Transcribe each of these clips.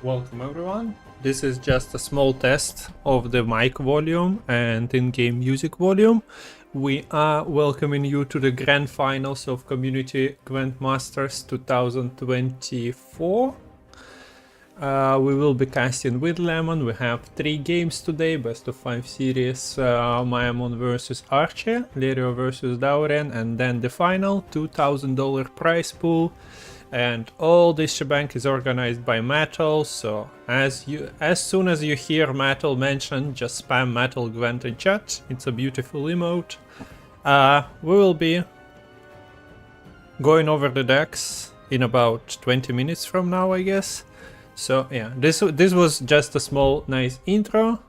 Welcome everyone. This is just a small test of the mic volume and in-game music volume. We are welcoming you to the grand finals of Community Gwent Masters 2024. We will be casting with Lemon. We have 3 games today, best of 5 series, Myamon versus Archi, Lerio versus Dauren, and then the final $2,000 prize pool. And all this shebang is organized by Metal, so as soon as you hear Metal mentioned, just spam Metal Gwent in chat. It's a beautiful emote. We will be going over the decks in about 20 minutes from now, I guess. So yeah, this was just a small nice intro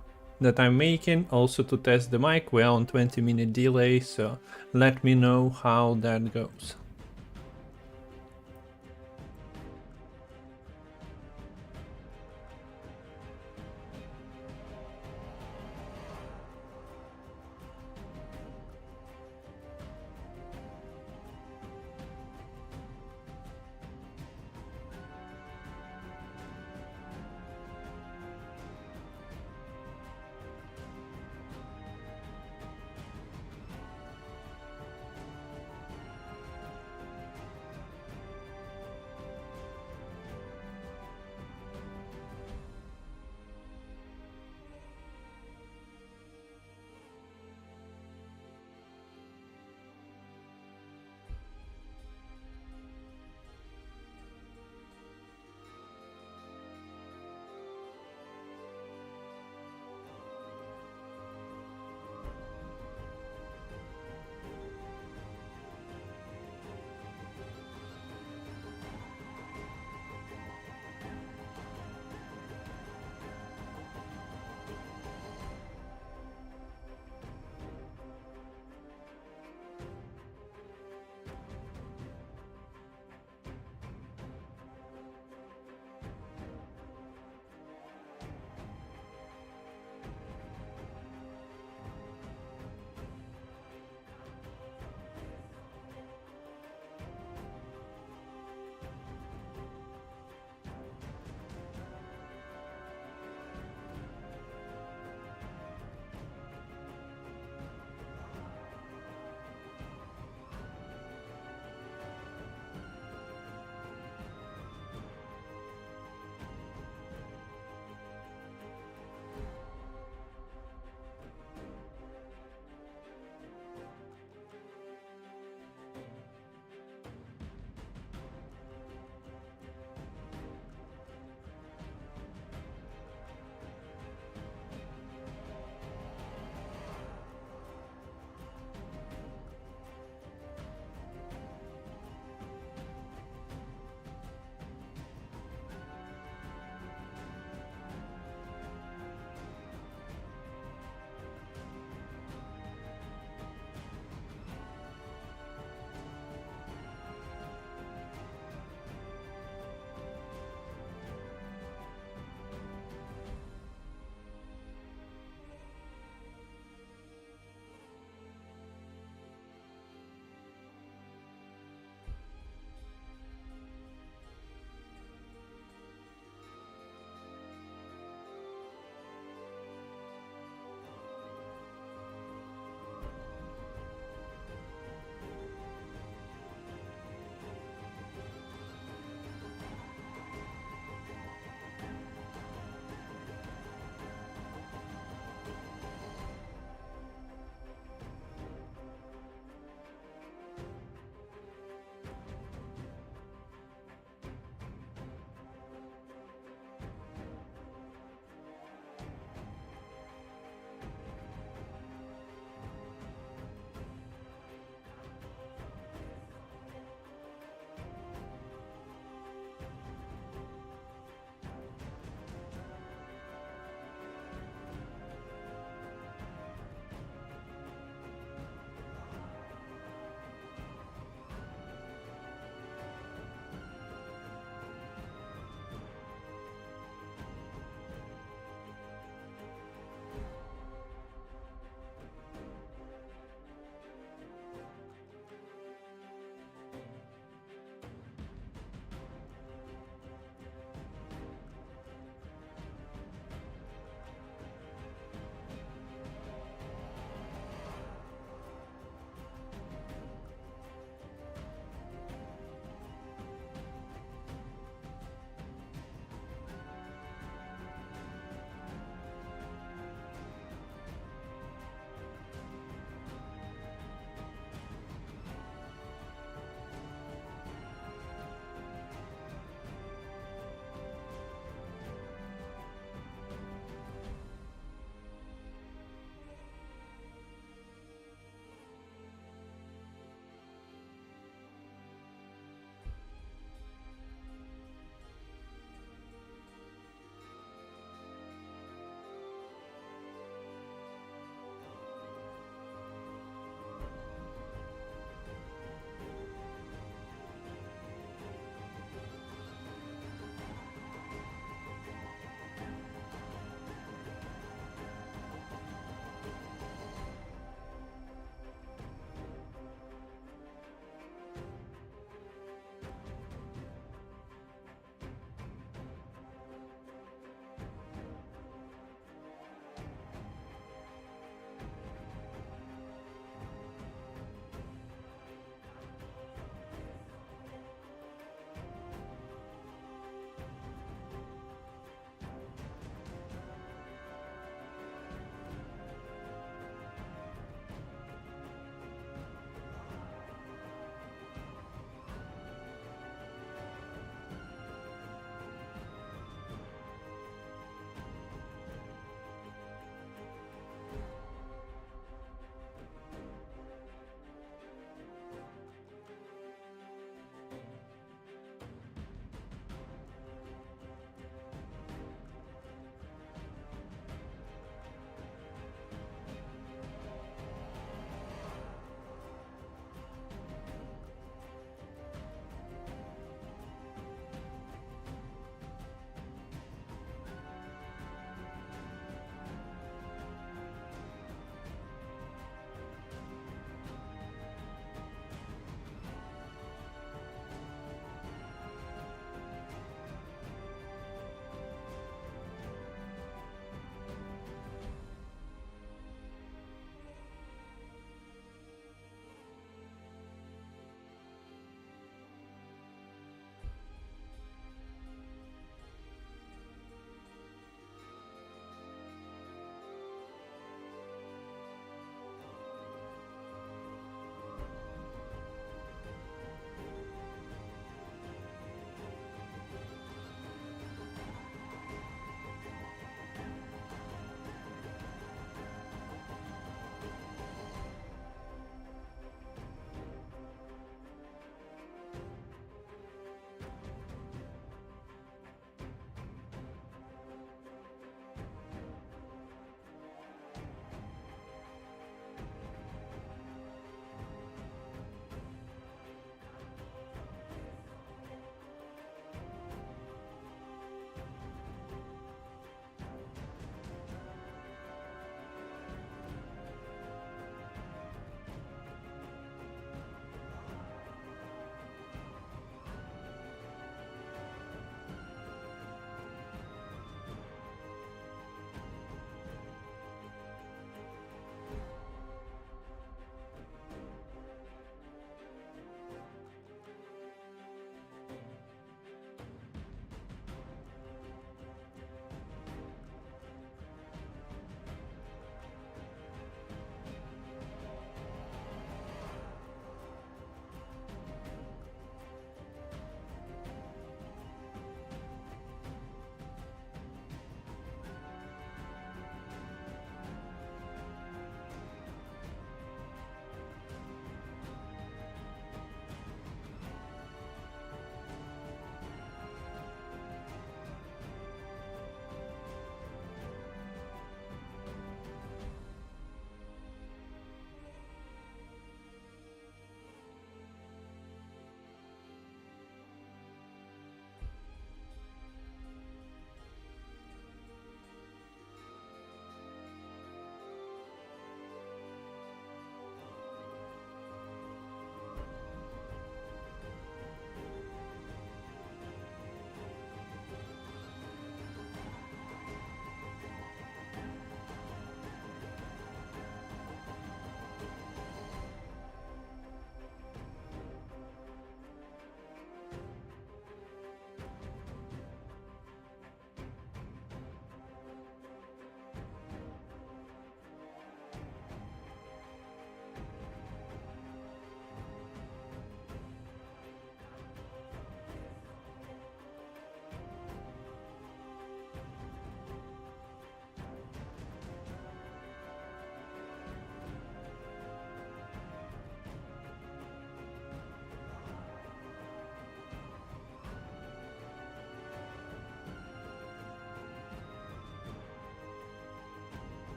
that I'm making also to test the mic. We're on 20-minute delay, so let me know how that goes.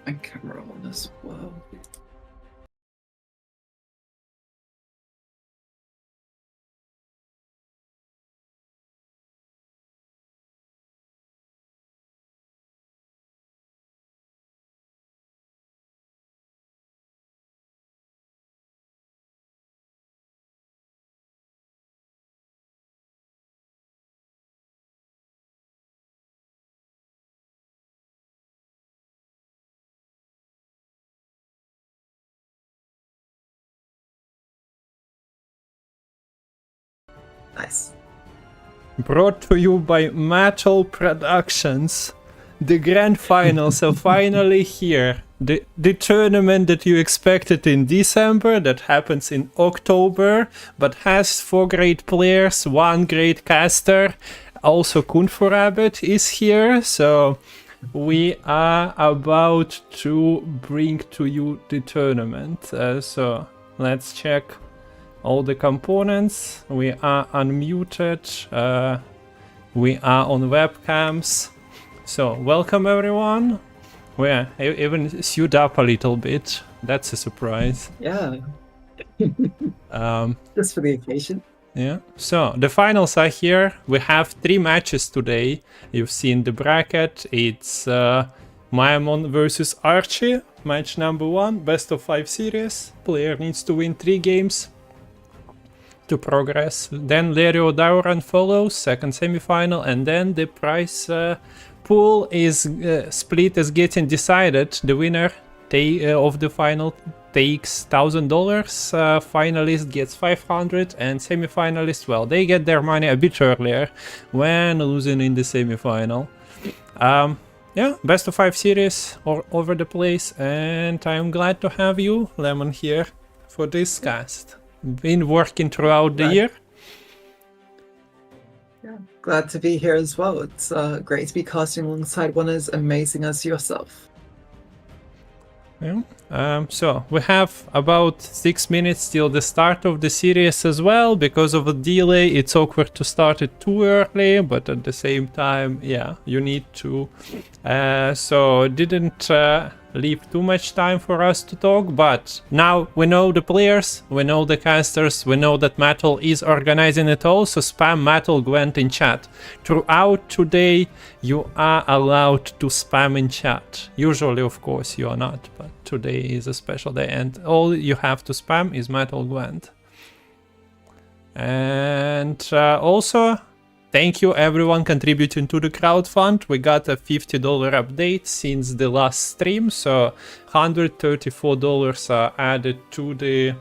my camera on as well. Nice. Brought to you by Metal Productions. The grand finals are finally here. The tournament that you expected in December, that happens in October, but has 4 great players, 1 great caster. Also Kungfoorabbit is here, so we are about to bring to you the tournament. So let's check all the components. We are unmuted. We are on webcams. So welcome everyone. We're even suit up a little bit. That's a surprise. Yeah. Just for the occasion. Yeah. So the finals are here. We have 3 matches today. You've seen the bracket. It's Myamon versus Archi. Match number 1, best of 5 series. Player needs to win 3 games to progress. Then Lerio Dauren follows, second semifinal, and then the prize pool is split as getting decided. The winner of the final takes $1,000, finalist gets 500, and semifinalist, well, they get their money a bit earlier when losing in the semifinal. Yeah, best of 5 series all over the place, and I'm glad to have you, Lemon, here for this cast. Been working throughout the year. Yeah, glad to be here as well. It's great to be casting alongside one as amazing as yourself. Yeah. So we have about 6 minutes till the start of the series as well. Because of a delay, it's awkward to start it too early, but at the same time, yeah, you need to. So didn't leave too much time for us to talk, but now we know the players, we know the casters, we know that Metal is organizing it all, so spam Metal Gwent in chat. Throughout today, you are allowed to spam in chat. Usually, of course, you are not, but today is a special day, and all you have to spam is Metal Gwent. And also, thank you everyone contributing to the crowdfund. We got a $50 update since the last stream, so $134 are added to the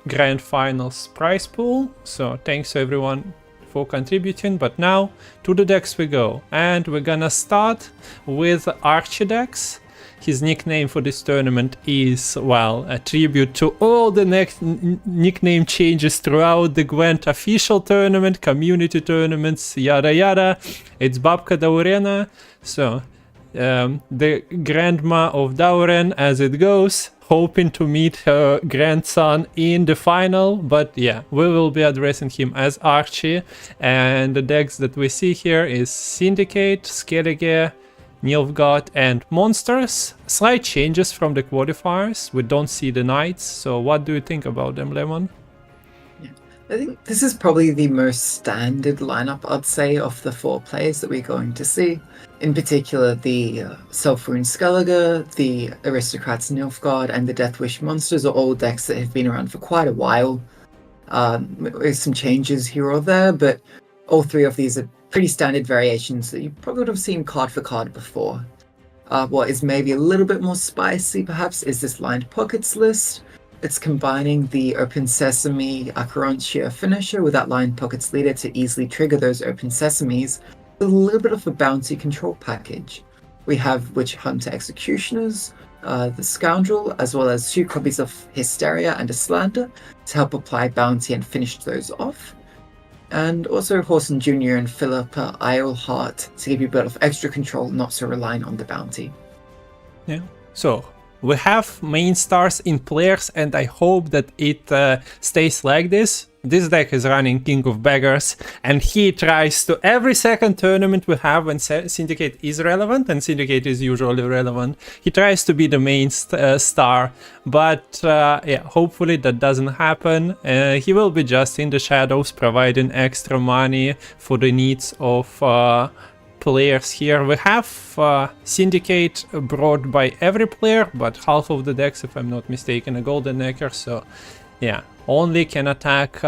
grand finals prize pool. So thanks everyone for contributing. But now to the decks we go, and we're gonna start with Archi decks. His nickname for this tournament is, well, a tribute to all the next nickname changes throughout the Gwent official tournament, community tournaments, yada yada. It's Babka Daurena, so the grandma of Dauren as it goes, hoping to meet her grandson in the final, but yeah, we will be addressing him as Archie, and the decks that we see here is Syndicate, Skellige, Nilfgaard, and Monsters. Slight changes from the qualifiers. We don't see the Knights, so what do you think about them, Lemon? Yeah, I think this is probably the most standard lineup, I'd say, of the 4 players that we're going to see. In particular, the Self-Ruined Skellige, the Aristocrats Nilfgaard, and the Deathwish Monsters are all decks that have been around for quite a while. With some changes here or there, but all 3 of these are pretty standard variations that you probably would have seen card for card before. What is maybe a little bit more spicy, perhaps, is this Lined Pockets list. It's combining the Open Sesame Acherontia finisher with that Lined Pockets leader to easily trigger those Open Sesames with a little bit of a bounty control package. We have Witch Hunter Executioners, the Scoundrel, as well as 2 copies of Hysteria and a Slander to help apply bounty and finish those off. And also Horson Jr. and Philippa Isleheart to give you a bit of extra control, not so reliant on the bounty. Yeah. So, we have main stars in players, and I hope that it stays like this. This deck is running King of Beggars, and he tries to, every second tournament we have when Syndicate is relevant, and Syndicate is usually relevant, he tries to be the main star, but yeah, hopefully that doesn't happen. He will be just in the shadows, providing extra money for the needs of players here. We have Syndicate brought by every player, but half of the decks, if I'm not mistaken, a Golden Necker, so yeah, only can attack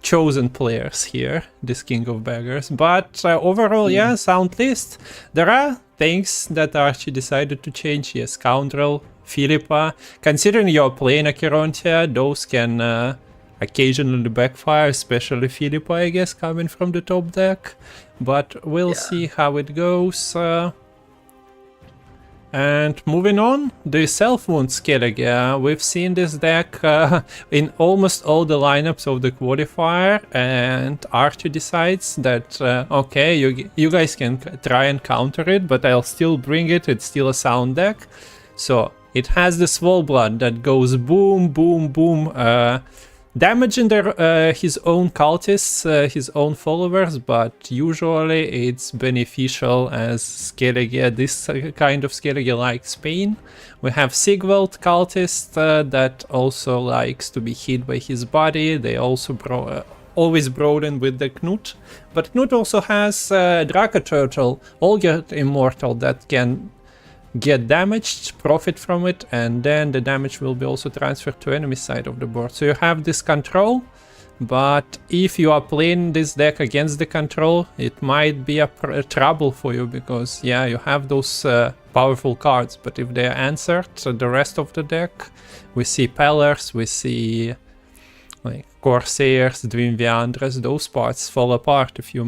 chosen players here, this King of Beggars. But overall, yeah, sound list. There are things that Archie decided to change. Yes, Scoundrel, Philippa. Considering you're playing a Chirontia, those can occasionally backfire, especially Philippa, I guess, coming from the top deck. But we'll see how it goes. And moving on, the Self-Wound Skellige. We've seen this deck in almost all the lineups of the qualifier, and Archie decides that, okay, you guys can try and counter it, but I'll still bring it, it's still a sound deck. So it has the Swole Blood that goes boom, boom, boom, damaging his own cultists, his own followers, but usually it's beneficial as Skellige, this kind of Skellige likes pain. We have Sigvald cultist that also likes to be hit by his body. They also always broaden with the Knut, but Knut also has Draco Turtle, Olga Immortal, that can get damaged, profit from it, and then the damage will be also transferred to enemy side of the board. So you have this control, but if you are playing this deck against the control, it might be a trouble for you, because yeah, you have those powerful cards, but if they are answered, the rest of the deck, we see Pellers, we see like Corsairs, Dream Viandres, those parts fall apart if you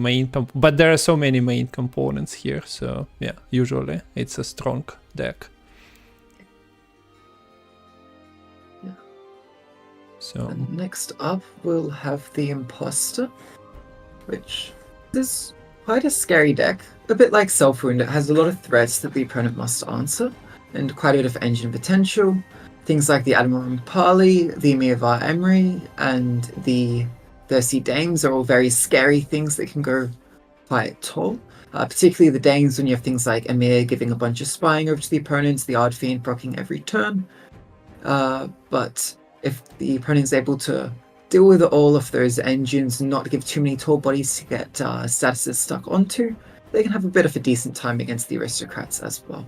but there are so many main components here, so yeah, usually it's a strong deck. Yeah. So and next up we'll have the Imposter, which is quite a scary deck. A bit like Self-Wound, it has a lot of threats that the opponent must answer, and quite a bit of engine potential. Things like the Admiral Pali, the Miavar Emery, and the Thirsty Dames are all very scary things that can go quite tall. Particularly the Dames, when you have things like Emir giving a bunch of spying over to the opponents, the Ardfiend proccing every turn. But if the opponent is able to deal with all of those engines and not give too many tall bodies to get statuses stuck onto, they can have a bit of a decent time against the Aristocrats as well.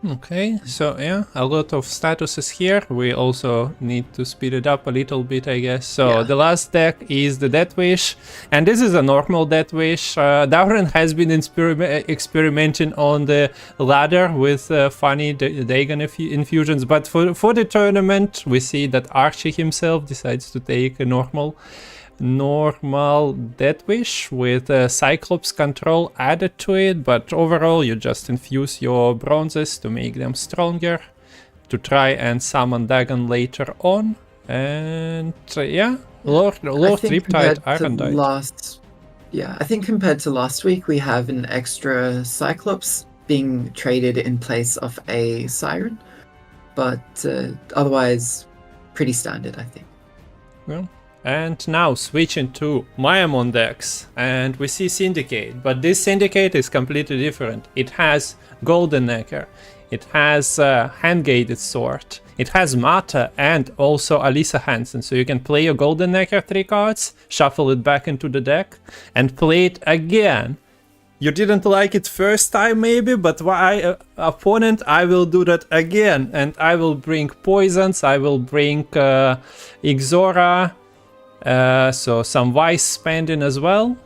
okay, so yeah, a lot of statuses here. We also need to speed it up a little bit, I guess. So the last deck is the Death Wish, and this is a normal Death Wish. Dauren has been experimenting on the ladder with funny Dagon infusions, but for the tournament, we see that Archie himself decides to take a normal Death Wish with Cyclops control added to it, but overall you just infuse your bronzes to make them stronger, to try and summon Dagon later on, and yeah, Lord Riptide Irondight. I think compared to last week we have an extra Cyclops being traded in place of a Siren, but otherwise pretty standard, I think. Well, and now switching to Myamon decks, and we see Syndicate, but this Syndicate is completely different. It has Golden Necker, it has Hand-Gated Sword, it has Mata and also Alisa Hansen, so you can play your Golden Necker 3 cards, shuffle it back into the deck, and play it again. You didn't like it first time maybe, but opponent, I will do that again, and I will bring Poisons, I will bring Ixora, so some wise spending as well.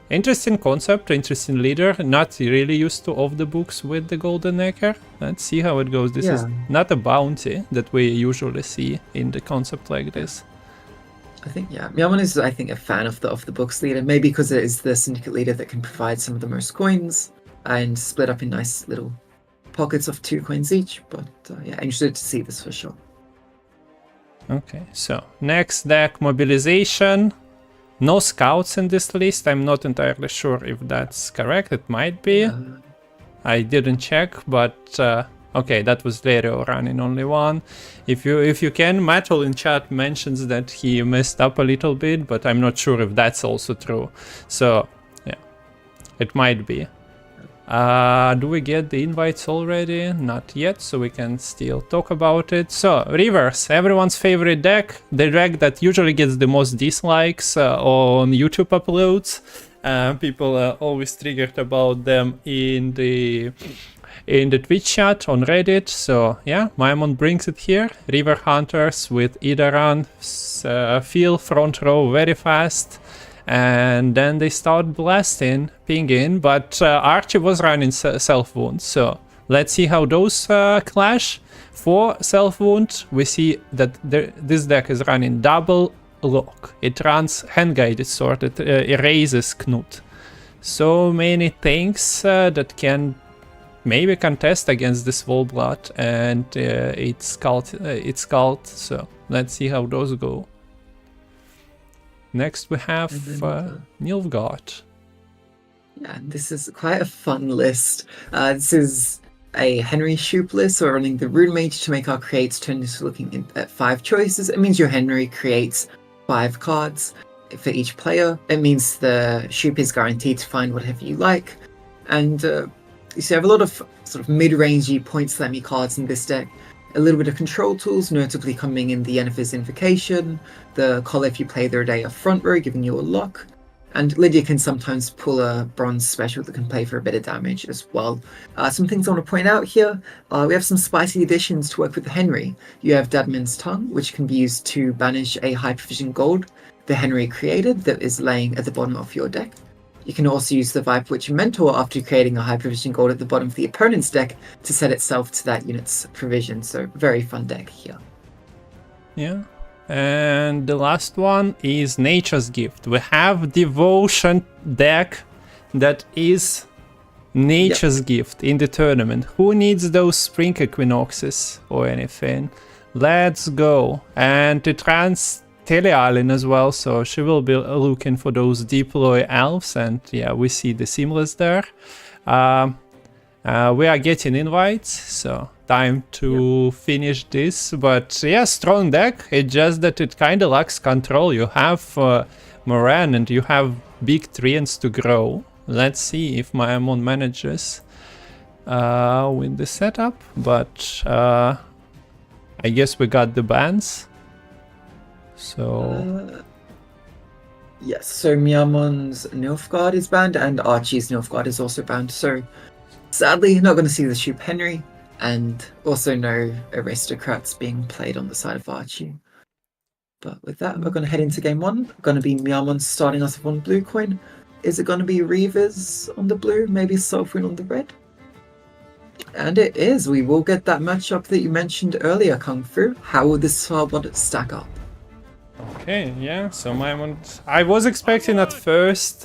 Interesting concept, interesting leader, not really used to off the books with the Golden Necker. Let's see how it goes. This is not a bounty that we usually see in the concept like this. I think, Myamon is, I think, a fan of the off-the-books leader, maybe because it is the Syndicate leader that can provide some of the most coins and split up in nice little pockets of 2 coins each, but yeah, interested to see this for sure. Okay, so next deck, Mobilization. No scouts in this list. I'm not entirely sure if that's correct. It might be. I didn't check, but Okay, that was Lerio running only one. If you can, Metal in chat mentions that he messed up a little bit, but I'm not sure if that's also true. So yeah, it might be. Do we get the invites already? Not yet, so we can still talk about it. So, Rivers, everyone's favorite deck, the deck that usually gets the most dislikes on YouTube uploads. People are always triggered about them in the Twitch chat on Reddit. So yeah, Myamon brings it here. River Hunters with Idaran feel front row very fast. And then they start blasting, pinging, but Archi was running self-wound, so let's see how those clash. For self-wound, we see that this deck is running double lock. It runs hand-guided sword, it erases Knut. So many things that can maybe contest against this Volblood and its cult, so let's see how those go. Next we have Nilfgaard. Yeah, this is quite a fun list. This is a Henry Shoop list, so we're running the Rune Mage to make our creates turn into looking at 5 choices. It means your Henry creates 5 cards for each player. It means the Shoop is guaranteed to find whatever you like. And you see, I have a lot of sort of mid-rangey point slammy cards in this deck. A little bit of control tools, notably coming in the Yennefer's Invocation, the Call If You Play Their Day of front row, giving you a lock, and Lydia can sometimes pull a bronze special that can play for a bit of damage as well. Some things I want to point out here, we have some spicy additions to work with the Henry. You have Dadman's Tongue, which can be used to banish a high provision gold the Henry created that is laying at the bottom of your deck. You can also use the Viper Witch Mentor after creating a high provision gold at the bottom of the opponent's deck to set itself to that unit's provision. So very fun deck here. Yeah. And the last one is Nature's Gift. We have Devotion deck that is Nature's Gift in the tournament. Who needs those Spring Equinoxes or anything? Let's go. And it runs Telealin as well, so she will be looking for those deploy elves, and yeah, we see the Seamless there. We are getting invites, so time to finish this. But yeah, strong deck. It's just that it kind of lacks control. You have Moran and you have big treants to grow. Let's see if Myamon manages with the setup, but I guess we got the bans. So yes, so Myamon's Nilfgaard is banned and Archie's Nilfgaard is also banned. So sadly, not going to see the Shoop Henry, and also no aristocrats being played on the side of Archie. But with that, we're going to head into game 1. Going to be Myamon starting us with 1 blue coin. Is it going to be Reavers on the blue, maybe Sulfurin on the red? And it is. We will get that matchup that you mentioned earlier, Kung Fu. How will this Swarbot stack up? okay, yeah, so Myamon, I was expecting at first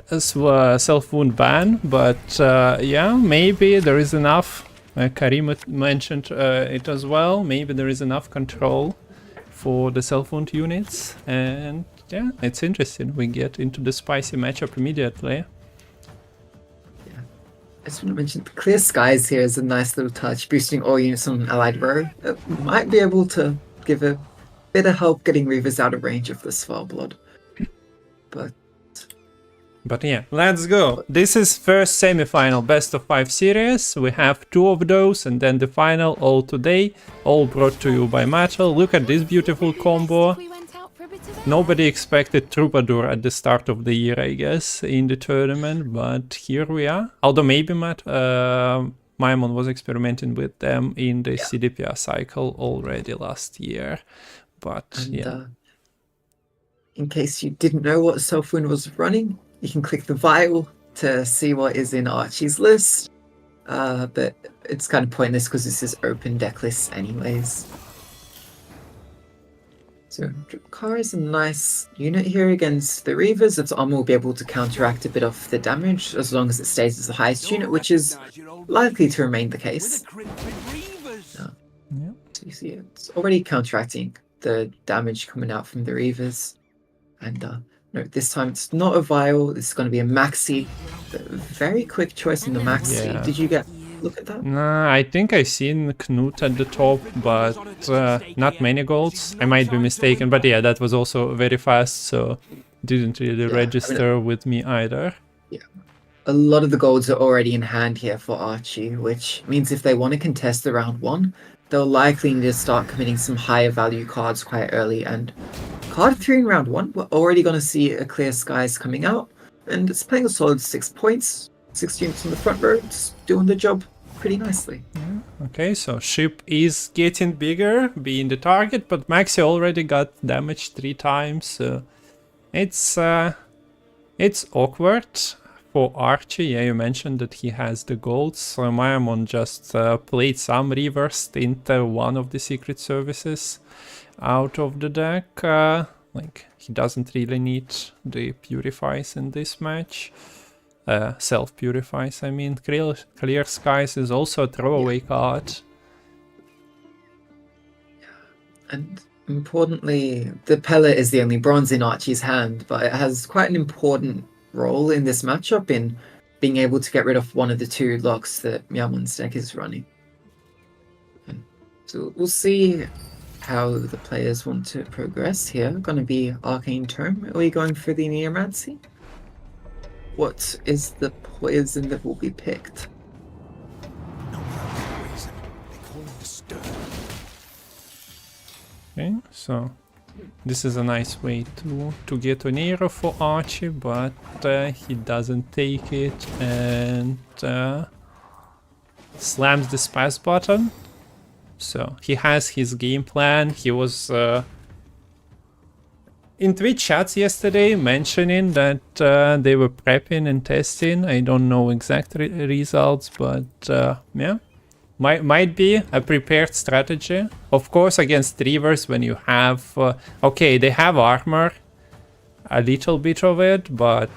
self-wound ban, but yeah, maybe there is enough, Karim mentioned it as well, maybe there is enough control for the self-wound units, and yeah, it's interesting, we get into the spicy matchup immediately. Yeah, I just want to mention the clear skies here is a nice little touch, boosting all units on an allied row. It might be able to give a bit of help getting Reavers out of range of the Svarblood. But yeah, let's go. This is first semi-final best of 5 series. We have 2 of those and then the final all today, all brought to you by Metal. Look at this beautiful combo. Nobody expected Troubadour at the start of the year, I guess, in the tournament, but here we are. Although maybe Myamon was experimenting with them in the CDPR cycle already last year. But yeah. In case you didn't know what Self-Wound was running, you can click the vial to see what is in Archie's list. But it's kind of pointless because this is open deck lists anyways. So Dripkar is a nice unit here against the Reavers. Its armor will be able to counteract a bit of the damage as long as it stays as the highest unit, which is likely to remain the case. So you see it's already counteracting the damage coming out from the Reavers. And no, this time it's not a vial, this is going to be a maxi. Very quick choice on the maxi. Yeah. Did you get look at that? Nah, I think I seen Knut at the top, but not many golds. I might be mistaken, but yeah, that was also very fast, so didn't really register with me either. Yeah. A lot of the golds are already in hand here for Archie, which means if they want to contest the round 1, they'll likely need to start committing some higher value cards quite early. And card 3 in round 1, we're already going to see a Clear Skies coming out, and it's playing a solid 6 points. 6 units on the front row, just doing the job pretty nicely. Yeah. Okay, so ship is getting bigger, being the target, but Maxi already got damaged 3 times, so it's awkward for Archie. Yeah, you mentioned that he has the golds, so Myamon just played some reversed into one of the secret services out of the deck. Like, he doesn't really need the purifies in this match. Self-purifies, I mean. Clear Skies is also a throwaway card. And importantly, the pellet is the only bronze in Archie's hand, but it has quite an important role in this matchup in being able to get rid of one of the 2 locks that Myamon's deck is running. So we'll see how the players want to progress here. Gonna be Arcane Tome. Are we going for the Neomancy? What is the poison that will be picked? Okay, so this is a nice way to get an arrow for Archie, but he doesn't take it and slams the pass button. So he has his game plan. He was in Twitch chats yesterday mentioning that they were prepping and testing. I don't know exact results, but yeah, might be a prepared strategy. Of course, against Reavers, when you have okay, they have armor, a little bit of it, but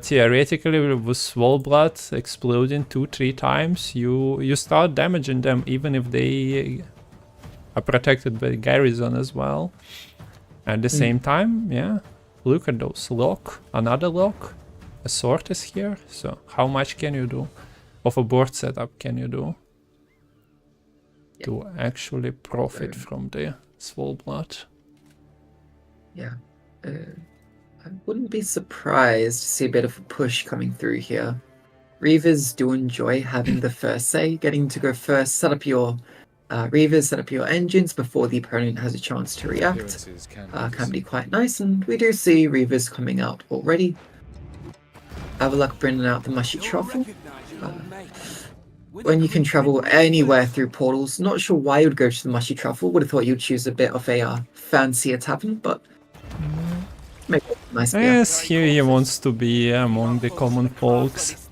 theoretically with Swole Blood exploding 2-3 times, you start damaging them even if they are protected by Garrison as well. At the same time, yeah, look at those. Lock, another lock, a sword is here, so how much can you do of a board setup can you do to actually profit from the Swole Blood? Yeah, I wouldn't be surprised to see a bit of a push coming through here. Reavers do enjoy having the first say, getting to go first, set up your Reavers, set up your engines before the opponent has a chance to react. Can be quite nice, and we do see Reavers coming out already. Avalok bringing out the Mushy Truffle. When you can travel anywhere through portals, not sure why you would go to the Mushy Truffle. Would have thought you'd choose a bit of a fancier tavern, but maybe a nice beer. Yes, here he wants to be among the common folks.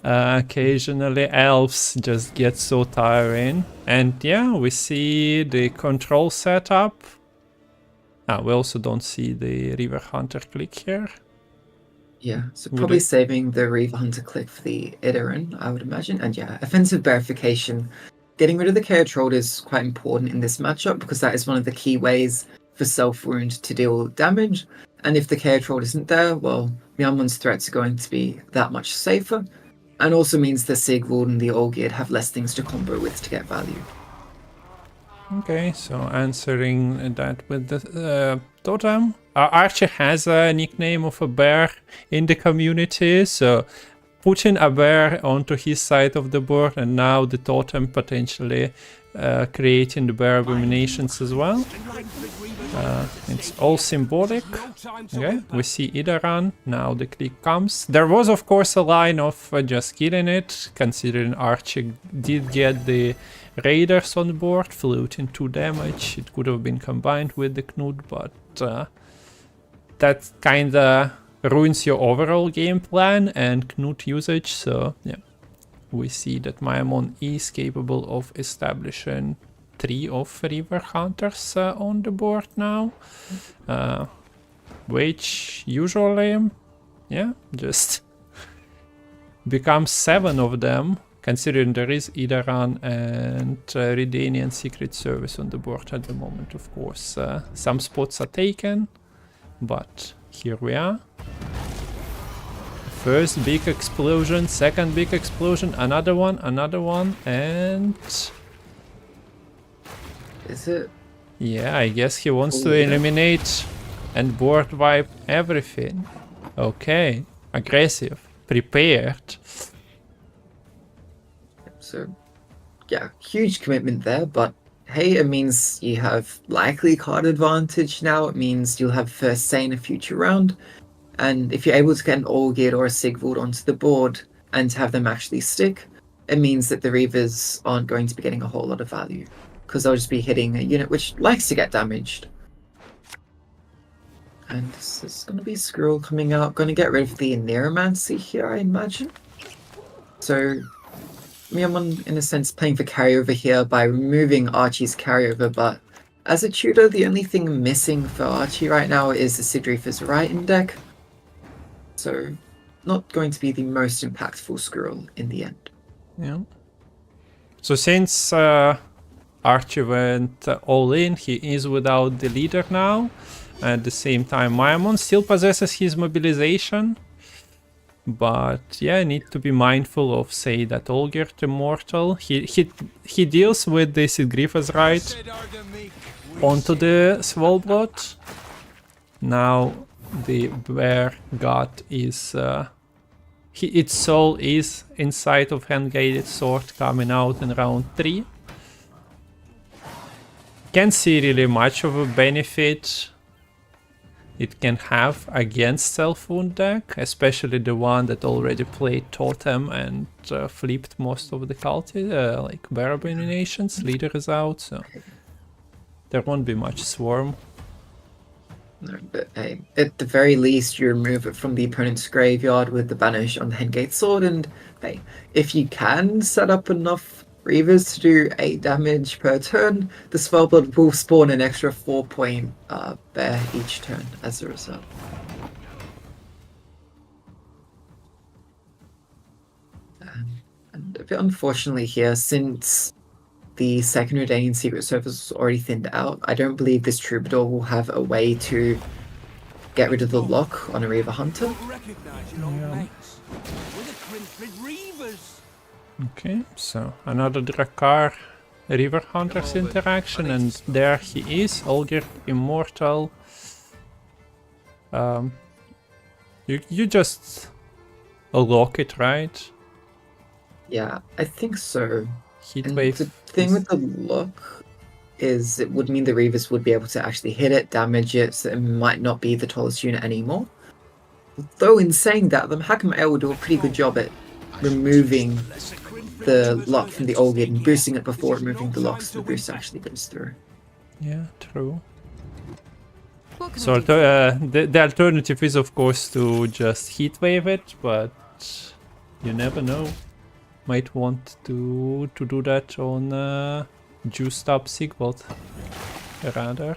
Occasionally elves just get so tiring. And yeah, we see the control setup. We also don't see the River Hunter click here. Yeah, so probably saving the Reaver Hunter click for the Idaran, I would imagine. And yeah, offensive verification. Getting rid of the Chaos Troll is quite important in this matchup because that is one of the key ways for Self-Wound to deal damage. And if the Chaos Troll isn't there, well, Myamon's threats are going to be that much safer. And also means the Sigvald and the Olgierd have less things to combo with to get value. Okay, so answering that with the totem. Archie has a nickname of a bear in the community, so putting a bear onto his side of the board, and now the totem potentially creating the bear abominations as well. It's all symbolic. Okay, we see Idaran, now the click comes. There was of course a line of just killing it, considering Archie did get the Raiders on board, floating 2 damage. It could have been combined with the Knut, but that kinda ruins your overall game plan and Knut usage, so yeah. We see that Myamon is capable of establishing 3 of River Hunters on the board now, which usually, yeah, just becomes 7 of them, considering there is Idaran and Redanian Secret Service on the board at the moment, of course. Some spots are taken, but here we are. First big explosion, second big explosion, another one, and... Is it? Yeah, I guess he wants to eliminate and board wipe everything. Okay, aggressive, prepared. So, yeah, huge commitment there, but hey, it means you have likely card advantage now. It means you'll have first say in a future round. And if you're able to get an Olgid or a Sigvald onto the board and have them actually stick, it means that the Reavers aren't going to be getting a whole lot of value. Because they'll just be hitting a unit which likes to get damaged. And this is going to be Skrull coming out. Going to get rid of the Neuromancy here, I imagine. So, Myamon, in a sense, playing for carryover here by removing Archie's carryover, but as a tutor, the only thing missing for Archie right now is the Sidreafer's Rite deck. So, not going to be the most impactful Skrull in the end. Yeah. So since Archie went all in, he is without the leader now. At the same time, Myamon still possesses his mobilization. But yeah, I need to be mindful of, say, that Olgierd Immortal. He deals with the Sidreafer's Rite onto the Svalbard. Now the Bear God is... its soul is inside of Hand-Guided Sword coming out in round 3. Can't see really much of a benefit it can have against Self-Wound deck, especially the one that already played Totem and flipped most of the culti, like Bear Abominations. Leader is out, so there won't be much Swarm. No, but hey, at the very least, you remove it from the opponent's graveyard with the banish on the Handgate Sword, and hey, if you can set up enough Reavers to do 8 damage per turn, the Svalbard will spawn an extra 4-point bear each turn as a result. And a bit unfortunately here, since the second Redanian Secret Service was already thinned out, I don't believe this Troubadour will have a way to get rid of the lock on a Reaver Hunter. Yeah. Okay, so another Drakkar Reaver Hunters interaction, and there he is, Olgierd Immortal. You just lock it, right? Yeah, I think so. Heatwave. The thing with the lock is it would mean the Reavers would be able to actually hit it, damage it, so it might not be the tallest unit anymore. Though in saying that, the Hakamael will do a pretty good job at removing the lock from the Olgid and boosting it before removing the lock so the boost actually goes through. Yeah, true. So the alternative is of course to just heatwave it, but you never know. Might want to do that on juiced up Sigvald rather.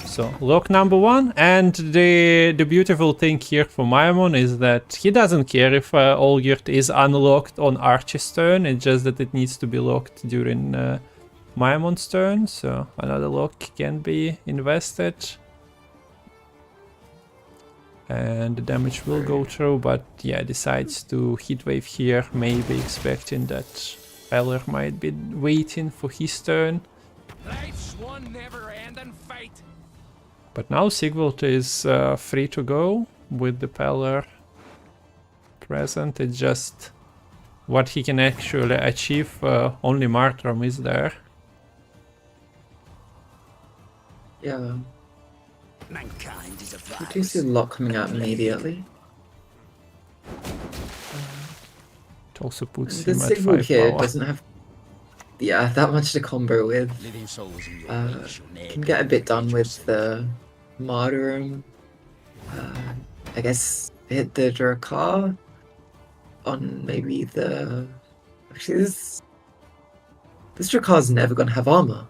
So lock number 1, and the beautiful thing here for Myamon is that he doesn't care if Olgierd is unlocked on Archie's turn, it's just that it needs to be locked during Myamon's turn, so another lock can be invested. And the damage will go through, but yeah, decides to heatwave here, maybe expecting that Eller might be waiting for his turn. But now Sigvald is free to go with the Peller present. It's just what he can actually achieve, only Martram is there. Yeah. We do see the lock coming out immediately. It also puts The him at Sigvald 5 here power. doesn't have that much to combo with. Can get a bit done with the Martyrum. I guess hit the Drakkar on maybe the... Actually, this Drakkar's never gonna have armor.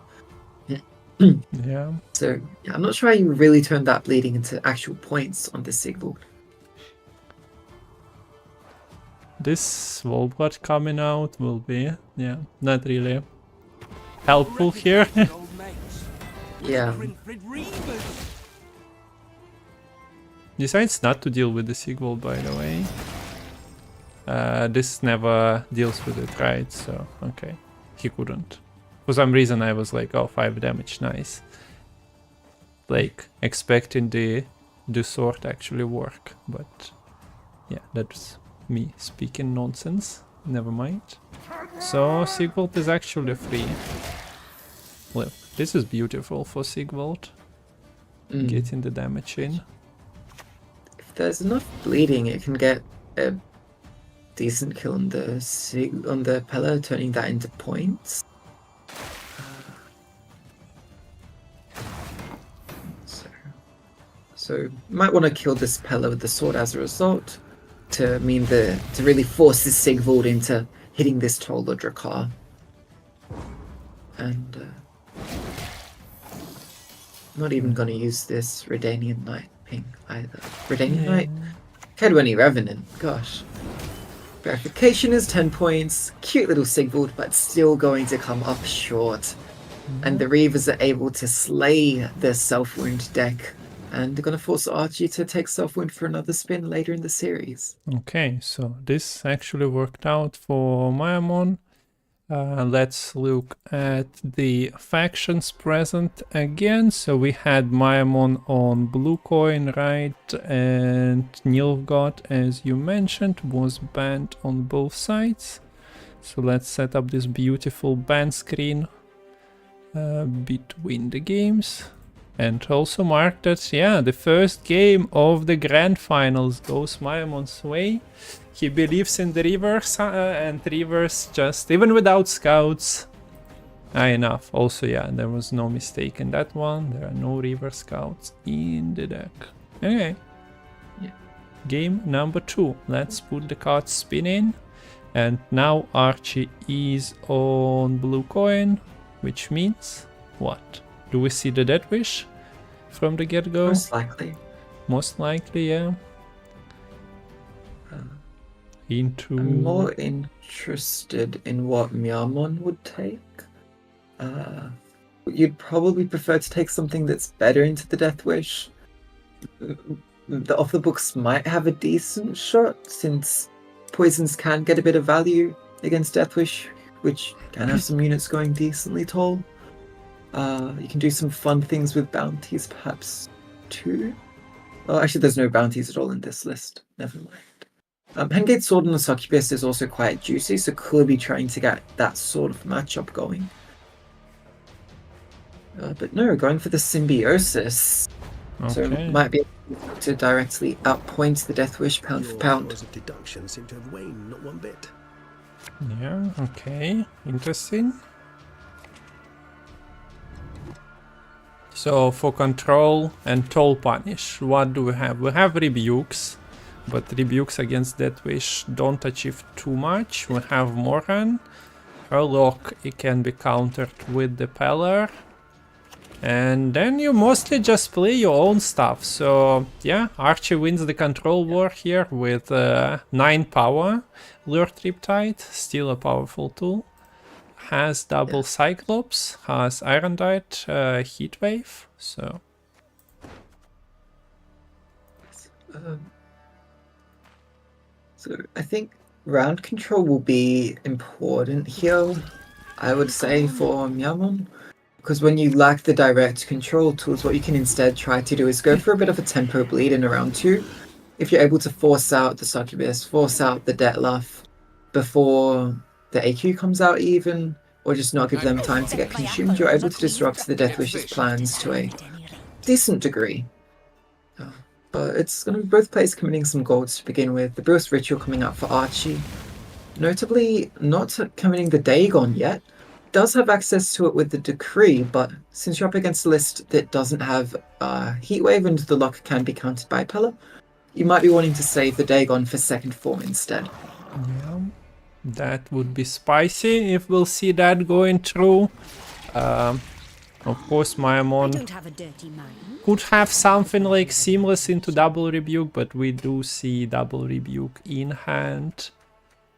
Yeah. So, yeah, I'm not sure how you really turn that bleeding into actual points on this Sigvald. This Svalbard coming out will be, yeah, not really helpful here. Yeah. Decides not to deal with the Sigvald, by the way. this never deals with it, right? So, okay, he couldn't. For some reason I was like, oh, 5 damage, nice. Like, expecting the sword actually work, but yeah, that's me speaking nonsense. Never mind. So, Sigvald is actually free. Look, this is beautiful for Sigvald. Getting the damage in. If there's enough bleeding, it can get a decent kill on the Pella, turning that into points. So might want to kill this Pella with the sword as a result, to really force this Sigvald into hitting this Toll or Drakkar. And not even going to use this Redanian Knight ping either. Redanian Knight? Kedwani Revenant, gosh. Verification is 10 points, cute little Sigvald, but still going to come up short. And the Reavers are able to slay the Self-Wound deck, and they're going to force Archie to take Self-Wound for another spin later in the series. Okay, so this actually worked out for Myamon. Let's look at the factions present again. So we had Myamon on blue coin, right? And Nilfgaard, as you mentioned, was banned on both sides. So let's set up this beautiful ban screen between the games. And also mark that, yeah, the first game of the grand finals goes Myamon's way. He believes in the Reavers, and Reavers just, even without scouts, enough. Also, yeah, there was no mistake in that one. There are no Reaver scouts in the deck. Okay. Yeah. Game number 2. Let's put the cards spinning. And now Archie is on blue coin, which means what? Do we see the Death Wish from the get-go? Most likely. Most likely, yeah. I'm more interested in what Myamon would take. You'd probably prefer to take something that's better into the Death Wish. The off the books might have a decent shot, since poisons can get a bit of value against Death Wish, which can have some units going decently tall. You can do some fun things with bounties, perhaps, too. Well, actually, there's no bounties at all in this list. Never mind. Hengate Sword on the Succubus is also quite juicy, so could be trying to get that sort of matchup going. But no, going for the Symbiosis. Okay. So might be able to directly outpoint the Death Wish pound for pound. Of deduction seem to have waned not one bit. Yeah, okay. Interesting. So for control and toll punish, what do we have? We have rebukes, but rebukes against Death Wish don't achieve too much. We have Moran. Her lock, it can be countered with the Peller. And then you mostly just play your own stuff. So yeah, Archie wins the control war here with 9 power. Lure Triptide, still a powerful tool. Has double Cyclops, has Iron Dart, Heatwave, so... So I think round control will be important here, I would say, for Myamon. Because when you lack the direct control tools, what you can instead try to do is go for a bit of a tempo bleed in around 2. If you're able to force out the Succubus, force out the Dettlaff before the AQ comes out even, or just not give them time to get consumed, you're able to disrupt the Death Wish's plans to a decent degree. But it's going to be both players committing some golds to begin with. The Brewers Ritual coming out for Archie. Notably, not committing the Dagon yet. Does have access to it with the Decree, but since you're up against a list that doesn't have Heatwave and the luck can be countered by Pella, you might be wanting to save the Dagon for second form instead. Yeah, that would be spicy if we'll see that going through. Of course, Myamon could have something like Seamless into double rebuke, but we do see double rebuke in hand.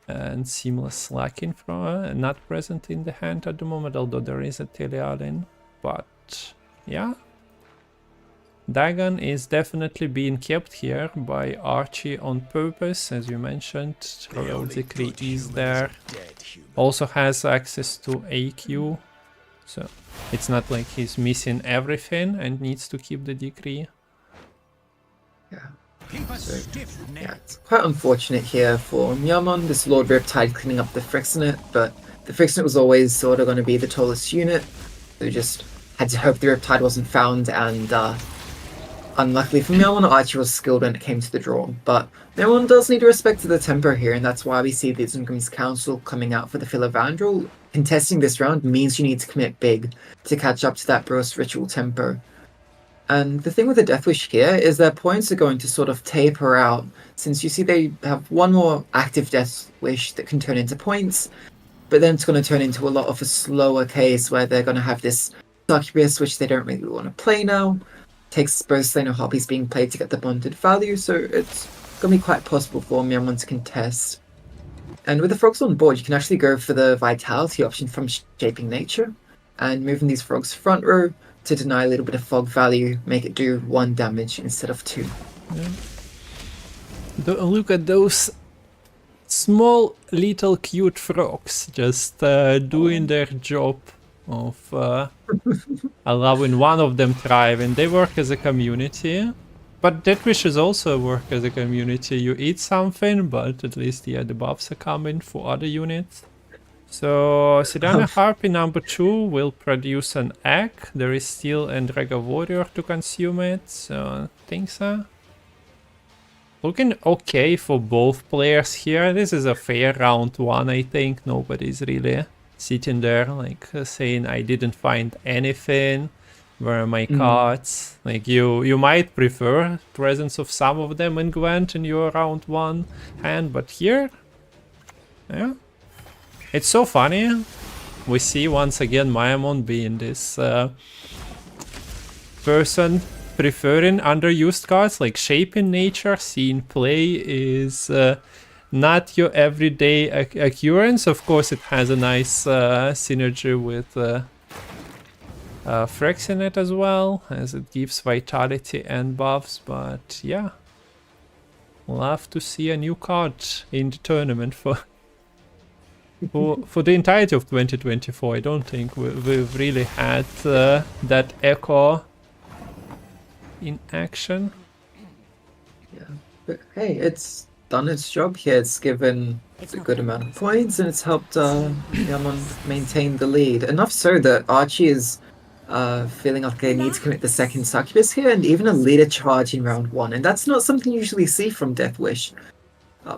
And Seamless lacking from not present in the hand at the moment, although there is a Telealin. But yeah, Dagon is definitely being kept here by Archi on purpose, as you mentioned. Royal Decree is there. Also has access to AQ, so it's not like he's missing everything and needs to keep the decree. Yeah. So, yeah, it's quite unfortunate here for Myamon, this Lord Riptide cleaning up the Frixenet, but the Frixenet was always sort of going to be the tallest unit. So just had to hope the Riptide wasn't found, and unluckily for Myamon, Archie was skilled when it came to the draw. But Myamon does need to respect the tempo here, and that's why we see the Zungrim's Council coming out for the Philovandrel. Contesting this round means you need to commit big to catch up to that Bros Ritual tempo. And the thing with the Death Wish here is their points are going to sort of taper out, since you see they have one more active Death Wish that can turn into points, but then it's going to turn into a lot of a slower case where they're going to have this Succubus, which they don't really want to play now. Takes both Slainer Hobbies being played to get the bonded value, so it's going to be quite possible for Myamon to contest. And with the frogs on board, you can actually go for the Vitality option from Shaping Nature, and moving these frogs front row to deny a little bit of fog value, make it do 1 damage instead of 2. Yeah. Look at those small little cute frogs just doing their job of allowing one of them thrive, and they work as a community. But Death Wishes also work as a community. You eat something, but at least the buffs are coming for other units. So Sidana Harpy number 2 will produce an egg. There is still Endrega Warrior to consume it, so things are looking okay for both players here. This is a fair round 1, I think. Nobody's really sitting there like saying I didn't find anything. Where are my cards? Like you might prefer presence of some of them in Gwent in your round 1 hand, but here, yeah. It's so funny. We see once again Myamon being this person preferring underused cards like Shaping Nature. Seeing play is not your everyday occurrence. Of course, it has a nice synergy with Frixenet as well, as it gives vitality and buffs. But yeah, we'll have to see a new card in the tournament for the entirety of 2024. I don't think we've really had that echo in action. Yeah, but hey, it's done its job here. It's given a good amount of points, and it's helped Myamon maintain the lead. Enough so that Archie is feeling like they need to commit the second Succubus here, and even a leader charge in round 1. And that's not something you usually see from Death Wish.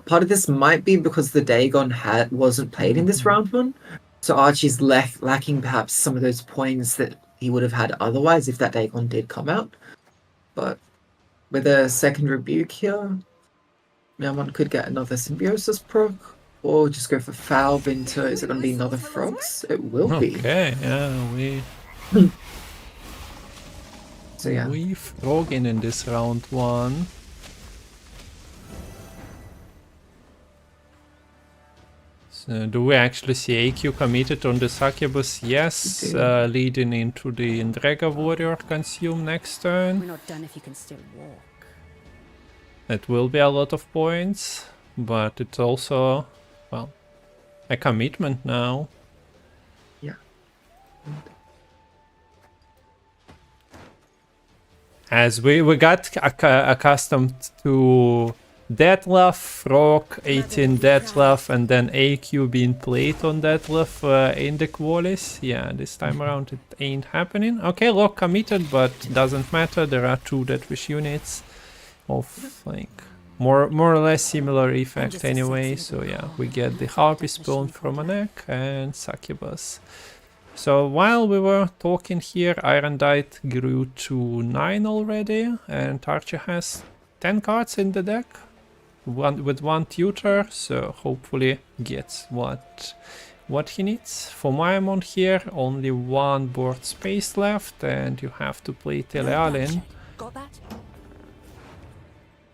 Part of this might be because the Dagon wasn't played in this round 1, so Archie's lacking perhaps some of those points that he would have had otherwise if that Dagon did come out. But with a second Rebuke here, Myamon could get another Symbiosis proc, or just go for Falve into, is it going to be another Frogs? It will be. Okay, yeah, we So yeah, we frogging in this round 1. So do we actually see AQ committed on the Succubus? Yes, leading into the Endrega Warrior consume next turn. We're not done if you can still walk. It will be a lot of points, but it's also, well, a commitment now. yeah. As we got accustomed to Detlef, Frog, 18 Detlef, and then AQ being played on Detlef in the qualis. Yeah, this time around it ain't happening. Okay, Lock committed, but doesn't matter. There are 2 Death Wish units of like more or less similar effect anyway. So yeah, we get the Harpy spawn from an egg and Succubus. So while we were talking here, Iron Knight grew to 9 already, and Archi has 10 cards in the deck. With 1 tutor, so hopefully gets what he needs. For Myamon here, only 1 board space left, and you have to play Telealin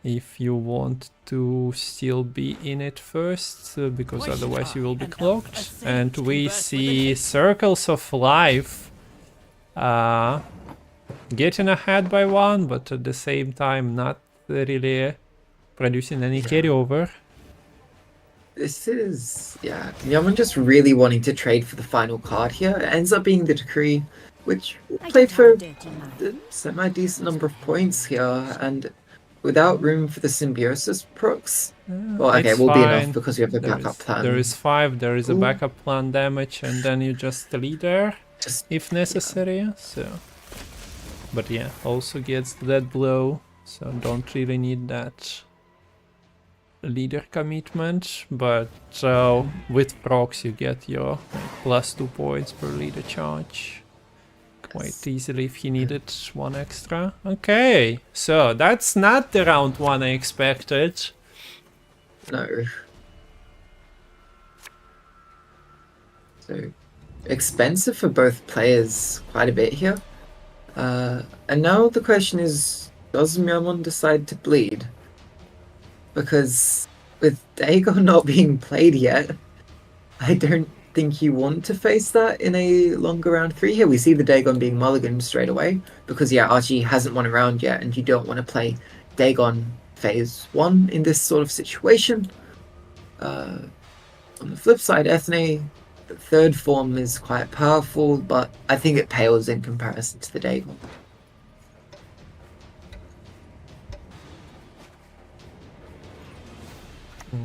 if you want to still be in it first, because otherwise you will be clocked. And we see Circles of Life getting ahead by one, but at the same time not really producing any carryover. This is, yeah, Myamon just really wanting to trade for the final card here. It ends up being the Decree, which will play for a semi-decent number of points here, and without room for the Symbiosis procs. Well, okay, it will be enough because we have a backup plan. There is 5, there is a backup plan damage, and then you just leader if necessary, so... But yeah, also gets that blow, so don't really need that leader commitment, but with procs you get your +2 points per leader charge quite easily if he needed one extra. Okay, so that's not the round 1 I expected. No. So, expensive for both players quite a bit here. And now the question is, does Myamon decide to bleed? Because with Dagon not being played yet, I don't think you want to face that in a longer round 3 here. We see the Dagon being mulliganed straight away, because yeah, Archie hasn't won a round yet, and you don't want to play Dagon phase 1 in this sort of situation. On the flip side, Ethne, the third form is quite powerful, but I think it pales in comparison to the Dagon.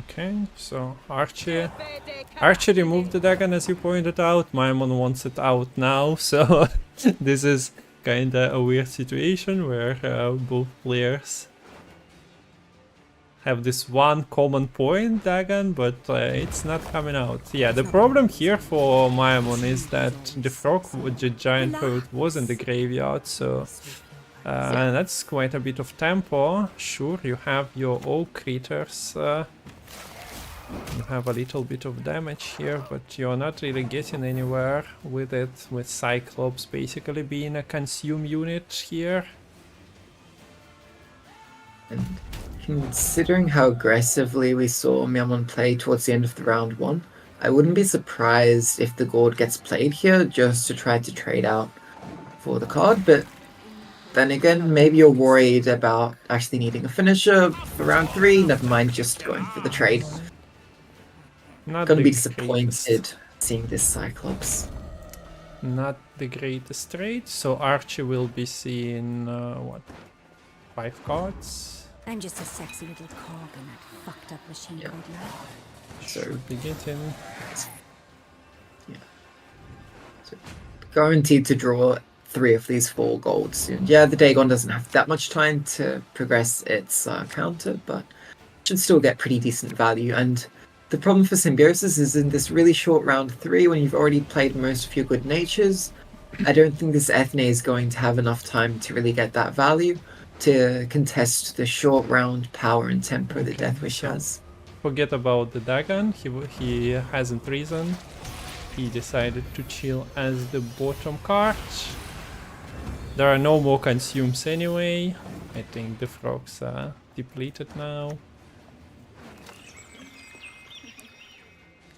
Okay, so Archi removed the Dagon as you pointed out. Myamon wants it out now, so this is kinda a weird situation where both players have this one common point, Dagon, but it's not coming out. Yeah, the problem here for Myamon is that the frog with the giant poet was in the graveyard, so that's quite a bit of tempo. Sure, you have your oak critters, you have a little bit of damage here, but you're not really getting anywhere with it, with Cyclops basically being a consume unit here. And considering how aggressively we saw Myamon play towards the end of the round 1, I wouldn't be surprised if the Gourd gets played here just to try to trade out for the card, but then again, maybe you're worried about actually needing a finisher for round 3, never mind just going for the trade. Not Gonna be the disappointed seeing this Cyclops. Not the greatest trade, so Archie will be seeing, what, 5 cards? I'm just a sexy little cog in that fucked up machine called life. So Should be getting... yeah. So guaranteed to draw 3 of these 4 golds soon. Yeah, the Dagon doesn't have that much time to progress its counter, but should still get pretty decent value. And the problem for Symbiosis is in this really short round 3, when you've already played most of your good natures, I don't think this Ethne is going to have enough time to really get that value to contest the short round power and tempo that Deathwish has. Forget about the Dagon, he hasn't risen. He decided to chill as the bottom card. There are no more consumes anyway. I think the frogs are depleted now.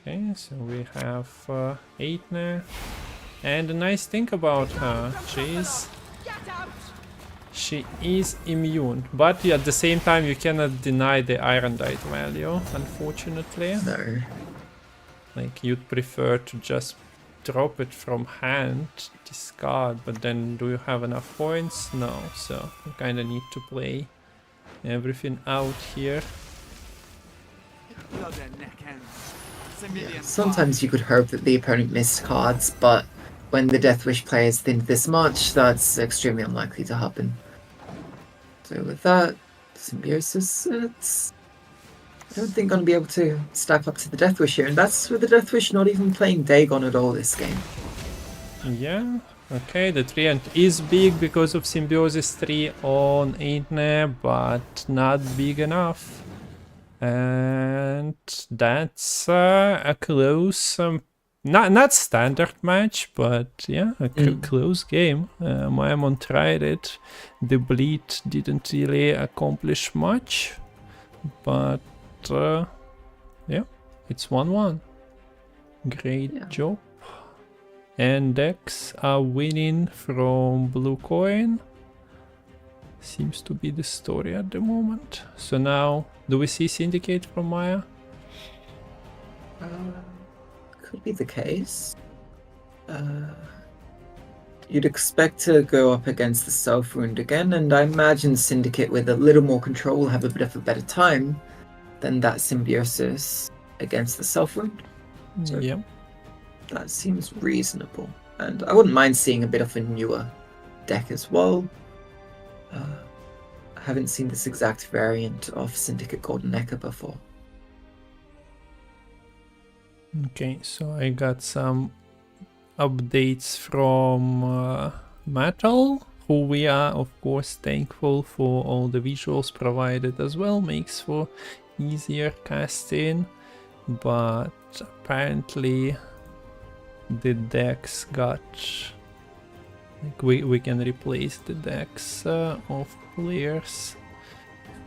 Okay, so we have Aetna. And the nice thing about her, she is immune, but at the same time you cannot deny the Irondite value, unfortunately. No. Like, you'd prefer to just drop it from hand, discard, but then do you have enough points? No, so you kinda need to play everything out here. Yeah, sometimes you could hope that the opponent missed cards, but when the Deathwish players think this much, that's extremely unlikely to happen. So with that, Symbiosis, it's... I don't think I'm going to be able to stack up to the Deathwish here, and that's with the Deathwish not even playing Dagon at all this game. Yeah, okay, the treant is big because of Symbiosis 3 on Aetna, but not big enough. And that's a close, not standard match, but yeah, a close game. Myamon tried it. The bleed didn't really accomplish much, but yeah, it's 1-1. Great job. And decks are winning from blue coin. Seems to be the story at the moment. So now, do we see Syndicate from Maya? Could be the case. You'd expect to go up against the Self Wound again, and I imagine Syndicate with a little more control will have a bit of a better time than that Symbiosis against the Self Wound. So Yeah. that seems reasonable. And I wouldn't mind seeing a bit of a newer deck as well. I haven't seen this exact variant of Syndicate Golden Echo before. Okay, so I got some updates from Metal, who we are of course thankful for all the visuals provided as well, makes for easier casting, but apparently the decks got, like, we can replace the decks of players.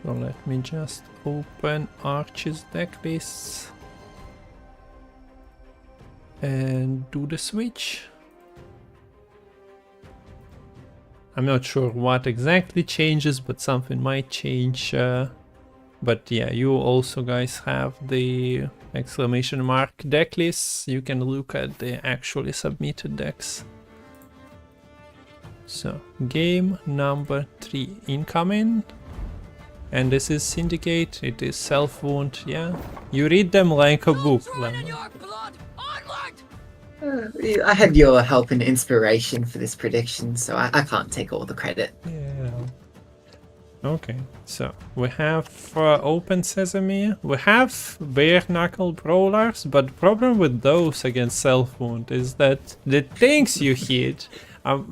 So let me just open Archi's deck lists and do the switch. I'm not sure what exactly changes, but something might change. But yeah, you also guys have the exclamation mark deck lists. You can look at the actually submitted decks. So game number 3 incoming. And this is Syndicate, it is Self Wound, yeah. You read them like a book, Lemon. I had your help and inspiration for this prediction, so I can't take all the credit. Yeah. Okay, so we have Open Sesame, we have Bare Knuckle Brawlers, but the problem with those against Self Wound is that the things you hit are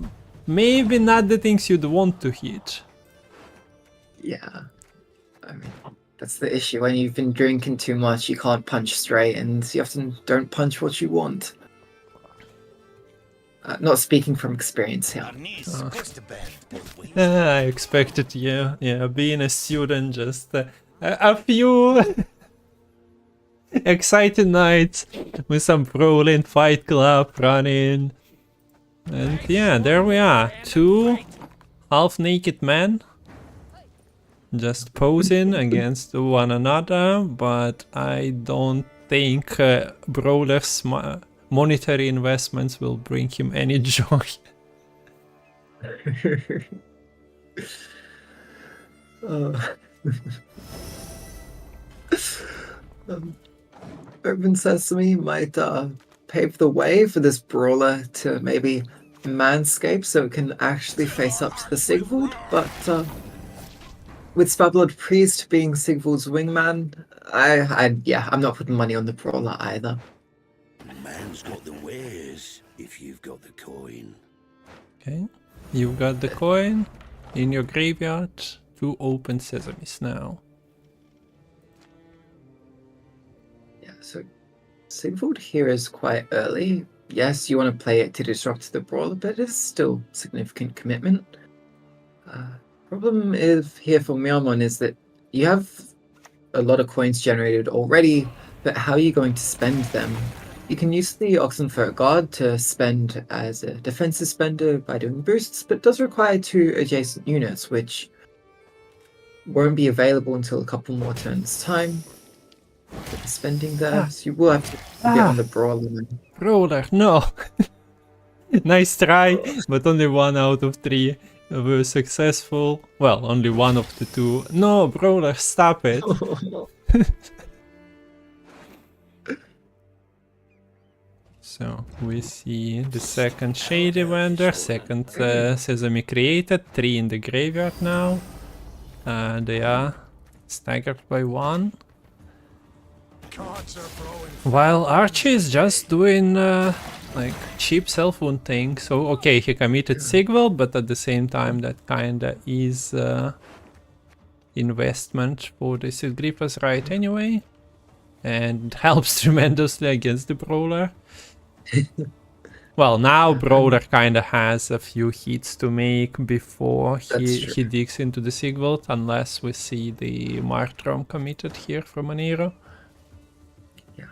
maybe not the things you'd want to hit. Yeah. I mean, that's the issue. When you've been drinking too much, you can't punch straight, and you often don't punch what you want. Not speaking from experience here. I expected, yeah, being a student, just a few excited nights with some brawling, Fight Club running, and yeah, there we are, 2 half-naked men just posing against one another, but I don't think Brawler's monetary investments will bring him any joy. Open Sesame might pave the way for this brawler to maybe manscape so it can actually face up to the Sigvald, but with Spablood Priest being Sigvald's wingman, I'm not putting money on the brawler either. Man's got the wares if you've got the coin. Okay, you've got the coin in your graveyard, 2 Open Sesames now. Yeah, so Sigvald here is quite early. Yes, you want to play it to disrupt the brawler, but it is still significant commitment. Problem is here for Myamon is that you have a lot of coins generated already, but how are you going to spend them? You can use the Oxenfurt Guard to spend as a defensive spender by doing boosts, but does require 2 adjacent units, which won't be available until a couple more turns' time. With the spending there, so you will have to get on the brawler. Brawler, no! Nice try, but only 1 out of 3 were successful. Well, only 1 of the 2. No, Brawler, stop it! So we see the second Shady Vendor, second Sesame created, 3 in the graveyard now. They are staggered by 1. While Archi is just doing like cheap self-wound thing. So okay, he committed Sigvald, but at the same time that kinda is investment for the Sigrippers right anyway. And helps tremendously against the Brawler. Well, now Brawler kinda has a few hits to make before he digs into the Sigvald, unless we see the Martrom committed here from an hero. Yeah,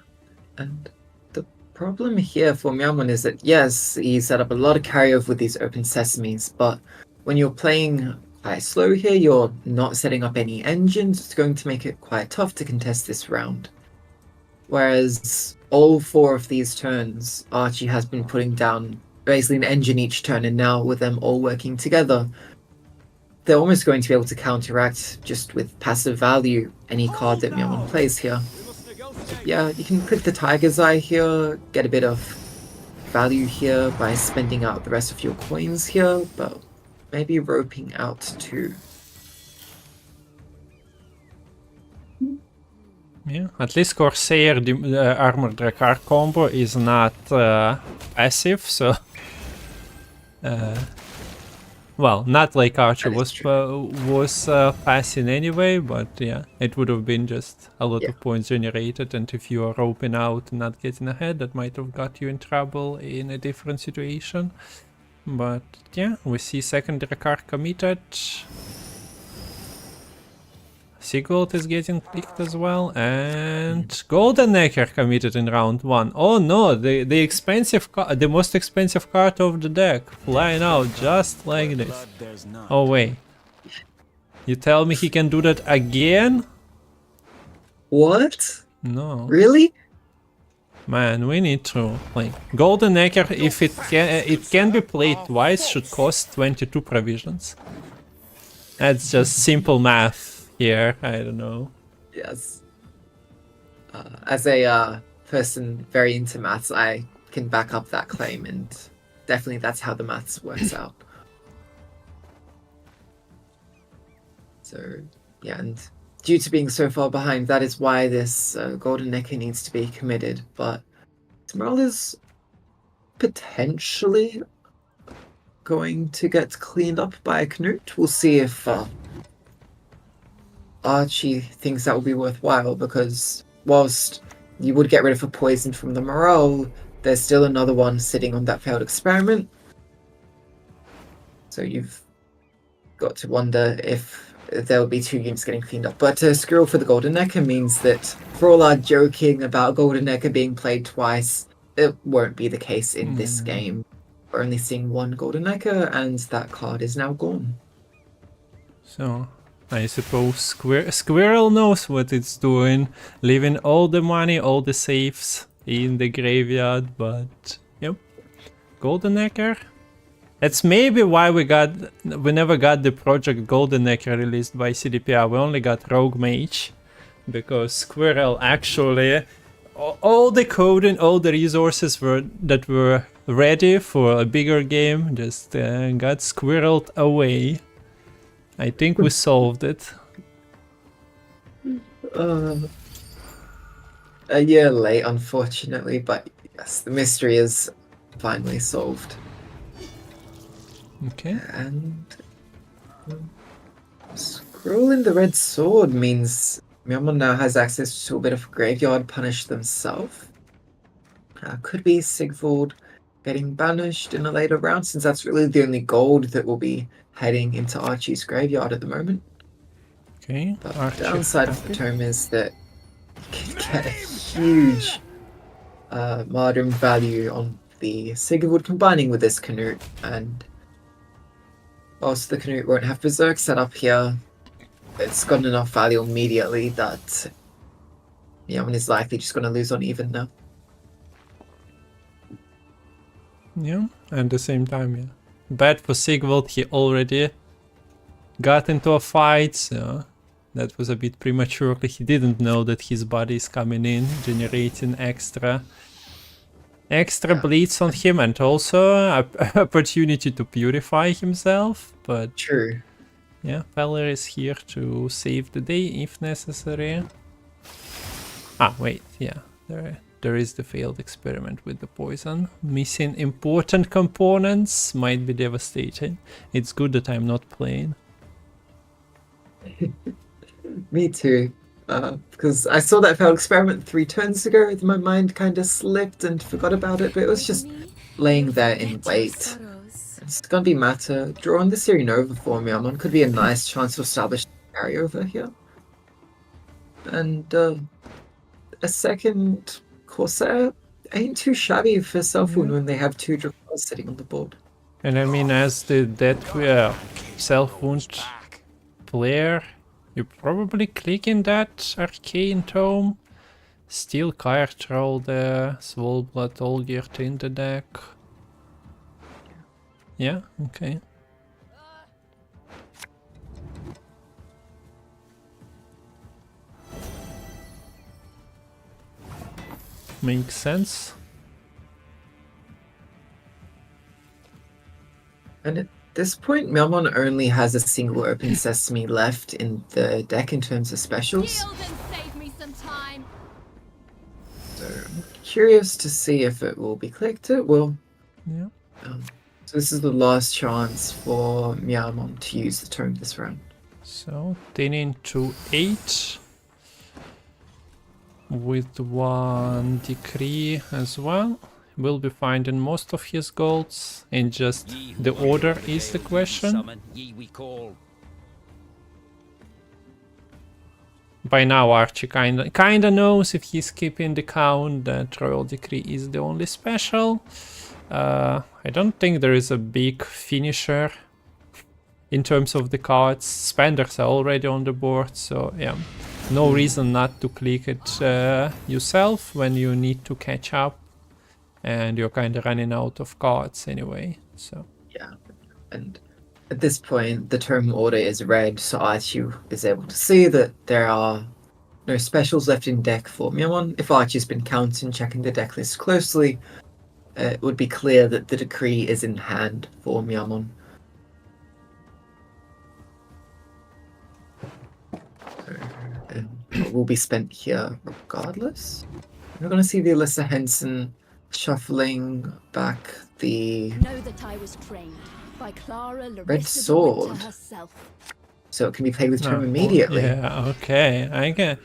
and the problem here for Myamon is that yes, he set up a lot of carryover with these Open Sesames, but when you're playing quite slow here. You're not setting up any engines. It's going to make it quite tough to contest this round. Whereas all 4 of these turns, Archie has been putting down basically an engine each turn, and now with them all working together, they're almost going to be able to counteract just with passive value any card that Myamon plays here. Yeah, you can click the Tiger's Eye here, get a bit of value here by spending out the rest of your coins here, but maybe roping out too. Yeah, at least Corsair, the Armor Drakkar combo is not passive, so... well, not like Archer was passing anyway, but yeah, it would have been just a lot of points generated, and if you are roping out and not getting ahead, that might have got you in trouble in a different situation. But yeah, we see second Drakkar committed. Sigurd is getting clicked as well, and Golden Necker committed in round 1. Oh no, the expensive the most expensive card of the deck flying out just like this. Oh wait, you tell me he can do that again? What? No. Really? Man, we need to like Golden Necker. If it can be played twice, should cost 22 provisions. That's just simple math. Here, I don't know. Yes. As a person very into maths, I can back up that claim, and definitely that's how the maths works out. So, yeah, and due to being so far behind, that is why this Golden Necker needs to be committed, but Smerald is potentially going to get cleaned up by Knut. We'll see if Archie thinks that will be worthwhile, because whilst you would get rid of a poison from the morale, there's still another one sitting on that failed experiment. So you've got to wonder if there will be 2 units getting cleaned up. But Squirrel for the Golden Necker means that for all our joking about Golden Necker being played twice, it won't be the case in this game. We're only seeing 1 Golden Necker, and that card is now gone. So I suppose Squirrel knows what it's doing, leaving all the money, all the safes in the graveyard, but yep. Golden Necker. That's maybe why we never got the project Golden Necker released by CDPR. We only got Rogue Mage, because Squirrel actually, all the coding, all the resources that were ready for a bigger game just got squirreled away. I think we solved it. A year late, unfortunately, but yes, the mystery is finally solved. Okay. And scrolling the red sword means Myamon now has access to a bit of graveyard punish themselves. Could be Sigvald getting banished in a later round, since that's really the only gold that will be heading into Archie's graveyard at the moment. Okay. But Archie the downside of the term is that you can get a huge modern value on the Sigurd combining with this Canute, and whilst the Canute won't have Berserk set up here, it's got enough value immediately that Myamon is likely just going to lose on even now. Yeah, at the same time, yeah. Bad for Sigvald, he already got into a fight, so that was a bit prematurely. He didn't know that his body is coming in, generating extra bleeds on him, and also an opportunity to purify himself, but True. yeah, Feller is here to save the day if necessary. Ah, wait, yeah, there is the failed experiment with the poison. Missing important components might be devastating. It's good that I'm not playing. Me too. Because I saw that failed experiment 3 turns ago, and my mind kind of slipped and forgot about it, but it was just laying there in wait. It's gonna be matter. Drawing the Nova for Myamon could be a nice chance to establish carryover here. And a second Corsair ain't too shabby for Self-Wound when they have 2 Drakkars sitting on the board. And I mean, as the Self-Wound player, you're probably clicking that Arcane Tome. Steel Kire Troll there, Swollblood Olgierd in the deck. Yeah, okay. Makes sense. And at this point, Myamon only has a single Open Sesame left in the deck in terms of specials. Yield and save me some time. So I'm curious to see if it will be clicked. It will. Yeah. So this is the last chance for Myamon to use the tome this round. So 10 into 8 with 1 decree as well. Will be finding most of his golds, and just the order is the question. By now Archie kinda knows, if he's keeping the count, that Royal Decree is the only special. I don't think there is a big finisher in terms of the cards. Spenders are already on the board, so yeah, no reason not to click it yourself when you need to catch up and you're kind of running out of cards anyway. So yeah, and at this point the tome order is read, so Archie is able to see that there are no specials left in deck for Myamon. If Archie's been counting, checking the deck list closely, it would be clear that the decree is in hand for Myamon. So, it will be spent here regardless. We're going to see the Alyssa Henson shuffling back the Know that I was trained by Clara Larissa Red de Sword. Winter herself. So it can be played with tome oh, immediately. yeah, okay, I get.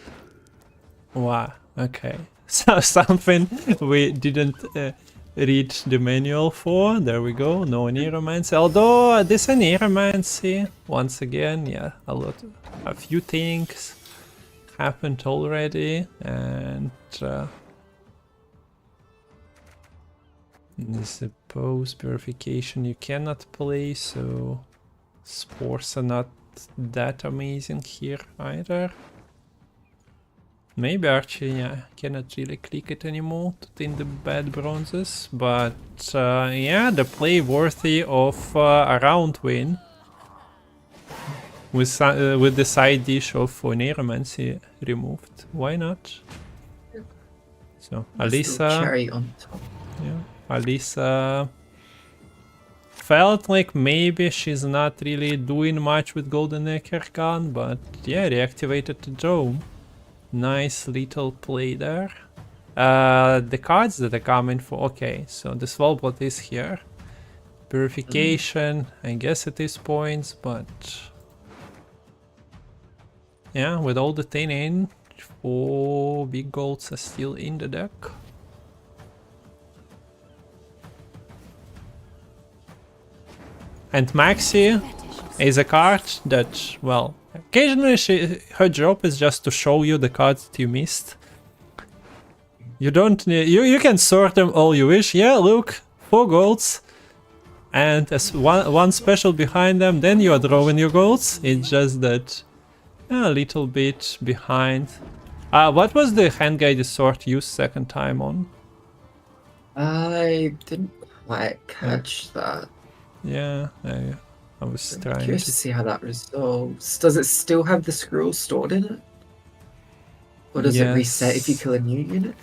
Wow, okay. So something we didn't read the manual for. There we go. No Neuromancy. Although this Neuromancy, once again, yeah, a few things happened already, and I suppose Purification you cannot play, so Spores are not that amazing here either. Maybe Archie, yeah, cannot really click it anymore to thin the bad bronzes, but yeah, the play worthy of a round win with the side dish of Neuromancy removed. Why not? So Alyssa, Cherry on top. yeah, Alyssa felt like maybe she's not really doing much with Golden Gun, but yeah, reactivated the dome. Nice little play there. The cards that are coming for, okay, so the Swollblood is here. Purification, I guess it is points, but yeah, with all the 10 in, 4 big golds are still in the deck. And Maxi is a card that, well, occasionally her job is just to show you the cards that you missed. You don't need, you can sort them all you wish. Yeah, look, 4 golds, and as one special behind them. Then you are drawing your golds. It's just that a little bit behind. What was the hand-guided sword used second time on? I didn't quite catch that. Yeah, I was I'm trying curious to to see how that resolves. Does it still have the scroll stored in it? Or does it reset if you kill a new unit?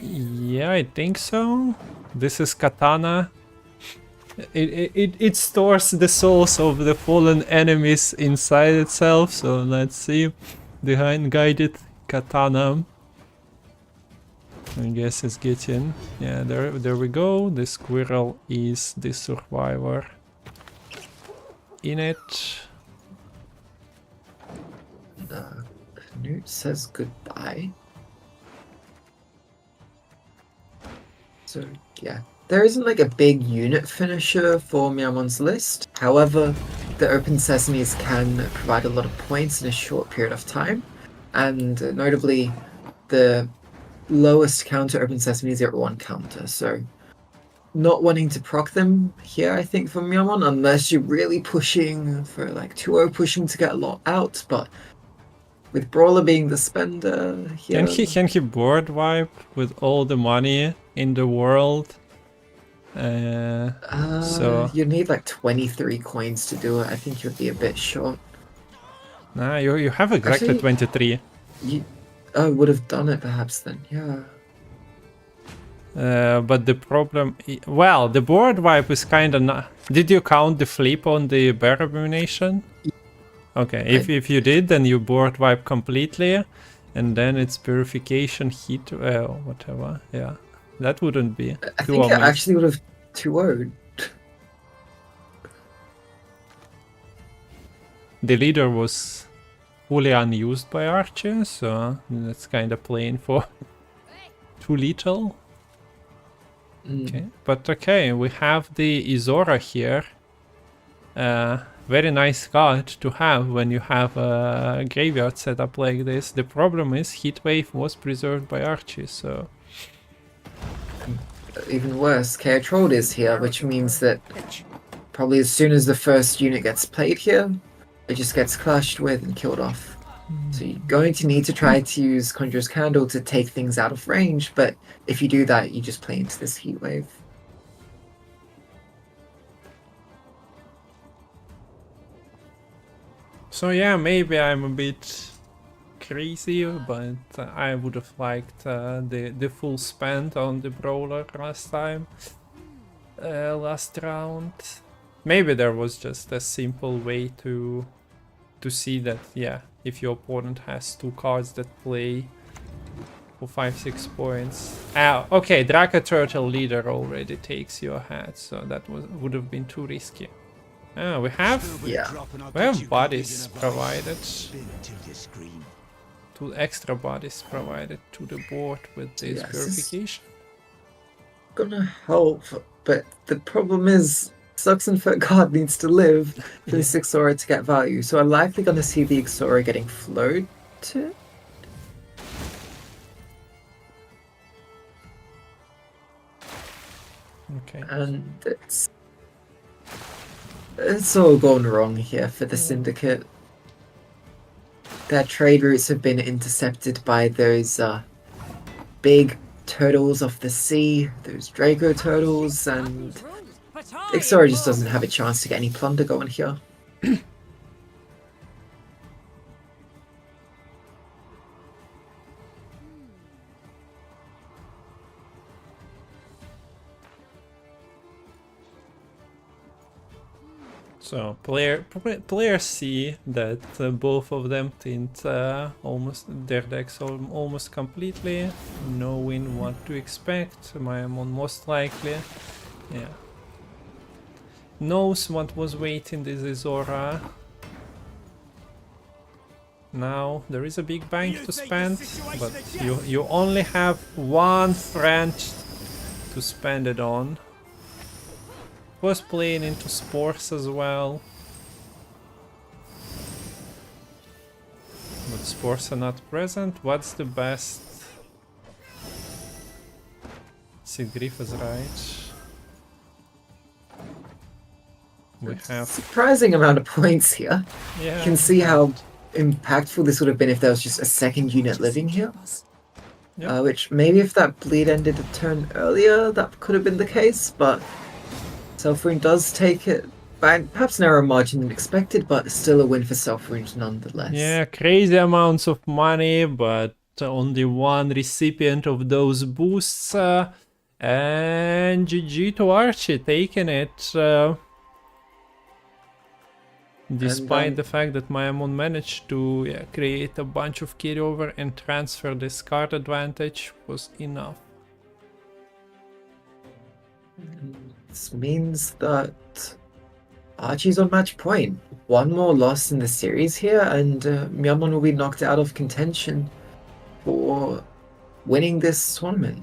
Yeah, I think so. This is Katana. It stores the souls of the fallen enemies inside itself, so let's see. The hand-guided Katana. I guess it's getting... Yeah, there we go. The squirrel is the survivor in it. Knut says goodbye. So, yeah. There isn't like a big unit finisher for Myamon's list. However, the Open Sesames can provide a lot of points in a short period of time. And notably, the lowest counter Open Sesame is at 1 counter. So not wanting to proc them here, I think, from Myamon, unless you're really pushing for like 2-0 pushing to get a lot out, but with Brawler being the spender here... Can he board wipe with all the money in the world? So you need like 23 coins to do it. I think you'd be a bit short. nah, you have exactly Actually, 23. I would have done it perhaps then, yeah. But the problem, well, the board wipe is kind of not. Did you count the flip on the bear abomination? Okay, if you did, then you board wipe completely, and then it's purification hit, whatever. Yeah, that wouldn't be. I think it actually would have 2-0'd. The leader was fully unused by Archi, so that's kind of playing for too little. Okay, but okay, we have the Izora here. Very nice card to have when you have a graveyard setup like this. The problem is Heatwave was preserved by Archie, so... Even worse, KO Trolled is here, which means that probably as soon as the first unit gets played here, it just gets clashed with and killed off. So you're going to need to try to use Conjurer's Candle to take things out of range, but if you do that, you just play into this heat wave. So yeah, maybe I'm a bit crazy, but I would have liked the full spend on the Brawler last time, last round. Maybe there was just a simple way to see that, yeah, if your opponent has two cards that play for 5-6 points. Okay, Draka Turtle leader already takes your head, so that would have been too risky. We have bodies provided. 2 extra bodies provided to the board with this purification. Gonna help, but the problem is Suxon Foot card needs to live for this Ixora to get value, so I'm likely gonna see the Ixora getting floated. Okay. And it's all gone wrong here for the Syndicate. Their trade routes have been intercepted by those big turtles off the sea, those Draco turtles, and Ixora just doesn't have a chance to get any plunder going here. So players see that both of them tint their decks almost completely, knowing what to expect. Myamon most likely, yeah, knows what was waiting this Izora. Now there is a big bank to spend, but you only have one friend to spend it on. Was playing into Spores as well, but Spores are not present. What's the best? Sigriff is right. We have surprising amount of points here. Yeah, you can see how impactful this would have been if there was just a second unit living here. Yep. Which maybe if that bleed ended a turn earlier, that could have been the case, but Self-Ruin does take it by perhaps narrower margin than expected, but still a win for Self-Ruin nonetheless. Yeah, crazy amounts of money, but only one recipient of those boosts. And GG to Archie, taking it. Despite the fact that Myamon managed to create a bunch of carryover and transfer this card advantage was enough. This means that Archie's on match point. One more loss in the series here, and Myamon will be knocked out of contention for winning this tournament.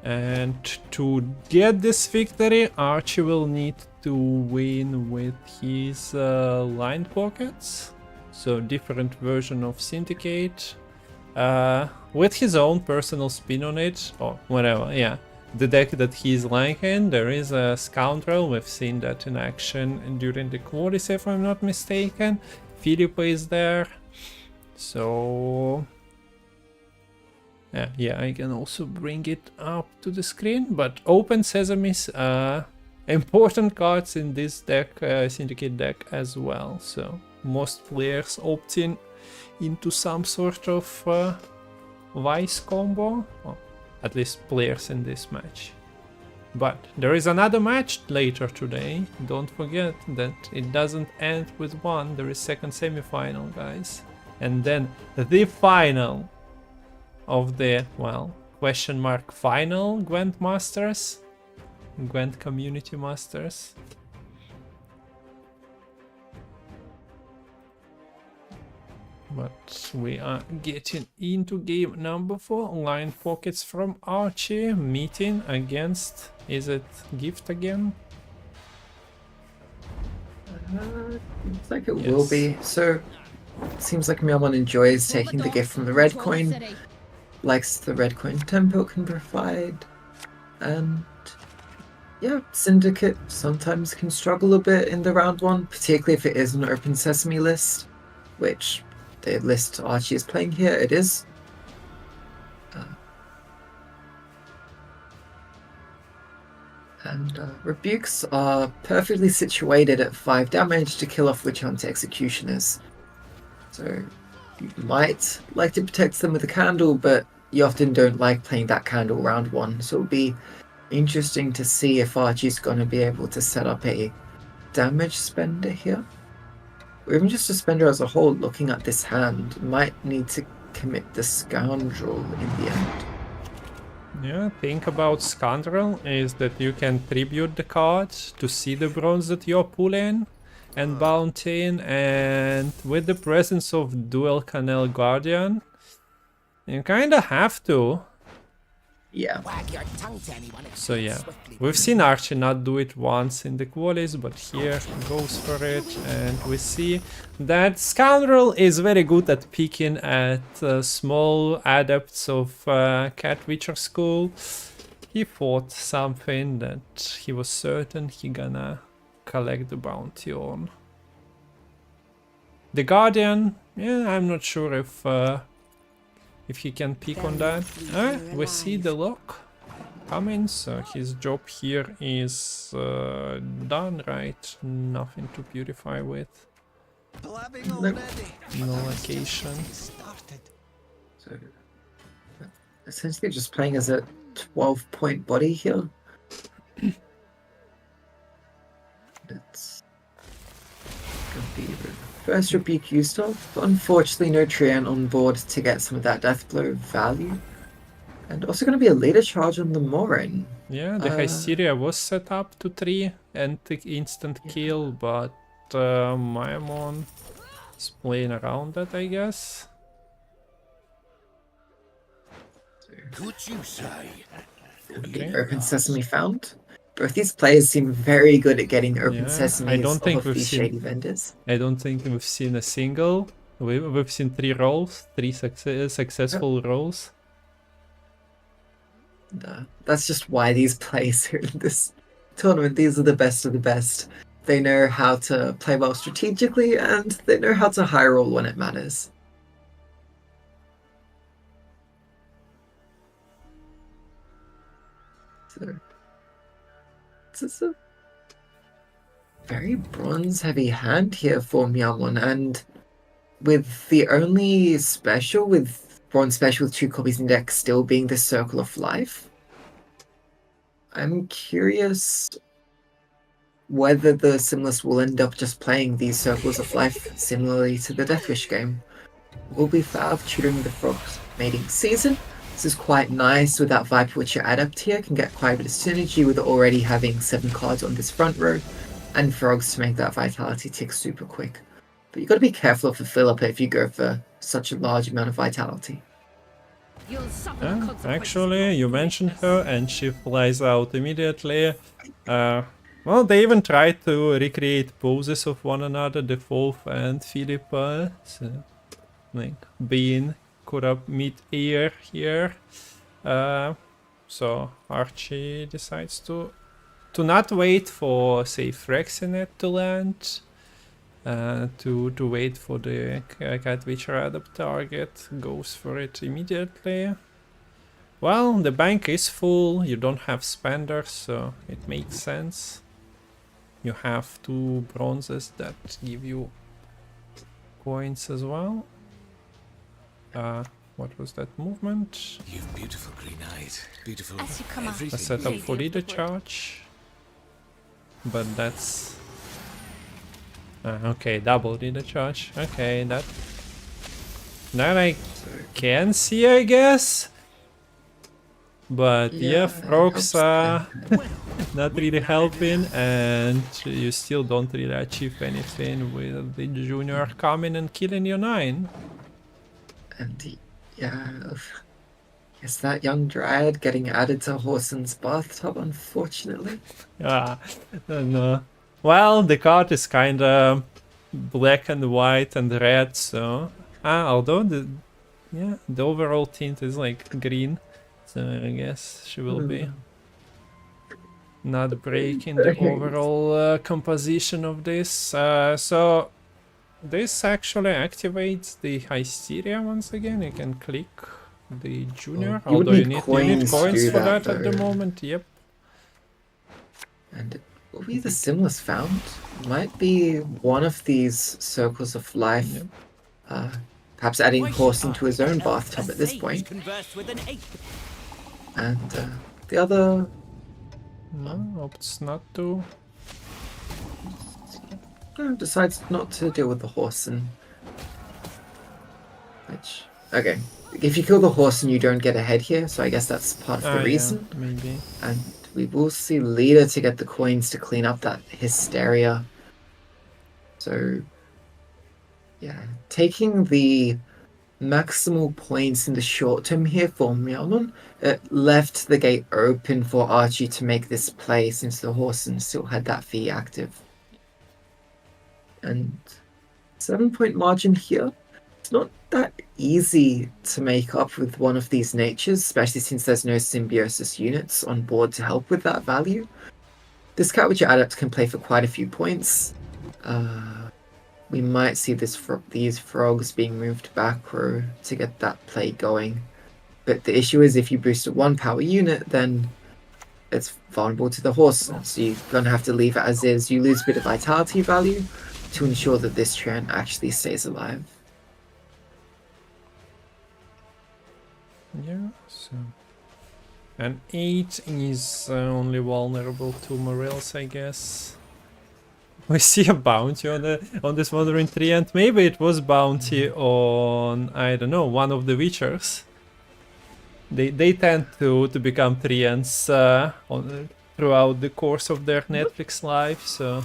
And to get this victory, Archie will need to win with his line pockets, so different version of Syndicate, with his own personal spin on it, or whatever, yeah. the deck that he's liking. There is a Scoundrel, we've seen that in action during the qualies if I'm not mistaken. Philip is there, so yeah, I can also bring it up to the screen. But Open Sesame's important cards in this deck, Syndicate deck as well, so most players opting into some sort of Vice combo, well, at least players in this match. But there is another match later today. Don't forget that it doesn't end with one. There is second semi-final, guys. And then the final of the, well, question mark final Gwent Masters. Gwent Community Masters. But we are getting into game number 4. Line Pockets from Archi, meeting against, is it Gift again? Looks like it will be. So, it seems like Myamon enjoys taking the gift from the red coin, likes the red coin tempo it can provide, and yeah, Syndicate sometimes can struggle a bit in the round 1, particularly if it is an Open Sesame list, which the list Archie is playing here, it is. And Rebukes are perfectly situated at 5 damage to kill off Witch Hunt Executioners. So you might like to protect them with a candle, but you often don't like playing that candle round 1. So it'll be interesting to see if Archie's going to be able to set up a damage spender here. Or even just a spender as a whole, looking at this hand, might need to commit the Scoundrel in the end. Yeah, think about Scoundrel is that you can tribute the cards to see the bronze that you're pulling and bounting, and with the presence of Dual Canal Guardian, you kinda have to. Yeah. So yeah, we've seen Archie not do it once in the qualies, but here goes for it, and we see that Scoundrel is very good at picking at small adepts of Cat Witcher School. He fought something that he was certain he gonna collect the bounty on. The Guardian, yeah, I'm not sure if he can pick on that. We see the lock coming, so his job here is done, right? Nothing to purify with. No location. So essentially just playing as a 12-point body here. It's gonna be the first Rebuke used up, but unfortunately no Treant on board to get some of that death blow value. And also going to be a later charge on the Morin. Yeah, the Hysteria was set up to 3 and the instant kill, but Myamon is playing around that, I guess. Could you say? Okay. Open Sesame found. Both these players seem very good at getting Open Sesame. I don't think off we've these seen shady vendors. I don't think we've seen a single. We've seen 3 rolls, 3 successful rolls. That's just why these players are in this tournament. These are the best of the best. They know how to play well strategically, and they know how to high roll when it matters. So, this is a very bronze-heavy hand here for Myamon, and with the only special with Bronze special with 2 copies in deck still being the Circle of Life, I'm curious whether the Simless will end up just playing these Circles of Life similarly to the Deathwish game. Will be Fav tutoring the Frogs mating season. This is quite nice with that Viper Witcher Adept here, can get quite a bit of synergy with already having 7 cards on this front row, and Frogs to make that Vitality tick super quick. But you got to be careful for Philippa if you go for such a large amount of Vitality. Actually, you mentioned her and she flies out immediately. Well, they even tried to recreate poses of one another, the Wolf and Philippa. So, like, being caught up mid-air here. So Archi decides to not wait for, say, Frexinet to land, to wait for the Cat Witcher Adept target, goes for it immediately. Well, the bank is full, you don't have spenders, so it makes sense. You have 2 bronzes that give you coins as well. What was that movement? You've beautiful green eyes. Beautiful As you come up, A everything. setup for leader charge. But that's... okay, double leader charge. Okay, that I can see, I guess. But yeah, it frogs helps are not really helping, and you still don't really achieve anything with the junior coming and killing your 9. And yeah, is that young dryad getting added to Horson's bathtub, unfortunately? No. Well, the card is kinda black and white and red, so... although the overall tint is like green, so I guess she will be not breaking the overall composition of this. So this actually activates the Hysteria once again. You can click the junior, you would although you need need coins to coins do for that, that at the though. moment. Yep. And will be the simplest found? Might be one of these circles of life. Yep. Perhaps adding Horson to his own bathtub at this point. And the other... No, opts not to. decides not to deal with the Horson. Which... okay. If you kill the Horson, you don't get ahead here, so I guess that's part of the reason. Yeah, maybe. And we will see Leader to get the coins to clean up that Hysteria. So... yeah, taking the maximal points in the short term here for Myamon, it left the gate open for Archie to make this play since the Horson still had that fee active. And 7-point margin here, it's not that easy to make up with one of these natures, especially since there's no symbiosis units on board to help with that value. This Cat Witcher Adept can play for quite a few points. We might see these frogs being moved back row to get that play going. But the issue is if you boost a 1 power unit, then it's vulnerable to the horse. So you're going to have to leave it as is. You lose a bit of vitality value to ensure that this Treant actually stays alive. Yeah, so... and 8 is only vulnerable to morels, I guess. We see a bounty on this Wandering Treant. Maybe it was bounty on, I don't know, one of the Witchers. They tend to become Treants throughout the course of their Netflix life, so...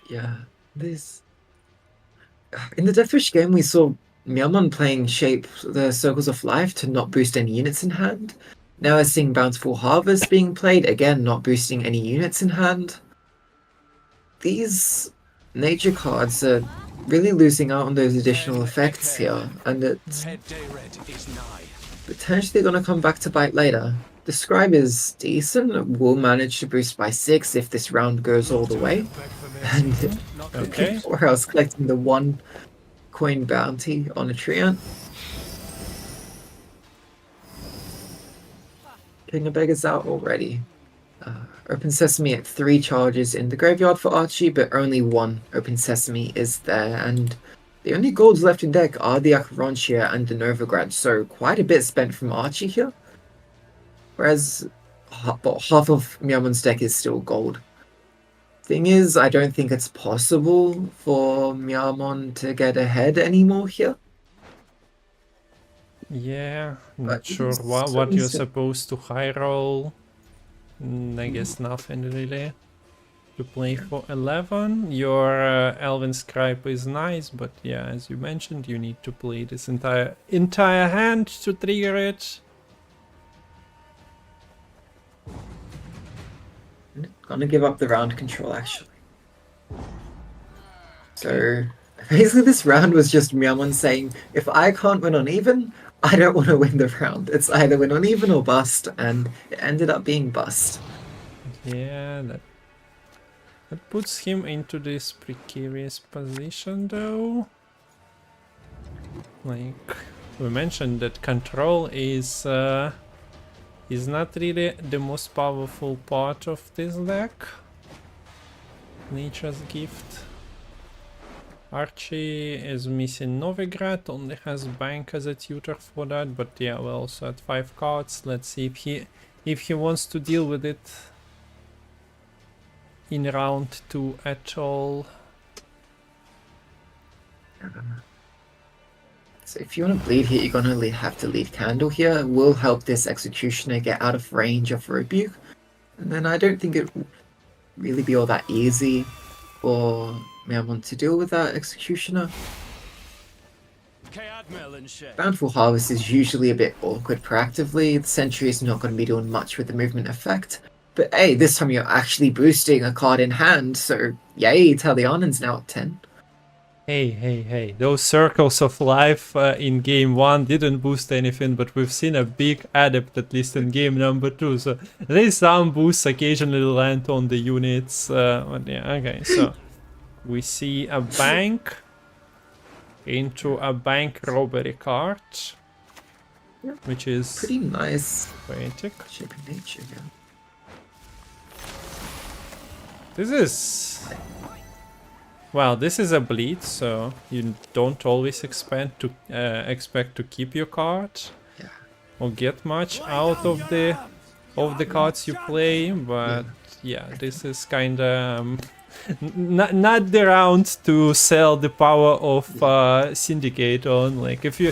yeah, this... in the Deathwish game we saw Myamon playing shape the Circles of Life to not boost any units in hand. Now we're seeing Bountiful Harvest being played, again not boosting any units in hand. These nature cards are really losing out on those additional effects here, and it's potentially going to come back to bite later. The Scribe is decent, will manage to boost by 6 if this round goes all the way. And okay. Or else collecting the 1 coin bounty on a Treant. King of Beggars out already. Open Sesame at 3 charges in the graveyard for Archie, but only 1 Open Sesame is there, and the only golds left in deck are the Akarontia and the Novigrad, so quite a bit spent from Archie here. Whereas half of Myamon's deck is still gold. Thing is, I don't think it's possible for Myamon to get ahead anymore here. Yeah, not But sure it's what certainly you're supposed to high roll. I guess nothing really to play for 11. Your Elven Scribe is nice, but yeah, as you mentioned, you need to play this entire hand to trigger it. Gonna give up the round control actually. So basically this round was just Myamon saying, if I can't win on even, I don't want to win the round. It's either win uneven or bust, and it ended up being bust. Yeah, that puts him into this precarious position though. Like we mentioned that control is not really the most powerful part of this deck. Nature's Gift. Archi is missing Novigrad, only has Bank as a tutor for that, but yeah, we're also at 5 cards. Let's see if he wants to deal with it in round 2 at all. So if you want to bleed here, you're going to have to leave Candle here. It will help this Executioner get out of range of Rebuke. And then I don't think it will really be all that easy for Myamon to deal with that Executioner. Bountiful Harvest is usually a bit awkward proactively. The Sentry is not going to be doing much with the movement effect. But hey, this time you're actually boosting a card in hand, so yay, Talianon's now at 10. Hey, those circles of life in game 1 didn't boost anything, but we've seen a big adept at least in game number 2, so there is some boosts occasionally land on the units. Yeah, okay, so we see a bank into a bank robbery card, which is pretty nice. poetic. Shaping Nature, yeah. This is... well, this is a bleed, so you don't always expect to keep your card or get much out of the cards you play, but yeah, this is kind of not the round to sell the power of Syndicate on. Like if you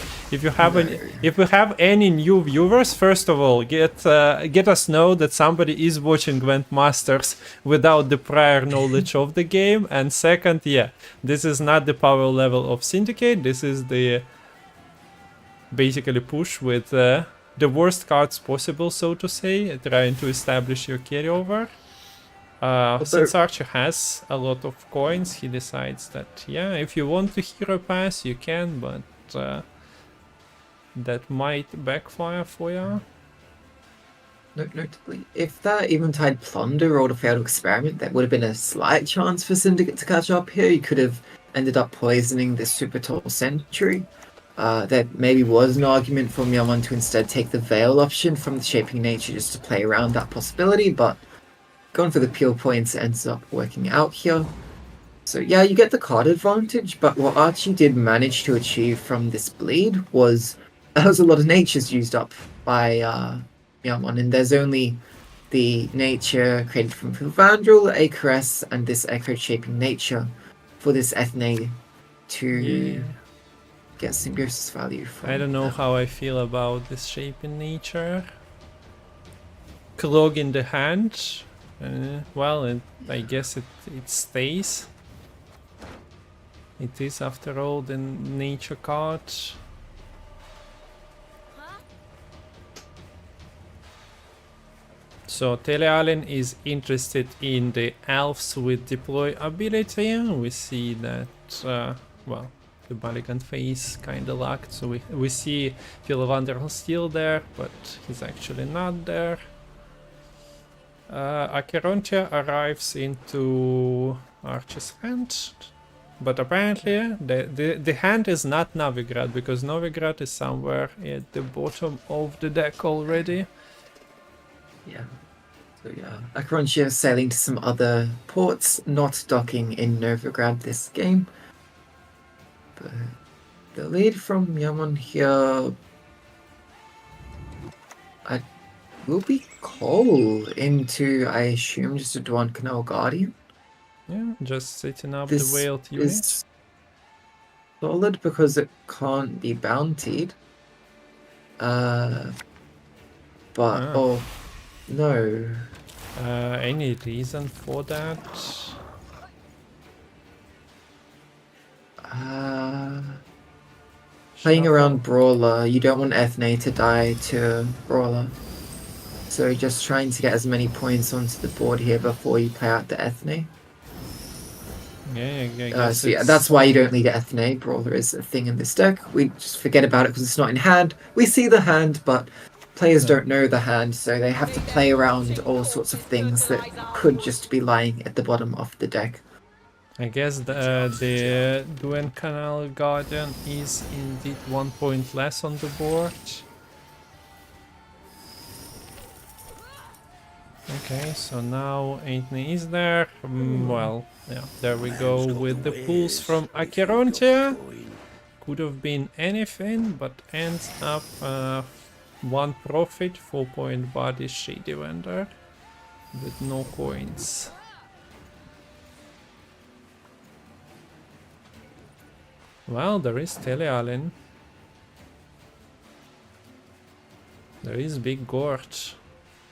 have any new viewers, first of all, get us know that somebody is watching Gwent Masters without the prior knowledge of the game, and second, yeah, this is not the power level of Syndicate. This is the basically push with the worst cards possible, so to say, trying to establish your carryover. Since Archi has a lot of coins, he decides that, yeah, if you want to hero pass, you can, but that might backfire for you. Notably, if that Eventide Plunder or the Failed Experiment, that would have been a slight chance for Syndicate to catch up here. You could have ended up poisoning this super tall Sentry. That maybe was an argument for Myamon to instead take the Veil option from the Shaping Nature just to play around that possibility, but going for the pure points ends up working out here. So yeah, you get the card advantage, but what Archie did manage to achieve from this bleed was there was a lot of natures used up by Myamon, and there's only the nature created from Vandal, a Caress, and this Echo Shaping Nature for this Ethne to get Symbiosis value from. I don't know how I feel about this Shaping Nature. Clog in the hand. Well, I guess it stays. It is, after all, the nature card. So Telealen is interested in the elves with deploy ability. We see that, well, the Malignant face kinda locked, so we see Philovander still there, but he's actually not there. Acherontia arrives into Archie's hand, but apparently the hand is not Novigrad, because Novigrad is somewhere at the bottom of the deck already. Yeah. So yeah, Acherontia sailing to some other ports, not docking in Novigrad this game. But the lead from Myamon here will be Cole into, I assume, just a Dwan Canal Guardian. Yeah, just setting up This the Veiled unit. is solid because it can't be bountied. But oh no. Any reason for that? Playing around Brawler, you don't want Ethne to die to Brawler. So just trying to get as many points onto the board here before you play out the Ethne. So yeah, that's why you don't lead Ethne. Brawler is a thing in this deck. We just forget about it because it's not in hand. We see the hand, but players don't know the hand, so they have to play around all sorts of things that could just be lying at the bottom of the deck. I guess the Gwent Canal Guardian is indeed 1 point less on the board. Okay, so now Aitne is there. Well, yeah, there we go with the pulls from Acherontia. Could have been anything, but ends up 1 profit, 4 point body Shady Vendor with no coins. Well, there is Telealin. There is Big Gorge.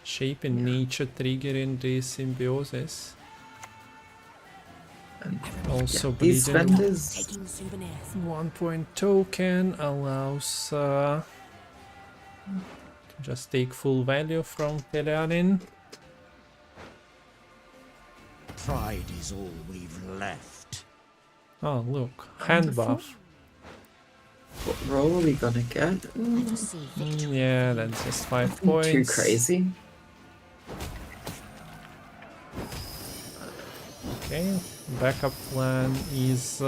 Shape in nature triggering the symbiosis. And Also these bleeding. vendors, Taking souvenirs. 1 point token allows to just take full value from Telealin. Pride is all we've left. Oh, look, hand buff. what role are we gonna get? Let us see victory. Yeah, that's just 5 Nothing points. too crazy. Okay, backup plan is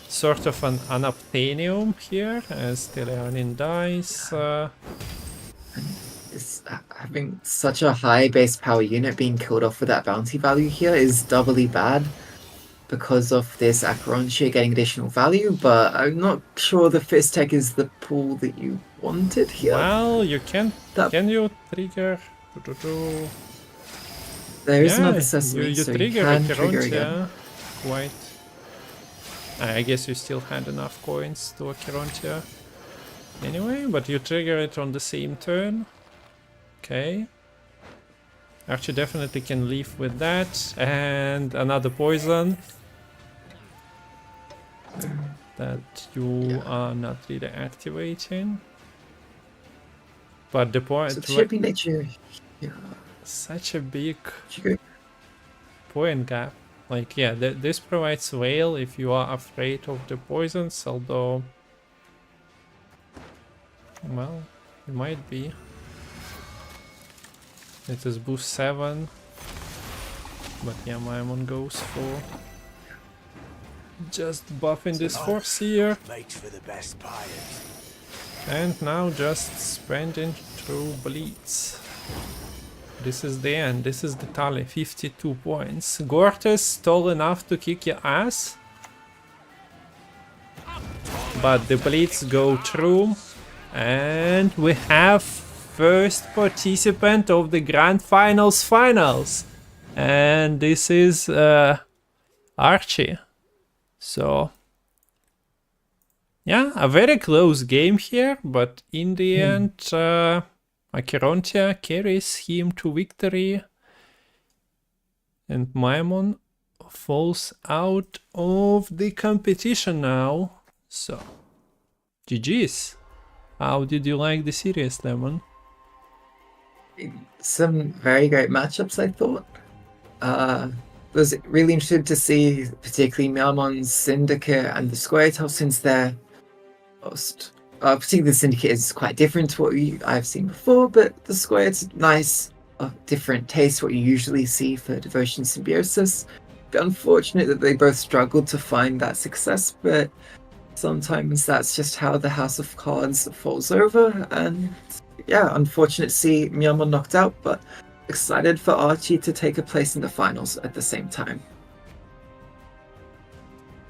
sort of an unobtainium here as Telealin dies. Having such a high base power unit being killed off with that bounty value here is doubly bad because of this Acherontia getting additional value, but I'm not sure the Fist Tech is the pool that you wanted here. Well, you can. That- Can you trigger? There is Yeah, another Sesame, you so you trigger can Acherontia. trigger again. Quite. I guess you still had enough coins to Acherontia. Anyway, but you trigger it on the same turn. Okay. Archie definitely can leave with that. And another poison. That you are not really activating. But the point... So shipping nature. Yeah. Such a big Trigger. point gap. Like, yeah, this provides Veil if you are afraid of the poisons, although... Well, it might be. It is boost 7. But yeah, Myamon goes for... just buffing this force here. Makes for the best buyers. And now just spending through bleeds. This is the end, this is the tally, 52 points. Gortes tall enough to kick your ass. But the bleeds go through. And we have first participant of the Grand Finals. And this is Archi. So... yeah, a very close game here, but in the end, Acherontia carries him to victory, and Myamon falls out of the competition now. So, GG's. How did you like the series, Lemon? Some very great matchups, I thought. Was really interested to see, particularly Myamon's Syndicate and the Square Tail, since they're most, particularly the Syndicate is quite different to what I've seen before, but the Square is nice, different taste what you usually see for Devotion Symbiosis. Unfortunate that they both struggled to find that success, but sometimes that's just how the House of Cards falls over, and yeah, unfortunate to see Myamon knocked out, but excited for Archie to take a place in the finals at the same time.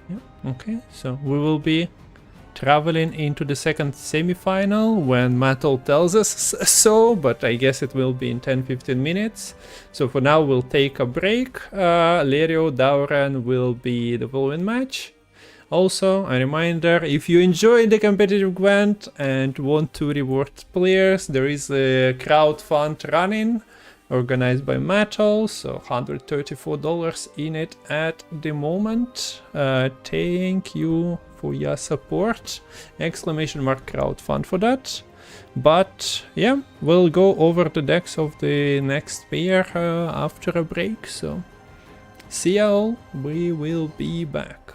Yeah, okay, so we will be traveling into the second semi-final when Metal tells us so, but I guess it will be in 10-15 minutes. So for now we'll take a break. Lerio, Dauren will be the following match. Also, a reminder, if you enjoy the competitive Gwent and want to reward players, there is a crowd fund running, organized by Metal, so $134 in it at the moment. Thank you for your support! Exclamation mark crowdfund for that. But yeah, we'll go over the decks of the next pair after a break, so See ya all, we will be back.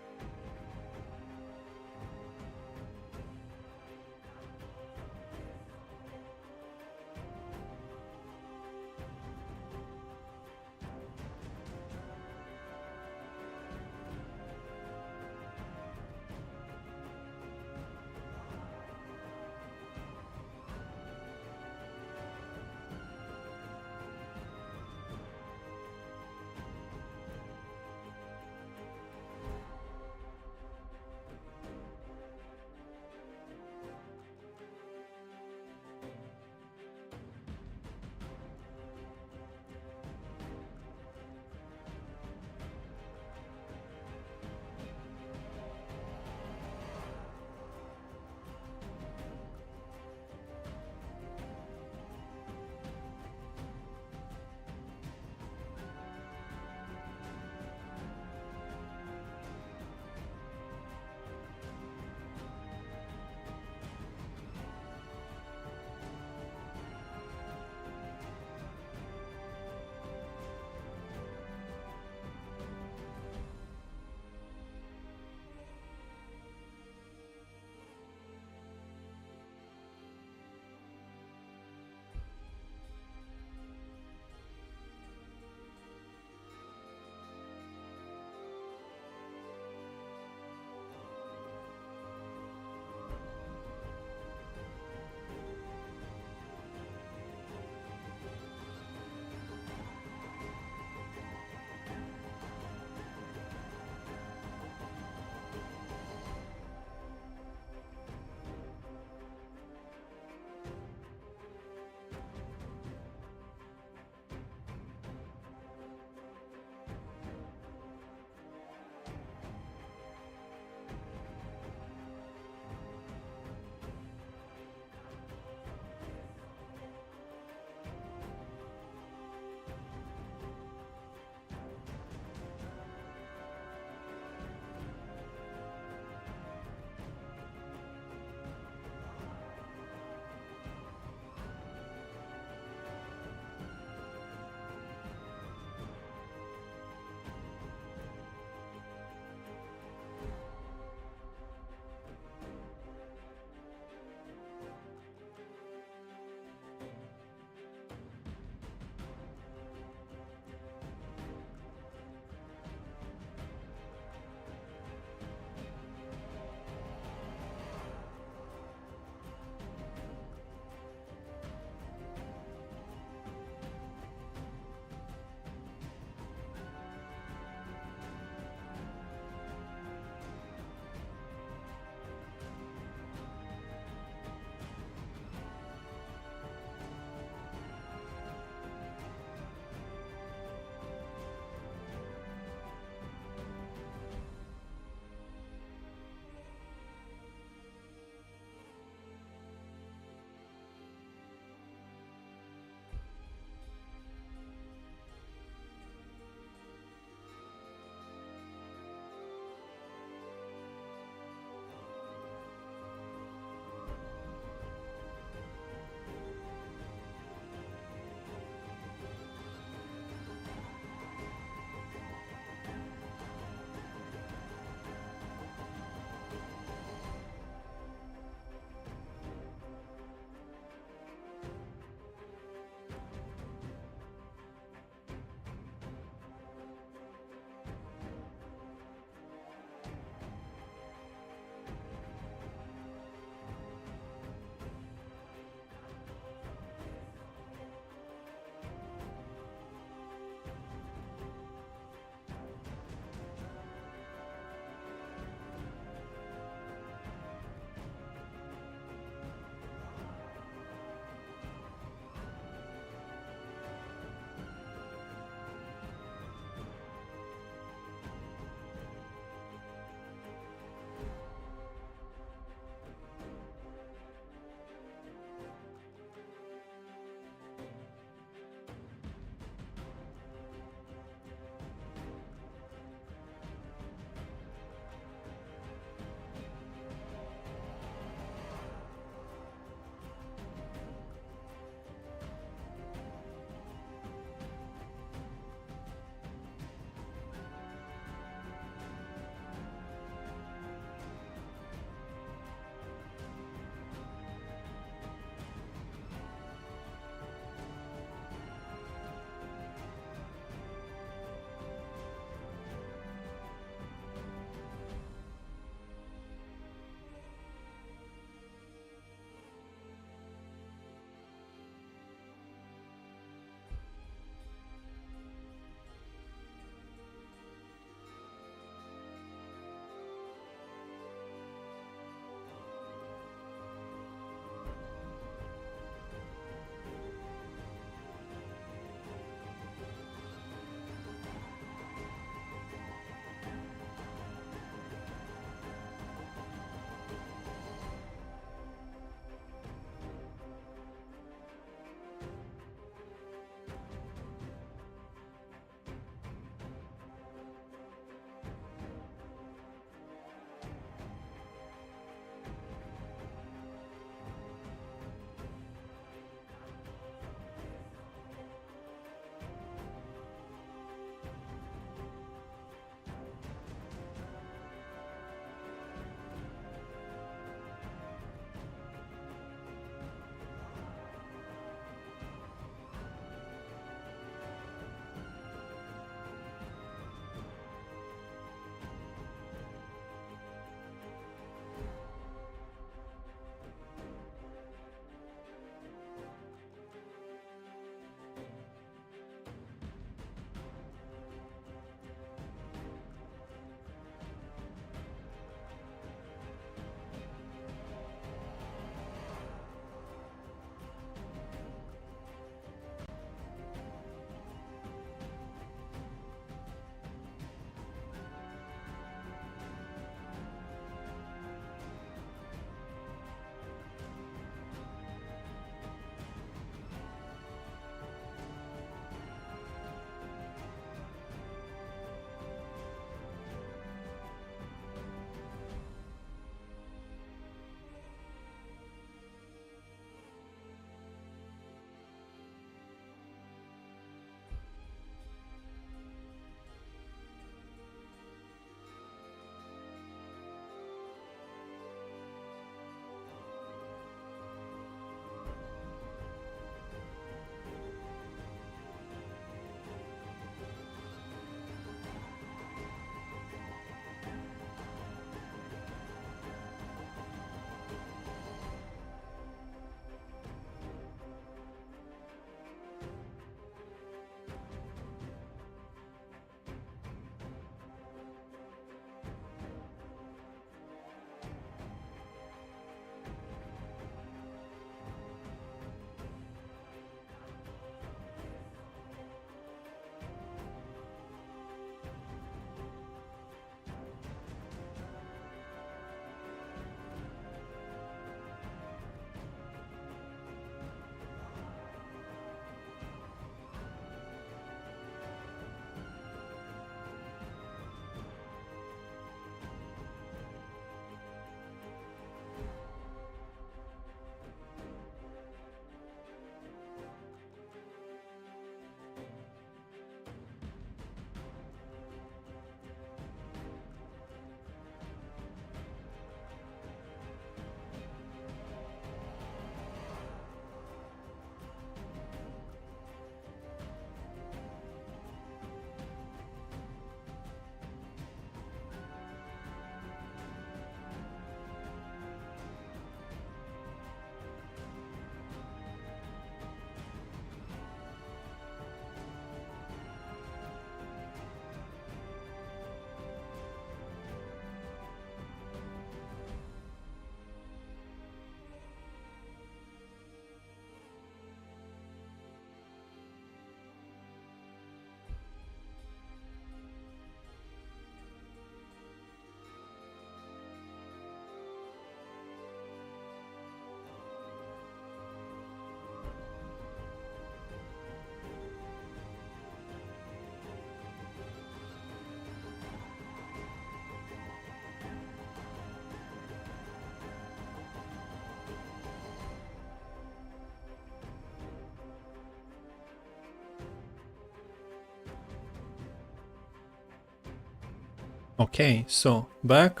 Okay, so back.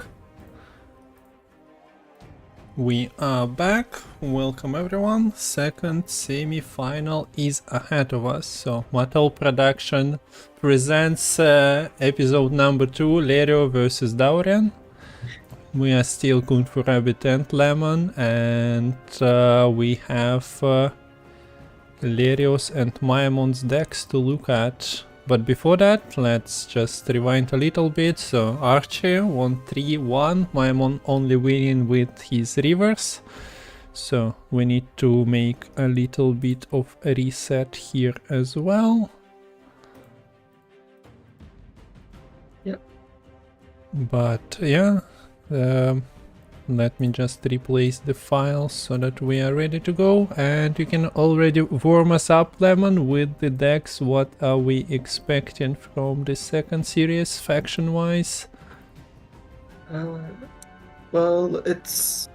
We are back. Welcome everyone. Second semi-final is ahead of us. So Mattel Production presents episode number 2, Lerio versus Dauren. We are still Kungfoorabbit and Lemon, and we have Lerio's and Myamon's decks to look at. But before that, let's just rewind a little bit. So Archi won 3-1, Myamon only winning with his rivers. So we need to make a little bit of a reset here as well. Yep. But yeah, let me just replace the files so that we are ready to go, and you can already warm us up, Lemon, with the decks. What are we expecting from the second series faction wise? Well, it's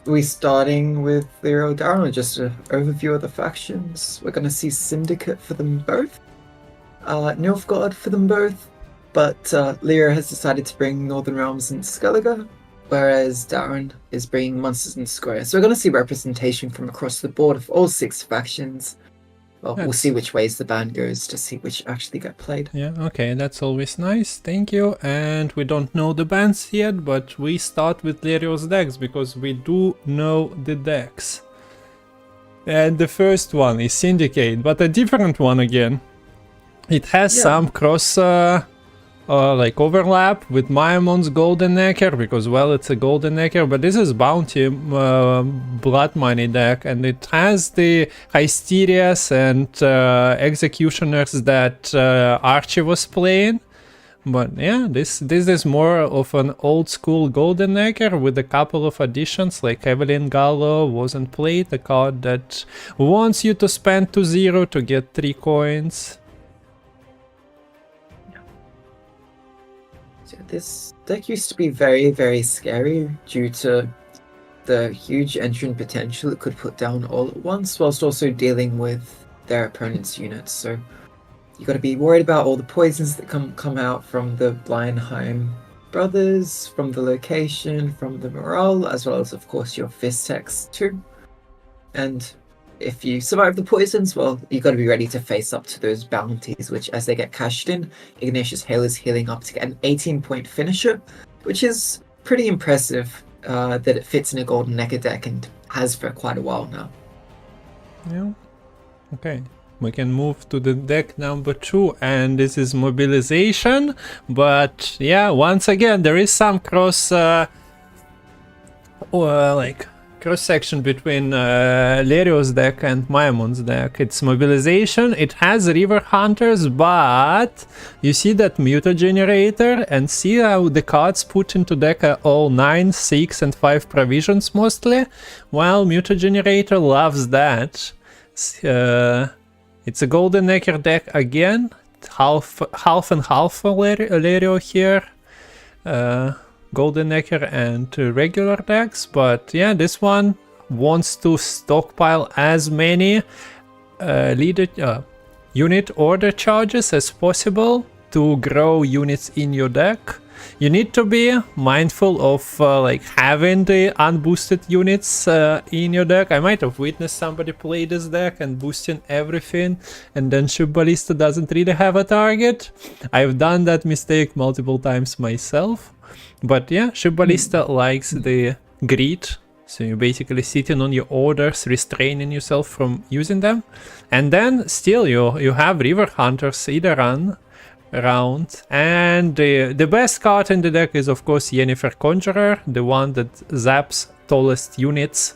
we starting with Lerio Dauren, just an overview of the factions. We're gonna see Syndicate for them both, Nilfgaard for them both, but Lerio has decided to bring Northern Realms and Skellige, whereas Dauren is bringing Monsters and Square. So we're going to see representation from across the board of all 6 factions. Well, we'll see which ways the ban goes to see which actually get played. Yeah, okay, that's always nice, thank you. And we don't know the bans yet, but we start with Lerio's decks, because we do know the decks. And the first one is Syndicate, but a different one again. It has some cross... like overlap with Myamon's Golden Necker, because, well, it's a Golden Necker, but this is Bounty Blood Money deck, and it has the Hysterias and Executioners that Archi was playing. But yeah, this is more of an old school Golden Necker with a couple of additions, like Evelyn Gallo wasn't played, a card that wants you to spend 2-0 to get 3 coins. This deck used to be very, very scary due to the huge entrant potential it could put down all at once, whilst also dealing with their opponent's units. So you got to be worried about all the poisons that come out from the Blindheim brothers, from the location, from the morale, as well as, of course, your Fistex too. And if you survive the poisons, well, you got to be ready to face up to those bounties, which, as they get cashed in, Ignatius Hale is healing up to get an 18-point finisher, which is pretty impressive that it fits in a Golden Necker deck and has for quite a while now. Yeah. Okay. We can move to the deck number 2, and this is Mobilization. But yeah, once again, there is some cross section between Lerio's deck and Myamon's deck. It's Mobilization, it has River Hunters, but you see that Mutagenerator, and see how the cards put into deck are all 9, 6 and 5 provisions mostly. Well, Mutagenerator loves that. It's a Golden Necker deck again, half and half for Lerio here. Golden Necker and regular decks, but yeah, this one wants to stockpile as many unit order charges as possible to grow units in your deck. You need to be mindful of like having the unboosted units in your deck. I might have witnessed somebody play this deck and boosting everything, and then Ship Ballista doesn't really have a target. I've done that mistake multiple times myself. But yeah, Ship Ballista likes the greed, so you're basically sitting on your orders, restraining yourself from using them. And then still you have River Hunters either run around, and the best card in the deck is of course Yennefer Conjurer, the one that zaps tallest units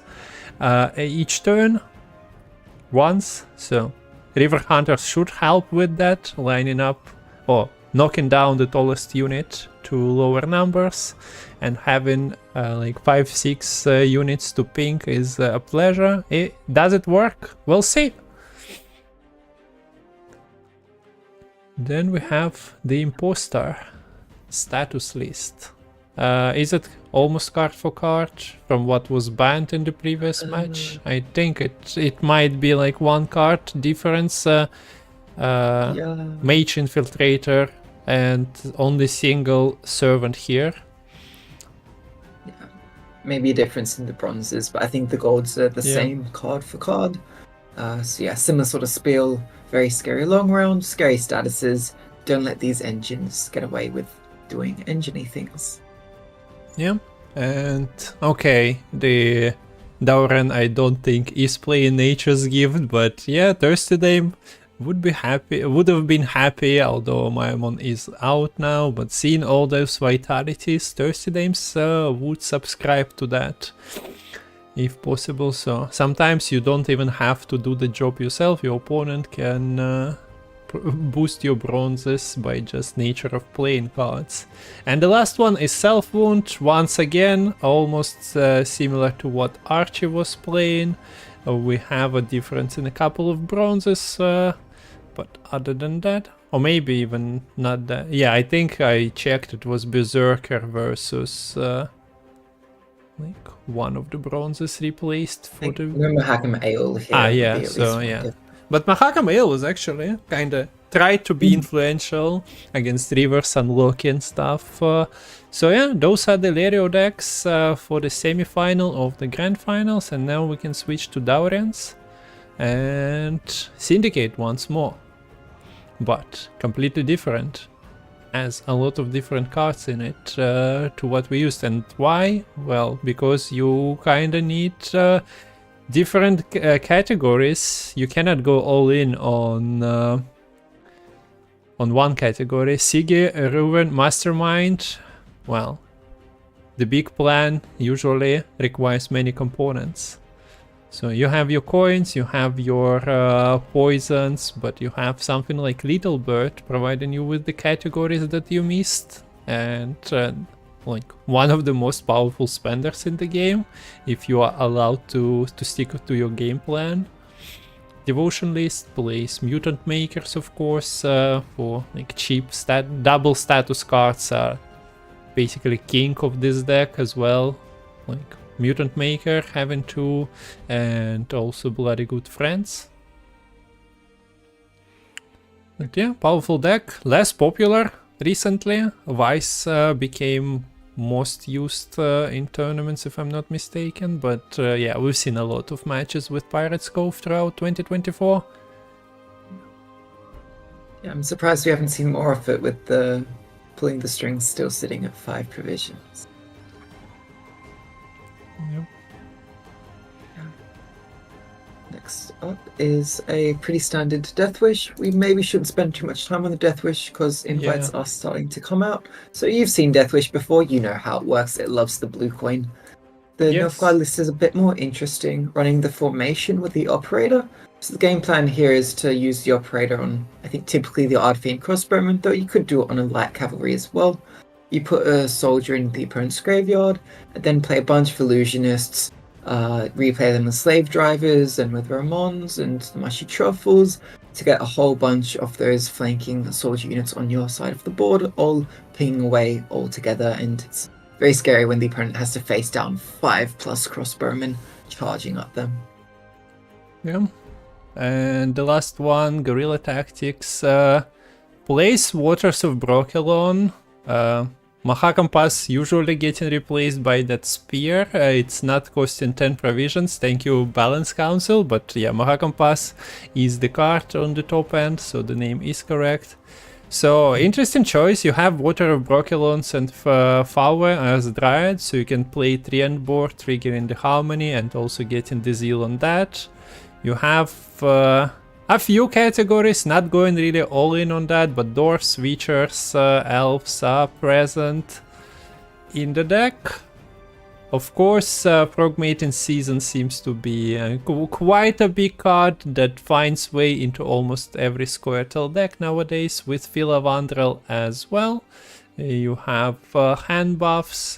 each turn once. So River Hunters should help with that, lining up or knocking down the tallest unit to lower numbers, and having like 5-6 units to pink is a pleasure. Does it work? We'll see. Then we have the Impostor status list. Is it almost card for card from what was banned in the previous match? I think it might be like 1 card difference. Mage Infiltrator and only single servant here. Maybe a difference in the bronzes, but I think the golds are the same card for card. So yeah, similar sort of spiel, very scary long round, scary statuses. Don't let these engines get away with doing engine-y things. Yeah, and okay, the Dauren I don't think is playing Nature's Gift, but yeah, Thirsty Dame would have been happy, although Myamon is out now, but seeing all those vitalities, Thirsty Dames would subscribe to that if possible. So sometimes you don't even have to do the job yourself, your opponent can boost your bronzes by just nature of playing cards. And the last one is Self-Wound, once again, almost similar to what Archi was playing. We have a difference in a couple of bronzes, but other than that, or maybe even not that. Yeah, I think I checked, it was Berserker versus like one of the bronzes replaced for the... Remember Hakam Ale here. Yeah, so yeah. But Mahakam Ale was actually kinda tried to be influential against reverse unlocking stuff. So yeah, those are the Lerio decks for the semi-final of the grand finals, and now we can switch to Dauren's and Syndicate once more. But completely different, has a lot of different cards in it to what we used. And why? Well, because you kinda need different categories. You cannot go all in on one category. Sigi, Ruin, Mastermind. Well, the big plan usually requires many components. So you have your coins, you have your poisons, but you have something like Little Bird providing you with the categories that you missed, and like one of the most powerful spenders in the game, if you are allowed to stick to your game plan. Devotion List plays Mutant Makers, of course, for like cheap double status cards are basically king of this deck as well, like Mutant Maker having 2, and also Bloody Good Friends. But yeah, powerful deck, less popular recently. Vice became most used in tournaments, if I'm not mistaken, but yeah, we've seen a lot of matches with Pirates Cove throughout 2024. Yeah, I'm surprised we haven't seen more of it with the pulling the strings still sitting at 5 provisions. Yep. Next up is a pretty standard Death Wish. We maybe shouldn't spend too much time on the Death Wish because invites are starting to come out. So you've seen Death Wish before, you know how it works. It loves the blue coin. The Nilfgaard list is a bit more interesting, running the formation with the Operator. So the game plan here is to use the Operator on, I think, typically the Ardfiend Crossbowman, though you could do it on a light cavalry as well. You put a soldier in the opponent's graveyard, and then play a bunch of illusionists, replay them as slave drivers and with Ramons and the mushy truffles to get a whole bunch of those flanking soldier units on your side of the board, all pinging away all together. And it's very scary when the opponent has to face down 5+ crossbowmen charging at them. Yeah. And the last one, Guerrilla Tactics, plays Waters of Brokilon. Mahakam Pass usually getting replaced by that spear. It's not costing 10 provisions, thank you Balance Council, but yeah, Mahakam Pass is the card on the top end, so the name is correct. So interesting choice. You have Water of Brokilons and Fawe as Dryad, so you can play 3 on board, triggering the Harmony and also getting the Zeal on that. You have a few categories, not going really all in on that, but Dwarfs, Witchers, Elves are present in the deck. Of course, Progmating Season seems to be quite a big card that finds way into almost every Squirtle deck nowadays, with Philavandrel as well. You have hand buffs,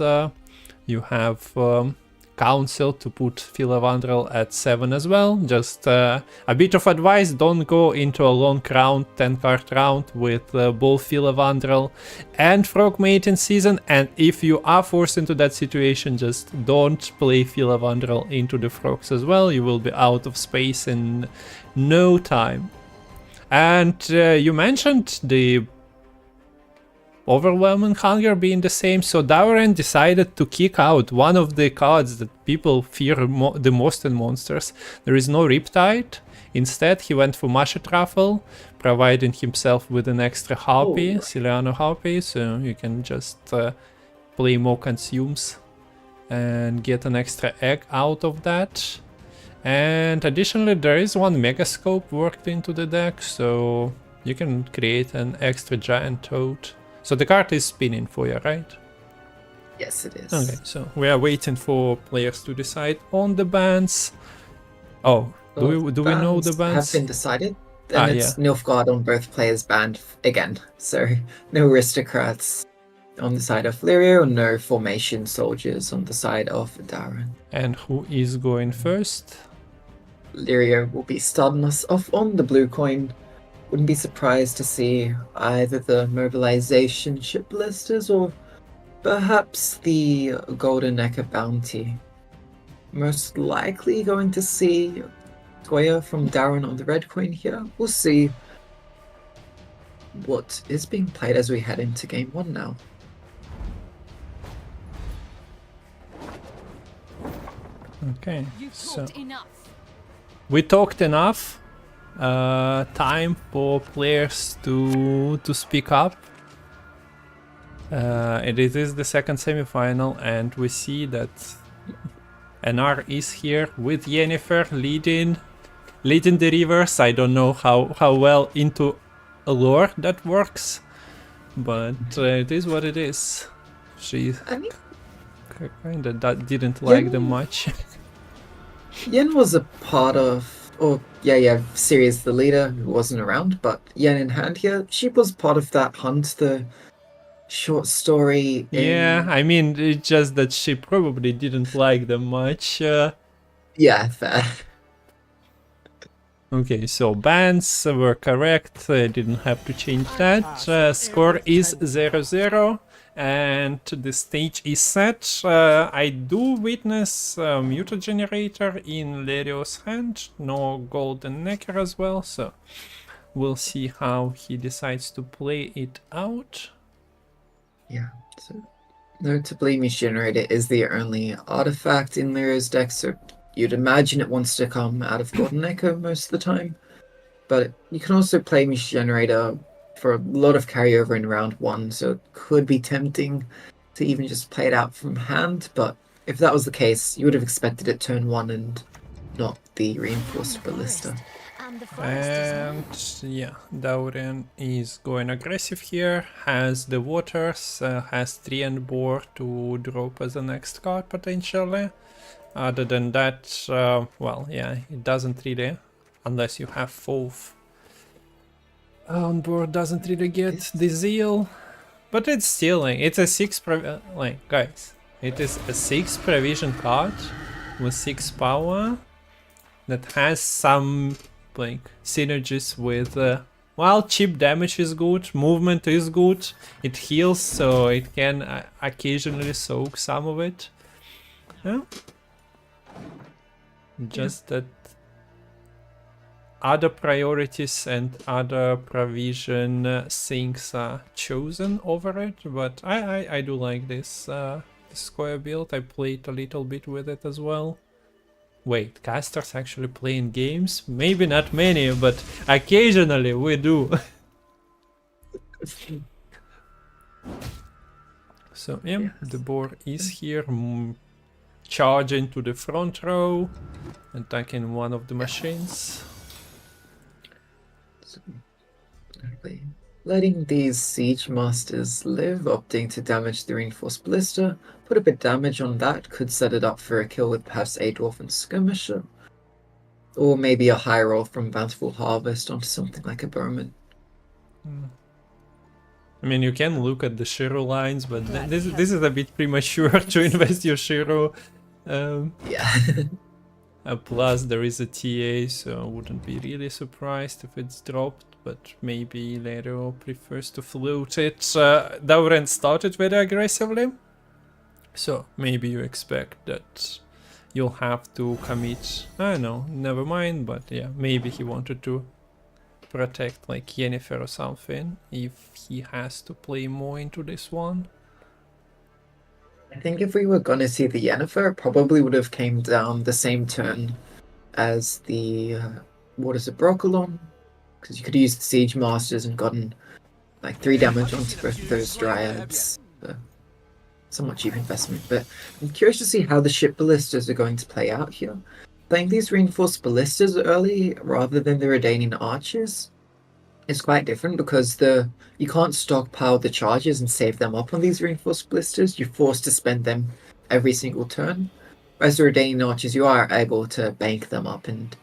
you have Council to put Philavandrel at 7 as well. Just a bit of advice, don't go into a long round, 10 card round with both Philavandrel and Frogmating Season, and if you are forced into that situation, just don't play Philavandrel into the frogs as well. You will be out of space in no time. And you mentioned the overwhelming hunger being the same, so Dauren decided to kick out one of the cards that people fear the most in monsters. There is no Riptide. Instead, he went for Masha Truffle, providing himself with an extra Harpy, Ciliano Harpy, so you can just play more Consumes and get an extra egg out of that. And additionally, there is one Megascope worked into the deck, so you can create an extra Giant Toad. So the card is spinning for you, right? Yes, it is. Okay, so we are waiting for players to decide on the bans. Oh, do we know the bans? Have been decided, and it's Nilfgaard on both players banned again. So no aristocrats on the side of Lerio, no formation soldiers on the side of Dauren. And who is going first? Lerio will be starting us off on the blue coin. Wouldn't be surprised to see either the mobilization ship blisters or perhaps the Golden Necker bounty. Most likely going to see Goya from Dauren on the red coin here. We'll see what is being played as we head into game 1 now. Okay, so enough. we talked enough. Time for players to speak up. It is the second semifinal, and we see that NR is here with Yennefer leading the reverse. I don't know how well into a lore that works, but it is what it is. She kinda didn't like them much. Yen was a part of, Sirius the leader who wasn't around, but Yen in hand here, she was part of that hunt, the short story. Yeah, I mean, it's just that she probably didn't like them much. Yeah, fair. Okay, so bans were correct. I didn't have to change that. Score is 0-0. And the stage is set. I do witness mutagenerator in Lerio's hand, no golden necker as well, so we'll see how he decides to play it out. Yeah, so notably Mutagenerator is the only artifact in Lerio's deck, so you'd imagine it wants to come out of Golden Echo most of the time. But you can also play Mutagenerator for a lot of carryover in round 1, so it could be tempting to even just play it out from hand, but if that was the case, you would have expected it turn 1 and not the reinforced ballista. And yeah, Dauren is going aggressive here, has the waters, has 3 and board to drop as the next card potentially. Other than that, well, yeah, it doesn't really, unless you have 4 on board, doesn't really get the zeal, but it's still like, it's a 6 guys, it is a 6 provision card with 6 power that has some like synergies with well, chip damage is good, movement is good, it heals, so it can occasionally soak some of it. Yeah, just that other priorities and other provision things are chosen over it, but I do like this square build. I played a little bit with it as well. Wait, casters actually playing games? Maybe not many, but occasionally we do. So yeah, the board is here, charging to the front row, attacking one of the machines. Letting these siege masters live, opting to damage the reinforced ballista, put a bit damage on that, could set it up for a kill with perhaps a dwarven skirmisher, or maybe a high roll from Bountiful Harvest onto something like a bowman. I mean, you can look at the Shiro lines, but this is a bit premature to invest your Shiro. Yeah. Plus there is a TA, so I wouldn't be really surprised if it's dropped, but maybe Lerio prefers to float it. Dauren started very aggressively, so maybe you expect that you'll have to commit. I don't know, never mind, but yeah, maybe he wanted to protect like Yennefer or something if he has to play more into this one. I think if we were gonna see the Yennefer, it probably would have came down the same turn as the what is it, Broccolon? Because you could have used the Siege Masters and gotten like 3 damage onto both of those Dryads. Somewhat cheap investment, but I'm curious to see how the ship ballistas are going to play out here. Playing these reinforced ballistas early rather than the Redanian archers is quite different because you can't stockpile the charges and save them up on these reinforced ballistas. You're forced to spend them every single turn. Whereas the Redanian archers, you are able to bank them up, and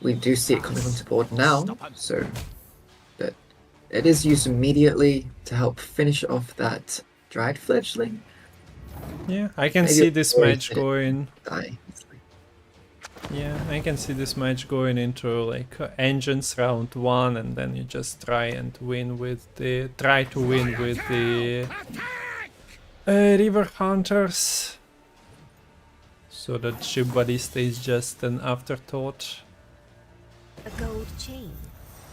we do see it coming onto board now. So that it is used immediately to help finish off that Dryad fledgling. Yeah, I can Maybe see this worried match that it going. die. Yeah, I can see this match going into like engines round 1, and then you just try to win with the river hunters, so that ship ballista is just an afterthought. A gold chain.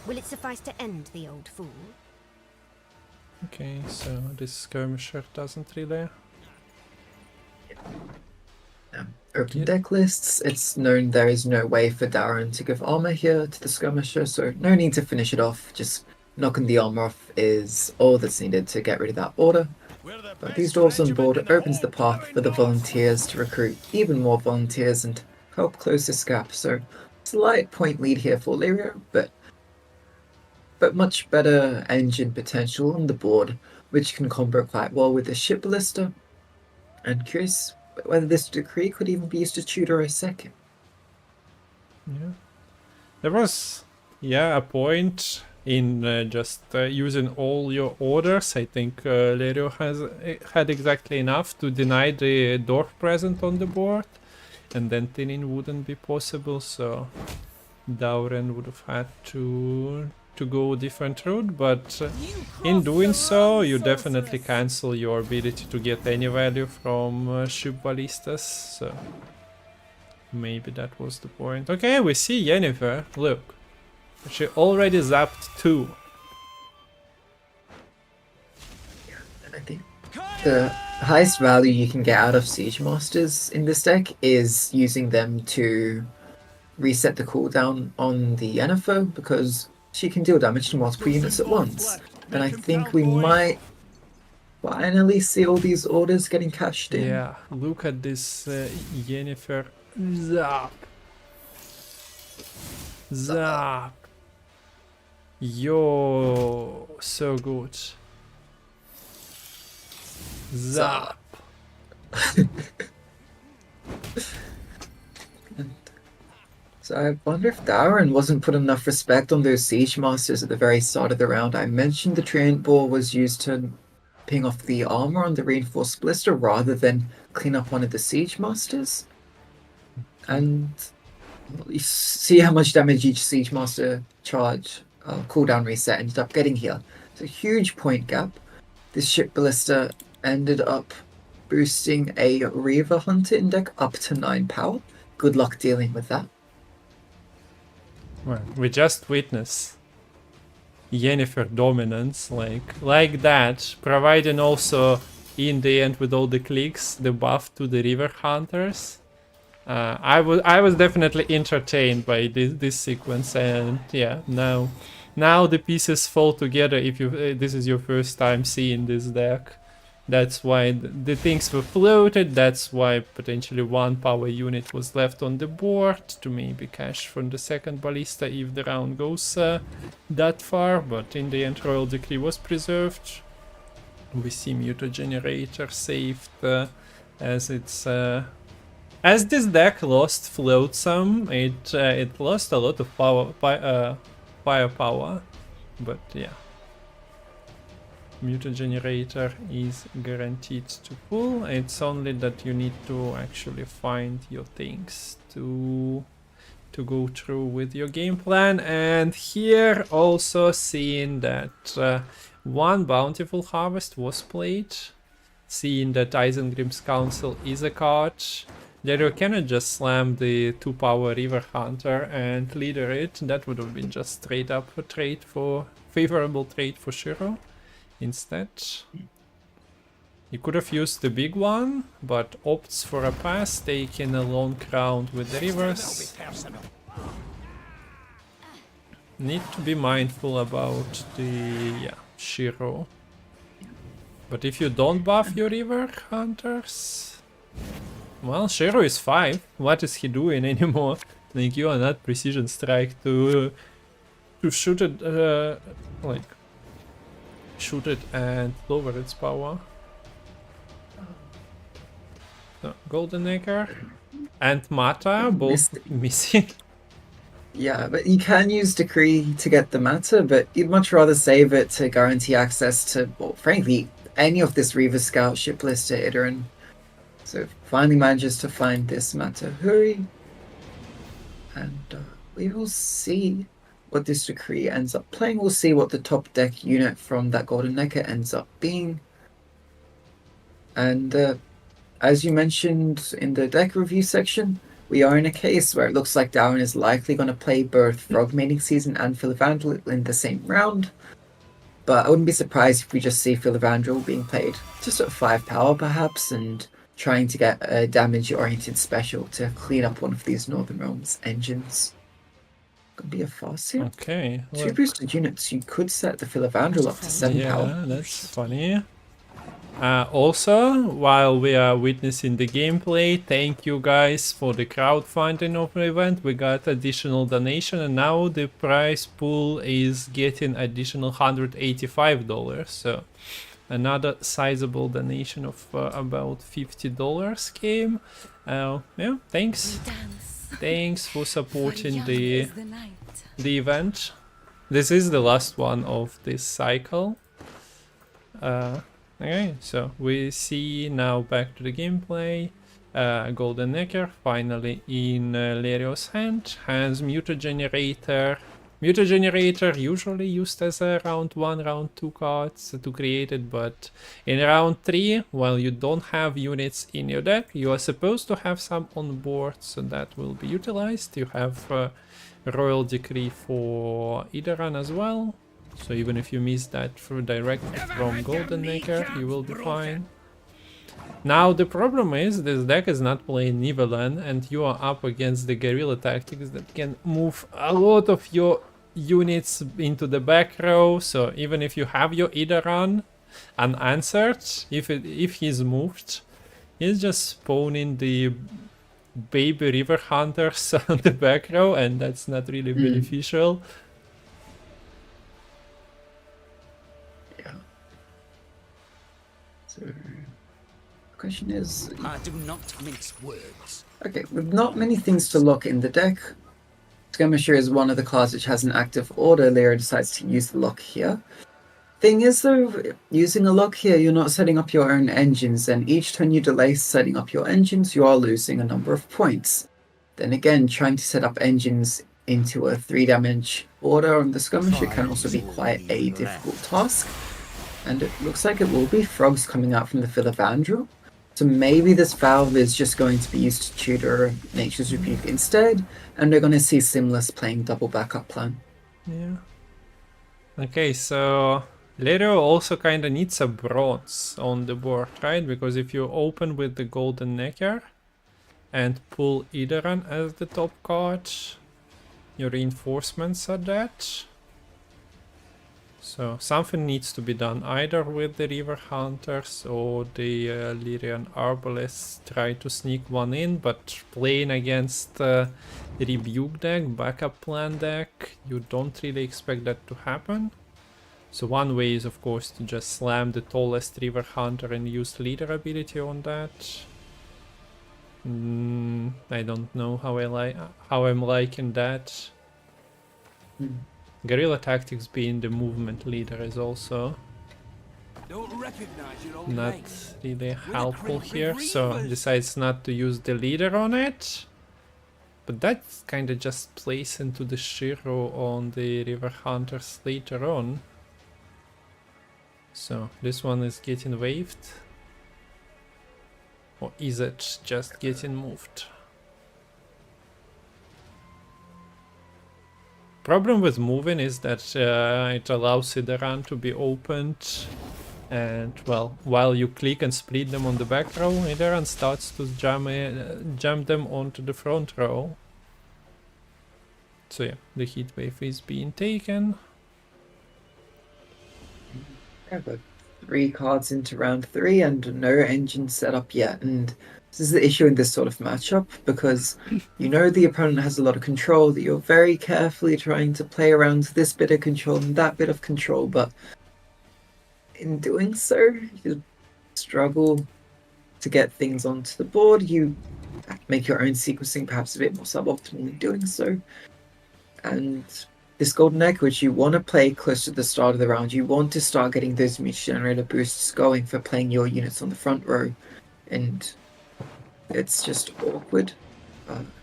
Will it suffice to end the old fool? Okay, so this skirmisher doesn't really. Open deck lists. It's known there is no way for Dauren to give armor here to the skirmisher, so no need to finish it off. Just knocking the armor off is all that's needed to get rid of that order. But these dwarves on board opens the path for the volunteers to recruit even more volunteers and help close this gap. So slight point lead here for Lerio, but much better engine potential on the board, which can combo quite well with the ship ballista. And curious whether this decree could even be used to tutor a second. Yeah, there was a point in just using all your orders. I think Lerio had exactly enough to deny the dwarf present on the board, and then thinning wouldn't be possible. So Dauren would have had to go a different route, but in doing so you definitely cancel your ability to get any value from ship ballistas, so maybe that was the point. Okay, we see Yennefer, look, she already zapped 2. And I think the highest value you can get out of Siege Masters in this deck is using them to reset the cooldown on the Yennefer, because she can deal damage to multiple units at once. And I think we might finally see all these orders getting cashed in. Yeah, look at this Yennefer. Zap. Zap. Yo, so good. Zap. So I wonder if Dauren wasn't put enough respect on those Siege Masters at the very start of the round. I mentioned the Treant Ball was used to ping off the armor on the Reinforced Blister rather than clean up one of the Siege Masters. And you see how much damage each Siege Master charge cooldown reset ended up getting here. It's a huge point gap. This Ship Ballista ended up boosting a Reaver Hunter in deck up to 9 power. Good luck dealing with that. Well, we just witnessed Yennefer dominance like that, providing also in the end with all the clicks the buff to the River Hunters. I was definitely entertained by this sequence, and yeah, now the pieces fall together. If you this is your first time seeing this deck, that's why the things were floated. That's why potentially 1 power unit was left on the board to maybe cash from the second ballista if the round goes that far. But in the end, Royal Decree was preserved. We see Mutagenerator saved as it's as this deck lost Floatsome, it lost a lot of firepower, but yeah. Mutagenerator is guaranteed to pull. It's only that you need to actually find your things to go through with your game plan. And here also seeing that 1 Bountiful Harvest was played, seeing that Isengrim's Council is a card, Lerio cannot just slam the 2-power River Hunter and leader it. That would have been just straight up a trade for favorable trade for Shiro. Instead, he could have used the big one, but opts for a pass, taking a long round with the rivers. Need to be mindful about the Shiro. But if you don't buff your river hunters, well, Shiro is 5. What is he doing anymore? Like, you are not precision strike to shoot it, like shoot it and lower its power. So, Golden Acre and Mata both missing. Yeah, but you can use Decree to get the matter, but you'd much rather save it to guarantee access to, well, frankly, any of this Reaver Scout ship list to Idaran. So finally manages to find this matter. Hurry! And we will see what this Decree ends up playing. We'll see what the top deck unit from that Golden Necker ends up being. And as you mentioned in the deck review section, we are in a case where it looks like Dauren is likely going to play both Frog Mating Season and Philavandrel in the same round. But I wouldn't be surprised if we just see Philavandrel being played just at 5 power perhaps, and trying to get a damage-oriented special to clean up one of these Northern Realms engines. Could be a fast here. Okay. 2 boosted units, you could set the Philavandrel up to 7 power. Yeah, that's funny. Also, while we are witnessing the gameplay, thank you guys for the crowdfunding of the event. We got additional donation, and now the prize pool is getting additional $185. So another sizable donation of about $50 came. Yeah, thanks. Thanks for supporting the event. This is the last one of this cycle. Okay, so we see now back to the gameplay. Golden Necker finally in Lerio's hand, has Mutagenerator. Mutagenerator usually used as a round 1, round 2 cards to create it, but in round 3, while you don't have units in your deck, you are supposed to have some on board, so that will be utilized. You have Royal Decree for Idaran as well. So even if you miss that directly from Golden Necker, you will be fine. Now the problem is this deck is not playing Nivelan, and you are up against the guerrilla tactics that can move a lot of your units into the back row. So even if you have your Idaran unanswered, if he's moved, he's just spawning the baby river hunters on the back row, and that's not really beneficial. The question is, I do not mince words. okay, with not many things to lock in the deck, Skirmisher is one of the cards which has an active order. Lerio decides to use the lock here. Thing is though, using a lock here, you're not setting up your own engines, and each turn you delay setting up your engines, you are losing a number of points. Then again, trying to set up engines into a 3 damage order on the Skirmisher can also be quite a difficult task. And it looks like it will be frogs coming out from the Philavandrel. So maybe this valve is just going to be used to tutor Nature's Rebuke instead, and we're going to see Simless playing double backup plan. Yeah. Okay, so Lerio also kind of needs a bronze on the board, right? Because if you open with the Golden Necker and pull Idaran as the top card, your reinforcements are dead. So something needs to be done either with the River Hunters or the Lyrian Arbalists try to sneak one in, but playing against Rebuke deck, backup plan deck, you don't really expect that to happen. So one way is of course to just slam the tallest River Hunter and use leader ability on that. I don't know how I'm liking that. Guerrilla tactics being the movement leader is also not really helpful here, so decides not to use the leader on it. But that kind of just plays into the Shiro on the River Hunters later on. So this one is getting waived. Or is it just getting moved? Problem with moving is that it allows the run to be opened, and well, while you click and split them on the back row, Idaran starts to jam them onto the front row. So yeah, the heat wave is being taken. Yeah, but 3 cards into round 3 and no engine set up yet, and this is the issue in this sort of matchup, because you know the opponent has a lot of control, that you're very carefully trying to play around this bit of control and that bit of control, but in doing so, you struggle to get things onto the board. You make your own sequencing perhaps a bit more suboptimal in doing so. And this golden egg, which you want to play close to the start of the round, you want to start getting those mutation generator boosts going for playing your units on the front row, and it's just awkward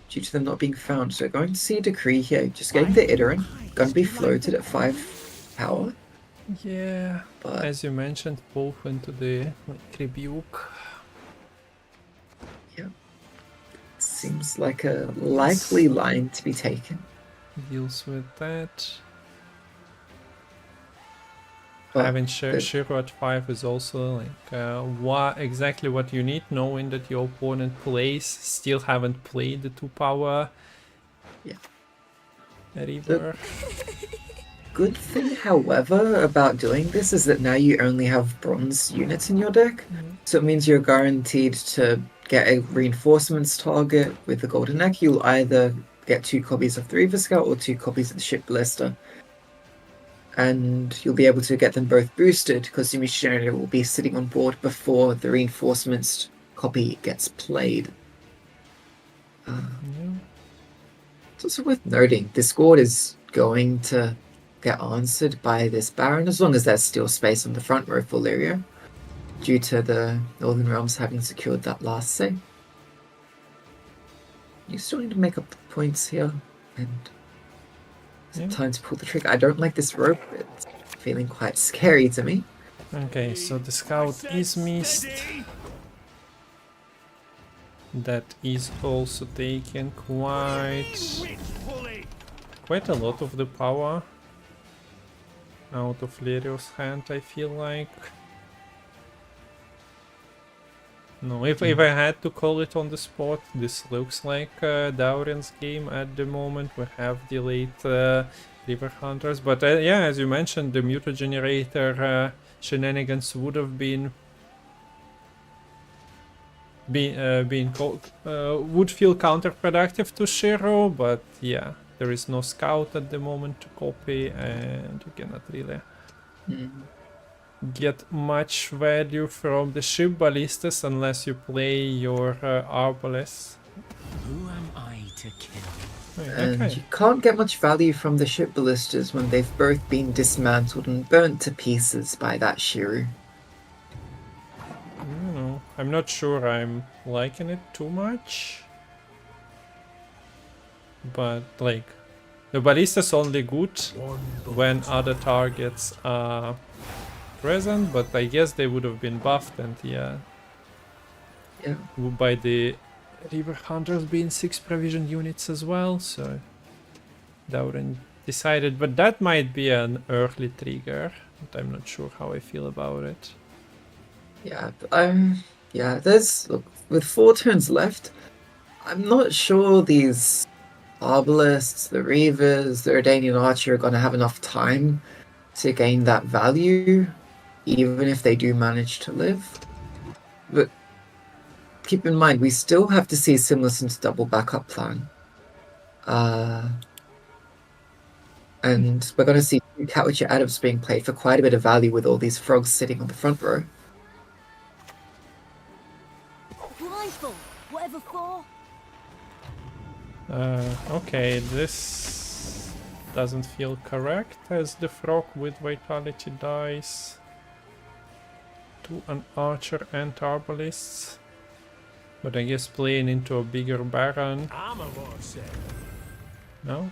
due to them not being found. So going to see a decree here, just getting the Idaran, going to be floated at 5 power. Yeah, but as you mentioned, both into the rebuke. Yeah, seems like a likely line to be taken. Deals with that. But Having Shiro at 5 is also like exactly what you need, knowing that your opponent plays, still haven't played the 2 power. Yeah. River. Good thing, however, about doing this is that now you only have bronze units in your deck, so it means you're guaranteed to get a reinforcements target with the golden egg. You'll either get 2 copies of the Reaver Scout or 2 copies of the Ship Ballista. And you'll be able to get them both boosted because the mutation generator will be sitting on board before the reinforcements copy gets played. It's also worth noting, this squad is going to get answered by this Baron as long as there's still space on the front row for Lerio, due to the Northern Realms having secured that last save. You still need to make up the points here, and time to pull the trigger. I don't like this rope, it's feeling quite scary to me. Okay, so the scout is missed. That is also taken quite a lot of the power out of Lerio's hand, I feel like. No, if I had to call it on the spot, this looks like Dauren's game at the moment. We have delayed River Hunters, but yeah, as you mentioned, the Muta Generator shenanigans would have would feel counterproductive to Shiro, but yeah, there is no scout at the moment to copy, and you cannot really get much value from the ship ballistas unless you play your arbalists. Who am I to kill? And you can't get much value from the ship ballistas when they've both been dismantled and burnt to pieces by that Shiru. I'm not sure I'm liking it too much, but like the ballista's only good when other targets are present, but I guess they would have been buffed, and yeah, by the River Hunters being 6 provision units as well, so Dauren decided, but that might be an early trigger, but I'm not sure how I feel about it. Yeah, there's, look, with 4 turns left, I'm not sure these Arbalists, the Reavers, the Redanian Archer are going to have enough time to gain that value, even if they do manage to live. But keep in mind, we still have to see Simlison's double backup plan. And we're going to see Catwitcher Adams being played for quite a bit of value with all these frogs sitting on the front row. Whatever for? Okay, this doesn't feel correct, as the frog with vitality dies to an archer and arbalists. But I guess playing into a bigger baron. No?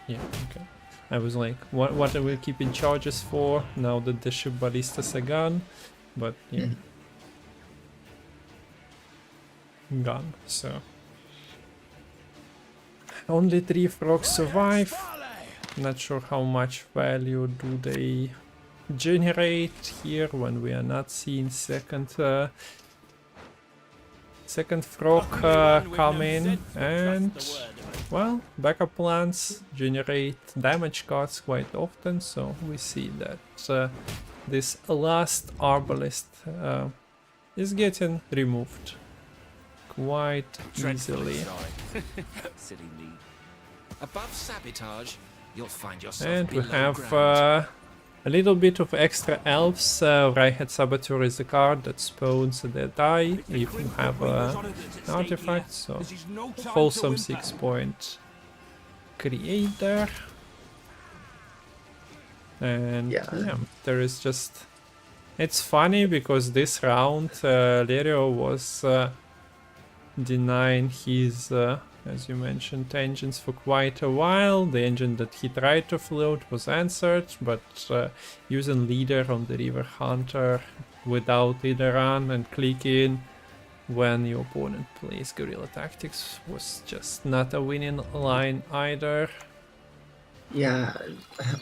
Yeah, okay. I was like, what are we keeping charges for now that the ship ballistas are gone? But yeah. gone. So only 3 frogs survive. Not sure how much value do they generate here when we are not seeing second frog come in, and well, backup plans generate damage cards quite often, so we see that this last arbalist is getting removed quite easily. Silly me. Above sabotage, you'll find yourself And we below have ground. a little bit of extra elves. Right-hand Saboteur is a card that spawns their die if you have an artifact, so wholesome 6-point creator. And Yeah. yeah, there is just... It's funny because this round Lerio was denying his, as you mentioned, engines for quite a while. The engine that he tried to float was answered, but using leader on the River Hunter without either run and click in when your opponent plays Guerrilla Tactics was just not a winning line either. Yeah,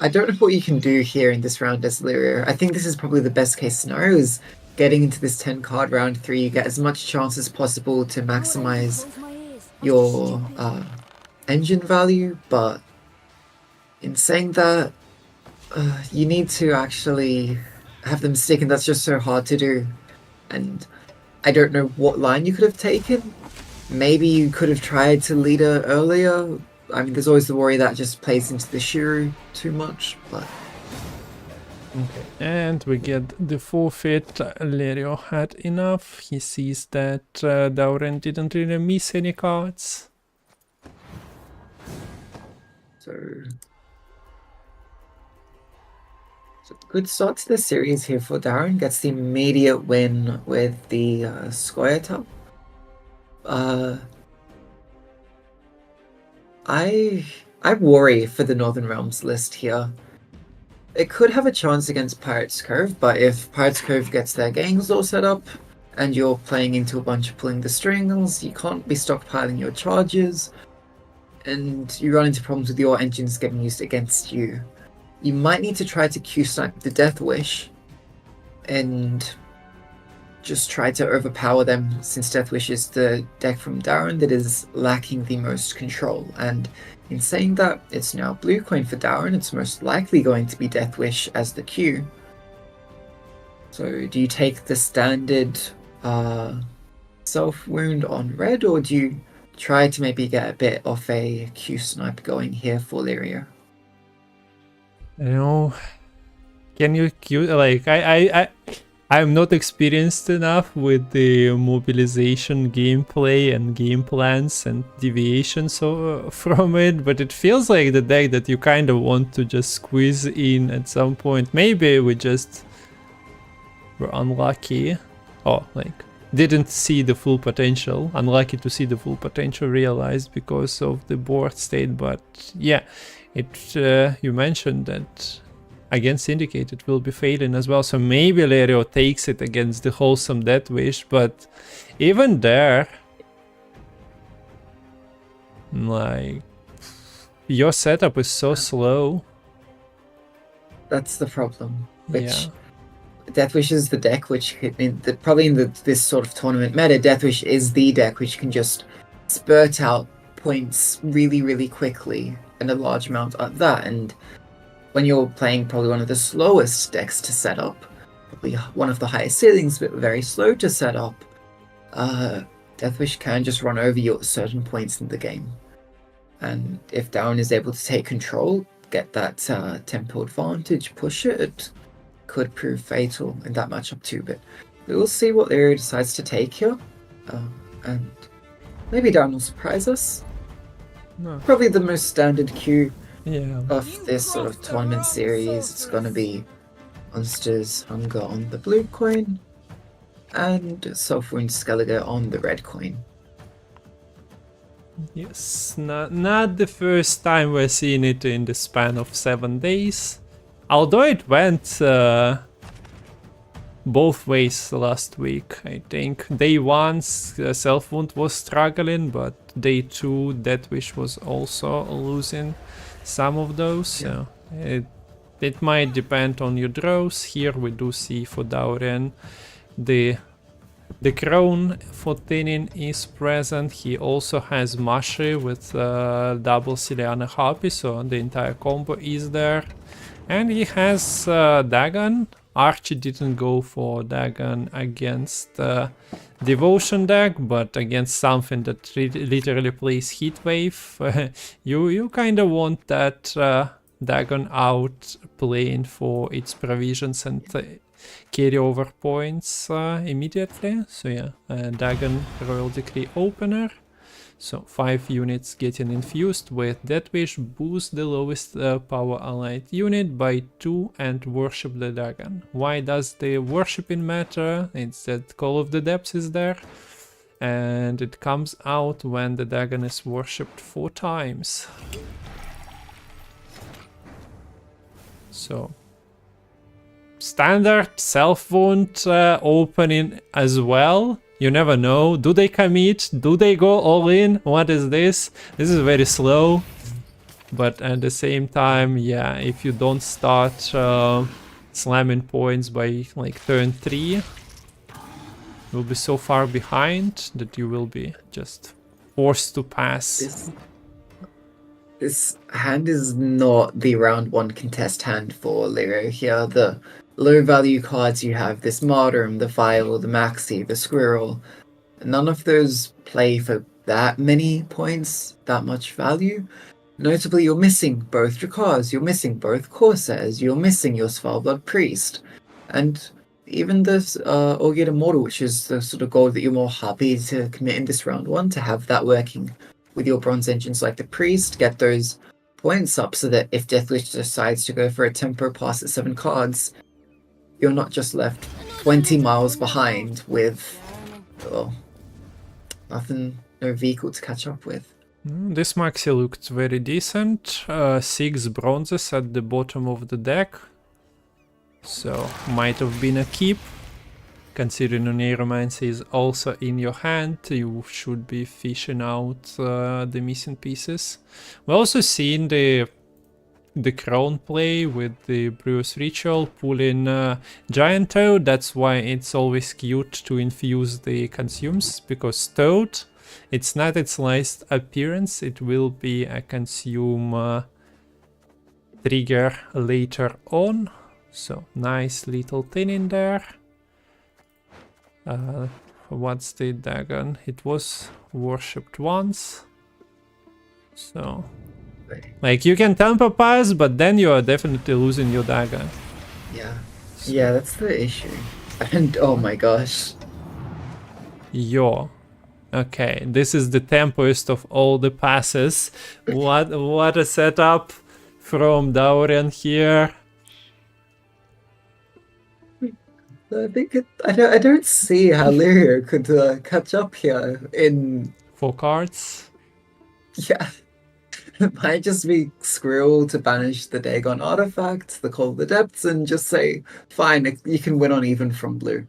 I don't know what you can do here in this round as Lerio. I think this is probably the best case scenario, is getting into this 10 card round 3, you get as much chance as possible to maximize your engine value, but in saying that, you need to actually have them stick, and that's just so hard to do. And I don't know what line you could have taken. Maybe you could have tried to leader earlier. I mean, there's always the worry that just plays into the Shuru too much, but... Okay, and we get the forfeit. Lerio had enough. He sees that Dauren didn't really miss any cards. So good start to the series here for Dauren. Gets the immediate win with the Skoyata. I worry for the Northern Realms list here. It could have a chance against Pirates Cove, but if Pirates Cove gets their gangs all set up and you're playing into a bunch of pulling the strings, you can't be stockpiling your charges, and you run into problems with your engines getting used against you. You might need to try to Q-snipe the Death Wish and just try to overpower them, since Death Wish is the deck from Dauren that is lacking the most control. And in saying that, it's now blue coin for Dauren. It's most likely going to be Death Wish as the Q. So do you take the standard self-wound on red, or do you try to maybe get a bit of a Q-snipe going here for Lerio? You know, can you like I'm not experienced enough with the mobilization gameplay and game plans and deviations from it, but it feels like the deck that you kind of want to just squeeze in at some point. Maybe we just were unlucky, or like didn't see the full potential, unlucky to see the full potential realized because of the board state. But yeah, it you mentioned that against Syndicate it will be failing as well, so maybe Lerio takes it against the wholesome Death Wish, but even there, like, your setup is so slow. That's the problem. Which Yeah. Death Wish is the deck which, probably in this sort of tournament meta, Death Wish is the deck which can just spurt out points really, really quickly, and a large amount at that. And when you're playing probably one of the slowest decks to set up, probably one of the highest ceilings, but very slow to set up, Death Wish can just run over you at certain points in the game. And if Dauren is able to take control, get that tempo advantage, push it could prove fatal in that matchup too. But we will see what Lerio decides to take here. And maybe Dauren will surprise us. No. Probably the most standard queue Yeah. of this sort of tournament series. It's going to be Monsters Hunger on the blue coin and Self-Wound Skellige on the red coin. Yes, not the first time we're seeing it in the span of 7 days. Although it went both ways last week. I think day 1 Self-Wound was struggling, but day 2 Deathwish was also losing some of those. So it might depend on your draws. Here we do see for Dauren the crown for thinning is present. He also has Mashi with double Ciliana Harpy, so the entire combo is there. And he has Dagon. Archi didn't go for Dagon against Devotion deck, but against something that literally plays Heatwave, you kind of want that Dagon out playing for its provisions and carry over points immediately. So yeah, Dagon Royal Decree opener. So 5 units getting infused with Deathwish, boost the lowest power allied unit by 2 and worship the Dagon. Why does the worshipping matter? It's that Call of the Depths is there, and it comes out when the Dagon is worshipped 4 times. So standard self-wound opening as well. You never know. Do they commit? Do they go all in? What is this? This is very slow. But at the same time, yeah, if you don't start slamming points by like turn 3, you'll be so far behind that you will be just forced to pass. This hand is not the round 1 contest hand for Lerio here. The low value cards you have, this Martyr, the Vial, the Maxi, the Squirrel, none of those play for that many points, that much value. Notably, you're missing both Drakars, you're missing both Corsairs, you're missing your Svalbard Priest, and even this Augate Immortal, which is the sort of gold that you're more happy to commit in this round 1, to have that working with your bronze engines like the Priest, get those points up so that if Deathwish decides to go for a tempo pass at 7 cards, you're not just left 20 miles behind with nothing, no vehicle to catch up with. This Maxi looked very decent. 6 bronzes at the bottom of the deck. So might have been a keep. Considering Neuromancy is also in your hand, you should be fishing out the missing pieces. We're also seeing the Crown play with the Brewers Ritual, pulling Giant Toad. That's why it's always cute to infuse the consumes, because Toad, it's not its last appearance, it will be a consume trigger later on. So nice little thing in there. What's the Dagon? It was worshipped once. So like you can tempo pass, but then you are definitely losing your Dagon. Yeah. Yeah, that's the issue. And oh my gosh. Yo. Okay, this is the tempoist of all the passes. What a setup from Dauren here. I think I don't see how Lerio could catch up here in 4 cards. Yeah. It might just be Squirrel to banish the Dagon artifact, the Call of the Depths, and just say, fine, you can win on even from blue.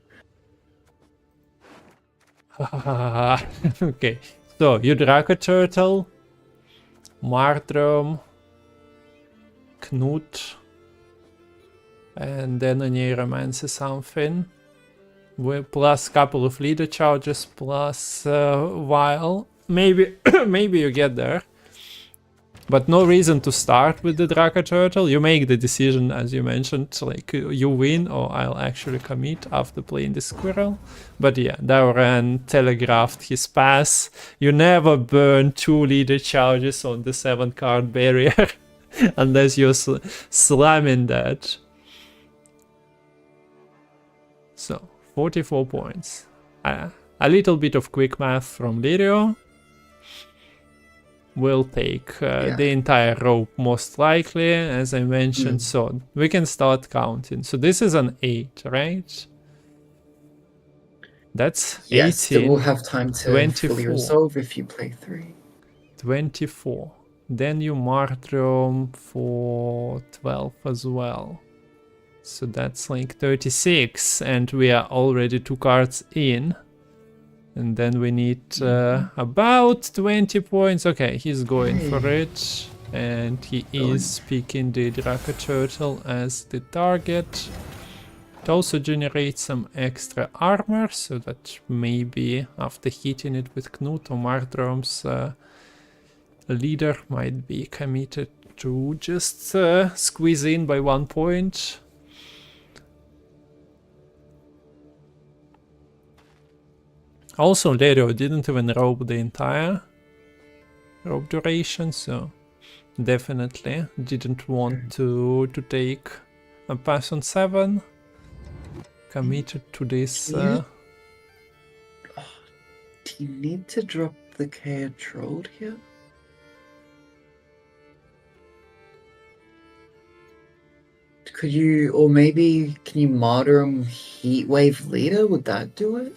Okay, so you Draco Turtle, Martrum, Knut, and then a Neuromancer something. Plus couple of leader charges, plus Vial. Maybe maybe you get there. But no reason to start with the Draco Turtle. You make the decision, as you mentioned, like you win or I'll actually commit after playing the Squirrel. But yeah, Dauren telegraphed his pass. You never burn 2 leader charges on the 7-card barrier unless you're slamming that. So 44 points. A little bit of quick math from Lerio. Will take the entire rope most likely, as I mentioned. So we can start counting. So this is an 8, right? That's 18. Yes, it will have time to 24. fully resolve if you play 3. 24. Then you Martyrdom for 12 as well. So that's like 36, and we are already 2 cards in. And then we need about 20 points. Okay, he's going for it. And he is picking the Draco Turtle as the target. It also generates some extra armor, so that maybe after hitting it with Knut or Mardrom's leader might be committed to just squeeze in by 1 point. Also, Lerio didn't even rope the entire rope duration, so definitely didn't want to take a pass on 7. Committed to this. Do you need to drop the Chaos Troll here? Could you, or maybe can you Martyrum Heatwave Leader? Would that do it?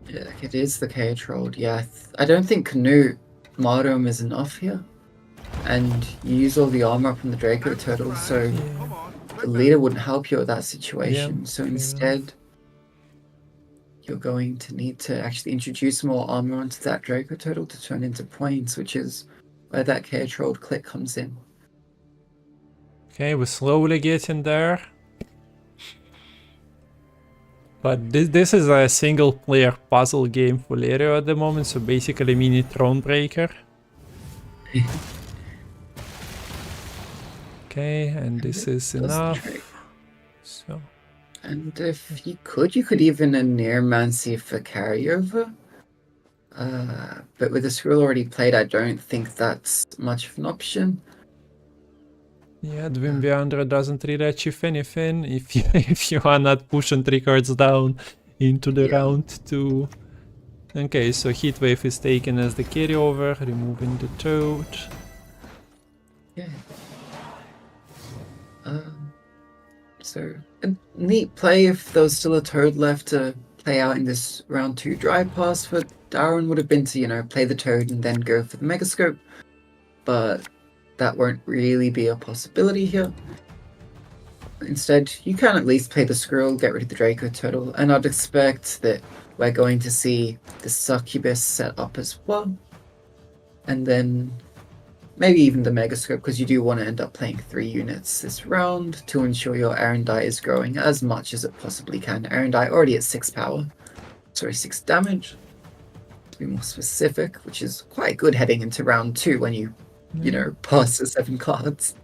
Yeah, it is the Chaos Troll. Yeah, I don't think Knut Martyrum is enough here. And you use all the armor up on the Draco Turtle, so the leader wouldn't help you with that situation. Yeah, so instead, you're going to need to actually introduce more armor onto that Draco Turtle to turn into points, which is where that Chaos Troll click comes in. Okay, we're slowly getting there. But this is a single player puzzle game for Lerio at the moment, so basically mini Throne Breaker. Okay, and this is enough. So, and if you could even a Nearmancy for carryover. But with the scroll already played, I don't think that's much of an option. yeah, Dwimbiandra doesn't really achieve anything if you are not pushing 3 cards down into the round 2. Okay, so Heatwave is taken as the carryover, removing the Toad. Yeah. So a neat play if there was still a Toad left to play out in this round 2 dry pass for Dauren would have been to, play the Toad and then go for the Megascope. But that won't really be a possibility here. Instead, you can at least play the Squirrel, get rid of the Draco Turtle, and I'd expect that we're going to see the Succubus set up as well. And then maybe even the Megascope, because you do want to end up playing 3 units this round to ensure your Arendite is growing as much as it possibly can. Arendite already at 6 power, sorry, 6 damage, to be more specific, which is quite good heading into round 2 when you pass the 7 cards.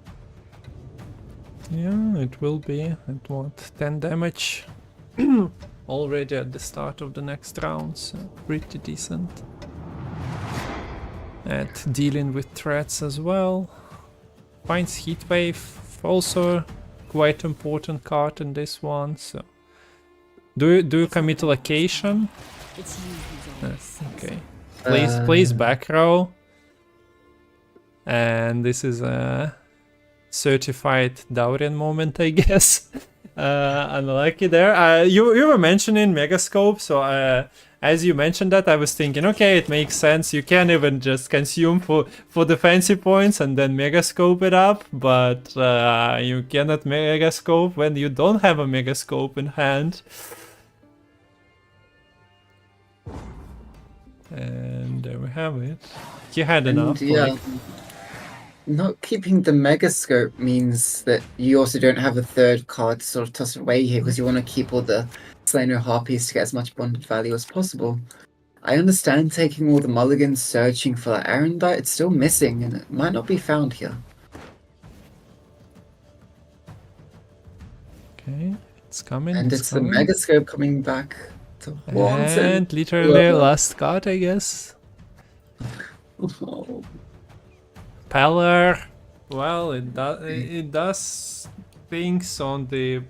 Yeah, it will be at what, 10 damage already at the start of the next round, so pretty decent. At dealing with threats as well. Finds Heatwave, also quite important card in this one, so... Do you commit location? It's you who's always Okay. Plays back row. And this is a certified Dauren moment, I guess. Unlucky there. You were mentioning Megascope, so as you mentioned that, I was thinking, okay, it makes sense. You can even just consume for the fancy points and then Megascope it up, but you cannot Megascope when you don't have a Megascope in hand. And there we have it. You had enough. Yeah. Not keeping the Megascope means that you also don't have a 3rd card to sort of toss away here because you want to keep all the Slayer Harpies to get as much bonded value as possible. I understand taking all the mulligans searching for that Arendite, it's still missing and it might not be found here. Okay, it's coming. And it's the Megascope coming back to haunt and literally last card, I guess. Oh. Peller, well, it does things on the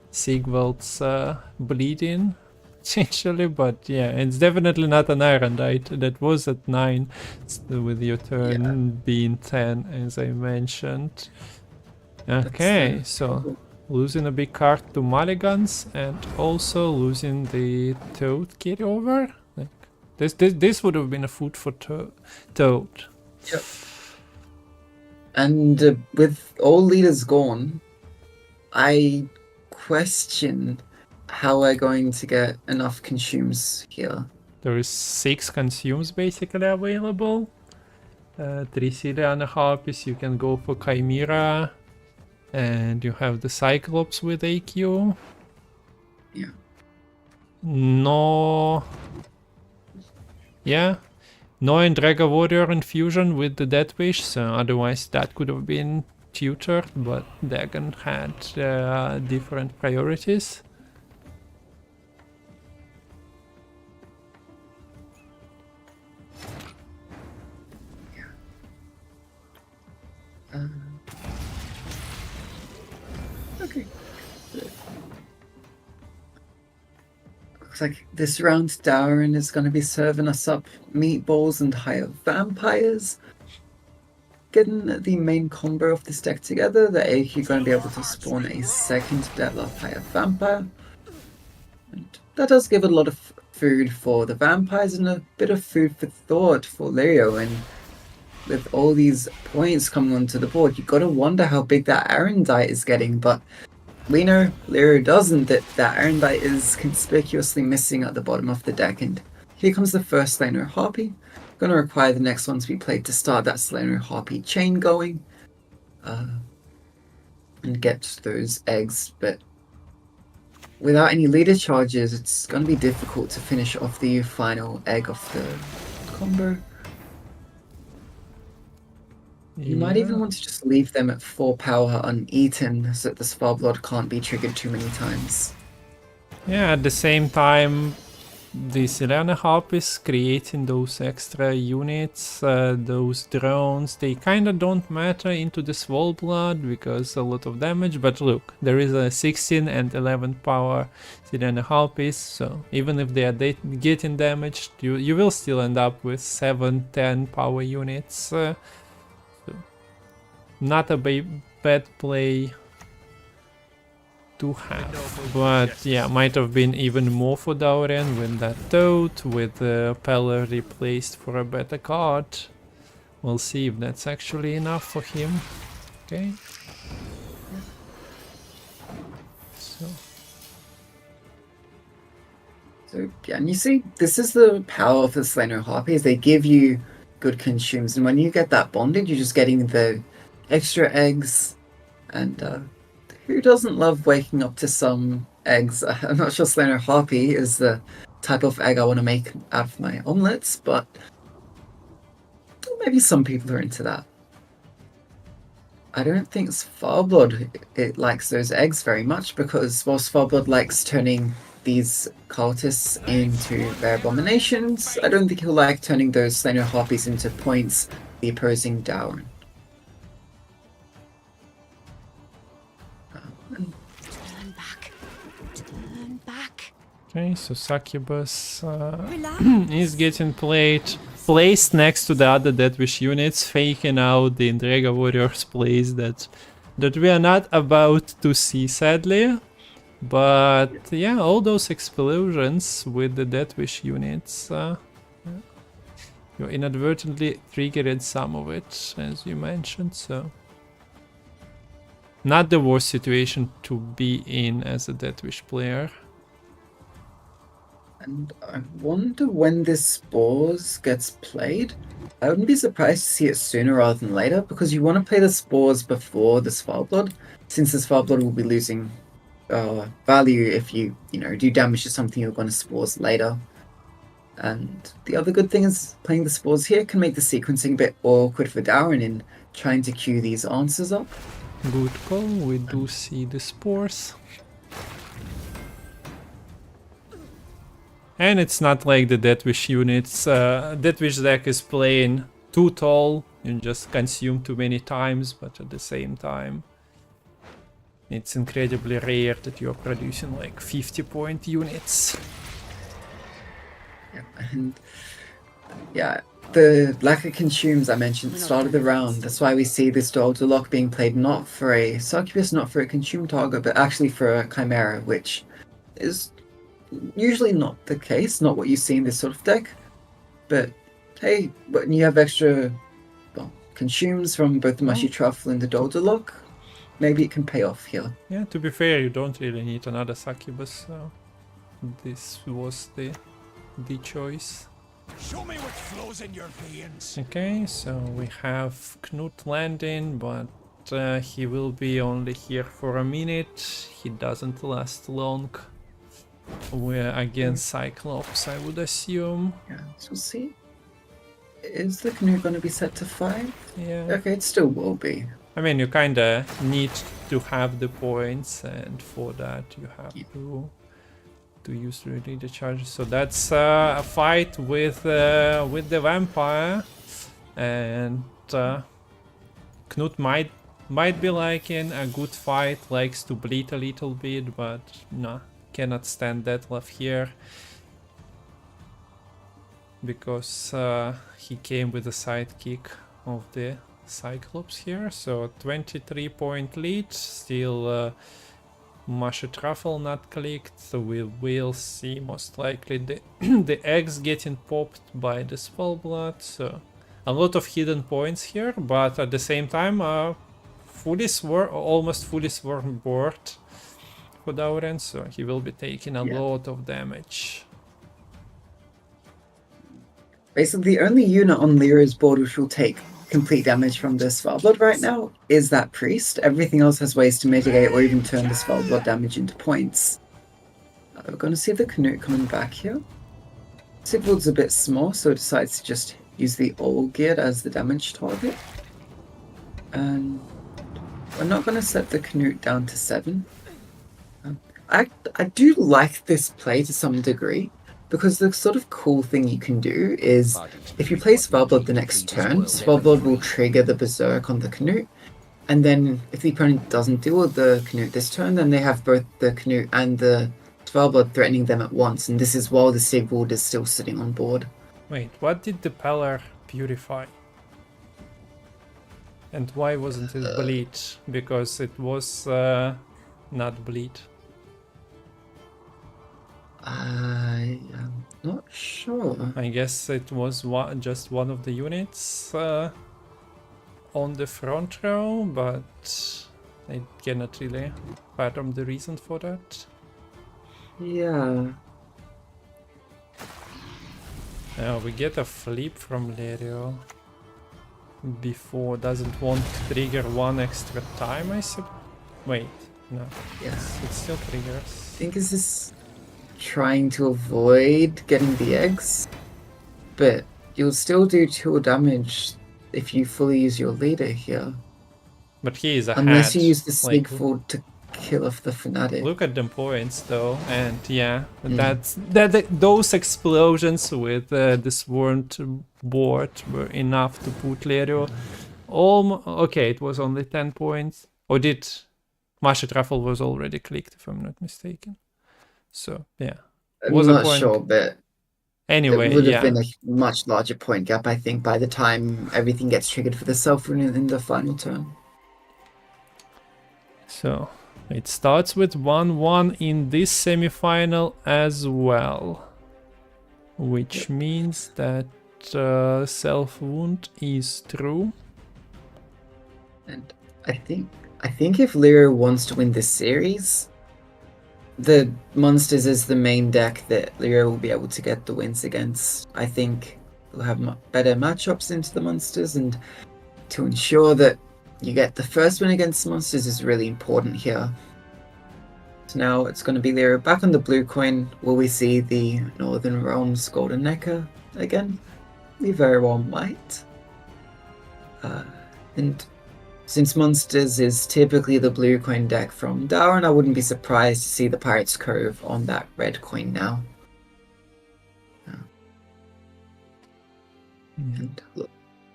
Sigvald's bleeding, essentially, but yeah, it's definitely not an Arendite. That was at 9, with your turn being 10, as I mentioned. Okay, so losing a big card to Mulligans and also losing the Toad carryover. Like this would have been a food for Toad. Yep. And with all leaders gone, I question how we're going to get enough consumes here. There is 6 consumes basically available. 3 Cilia Harpies, you can go for Chimera. And you have the Cyclops with AQ. Yeah. No. Yeah. No Draga Warrior infusion with the Death Wish, so otherwise that could have been tutored, but Dagon had different priorities. Okay. Looks like this round Dauren is going to be serving us up meatballs and higher vampires. Getting the main combo of this deck together, the AQ going to be able to spawn a second Deadlock higher vampire. And that does give a lot of food for the vampires and a bit of food for thought for Lerio. And with all these points coming onto the board, you got to wonder how big that Arendite is getting, but we know Lerio doesn't, that Arendite is conspicuously missing at the bottom of the deck, and here comes the first Slaner Harpy. Going to require the next one to be played to start that Slaner Harpy chain going, and get those eggs, but without any leader charges, it's going to be difficult to finish off the final egg of the combo. You might even want to just leave them at 4 power uneaten so that the Sparblood can't be triggered too many times. Yeah, at the same time, the Selena Harpies creating those extra units, those drones, they kinda don't matter into the Swole Blood because a lot of damage, but look, there is a 16 and 11 power Selena Harpies, so even if they are getting damaged, you will still end up with 7-10 power units. So not a bad play to have, but yeah, might have been even more for Dauren with that Toad, with the Peller replaced for a better card. We'll see if that's actually enough for him. Okay. So yeah, and you see, this is the power of the Slaner Harpies. They give you good consumes, and when you get that bonded, you're just getting the extra eggs, and who doesn't love waking up to some eggs? I'm not sure Slaner Harpy is the type of egg I want to make out of my omelets, but maybe some people are into that. I don't think Sparblood it likes those eggs very much, because while Sparblood likes turning these cultists into their abominations, I don't think he'll like turning those Slaner Harpies into points the opposing Dauren. Turn back. Okay, so Succubus is getting placed next to the other Deathwish units, faking out the Indraga Warriors plays that we are not about to see, sadly. But yeah, all those explosions with the Deathwish units, you inadvertently triggered some of it, as you mentioned, so not the worst situation to be in as a Deathwish player. And I wonder when this Spores gets played. I wouldn't be surprised to see it sooner rather than later, because you want to play the Spores before the Sparblood, since the Sparblood will be losing value if you do damage to something you're going to Spores later. And the other good thing is playing the Spores here can make the sequencing a bit awkward for Dauren in trying to queue these answers up. Good call, we do see the Spores. And it's not like the Deathwish units, Deathwish deck is playing too tall, you just consume too many times, but at the same time it's incredibly rare that you're producing like 50-point units. Yeah, and yeah, the lack of consumes I mentioned at the start of the round, that's why we see this Dauren being played not for a Succubus, not for a consume target, but actually for a Chimera, which is usually not the case, not what you see in this sort of deck. But hey, when you have extra consumes from both the Mushy Truffle and the Doldalok, maybe it can pay off here. Yeah, to be fair, you don't really need another succubus, so this was the choice. Show me what flows in your veins. Okay, so we have Knut landing, but he will be only here for a minute. He doesn't last long. We're against Cyclops, I would assume. Yeah, so we'll see. Is the canoe going to be set to 5? Yeah. Okay, it still will be. I mean, you kinda need to have the points, and for that you have to use really the charges. So that's a fight with the vampire, and Knut might be liking a good fight. Likes to bleed a little bit, but no, cannot stand that love here because he came with a sidekick of the Cyclops here. So 23-point lead, still Masha Truffle not clicked, so we will see most likely the the eggs getting popped by the Spellblood. So a lot of hidden points here, but at the same time almost fully swarm board for Dauren, so he will be taking a lot of damage. Basically, the only unit on Lerio's board which will take complete damage from the Spellblood right now is that Priest. Everything else has ways to mitigate or even turn the Spellblood damage into points. We're going to see the Canute coming back here. Sigvald's a bit small, so it decides to just use the Olgierd as the damage target. And we're not going to set the Canute down to 7. I do like this play to some degree, because the sort of cool thing you can do is, if you play Spellblood the next turn, Spellblood will trigger the Berserk on the Canute, and then if the opponent doesn't deal with the Canute this turn, then they have both the Canute and the Spellblood threatening them at once, and this is while the Sigvald is still sitting on board. Wait, what did the Pellar purify? And why wasn't it bleed? Because it was not bleed. I am not sure. I guess it was just one of the units on the front row, but I cannot really fathom the reason for that. Yeah. We get a flip from Lerio. Before doesn't want to trigger one extra time, I suppose. Wait, no. Yes. It still triggers. I think this is trying to avoid getting the eggs, but you'll still do 2 damage if you fully use your leader here. But he is a Unless hat. you use the Like, Sigvald to kill off the Fanatic. look at the points though, and yeah, those explosions with the swarmed board were enough to put Lerio. Okay, it was only 10 points. Or did Masha Truffle was already clicked, if I'm not mistaken. So yeah, I'm was a not point. sure, but Anyway, it would have yeah. been a much larger point gap, I think, by the time everything gets triggered for the self-rune in the final turn. So it starts with 1-1 in this semi-final as well, which means that self-wound is true. And I think if Lerio wants to win this series, the monsters is the main deck that Lerio will be able to get the wins against. I think we'll have better matchups into the monsters, and to ensure that you get the first win against monsters is really important here. So now it's going to be Lerio back on the blue coin. Will we see the Northern Realms Golden Necker again? We very well might. And since Monsters is typically the blue coin deck from Dauren, I wouldn't be surprised to see the Pirate's Cove on that red coin now. And look,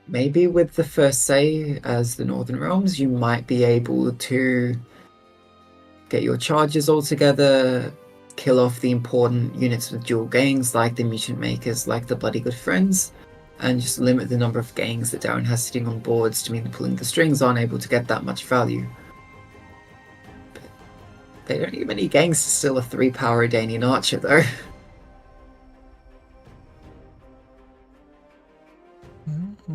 maybe with the first say as the Northern Realms, you might be able to get your charges all together, kill off the important units with dual gangs like the Mutant Makers, like the Bloody Good Friends, and just limit the number of gangs that Dauren has sitting on boards to mean pulling the strings aren't able to get that much value. But they don't need many gangs to steal a 3-power Danian Archer though.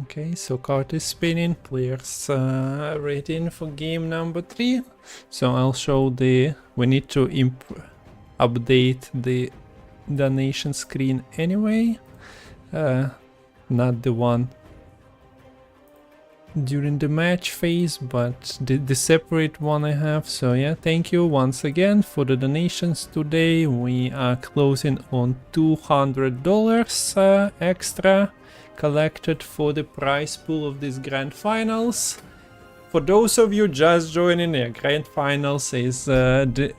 Okay, so card is spinning, players ready for game number 3. So I'll show the... we need to update the donation screen anyway. Not the one during the match phase, but the separate one I have. So yeah, thank you once again for the donations today. We are closing on $200 extra collected for the prize pool of these grand finals. For those of you just joining, the grand finals is the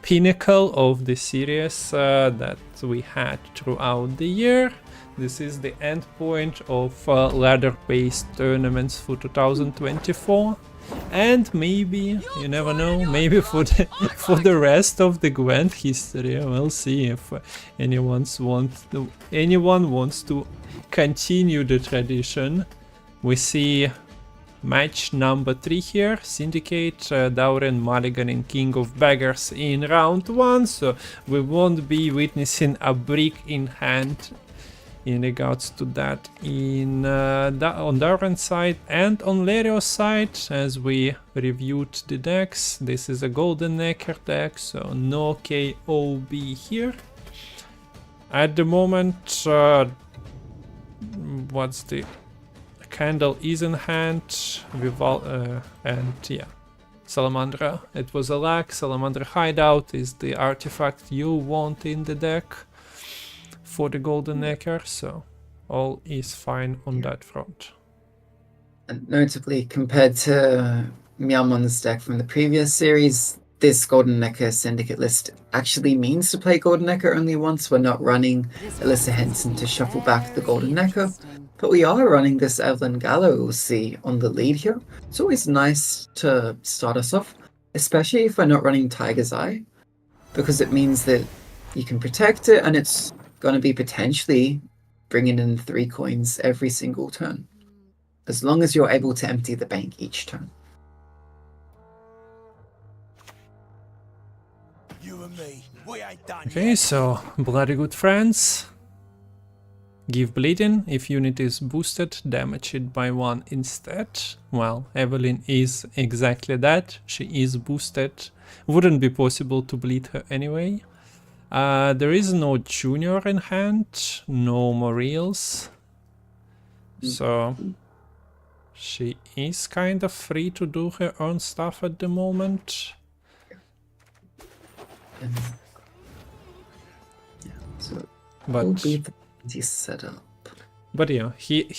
pinnacle of the series that we had throughout the year. This is the end point of ladder-based tournaments for 2024, and maybe, you never know, maybe for the rest of the Gwent history. We'll see if anyone wants to continue the tradition. We see match number 3 here, Syndicate, Dauren, Mulligan and King of Beggars in round 1, so we won't be witnessing a brick in hand in regards to that on Dauren's side and on Lerio's side. As we reviewed the decks, this is a Golden Necker deck, so no KOB here. At the moment, what's the Candle is in hand, and yeah, Salamandra. It was a lack. Salamandra Hideout is the artifact you want in the deck for the Golden Necker, so all is fine on that front. And notably, compared to Myamon's deck from the previous series, this Golden Necker Syndicate list actually means to play Golden Necker only once. We're not running Alyssa Henson to shuffle back the Golden Necker, but we are running this Evelyn Gallo we'll see on the lead here. It's always nice to start us off, especially if we're not running Tiger's Eye, because it means that you can protect it and it's going to be potentially bringing in 3 coins every single turn, as long as you're able to empty the bank each turn. You and me, we ain't done Okay, yet. so bloody good friends. Give bleeding. If unit is boosted, damage it by 1 instead. Well, Evelyn is exactly that. She is boosted. Wouldn't be possible to bleed her anyway. There is no junior in hand, no Morels, so she is kind of free to do her own stuff at the moment. Yeah, so But will be the setup. But yeah,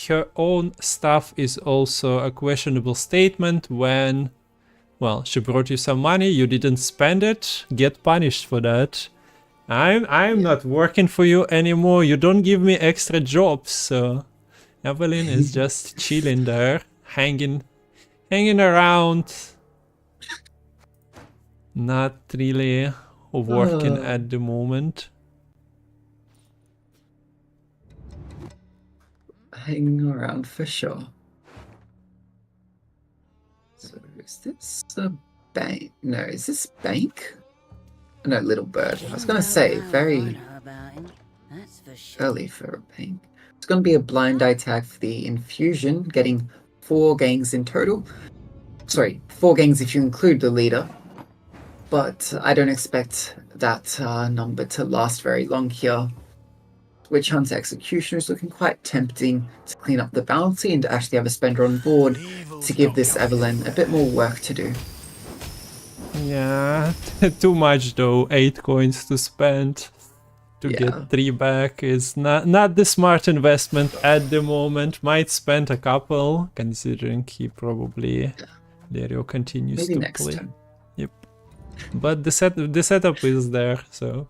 her own stuff is also a questionable statement when, well, she brought you some money, you didn't spend it, get punished for that. I'm not working for you anymore, you don't give me extra jobs, so Evelyn is just chilling there, hanging around, not really working at the moment. Hanging around for sure. So is this a bank? No, is this bank? No, Little Bird. I was going to say, very early for a bank. It's going to be a blind eye tag for the infusion, getting 4 gangs in total. Sorry, 4 gangs if you include the leader. But I don't expect that number to last very long here. Witch Hunter Executioner is looking quite tempting to clean up the bounty and to actually have a spender on board to give this Evelyn a bit more work to do. Yeah, too much though. 8 coins to spend to get 3 back is not the smart investment at the moment. Might spend a couple, considering he probably Lerio continues Maybe to next play. turn. Yep, but the setup is there, so.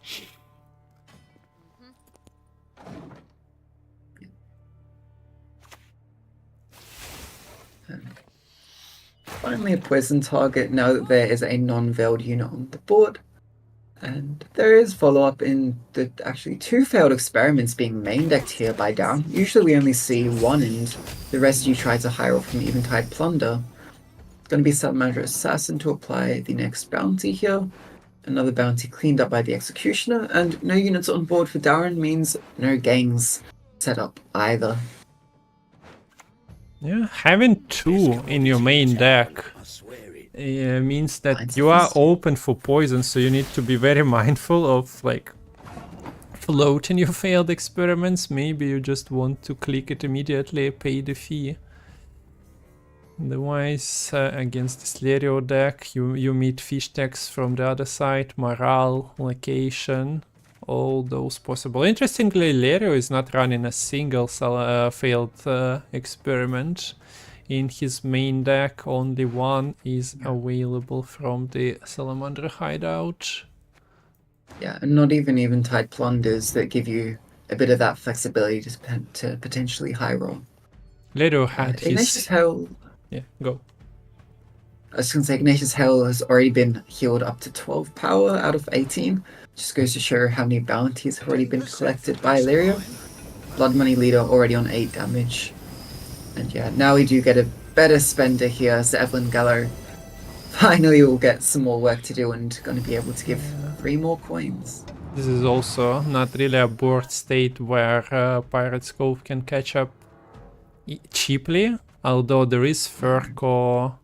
Finally a poison target now that there is a non-veiled unit on the board. And there is follow-up in the actually 2 failed experiments being main decked here by Dauren. Usually we only see 1 and the rest you try to hire off from Eventide Plunder. It's going to be Salamander Assassin to apply the next bounty here. Another bounty cleaned up by the Executioner, and no units on board for Dauren means no gangs set up either. Yeah, having two in your main deck I swear it. means that Blind you are Suns. open for poison, so you need to be very mindful of like floating your failed experiments. Maybe you just want to click it immediately, pay the fee. Otherwise, against this Lerio deck, you meet fish decks from the other side, morale, location, all those possible. Interestingly, Lerio is not running a single failed experiment. In his main deck, only one is available from the Salamander hideout. Yeah, and not even Eventide Plunders that give you a bit of that flexibility to potentially high roll. Lerio had Ignatius his... Hell, Yeah, go. I was going to say, Ignatius Hell has already been healed up to 12 power out of 18. Just goes to show how many bounties have already been collected by Lerio. Blood Money Leader already on 8 damage. And yeah, now we do get a better spender here, as Evelyn Gallo finally will get some more work to do and going to be able to give 3 more coins. This is also not really a board state where Pirate's Cove can catch up cheaply, although there is Furco.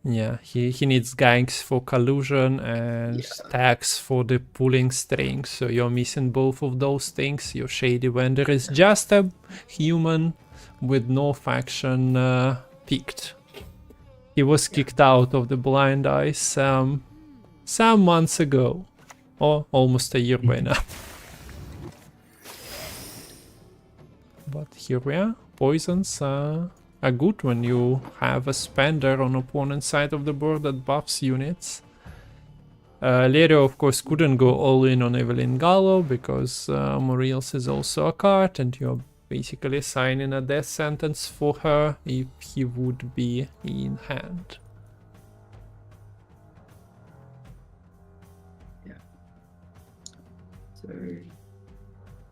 Yeah, he needs ganks for collusion and tags for the pulling string, so you're missing both of those things. You're shady when there is just a human with no faction picked. He was kicked out of the Blind Eyes some months ago, or almost a year by now. But here we are. Poisons are good when you have a spender on opponent's side of the board that buffs units. Lerio, of course, couldn't go all in on Evelyn Gallo because Moriels is also a card, and you're basically signing a death sentence for her if he would be in hand.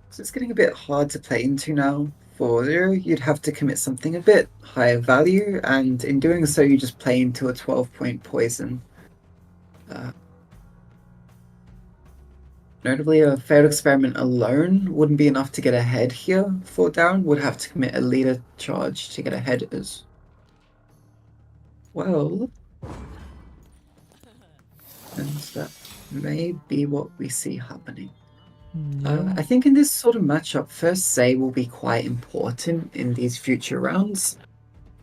So it's getting a bit hard to play into now. For Lerio, you'd have to commit something a bit higher value, and in doing so, you just play into a 12-point poison. Notably, a failed experiment alone wouldn't be enough to get ahead here for Dauren. Would have to commit a leader charge to get ahead as well. And that may be what we see happening. I think in this sort of matchup, first say will be quite important in these future rounds.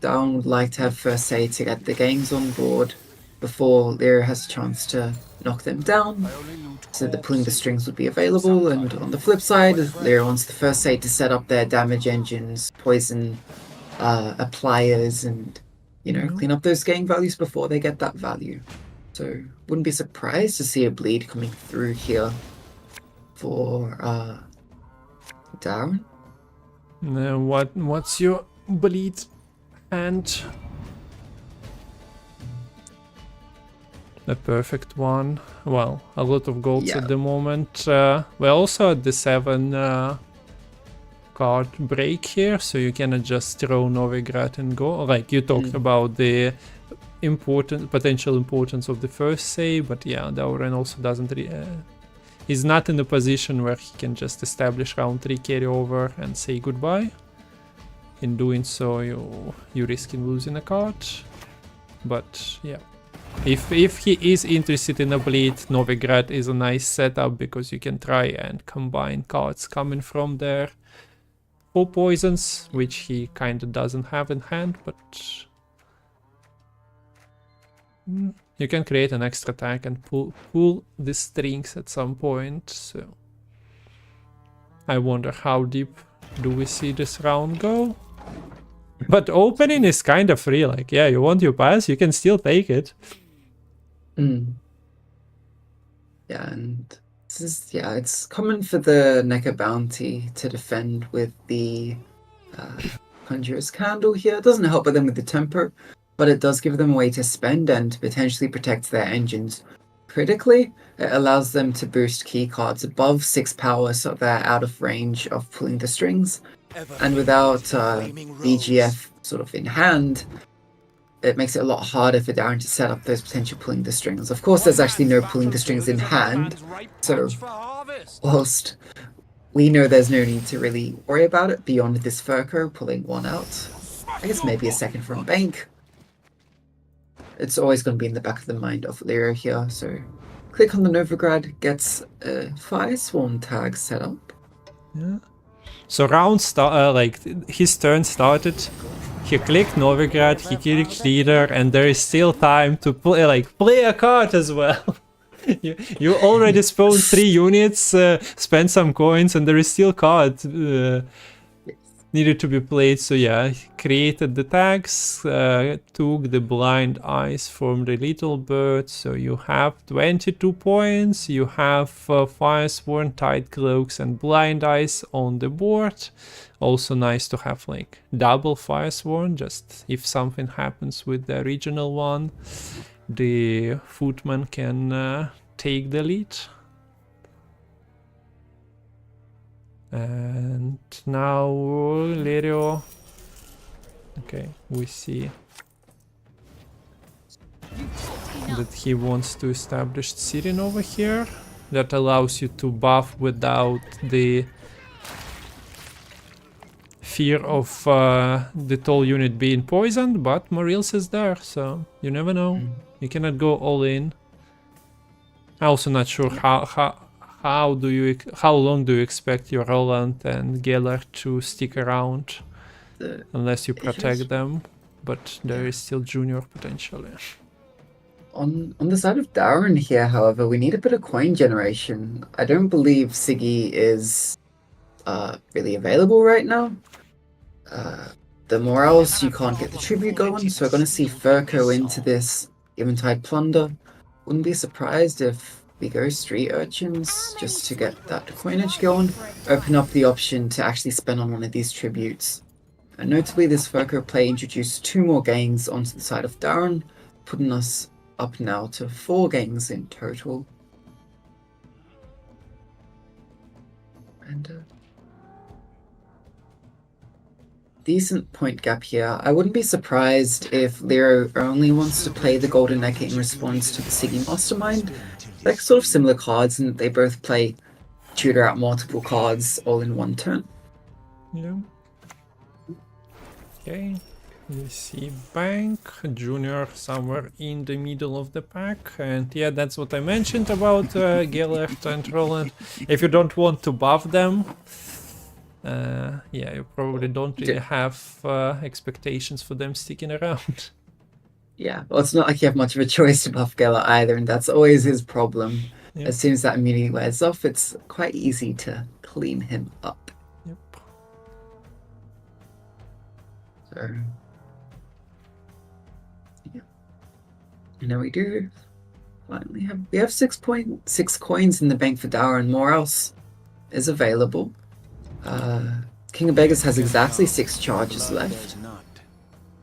Dauren would like to have first say to get the games on board before Lerio has a chance to knock them down, so the pulling the strings would be available. And on the flip side, Lerio wants the first say to set up their damage engines, poison appliers, and clean up those gain values before they get that value. So wouldn't be surprised to see a bleed coming through here for Dauren. What's your bleed hand? The perfect one. Well, a lot of golds at the moment. We're also at the 7 card break here, so you cannot just throw Novigrad and go. Like you talked about the potential importance of the first say, but yeah, Dauren also doesn't is not in the position where he can just establish round 3 carryover and say goodbye. In doing so, you risk in losing a card. But yeah, if he is interested in a bleed, Novigrad is a nice setup because you can try and combine cards coming from there for poisons, which he kind of doesn't have in hand, but you can create an extra attack and pull the strings at some point. So I wonder how deep do we see this round go. But opening is kind of free. Like, yeah, you want your pass, you can still take it. Yeah, and this is, it's common for the Necker bounty to defend with the Conjurer's Candle here. It doesn't help them with the temper, but it does give them a way to spend and potentially protect their engines. Critically, it allows them to boost key cards above 6 power, so they're out of range of pulling the strings. And without BGF sort of in hand, it makes it a lot harder for Dauren to set up those potential pulling the strings. Of course, there's actually no pulling the strings in hand, so whilst we know there's no need to really worry about it beyond this Furco pulling one out, I guess maybe a second from bank. It's always going to be in the back of the mind of Lerio here, so click on the Novigrad, gets a Fire Swarm tag set up. Yeah. So round start, like his turn started. He clicked Novigrad, he clicked leader, and there is still time to play a card as well. you already spawned 3 units, spent some coins, and there is still card needed to be played. So yeah, he created the tags, took the blind eyes from the little bird. So you have 22 points, you have Firesworn, Tide Cloaks and blind eyes on the board. Also nice to have like double Firesworn, just if something happens with the original one, the footman can take the lead. And now Lerio, okay, we see that he wants to establish Siren over here. That allows you to buff without the fear of the tall unit being poisoned, but Morils is there, so you never know. You cannot go all in. I'm also not sure how long do you expect your Roland and Geller to stick around, unless you protect them, but there is still junior potentially. On the side of Dauren here, however, we need a bit of coin generation. I don't believe Siggy is really available right now. The morals, you can't get the tribute going, so we're going to see Furco into this Eventide Plunder. Wouldn't be surprised if we go Street Urchins just to get that coinage going. Open up the option to actually spend on one of these tributes. And notably, this Furco play introduced 2 more gangs onto the side of Dauren, putting us up now to 4 gangs in total. And decent point gap here. I wouldn't be surprised if Lerio only wants to play the Golden Necker in response to the Siggy Mastermind. They're sort of similar cards in that they both play tutor out multiple cards all in one turn. Yeah. Okay. We see Bank, Junior somewhere in the middle of the pack, and yeah, that's what I mentioned about Gellert and Roland. If you don't want to buff them, yeah, you probably don't really have expectations for them sticking around. Yeah, well, it's not like you have much of a choice to buff Geller either, and that's always his problem. Yep. As soon as that immunity wears off, it's quite easy to clean him up. Yep. So, yeah. And now we do finally have 6 coins in the bank for Dauren. More else is available. King of Beggars has exactly 6 charges left,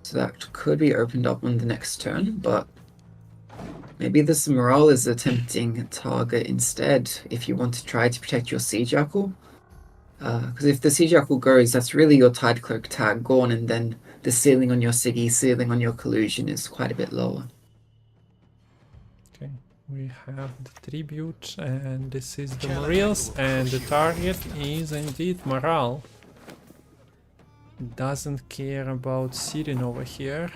so that could be opened up on the next turn, but maybe this Morale is a tempting target instead if you want to try to protect your Sea Jackal. Because if the Sea Jackal goes, that's really your Tide Cloak tag gone, and then the ceiling on your Siggy, ceiling on your Collusion is quite a bit lower. Okay, we have the tribute, and this is the Morales, and the target is indeed Morale. Doesn't care about Siren over here.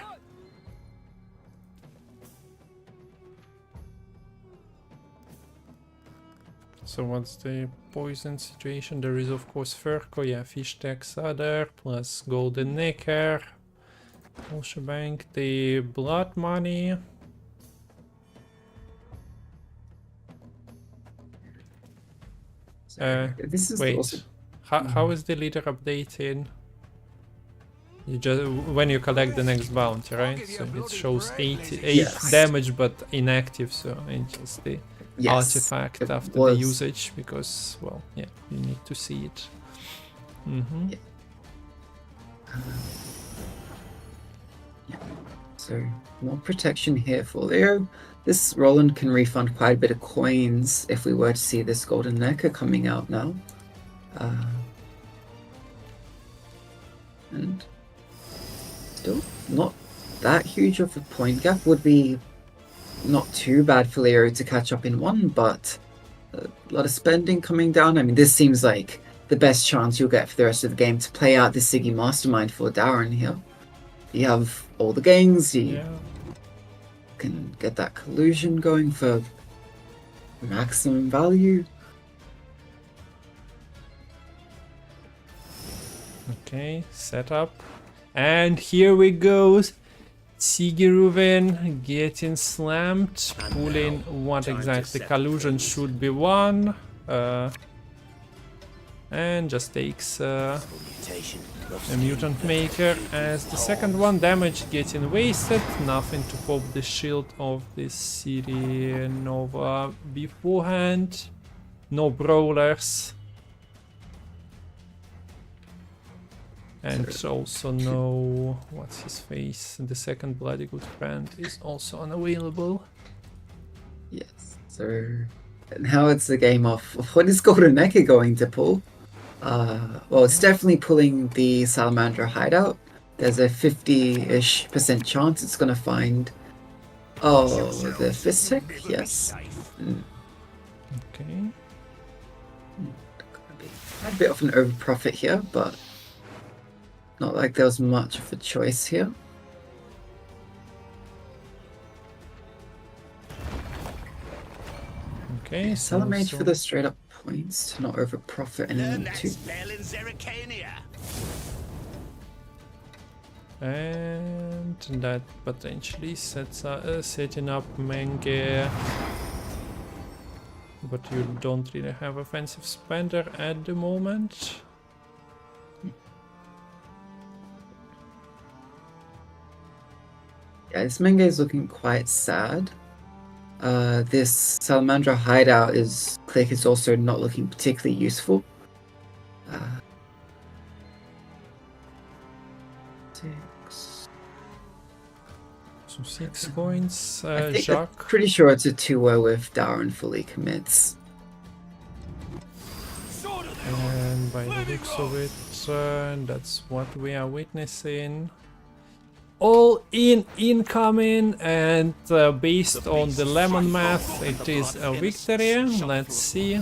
So what's the poison situation? There is of course Furco, yeah, Fish Tax Other, plus Golden Necker, whole shebang, the blood money. This is wait, also... how is the leader updated? You just when you collect the next bounty, right? So it shows 8 Yes. damage, but inactive. So it's just the Yes, artifact it after was. the usage, because well, yeah, you need to see it. Mm-hmm. Yeah. Yeah. So more protection here for Leo. This Roland can refund quite a bit of coins if we were to see this Golden Necker coming out now. And still not that huge of a point gap. Would be not too bad for Leo to catch up in 1, but a lot of spending coming down. I mean, this seems like the best chance you'll get for the rest of the game to play out the Siggy Mastermind for Dauren here. you have all the gains, you Yeah. can get that collusion going for maximum value. Okay, setup. And here we go. Sigiruven getting slammed, pulling what exactly collusion should be one. And just takes a mutant maker as the second one. Damage getting wasted. Nothing to pop the shield of this City Nova beforehand. No brawlers. And also no, what's his face? The second bloody good friend is also unavailable. Yes. So now it's a game of what is Golden Necker going to pull? Well, it's definitely pulling the Salamandra hideout. There's a 50-ish% chance it's going to find, the Fist Tech, yes. Okay. A bit of an overprofit here, but not like there was much of a choice here. Okay, Salamage so for the straight up points to not overprofit anyone too. and that potentially sets setting up Menge, but you don't really have offensive spender at the moment. Yeah, this Menge is looking quite sad. This Salamandra hideout click is also not looking particularly useful. So 6 coins, I think I'm Jacques. pretty sure it's a 2-0 if Dauren fully commits. And by the looks of it, that's what we are witnessing. All incoming, and based on the lemon math, it is a victory. Let's see.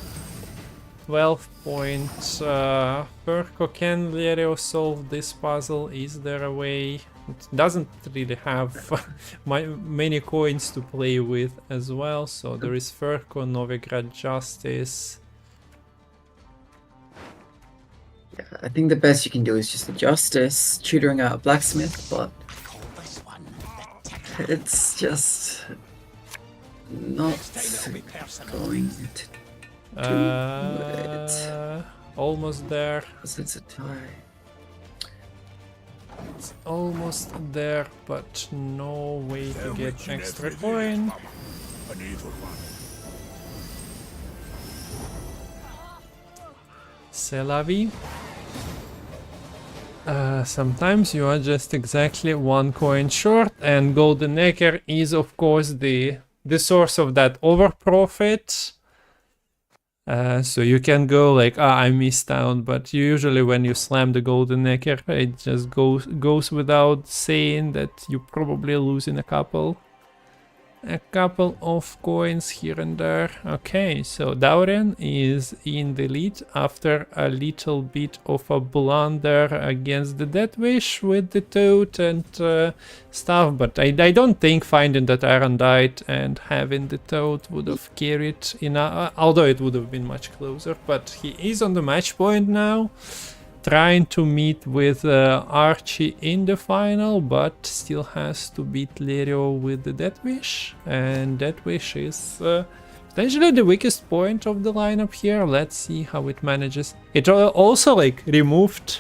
12 points. Perko, can Lerio solve this puzzle? Is there a way? It doesn't really have many coins to play with as well, so there is Furko, Novigrad Justice. Yeah, I think the best you can do is just the Justice, tutoring out a Blacksmith, but it's just not going to do it. Almost there. Because it's a tie. It's almost there, but no way to get extra coin. C'est la vie. Sometimes you are just exactly 1 coin short, and Golden Necker is of course the source of that overprofit. So you can go like, I missed out, but usually when you slam the Golden Necker, it just goes without saying that you probably losing a couple of coins here and there. Okay, so Dauren is in the lead after a little bit of a blunder against the Death Wish with the Toad and stuff, but I don't think finding that Iron Died and having the Toad would have carried enough, although it would have been much closer. But he is on the match point now, trying to meet with Archi in the final, but still has to beat Lerio with the Death Wish, and Death Wish is potentially the weakest point of the lineup here. Let's see how it manages. It also like removed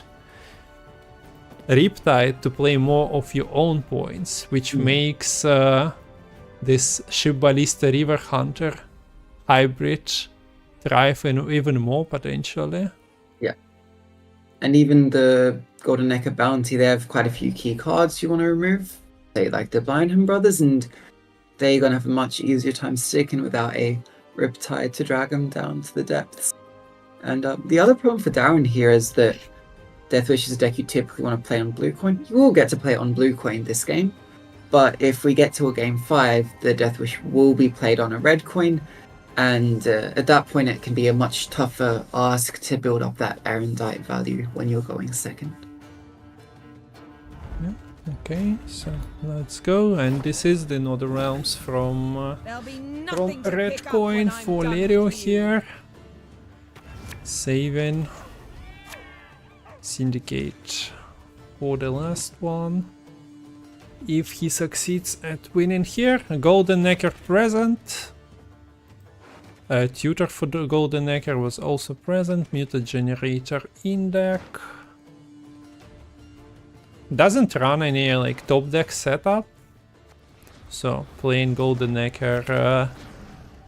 Riptide to play more of your own points, which makes this Ship Ballista River Hunter hybrid thrive even more potentially. And even the Golden Necker Bounty, they have quite a few key cards you want to remove. Say like the Blindham Brothers, and they're going to have a much easier time sticking without a Riptide to drag them down to the depths. And the other problem for Dauren here is that Death Wish is a deck you typically want to play on blue coin. You will get to play it on blue coin this game, but if we get to a game 5, the Death Wish will be played on a red coin, and at that point it can be a much tougher ask to build up that erudite value when you're going second. Okay, so let's go. And this is the Northern Realms from Red Coin for Lerio here. Saving. Syndicate for the last one. If he succeeds at winning here, a Golden Necker present. A tutor for the Golden Necker was also present. Muted Generator in deck. Doesn't run any like top deck setup. So playing Golden Necker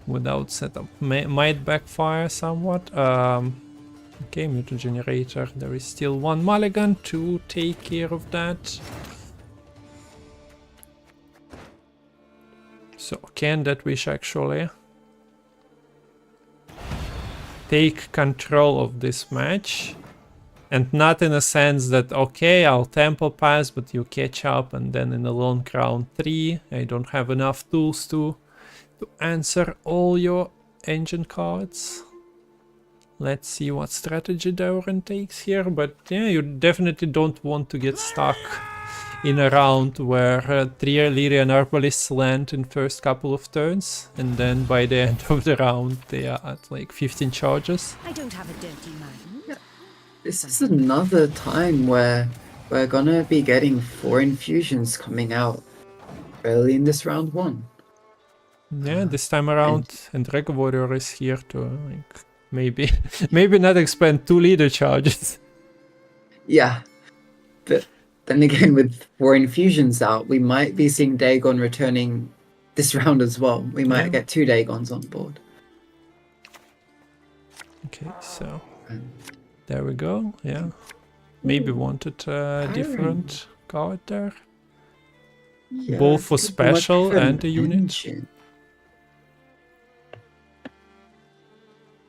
without setup might backfire somewhat. Okay, Muted Generator. There is still one mulligan to take care of that. So can that wish actually take control of this match? And not in a sense that, okay, I'll tempo pass, but you catch up, and then in a long round 3, I don't have enough tools to answer all your engine cards. Let's see what strategy Dauren takes here, but yeah, you definitely don't want to get stuck in a round where 3 Lerio and Arbalists land in first couple of turns, and then by the end of the round they are at like 15 charges. I don't have a dirty mind. This is another time where we're gonna be getting 4 infusions coming out early in this round 1. Yeah, this time around, and Drag Warrior is here to like maybe not expend 2 leader charges. Yeah, but then again, with 4 infusions out, we might be seeing Dagon returning this round as well. We might get 2 Dagons on board. Okay, so there we go. Yeah, maybe wanted a different card there. Yeah, both for special and a unit. Engine.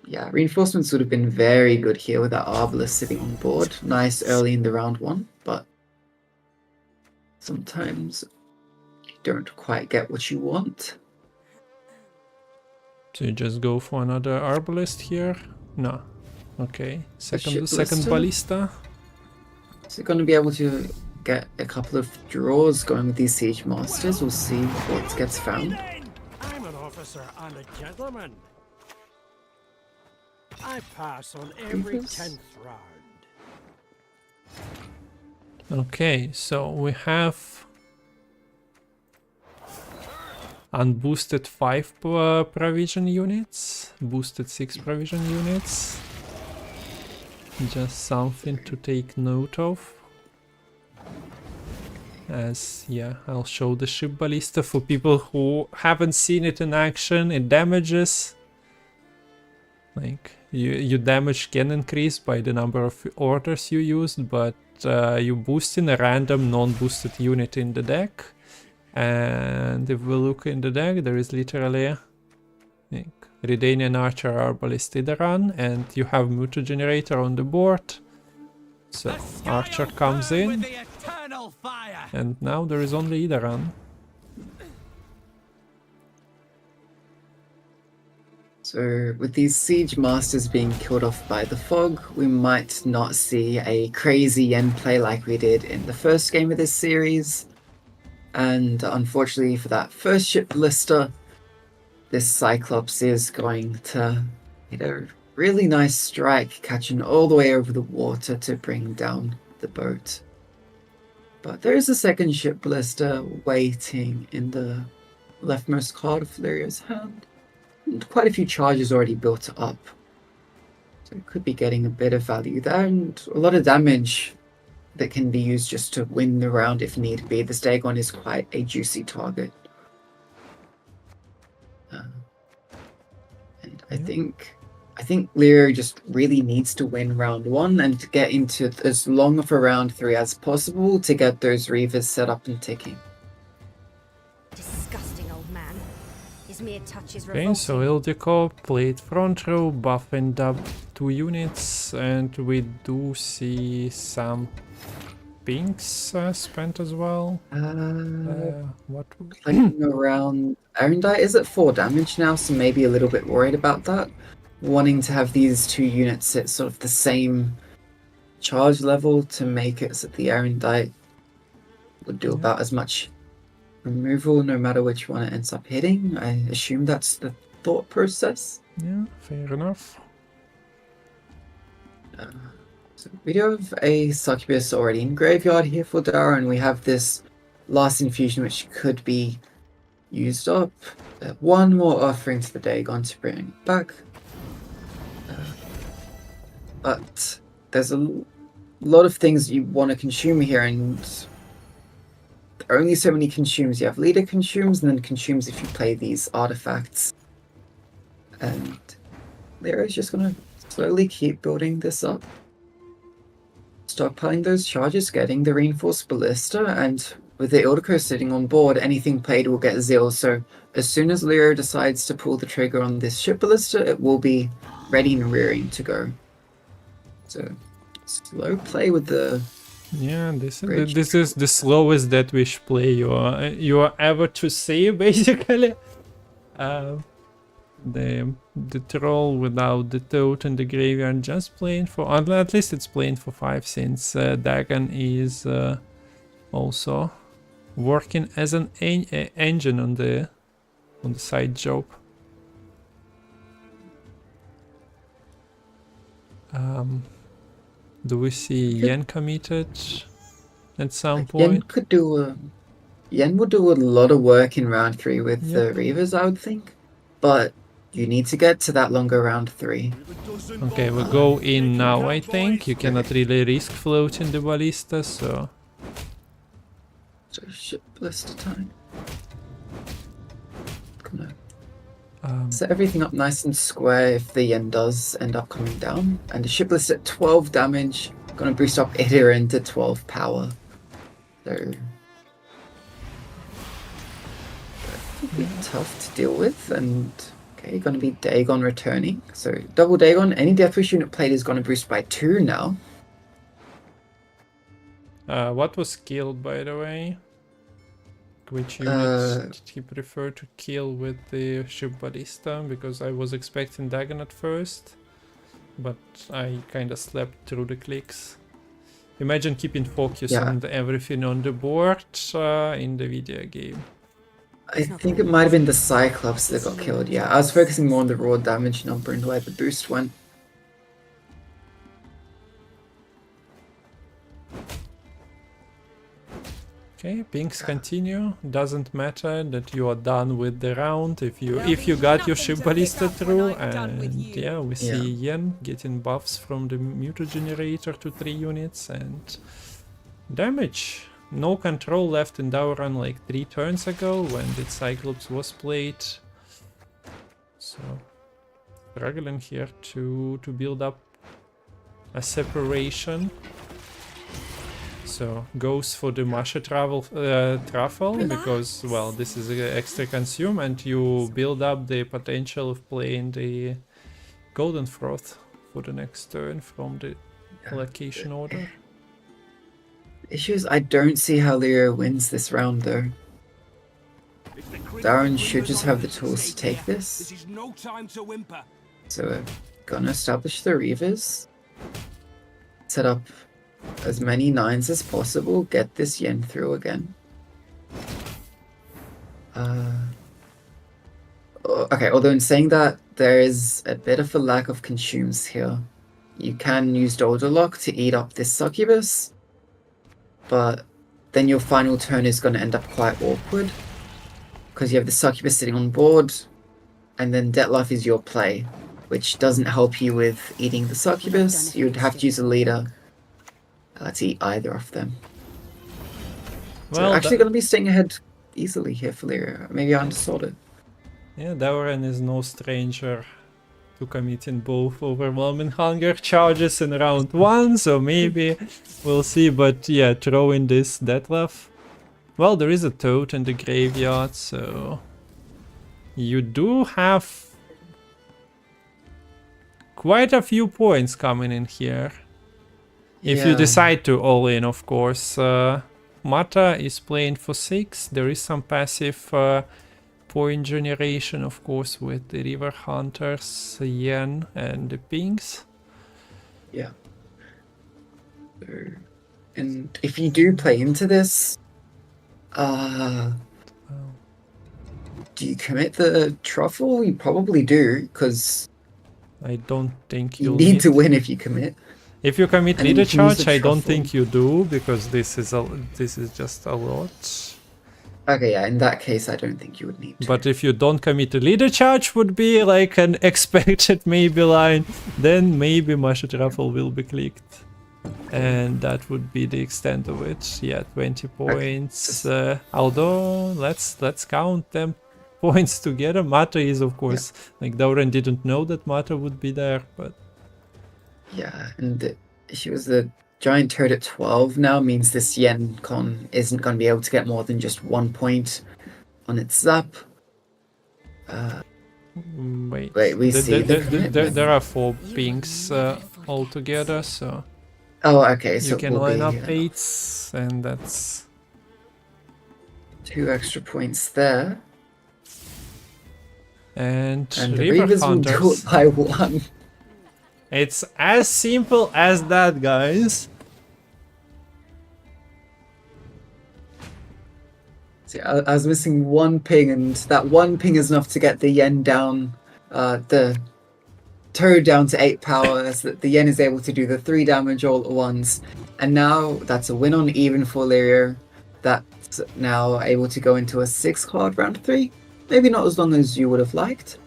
Yeah, reinforcements would have been very good here with that Arbalest sitting on board. Nice early in the round 1, but sometimes you don't quite get what you want. So you just go for another Arbalest here? No. Okay. Second Ballista? Ballista. Is it going to be able to get a couple of draws going with these Siege Masters? We'll see what gets found. I'm an officer and a gentleman. I pass on every 10th round. Okay, so we have unboosted 5 provision units, boosted 6 provision units. Just something to take note of. As, yeah, I'll show the ship ballista for people who haven't seen it in action. It damages. Like, your damage can increase by the number of orders you used, but you boost in a random non-boosted unit in the deck. And if we look in the deck, there is literally like, Redanian Archer Arbalist Idaran, and you have Muta Generator on the board. So Archer comes in, and now there is only Idaran. So with these Siege Masters being killed off by the fog, we might not see a crazy Yen play like we did in the first game of this series. And unfortunately for that first ship ballista, this Cyclops is going to hit a really nice strike, catching all the way over the water to bring down the boat. But there is a second ship ballista waiting in the leftmost card of Lerio's hand. And quite a few charges already built up. So it could be getting a bit of value there, and a lot of damage that can be used just to win the round if need be. This Dagon is quite a juicy target. And I think Lerio just really needs to win round 1 and to get into as long of a round 3 as possible to get those Reavers set up and ticking. Disgusting old man. His mere touch is Okay, so Ildiko played front row, buffing up 2 units, and we do see some pinks spent as well. What? Clicking around Arendite is at 4 damage now, so maybe a little bit worried about that. Wanting to have these 2 units at sort of the same charge level to make it so the Arendite would do about as much removal no matter which one it ends up hitting. I assume that's the thought process. Yeah, fair enough. So we do have a succubus already in graveyard here for Dauren. We have this last infusion which could be used up. One more offering to the Dagon to bring it back. But there's a lot of things you want to consume here, and there are only so many consumes. You have leader consumes and then consumes if you play these artifacts. And Lerio's just gonna slowly keep building this up. Stockpiling those charges, getting the reinforced ballista, and with the Ildico sitting on board, anything played will get zeal. So as soon as Lerio decides to pull the trigger on this ship ballista, it will be ready and rearing to go. So slow play with the Yeah, this bridge. this is the slowest Deathwish play you are ever to see, basically. The troll without the toad in the graveyard just playing for, at least it's playing for 5, since Dagon is also working as an engine on the side job. Do we see Yen committed at some point? Yen could do Yen would do a lot of work in round 3 with Yep. the Reavers, I would think. But you need to get to that longer round 3. Okay, we'll go in now, I think. You cannot really risk floating the ballista, so... So ship ballista time. Gonna set everything up nice and square if the Yen does end up coming down. And the ship ballista at 12 damage, gonna boost up Idirin to 12 power. So that'll be tough to deal with. And okay, gonna be Dagon returning. So double Dagon, any Deathwish unit played is gonna boost by 2 now. What was killed, by the way? Which unit did he prefer to kill with the ship ballista? Because I was expecting Dagon at first, but I kinda slept through the clicks. Imagine keeping focus on everything on the board in the video game. I think it might have been the Cyclops that got killed, yeah. I was focusing more on the raw damage number and where the boost went. Okay, pinks continue. Doesn't matter that you are done with the round if you got your ship ballista through, and yeah, we see Yen getting buffs from the muta generator to 3 units and damage. No control left in Dauren like 3 turns ago when the Cyclops was played. So struggling here to build up a separation. So goes for the Masha truffle because, well, this is extra consume and you build up the potential of playing the golden froth for the next turn from the location order. The issue is I don't see how Lerio wins this round though. Dauren should just have the tools to take this. So we're gonna establish the Reavers. Set up as many 9s as possible, get this Yen through again. Okay, although in saying that, there is a bit of a lack of consumes here. You can use Doldalock to eat up this succubus, but then your final turn is going to end up quite awkward, because you have the succubus sitting on board, and then Dettlife is your play, which doesn't help you with eating the succubus. You'd have to use a leader to eat either of them. Well, so actually going to be staying ahead easily here for Lerio. Maybe I undersold it. Yeah, Dauren is no stranger to committing both overwhelming hunger charges in round 1, so maybe we'll see. But yeah, throwing this Detlef. Well, there is a toad in the graveyard, so you do have quite a few points coming in here. If you decide to all in, of course. Mata is playing for 6. There is some passive point generation, of course, with the River Hunters, Yen, and the Pinks. Yeah. And if you do play into this, Do you commit the truffle? You probably do, because I don't think you you'll need to win if you commit. If you commit And then leader you can use charge, the I don't truffle. think you do, because this is just a lot. Okay, yeah, in that case, I don't think you would need to. But if you don't commit to leader charge, would be like an expected maybe line, then maybe Masha Truffle will be clicked. And that would be the extent of it. Yeah, 20 points. Although let's count them points together. Mata is of course like Dauren didn't know that Mata would be there, but Yeah, and she was a giant turret at 12 now, means this Yen Con isn't going to be able to get more than just 1 point on its zap. wait. We see the there are 4 pinks altogether, so Oh, okay, so you it can will line be, up 8s, and that's 2 extra points there. and And the River Reavers will do Hunters. it by 1. It's as simple as that, guys. See, I was missing 1 ping, and that 1 ping is enough to get the Yen down, the Toad down to 8 power, so that the Yen is able to do the 3 damage all at once. And now that's a win on even for Lerio. That's now able to go into a 6 card round 3. Maybe not as long as you would have liked,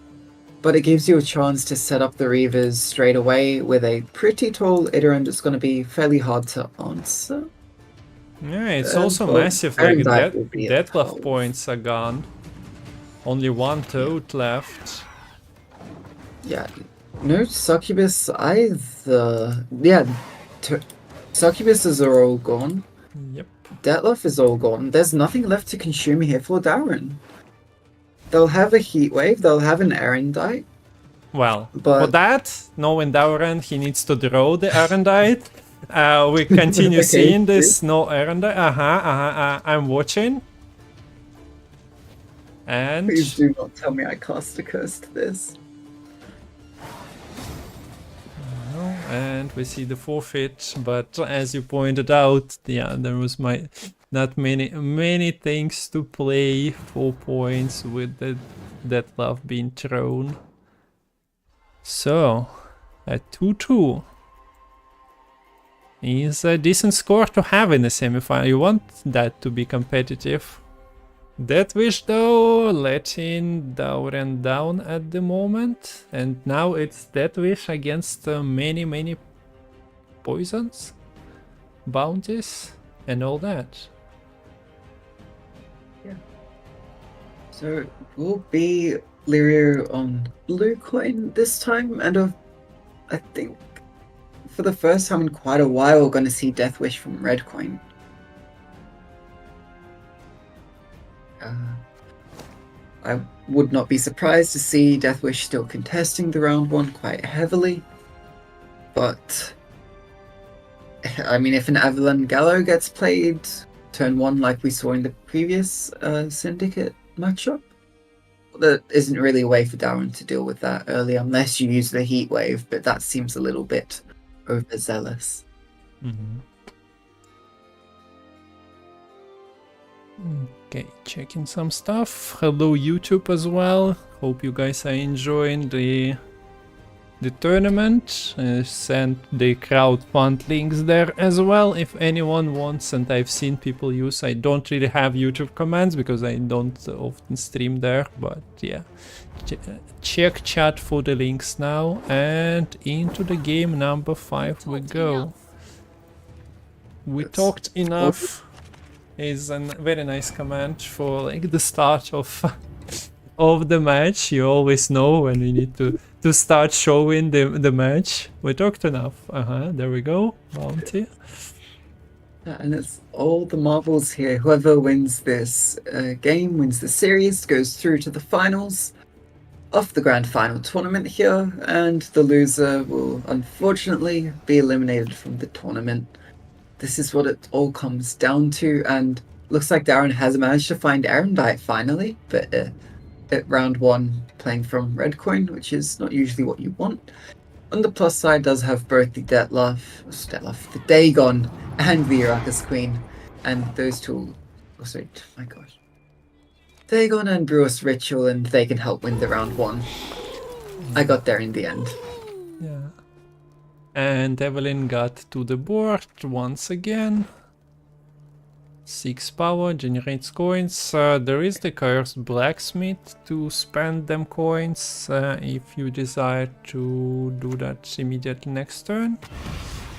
but it gives you a chance to set up the Reavers straight away with a pretty tall Iterum that's going to be fairly hard to answer. Yeah, it's also Well, massive, Iron like Dive will be at deadlift 12. points are gone. Only 1 Toad left. Yeah, no Succubus either. Yeah, Succubuses are all gone. Yep. Detlef is all gone. There's nothing left to consume here for Dauren. They'll have a heat wave, they'll have an Erendite. Well, But- for that, knowing Dauren, he needs to draw the Erendite. We continue Okay, seeing this, no Erendite. I'm watching. And Please do not tell me I cast a curse to this. and we see the forfeit, but as you pointed out, yeah, there was not many things to play. 4 points with that love being thrown. So at 2-2 is a decent score to have in the semifinal. You want that to be competitive. Death Wish though, letting Dauren down at the moment, and now it's Death Wish against many poisons, bounties, and all that. So it will be Lerio on blue coin this time, and I think for the first time in quite a while we're going to see Death Wish from red coin. I would not be surprised to see Death Wish still contesting the round 1 quite heavily, but I mean, if an Avalon Gallo gets played turn 1 like we saw in the previous Syndicate matchup, there isn't really a way for Dauren to deal with that early unless you use the Heat Wave, but that seems a little bit overzealous. Okay, checking some stuff. Hello YouTube as well. Hope you guys are enjoying the tournament. Send the crowd fund links there as well if anyone wants, and I've seen people use. I don't really have YouTube commands because I don't often stream there, but yeah, check chat for the links now, and into the game number 5 we go. We talked enough is a very nice command for like the start of the match. You always know when you need to start showing the match. We talked enough. There we go. Bounty. And it's all the marbles here. Whoever wins this game, wins the series, goes through to the finals of the grand final tournament here, and the loser will unfortunately be eliminated from the tournament. This is what it all comes down to, and looks like Dauren has managed to find Erendite finally, but at round 1 playing from red coin, which is not usually what you want. On the plus side, does have both the the Dagon, and the Arcus Queen, and those two Oh, sorry, my gosh. Dagon and Brewers Ritual, and they can help win the round 1. I got there in the end. Yeah. And Evelyn got to the board once again. 6 power, generates coins. There is the cursed blacksmith to spend them coins if you desire to do that immediately next turn.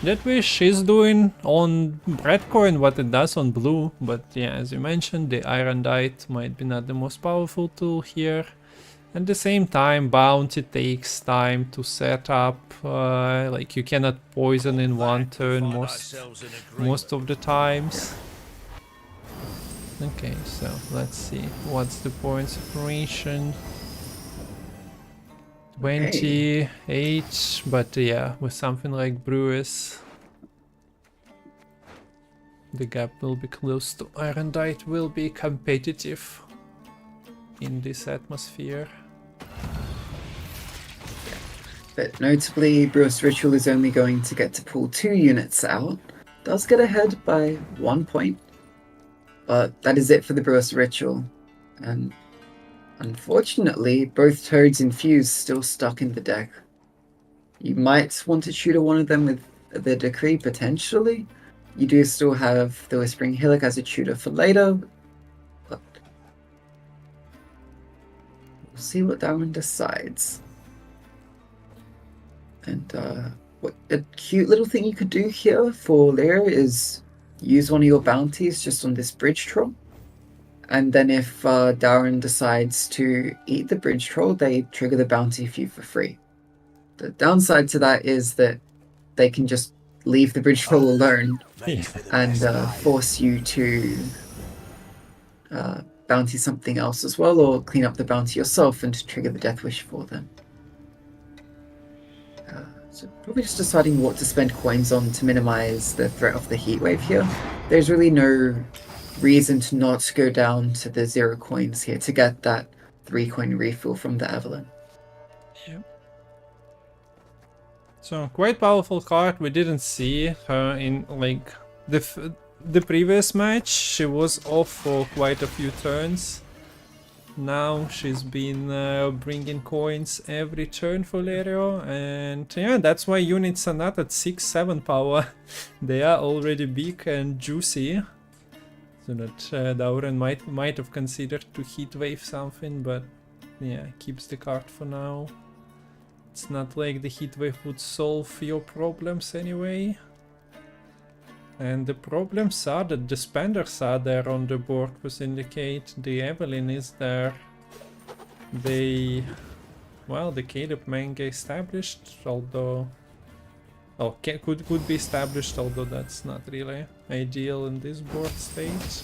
That wish is doing on red coin what it does on blue, but yeah, as you mentioned, the iron dite might be not the most powerful tool here. At the same time, bounty takes time to set up, like you cannot poison in one turn most of the times. Okay, so let's see, what's the point separation? 28, but yeah, with something like Brewers, the gap will be close to Iron Dite, will be competitive in this atmosphere. But notably, Brewers Ritual is only going to get to pull 2 units out. Does get ahead by 1 point, but that is it for the Brewers Ritual. And unfortunately, both Toads Infused still stuck in the deck. You might want to tutor one of them with the Decree, potentially. You do still have the Whispering Hillock as a tutor for later, but we'll see what Dauren decides. And what a cute little thing you could do here for Lerio is use one of your bounties just on this bridge troll. And then if Dauren decides to eat the bridge troll, they trigger the bounty for you for free. The downside to that is that they can just leave the bridge troll alone and force you to bounty something else as well, or clean up the bounty yourself and trigger the death wish for them. So probably just deciding what to spend coins on to minimize the threat of the heatwave here. There's really no reason to not go down to the 0 coins here to get that 3 coin refill from the Evelyn. Yep. So quite powerful card. We didn't see her in like the previous match. She was off for quite a few turns. Now she's been bringing coins every turn for Lerio, and yeah, that's why units are not at 6-7 power. They are already big and juicy. So that Dauren might have considered to heatwave something, but yeah, keeps the card for now. It's not like the heatwave would solve your problems anyway. And the problems are that the spenders are there on the board, was indicate the Evelyn is there. Well, the Caleb manga established, although could be established, although that's not really ideal in this board state.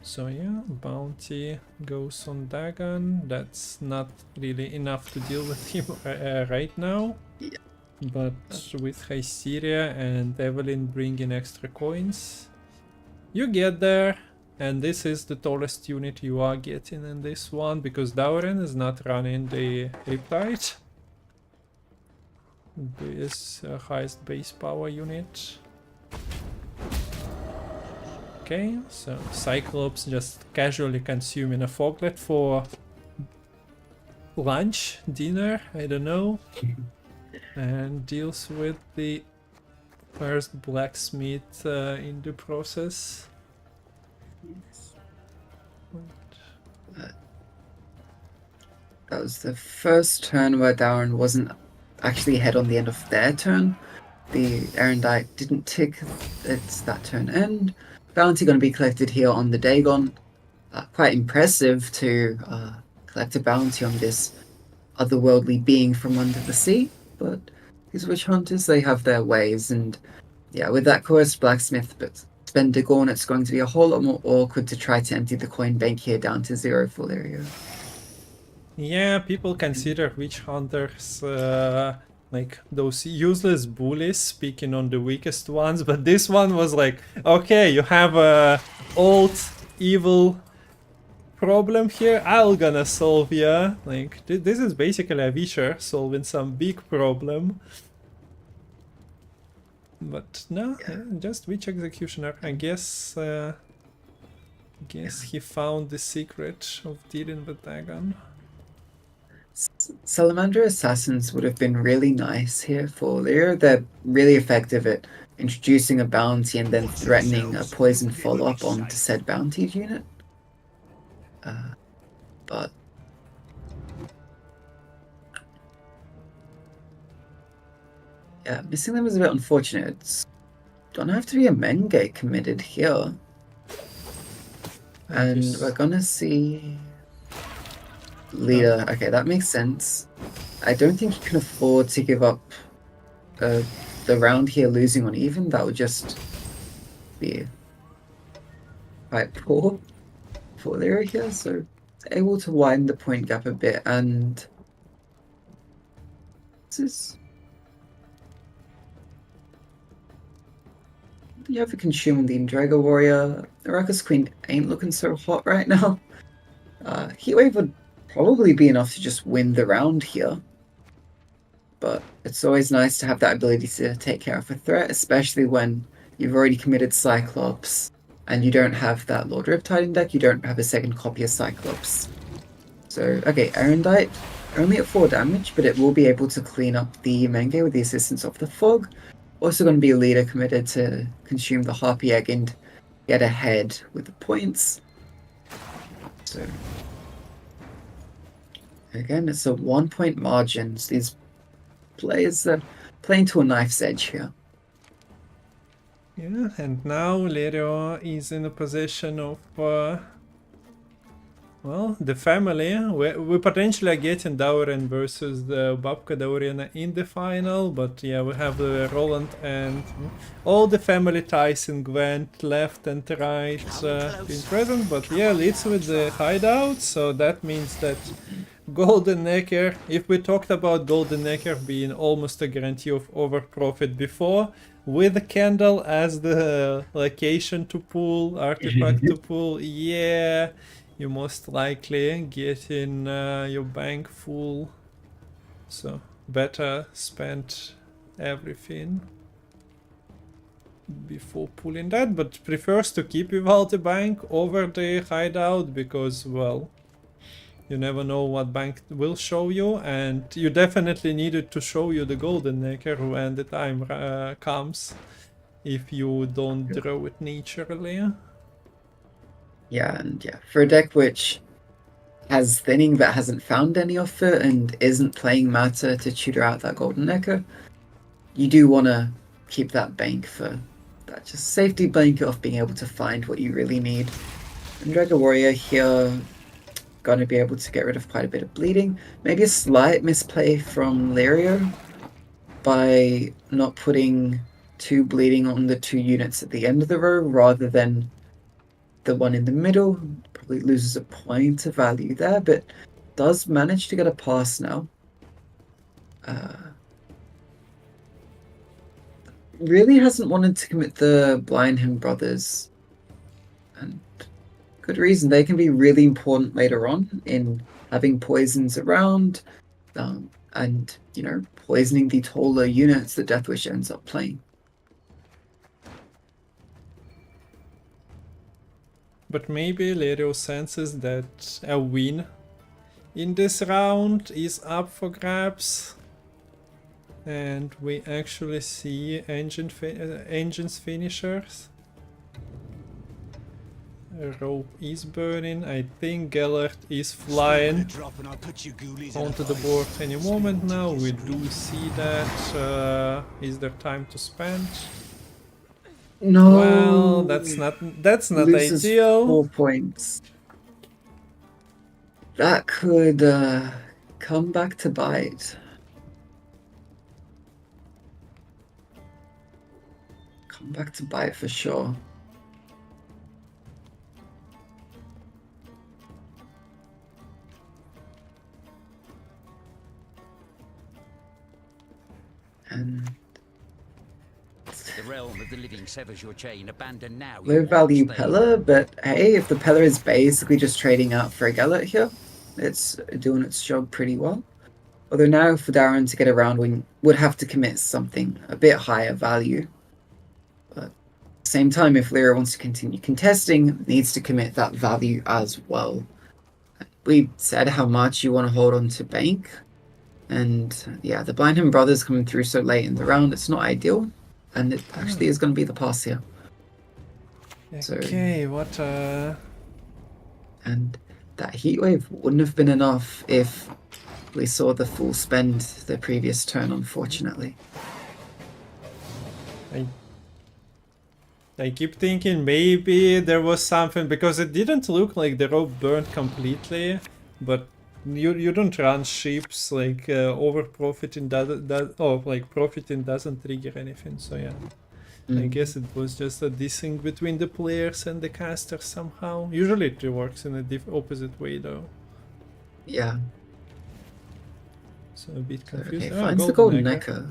So yeah, bounty goes on Dagon. That's not really enough to deal with him right now. Yeah. But with Hysteria and Evelyn bringing extra coins, you get there. And this is the tallest unit you are getting in this one, because Dauren is not running the Riptide. This highest base power unit. Okay, so Cyclops just casually consuming a foglet for lunch, dinner, I don't know. And deals with the first blacksmith in the process. Yes. That was the first turn where Dauren wasn't actually ahead on the end of their turn. The Erendite didn't tick its that turn end. Bounty going to be collected here on the Dagon. Quite impressive to collect a bounty on this otherworldly being from under the sea. But these witch hunters, they have their ways, and yeah, with that cursed blacksmith, but spend Dagon, it's going to be a whole lot more awkward to try to empty the coin bank here down to 0 for Lerio. Yeah, people consider witch hunters like those useless bullies, speaking on the weakest ones, but this one was like, okay, you have a old evil problem here, I'll gonna solve ya. Like this is basically a witcher solving some big problem. But no, just Witch Executioner. I guess he found the secret of dealing with Dagon. Salamander Assassins would have been really nice here for Lerio. They're really effective at introducing a bounty and then threatening a poison follow-up onto said bounty unit. But yeah, missing them is a bit unfortunate. It's don't have to be a Menge committed here. And we're gonna see Leader. Okay, that makes sense. I don't think he can afford to give up the round here losing on even. That would just be quite poor for Lerio here. So able to widen the point gap a bit, and this is. You have a Consume the Drago Warrior. The Ruckus Queen ain't looking so hot right now. Heatwave would probably be enough to just win the round here. But it's always nice to have that ability to take care of a threat, especially when you've already committed Cyclops and you don't have that Lord Riptide in deck, you don't have a second copy of Cyclops. So, okay, Erendite, only at 4 damage, but it will be able to clean up the Menge with the assistance of the Fog. Also going to be a leader committed to consume the Harpy Egg and get ahead with the points. So, again, it's a 1-point margin. So these players are playing to a knife's edge here. Yeah, and now Lerio is in a position of, well, the family. We potentially are getting Dauren versus the Babka Dauriana in the final, but yeah, we have Roland and all the family ties in Gwent, left and right, being present, but yeah, leads with the hideout, so that means that Golden Necker, if we talked about Golden Necker being almost a guarantee of overprofit before, with the candle as the location to pull, artifact to pull, yeah, you most likely getting your bank full, so better spend everything before pulling that, but prefers to keep without the bank over the hideout because, well, you never know what bank will show you, and you definitely needed to show you the Golden Necker when the time comes, if you don't draw it naturally. Yeah, and yeah, for a deck which has thinning but hasn't found any of it and isn't playing matter to tutor out that Golden Necker, you do want to keep that bank for that just safety blanket of being able to find what you really need. And Drago Warrior here going to be able to get rid of quite a bit of bleeding. Maybe a slight misplay from Lerio by not putting 2 bleeding on the 2 units at the end of the row rather than the one in the middle. Probably loses a point of value there, but does manage to get a pass now. Really hasn't wanted to commit the Blindham brothers, and good reason. They can be really important later on in having poisons around, and you know, poisoning the taller units that Deathwish ends up playing. But maybe Lerio senses that a win in this round is up for grabs, and we actually see Engine's finishers. Rope is burning. I think Gellert is flying onto the board any moment now. We do see that. Is there time to spend? No. Well, that's not Loses ideal. 4 points. That could come back to bite. Come back to bite for sure. And The realm of the living severs your chain, abandon now. low value Pella, but hey, if the Pella is basically just trading out for a Gellert here, it's doing its job pretty well. Although now for Dauren to get around, we would have to commit something a bit higher value Same time, if Lerio wants to continue contesting, needs to commit that value as well. We said how much you want to hold on to bank, and yeah, the Blindham Brothers coming through so late in the round, it's not ideal, and it actually is going to be the pass here. Okay, what And that heat wave wouldn't have been enough if we saw the full spend the previous turn, unfortunately. I keep thinking maybe there was something, because it didn't look like the rope burned completely, but you don't run ships like over profiting profiting doesn't trigger anything, so yeah. I guess it was just a dissing between the players and the casters somehow. Usually it works in a opposite way though. Yeah. So a bit confused. Okay, finds the golden necker.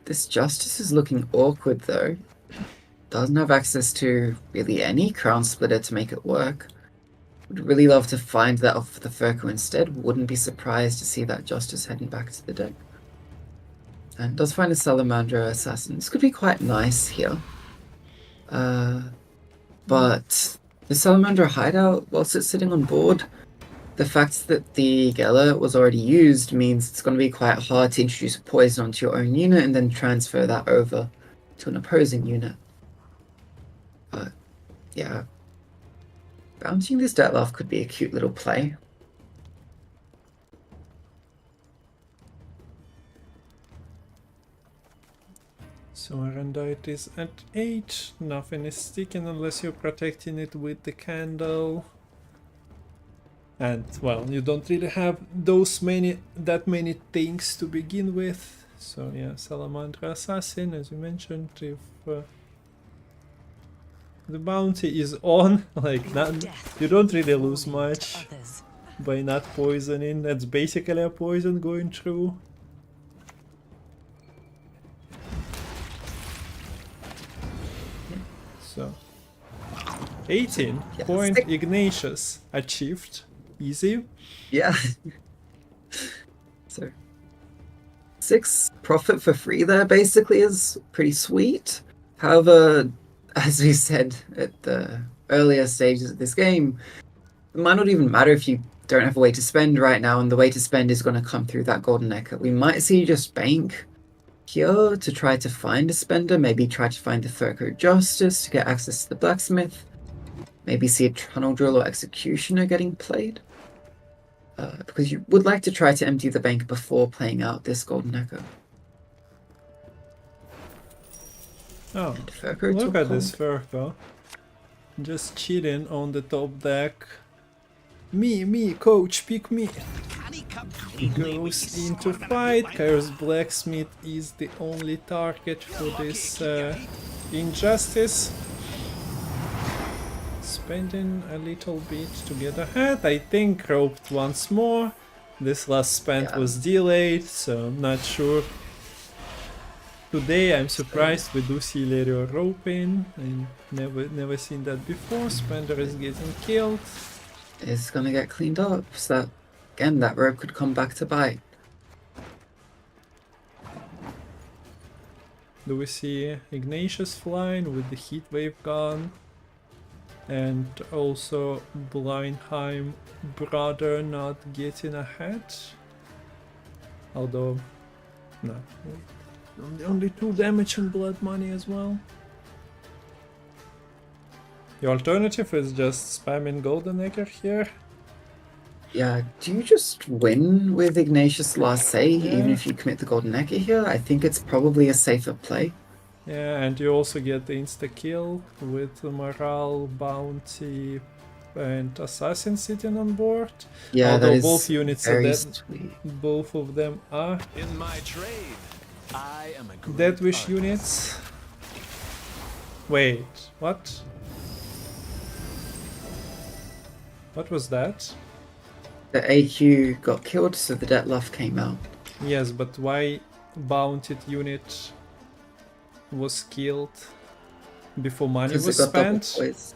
This Justice is looking awkward though. Doesn't have access to really any crown splitter to make it work. Would really love to find that off the Furko instead. Wouldn't be surprised to see that Justice heading back to the deck. And does find a Salamander Assassin. This could be quite nice here. But the Salamander hideout, whilst it's sitting on board, the fact that the Geller was already used means it's going to be quite hard to introduce a poison onto your own unit and then transfer that over to an opposing unit. But yeah, bouncing this Dettlaff could be a cute little play. So Arendite is at 8, nothing is sticking unless you're protecting it with the candle. And well, you don't really have that many things to begin with. So yeah, Salamander Assassin, as you mentioned, if the bounty is on, like you don't really lose much by not poisoning. That's basically a poison going through. So 18 point Ignatius achieved. Easy. Yeah. So 6 profit for free there basically is pretty sweet. However, as we said at the earlier stages of this game, it might not even matter if you don't have a way to spend right now, and the way to spend is going to come through that golden necker. We might see you just bank here to try to find a spender, maybe try to find the Furko Justice to get access to the blacksmith, maybe see a tunnel drill or executioner getting played, because you would like to try to empty the bank before playing out this golden echo. Oh, look at this Furko, just cheating on the top deck. Me, coach, pick me. Goes into fight. Kairos Blacksmith is the only target for this injustice. Spending a little bit to get ahead. I think roped once more. This last spend was delayed, so I'm not sure. Today I'm surprised we do see Lerio roping. I never seen that before. Spender is getting killed. It's gonna get cleaned up, so that, again, that rope could come back to bite. Do we see Ignatius flying with the heat wave gone? And also Blindheim brother not getting ahead? Although, no, only 2 damage and blood money as well. The alternative is just spamming Golden Egger here. Yeah, do you just win with Ignatius Last Say, even if you commit the Golden Egger here? I think it's probably a safer play. Yeah, and you also get the insta-kill with the Morale, Bounty, and Assassin sitting on board. Yeah, although that is both units are dead. Sweet. Both of them are In my trade, I am a great Dead Wish artist. units. Wait, what? What was that? The AQ got killed, so the Dettlaff came out. Yes, but why Bounted unit was killed before money Because was it got double spent?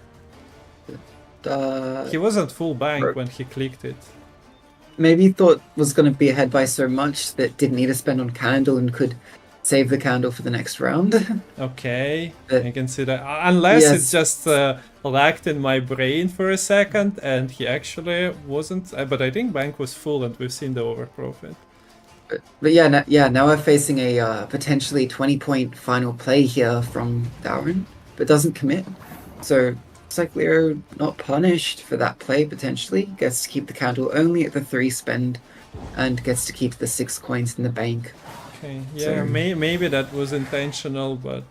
poised. He wasn't full bank Rope. when he clicked it. Maybe he thought was going to be ahead by so much that didn't need to spend on Candle and could save the candle for the next round. Okay, But- I can see that. Unless it Yes. just lagged in my brain for a second and he actually wasn't. But I think bank was full and we've seen the overprofit. But yeah, now we're facing a potentially 20-point final play here from Dauren, but doesn't commit. So it's like Lerio not punished for that play potentially. Gets to keep the candle only at the 3 spend, and gets to keep the 6 coins in the bank. Okay, yeah, So- maybe that was intentional, but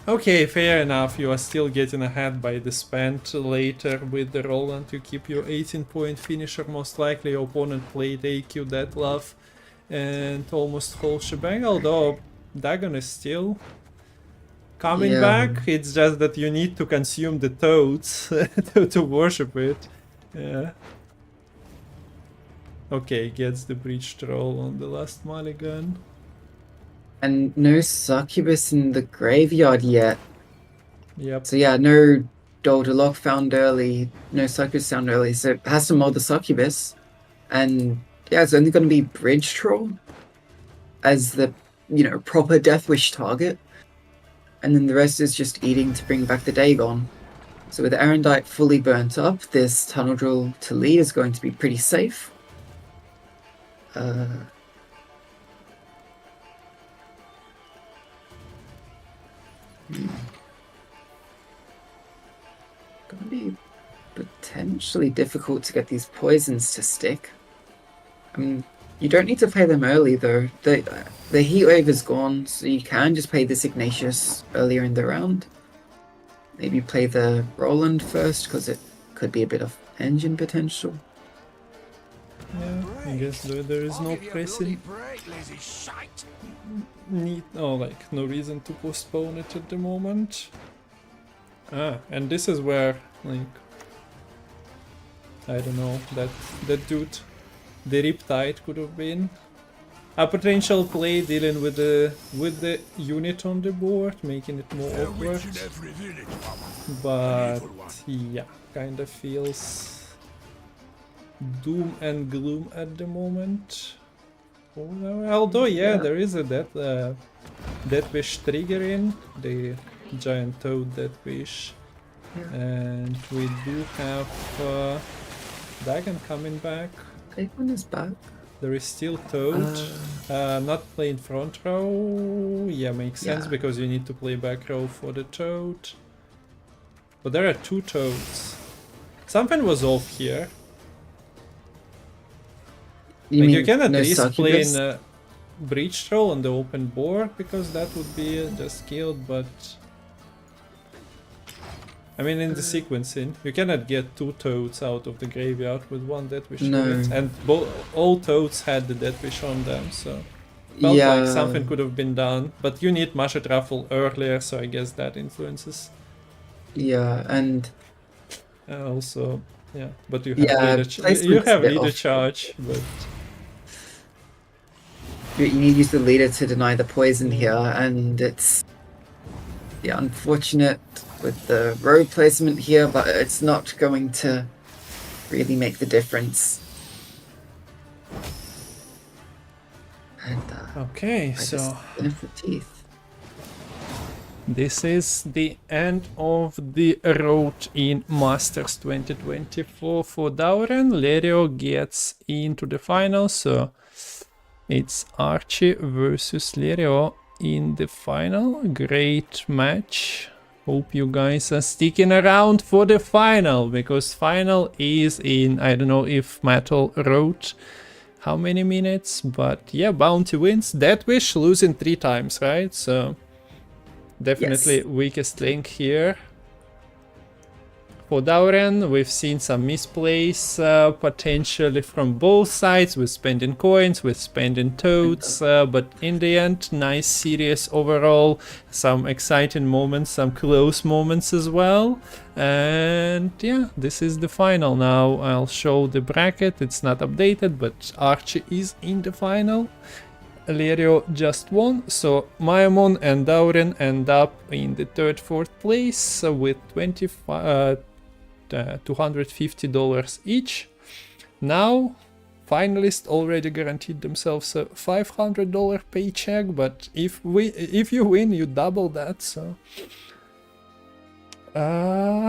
okay, fair enough. You are still getting ahead by the spend later with the Roland. You keep your 18-point finisher. Most likely your opponent played AQ, that love, and almost whole shebang. Although Dagon is still coming Yeah. back. It's just that you need to consume the toads to worship it. Yeah. Okay, gets the breach troll on the last mulligan. And no succubus in the graveyard yet. Yep. So yeah, no Dolderlock found early, no succubus found early, so it has to mold the succubus. And yeah, it's only going to be bridge troll as the, proper Death Wish target. And then the rest is just eating to bring back the Dagon. So with Erendite fully burnt up, this tunnel drill to lead is going to be pretty safe. Gonna be potentially difficult to get these poisons to stick. You don't need to play them early though. The heat wave is gone, so you can just play this Ignatius earlier in the round. Maybe play the Roland first, because it could be a bit of engine potential. Yeah, I guess there is no pressing need, no reason to postpone it at the moment. And this is where, I don't know, that dude, the Riptide could have been a potential play dealing with the unit on the board, making it more awkward. But yeah, kinda feels doom and gloom at the moment. Although yeah, there is a Death Wish triggering, the giant toad Death Wish, and we do have Dagon coming back. Dagon is back. There is still Toad, not playing front row. Yeah, makes sense because you need to play back row for the Toad. But there are 2 Toads. Something was off here. You can at least play in Breach Troll on the open board, because that would be just killed, but... I mean, in the sequencing, you cannot get 2 Toads out of the graveyard with 1 Death Wish unit, and all Toads had the Death Wish on them, so... Felt like something could have been done, but you need Mashed Raffle earlier, so I guess that influences. Yeah, and... also, yeah, but you have leader, leader charge, but... You need to use the leader to deny the poison here, and it's unfortunate with the road placement here, but it's not going to really make the difference. And, okay, so teeth. This is the end of the road in Masters 2024 for Dauren. Lerio gets into the final, so it's Archi versus Lerio in the final. Great match. Hope you guys are sticking around for the final, because final is in, I don't know if Metal wrote how many minutes, but yeah, Bounty wins. Death Wish losing 3 times, right? So definitely weakest link here. For Dauren, we've seen some misplays potentially from both sides, with spending coins, with spending toads, but in the end, nice series overall, some exciting moments, some close moments as well. And yeah, this is the final now. I'll show the bracket, it's not updated, but Archi is in the final. Lerio just won, so Myamon and Dauren end up in the 3rd, 4th place with $250 each. Now finalists already guaranteed themselves a $500 paycheck, but if you win, you double that. So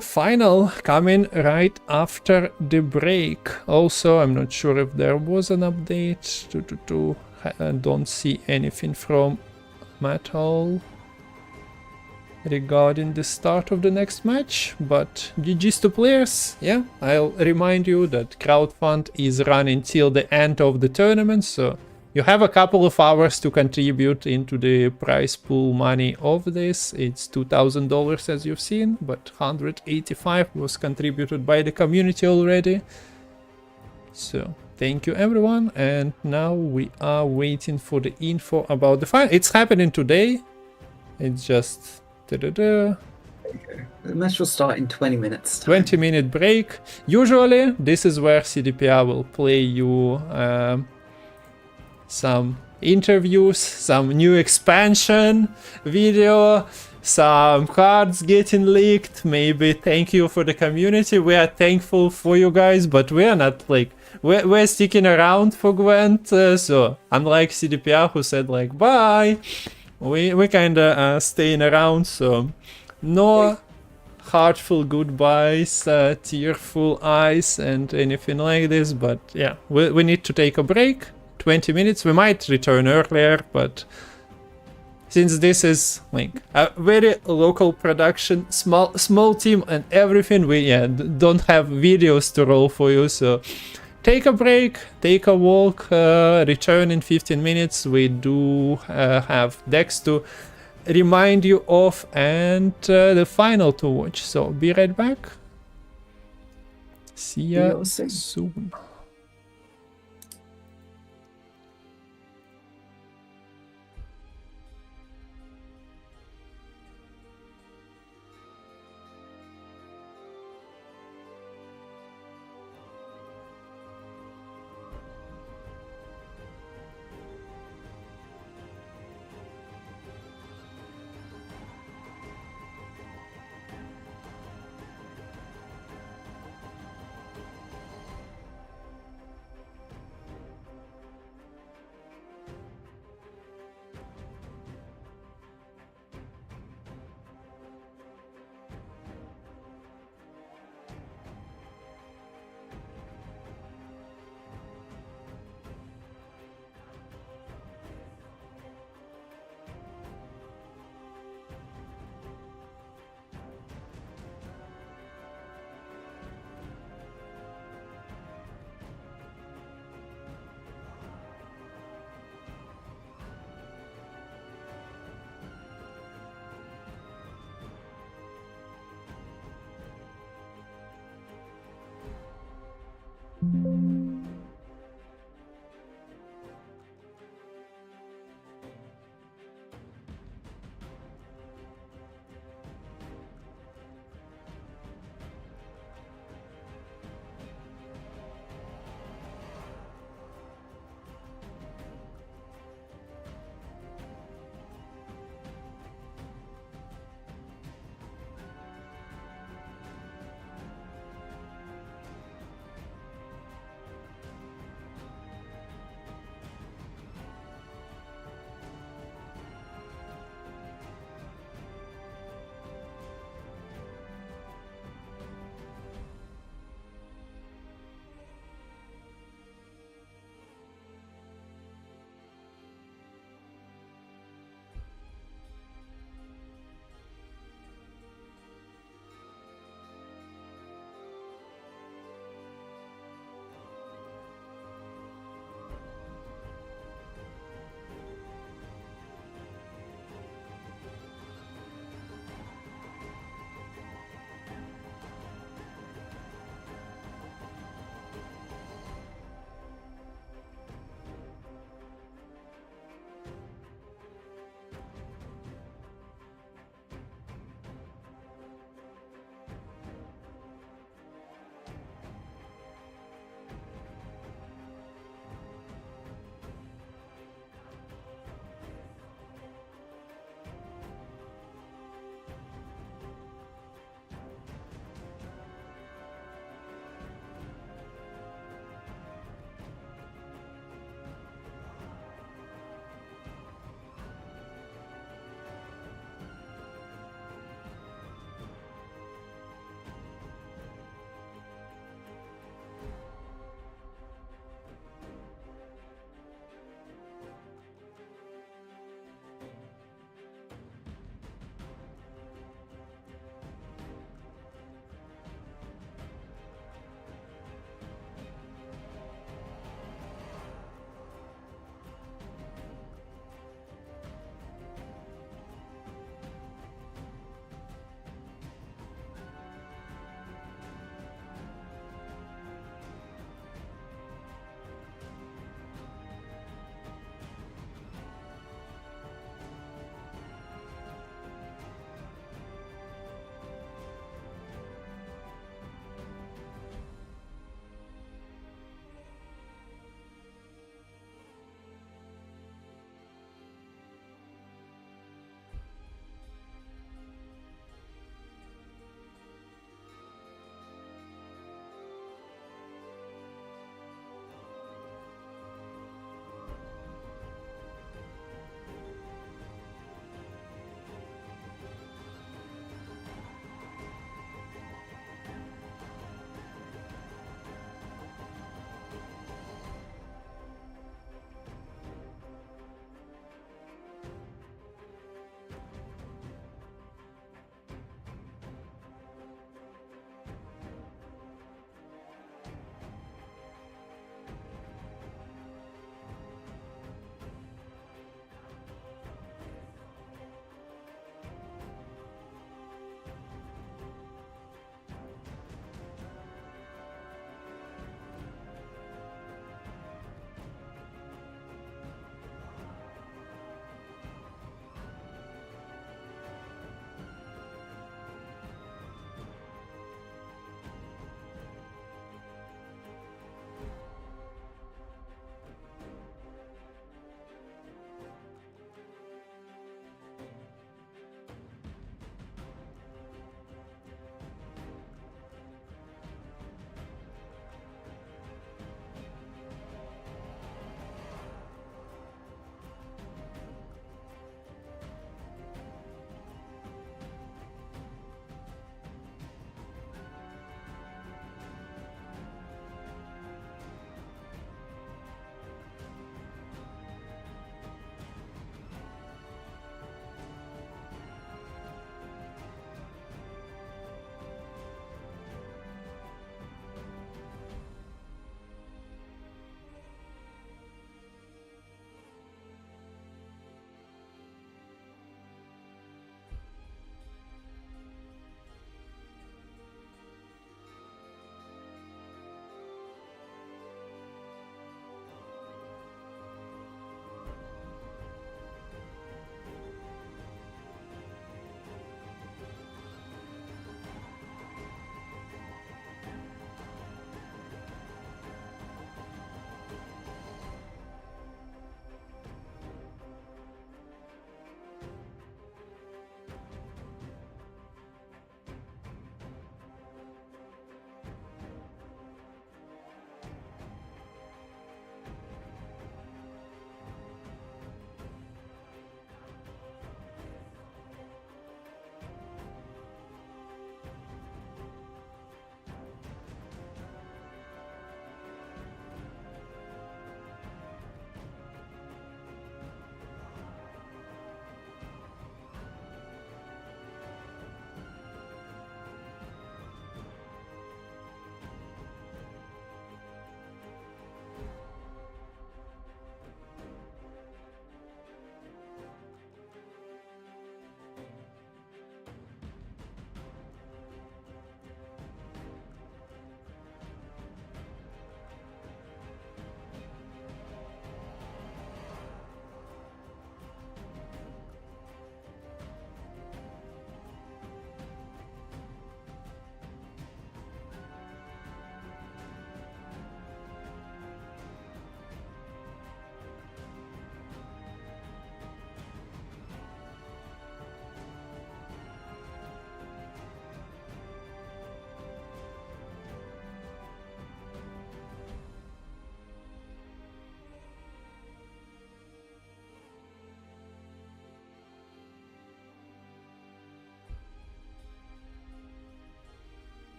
final coming right after the break. Also, I'm not sure if there was an update. I don't see anything from Metal regarding the start of the next match, but GG's to players. Yeah, I'll remind you that crowdfund is running till the end of the tournament, so you have a couple of hours to contribute into the prize pool money of this. It's $2,000 as you've seen, but 185 was contributed by the community already. So thank you everyone, and now we are waiting for the info about the final. It's happening today. It's just The match will start in 20 minutes. 20-minute break. Usually this is where CDPR will play you some interviews, some new expansion video, some cards getting leaked, maybe thank you for the community. We are thankful for you guys, but we are not like, we're sticking around for Gwent, so unlike CDPR who said like bye, we kinda staying around, so no heartful goodbyes, tearful eyes and anything like this, but yeah, we need to take a break. 20 minutes. We might return earlier, but since this is like a very local production, small team and everything, we don't have videos to roll for you, so take a break, take a walk, return in 15 minutes. We do have decks to remind you of and the final to watch, so be right back. See ya soon.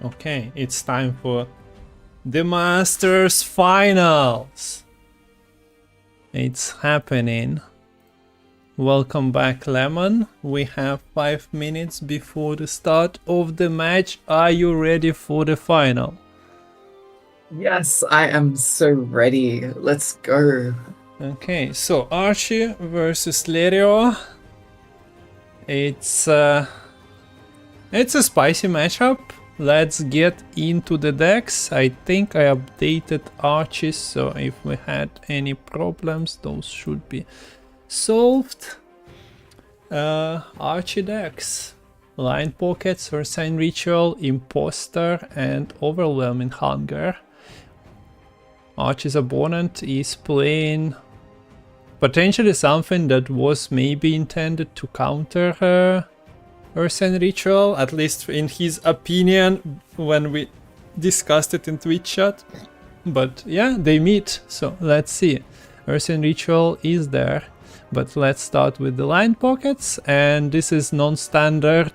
Okay, it's time for the Masters Finals. It's happening. Welcome back, Lemon. We have 5 minutes before the start of the match. Are you ready for the final? Yes, I am so ready. Let's go. Okay, so Archi versus Lerio. It's a spicy matchup. Let's get into the decks. I think I updated Archie, so if we had any problems, those should be solved. Archie decks. Line Pockets, Ursine Ritual, Imposter, and Overwhelming Hunger. Archie's opponent is playing potentially something that was maybe intended to counter Ursine Ritual, at least in his opinion when we discussed it in Twitch chat. But yeah, they meet, so let's see. Ursine Ritual is there, but let's start with the Line Pockets, and this is non-standard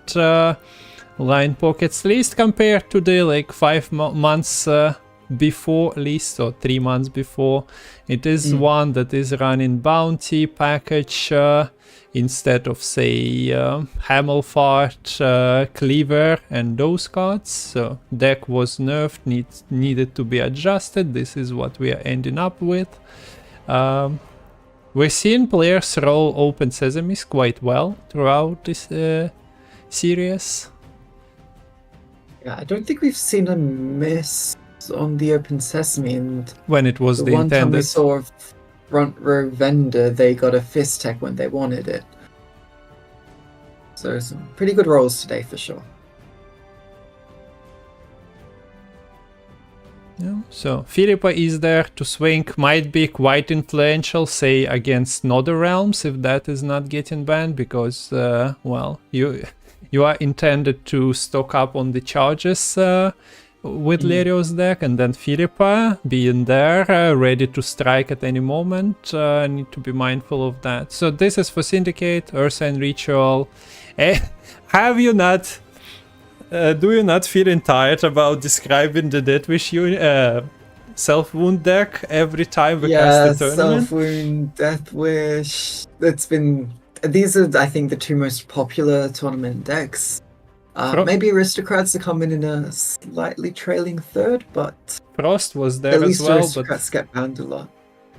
Line Pockets list compared to the like 5 months before list, or 3 months before. It is one that is running bounty package instead of say Hamelfart, Cleaver and those cards. So deck was nerfed, needed to be adjusted. This is what we are ending up with. We're seeing players roll Open Sesames quite well throughout this series. Yeah, I don't think we've seen a miss on the Open Sesame, and When it was the the one time we intended. saw a front row vendor, they got a fist tech when they wanted it. So some pretty good rolls today for sure. Yeah, so Philippa is there to swing, might be quite influential, say against Nether Realms, if that is not getting banned, because well, you are intended to stock up on the charges with Lerio's deck, and then Philippa being there, ready to strike at any moment. Need to be mindful of that. So this is for Syndicate, Ursine Ritual. Have you not? Do you not feel tired about describing the Deathwish self-wound deck every time we cast the tournament? Self-wound, Deathwish. These are, I think, the 2 most popular tournament decks. Maybe Aristocrats are coming in a slightly trailing third, but Frost was there at as least well, Aristocrats get banned a lot.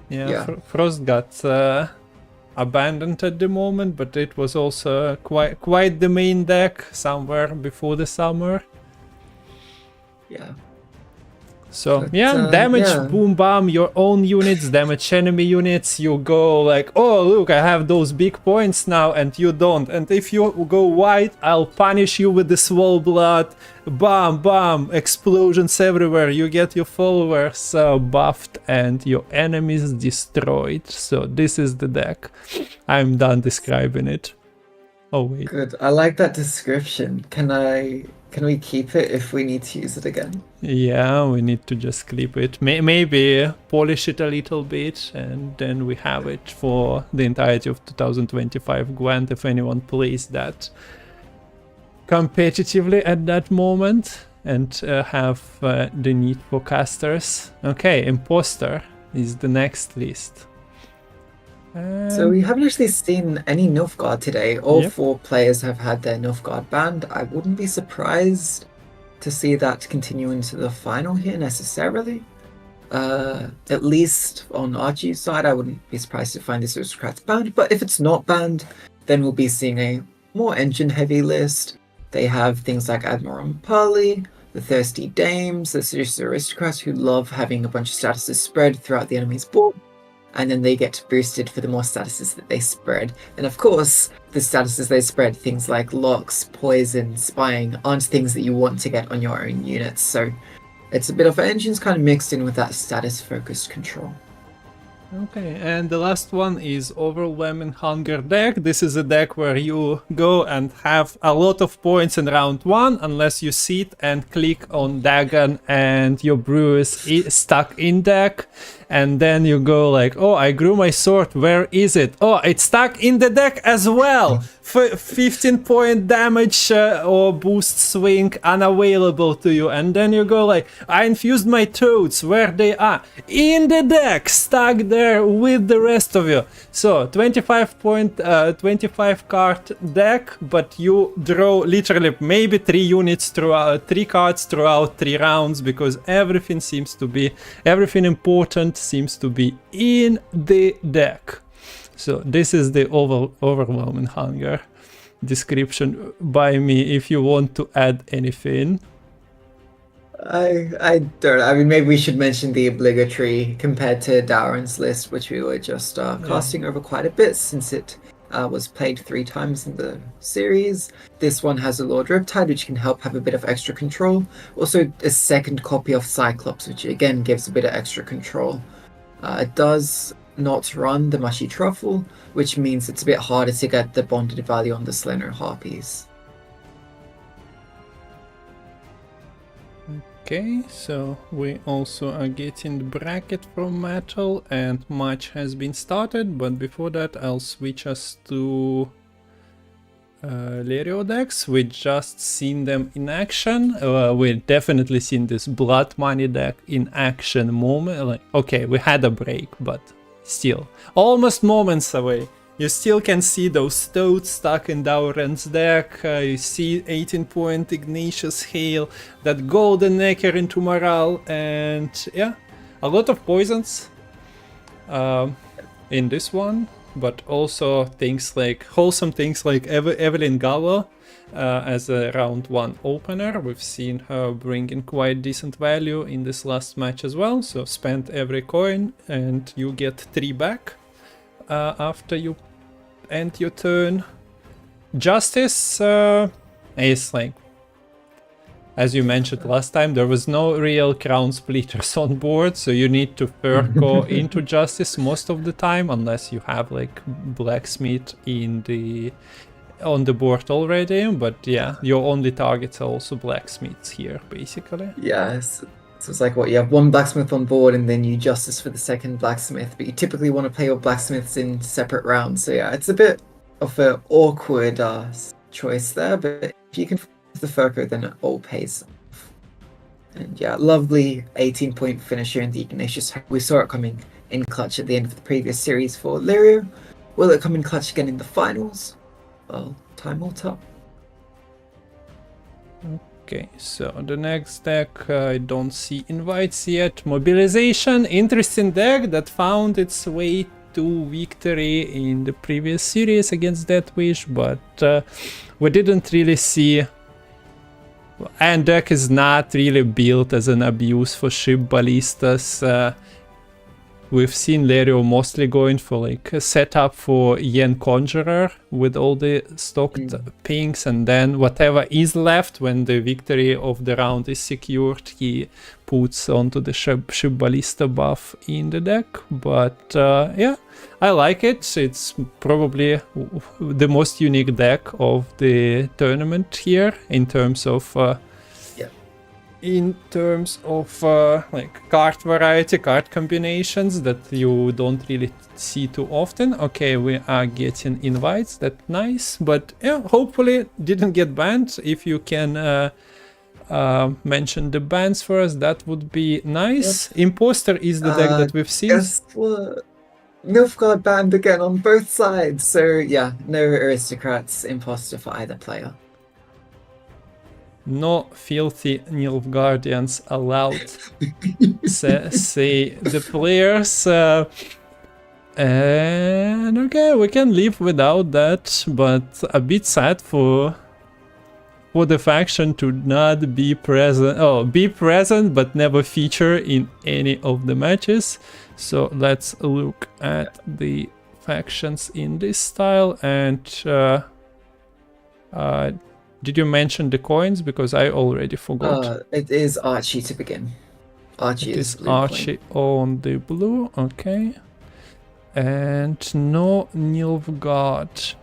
yeah. Frost got abandoned at the moment, but it was also quite the main deck somewhere before the summer. Yeah. So But, yeah, damage, yeah. boom bam, your own units, damage enemy units. You go like, oh look, I have those big points now, and you don't. And if you go white, I'll punish you with the swole blood. Bam bam, explosions everywhere. You get your followers buffed and your enemies destroyed. So this is the deck. I'm done describing it. Oh wait. Good. I like that description. Can we keep it if we need to use it again? Yeah, we need to just clip it. Maybe polish it a little bit, and then we have it for the entirety of 2025 Gwent if anyone plays that competitively at that moment and have the need for casters. Okay, Imposter is the next list. So we haven't actually seen any Nilfgaard today. All Yep. 4 players have had their Nilfgaard banned. I wouldn't be surprised to see that continue into the final here necessarily. At least on Archie's side, I wouldn't be surprised to find this Aristocrats banned. But if it's not banned, then we'll be seeing a more engine-heavy list. They have things like Admiral Pali, the Thirsty Dames, the Seduced Aristocrats who love having a bunch of statuses spread throughout the enemy's board. And then they get boosted for the more statuses that they spread. And of course, the statuses they spread, things like locks, poison, spying, aren't things that you want to get on your own units. So it's a bit of engines kind of mixed in with that status-focused control. Okay, and the last one is Overwhelming Hunger deck. This is a deck where you go and have a lot of points in round 1 unless you sit and click on Dagon and your brew is stuck in deck. and then you go like, oh, I grew my sword, where is it? Oh, it's stuck in the deck as well. 15-point damage or boost swing unavailable to you, and then you go like, I infused my toads, where they are? In the deck, stuck there with the rest of you. So 25 card deck, but you draw literally maybe 3 units throughout, 3 cards throughout 3 rounds, because everything important seems to be in the deck. So this is the overwhelming hunger description by me. If you want to add anything. I don't. I mean, maybe we should mention the obligatory compared to Dauren's list, which we were just casting over quite a bit since it was played 3 times in the series. This one has a Lord Riptide, which can help have a bit of extra control. Also, a second copy of Cyclops, which again gives a bit of extra control. It does not run the Mushy Truffle, which means it's a bit harder to get the bonded value on the Slender Harpies. Okay, so we also are getting the bracket from Metal, and match has been started, but before that I'll switch us to Lerio decks. We just seen them in action. We definitely seen this Blood Money deck in action moment. Like, okay, we had a break, but still, almost moments away. You still can see those toads stuck in Dauren's deck. You see 18-point Ignatius Hail, that Golden Necker into Morale, and yeah, a lot of poisons in this one, but also things like wholesome things like Evelyn Gallo as a round 1 opener. We've seen her bring in quite decent value in this last match as well. So spend every coin and you get 3 back after you end your turn. Justice is like, as you mentioned last time, there was no real crown splitters on board, so you need to first go into Justice most of the time, unless you have like Blacksmith on the board already. But yeah, your only targets are also Blacksmiths here, basically. Yes. So it's like, what, you have 1 Blacksmith on board and then you Justice for the second Blacksmith, but you typically want to play your Blacksmiths in separate rounds. So yeah, it's a bit of an awkward choice there, but if you can find the Furco, then it all pays off. And yeah, lovely 18-point finisher in the Ignatius. We saw it coming in clutch at the end of the previous series for Lerio. Will it come in clutch again in the finals? Well, time will tell. Okay, so the next deck, I don't see invites yet. Mobilization, interesting deck that found its way to victory in the previous series against Deathwish, but we didn't really see... And deck is not really built as an abuse for ship ballistas. We've seen Lerio mostly going for like a setup for Yen Conjurer with all the stocked pinks, and then whatever is left when the victory of the round is secured, he puts onto the ship ballista buff in the deck. But yeah, I like it. It's probably the most unique deck of the tournament here in terms of like card variety, card combinations that you don't really see too often. Okay, we are getting invites, that's nice, but yeah, hopefully didn't get banned. If you can mention the bans for us, that would be nice. Yep. Imposter is the deck that we've seen. Guess what? Nilfgaard banned again on both sides, so yeah, no Aristocrats Imposter for either player. No filthy Nilfgaardians allowed, say the players. And okay, we can live without that, but a bit sad for the faction to not be present. Oh, be present but never feature in any of the matches. So let's look at the factions in this style. And did you mention the coins? Because I already forgot. It is Archi to begin. Archi is Archi on the blue, okay. And no Nilfgaard.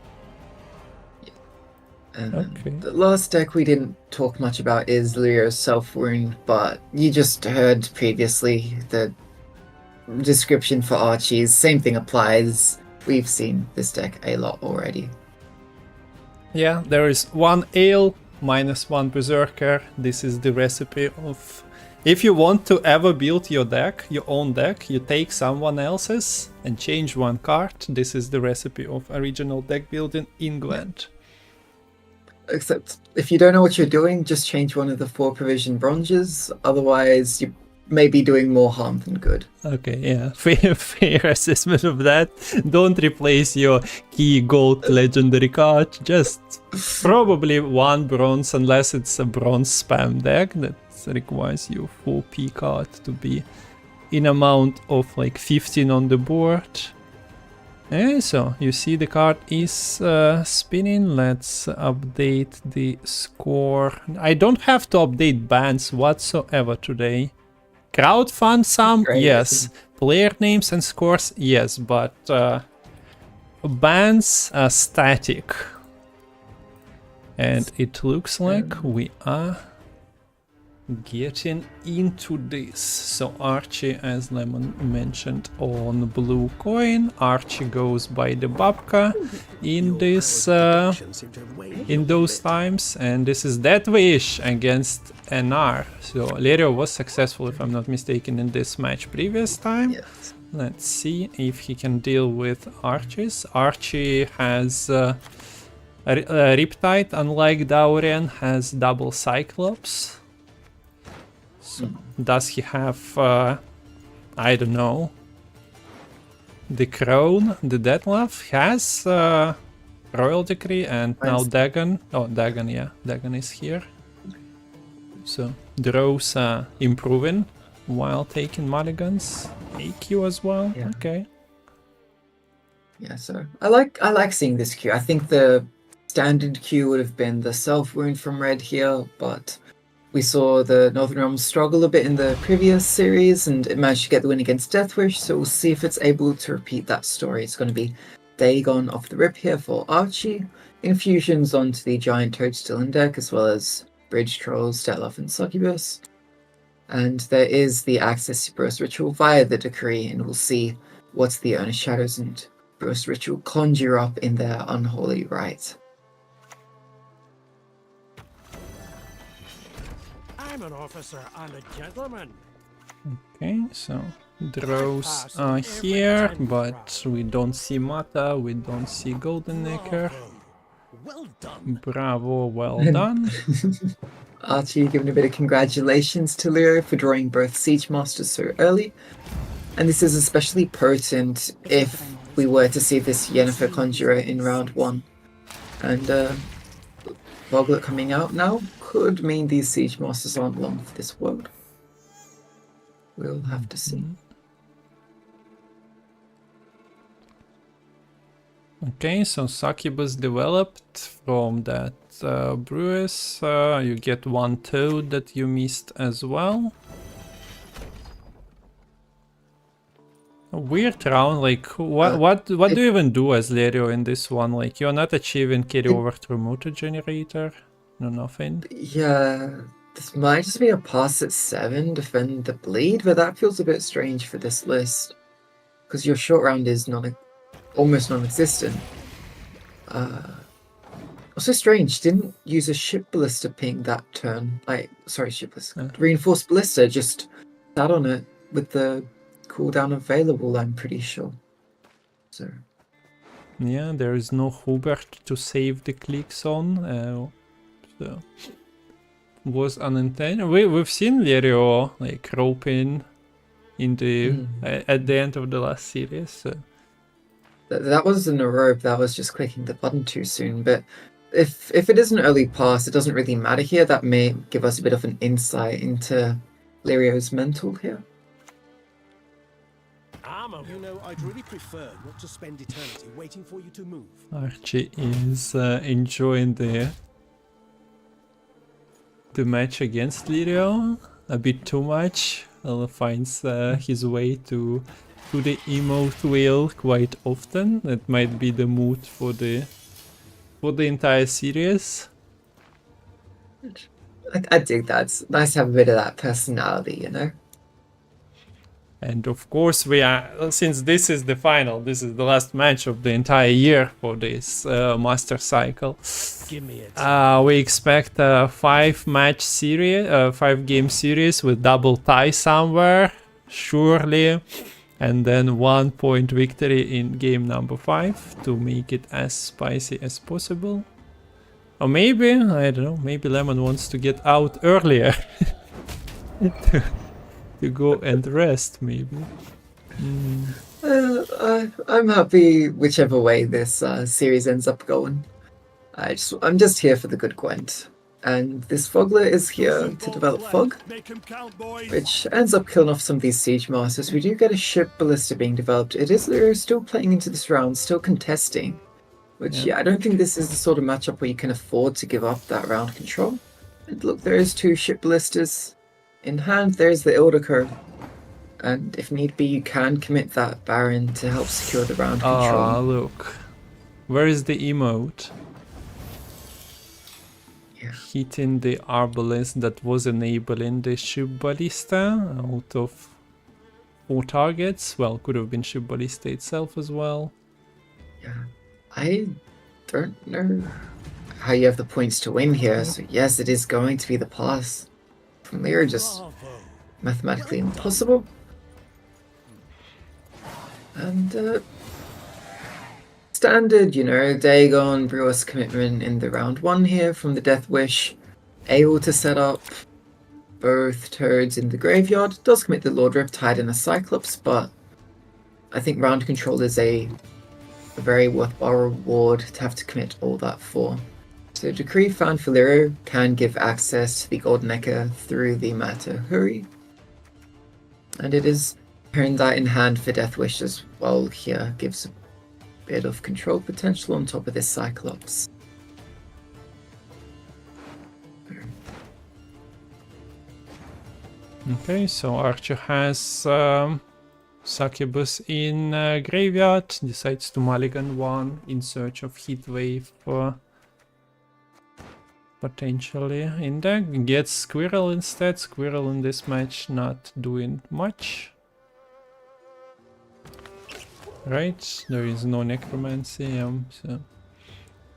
Okay. The last deck we didn't talk much about is Lerio's Self-Wound, but you just heard previously that description for Archie's. Same thing applies. We've seen this deck a lot already. Yeah, there is 1 ale, -1 berserker. This is the recipe of... If you want to ever build your deck, your own deck, you take someone else's and change 1 card. This is the recipe of original deck building in Gwent. Except if you don't know what you're doing, just change one of the 4 provision bronzes. Otherwise, you may be doing more harm than good. Okay, yeah, fair assessment of that. Don't replace your key gold legendary card. Just probably 1 bronze, unless it's a bronze spam deck that requires you 4 P card to be in amount of like 15 on the board. And so you see the card is spinning. Let's update the score. I don't have to update bans whatsoever today. Crowdfund some, Great. yes. Player names and scores, yes, but bans are static. And it looks like we are getting into this. So Archi, as Lemon mentioned, on blue coin. Archi goes by the Babka in this in those times, and this is Death Wish against NR. So Lerio was successful, if I'm not mistaken, in this match previous time. Yes. Let's see if he can deal with Archis. Archie has Riptide, unlike Dauren, has double Cyclops. So does he have, I don't know, the Crown, the Deathlove? Has Royal Decree and now Dagon. Oh, Dagon, yeah, Dagon is here. So draws improving while taking mulligans. AQ as well, Yeah. okay. Yeah, so I like seeing this queue. I think the standard queue would have been the Self Wound from Red here, but we saw the Northern Realms struggle a bit in the previous series, and it managed to get the win against Deathwish, so we'll see if it's able to repeat that story. It's going to be Dagon off the rip here for Archie, infusions onto the Giant Toadstool in deck, as well as Bridge Trolls, Deathlove, and Succubus. And there is the access to Burst Ritual via the Decree, and we'll see what the Earnest Shadows and Burst Ritual conjure up in their unholy rite. I'm an officer and a gentleman. Okay, so draws are here, but we don't see Mata, we don't see Golden Necker. Well done. Bravo, well done. Archie giving a bit of congratulations to Lerio for drawing both Siege Masters so early. And this is especially potent if we were to see this Yennefer Conjurer in round 1. And Voglet coming out now could mean these Siege Masters aren't long for this world. We'll have to see. Okay, so Succubus developed from that Brewers. You get 1 Toad that you missed as well. A weird round, like what do you even do as Lerio in this one? Like you're not achieving carryover through motor generator? No, nothing. Yeah, this might just be a pass at 7, defend the bleed, but that feels a bit strange for this list. Because your short round is almost non-existent. Also strange, didn't use a ship ballista ping that turn. Ship ballista. Reinforced ballista just sat on it with the cooldown available, I'm pretty sure. So Yeah, there is no Hubert to save the clicks on. So was unintended. We've seen Lerio like roping in the at the end of the last series. So. that wasn't a rope, that was just clicking the button too soon. But if it is an early pass, it doesn't really matter here. That may give us a bit of an insight into Lerio's mental here. You know, I'd really prefer not to spend eternity waiting for you to move. Archie is enjoying the match against Lerio a bit too much. Finds his way to the emote wheel quite often. That might be the mood for the entire series. I dig that. It's nice to have a bit of that personality, you know? And of course we are, since this is the final, this is the last match of the entire year for this master cycle. Give me it. We expect a 5-match series, 5-game series with double tie somewhere, surely. And then 1-point victory in game number 5 to make it as spicy as possible. Or maybe, I don't know, maybe Lemon wants to get out earlier. to go and rest, maybe. I'm happy whichever way this series ends up going. I'm just here for the good Gwent. And this Fogler is here to develop Fog, Make 'em count, boys. which ends up killing off some of these Siege Masters. We do get a ship ballista being developed. It is Lerio still playing into this round, still contesting. Which, yeah, I don't think this is the sort of matchup where you can afford to give up that round control. And look, there is 2 ship ballistas in hand. There's the Ildico. And if need be, you can commit that Baron to help secure the round control. Ah, look. Where is the emote? Yeah. Hitting the arbalist that was enabling the ship ballista out of 4 targets. Well, could have been ship ballista itself as well. Yeah. I don't know how you have the points to win here. So yes, it is going to be the pass from Lerio, just Bravo. mathematically impossible. And standard, you know, Dagon, Brewer's commitment in the round 1 here from the Death Wish. Able to set up both Toads in the graveyard. Does commit the Lord Riptide and a Cyclops, but I think round control is a very worthwhile reward to have to commit all that for. So Decree found for Lerio can give access to the Golden Echo through the Matahuri. And it is pairing that in hand for Death Wish as well here. Gives a bit of control potential on top of this Cyclops. Okay, so Archer has Succubus in graveyard, decides to mulligan 1 in search of Heatwave potentially in deck. Gets Squirrel instead. Squirrel in this match not doing much. Right, there is no Necromancy, so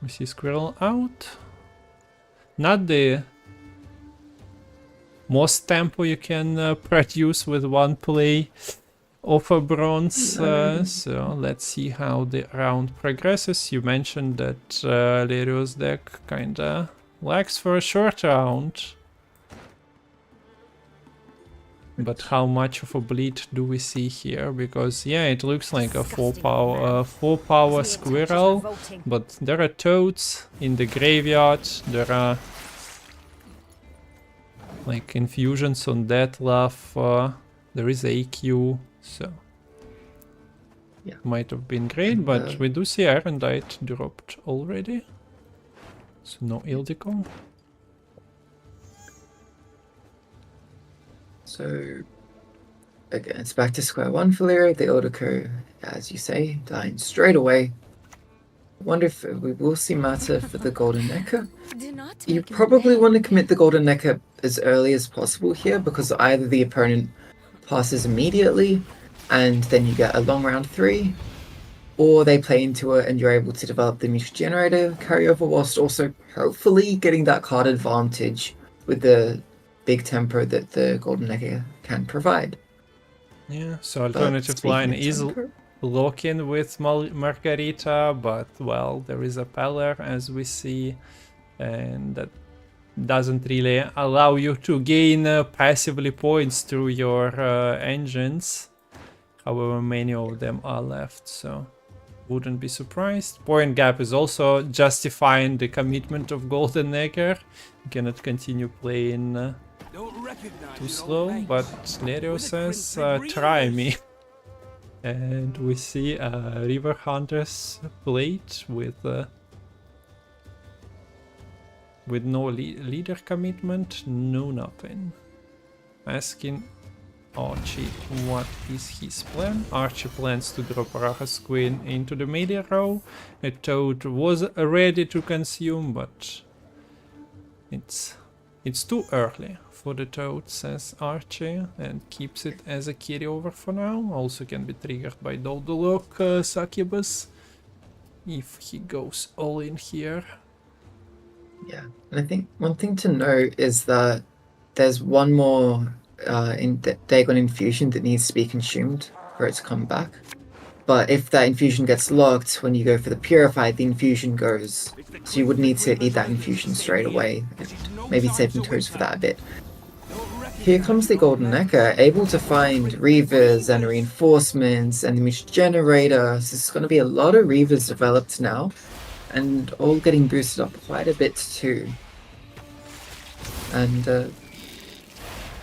we see Squirrel out. Not the most tempo you can produce with 1 play of a bronze, so let's see how the round progresses. You mentioned that Lerio's deck kinda lacks for a short round. But how much of a bleed do we see here? Because yeah, it looks like a 4-power Squirrel, but there are Toads in the graveyard, there are like infusions on Deathlove, there is AQ, so Yeah. might have been great, but we do see Arendite dropped already, so no Ildico. So again, it's back to square 1 for Lerio. The Ildico, as you say, dying straight away. I wonder if we will see Mata for the Golden Necker. Do not You make me probably beg. want to commit the Golden Necker as early as possible here, because either the opponent passes immediately and then you get a long round 3, or they play into it and you're able to develop the Mutant Generator carryover, whilst also hopefully getting that card advantage with the big tempo that the Golden Necker can provide. Yeah, so But alternative speaking line of is tempo, lock-in with Margarita, but well, there is a Peller as we see, and that doesn't really allow you to gain passively points through your engines, however many of them are left, so wouldn't be surprised. Point gap is also justifying the commitment of Golden Necker. You cannot continue playing too slow, but Lerio says try me. And we see a River Hunter's plate with no leader commitment, no nothing. Asking Archie what is his plan. Archie plans to drop Raha's Queen into the media row. A Toad was ready to consume, but it's too early for the toad, says Archie, and keeps it as a carryover for now. Also can be triggered by Doldolok Succubus if he goes all in here. Yeah, and I think one thing to note is that there's one more Dagon infusion that needs to be consumed for it to come back. But if that infusion gets locked, when you go for the Purified, the infusion goes. So you would need to eat that infusion straight away. Maybe saving toads for that a bit. Here comes the Golden Necker, able to find Reavers and reinforcements and the Mutant Generator. So there's going to be a lot of Reavers developed now, and all getting boosted up quite a bit too. And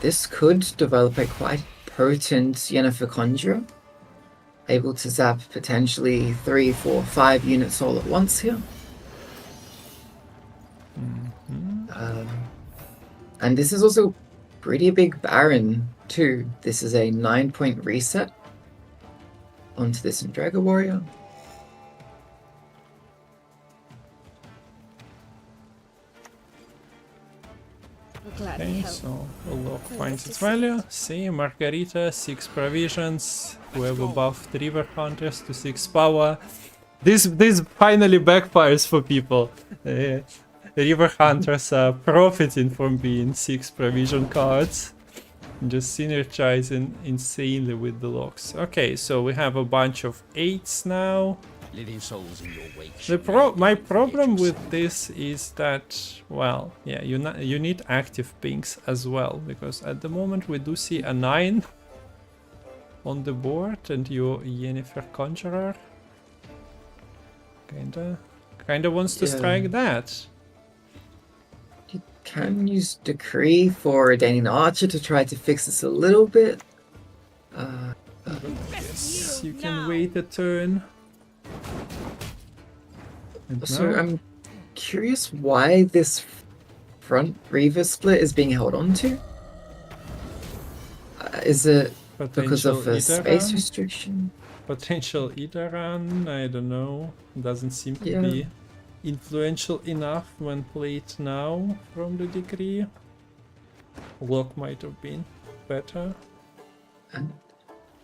this could develop a quite potent Yennefer Conjurer, able to zap potentially 3, 4, 5 units all at once here. And this is also pretty big Baron too. This is a 9-point reset onto this Draga Warrior. Okay, so a lock finds its value. See, Margarita, 6 provisions. We have buffed River Hunters to 6 power. This finally backfires for people. River Hunters are profiting from being 6 provision cards. Just synergizing insanely with the locks. Okay, so we have a bunch of 8s now. Living souls in your wake. My problem with this is that, well, yeah, you need active pings as well, because at the moment we do see a 9 on the board, and your Yennefer Conjurer kinda wants to strike that. You can use Decree for ordaining Archer to try to fix this a little bit. Yes, you can wait a turn. And So now- I'm curious why this front Reaver split is being held on to. Is it because of a Potential space Idaran? restriction? Potential Idaran, I don't know. Doesn't seem to Yeah. be influential enough when played now from the decree. Lock might have been better.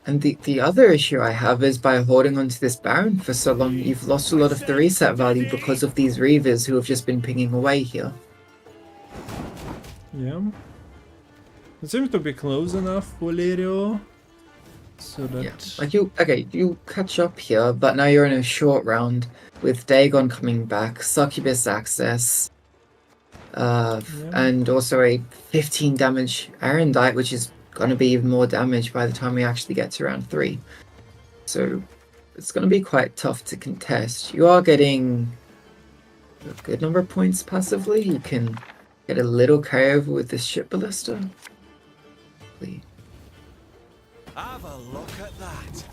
And the other issue I have is by holding onto this Baron for so long, you've lost a lot of the reset value because of these Reavers who have just been pinging away here. Yeah. It seems to be close enough for Lerio. So that... Yeah, like you catch up here, but now you're in a short round with Dagon coming back, Succubus access, and also a 15 damage Arendite, which is going to be even more damage by the time we actually get to round 3. So it's going to be quite tough to contest. You are getting a good number of points passively. You can get a little carryover with this ship ballista. Have a look at that.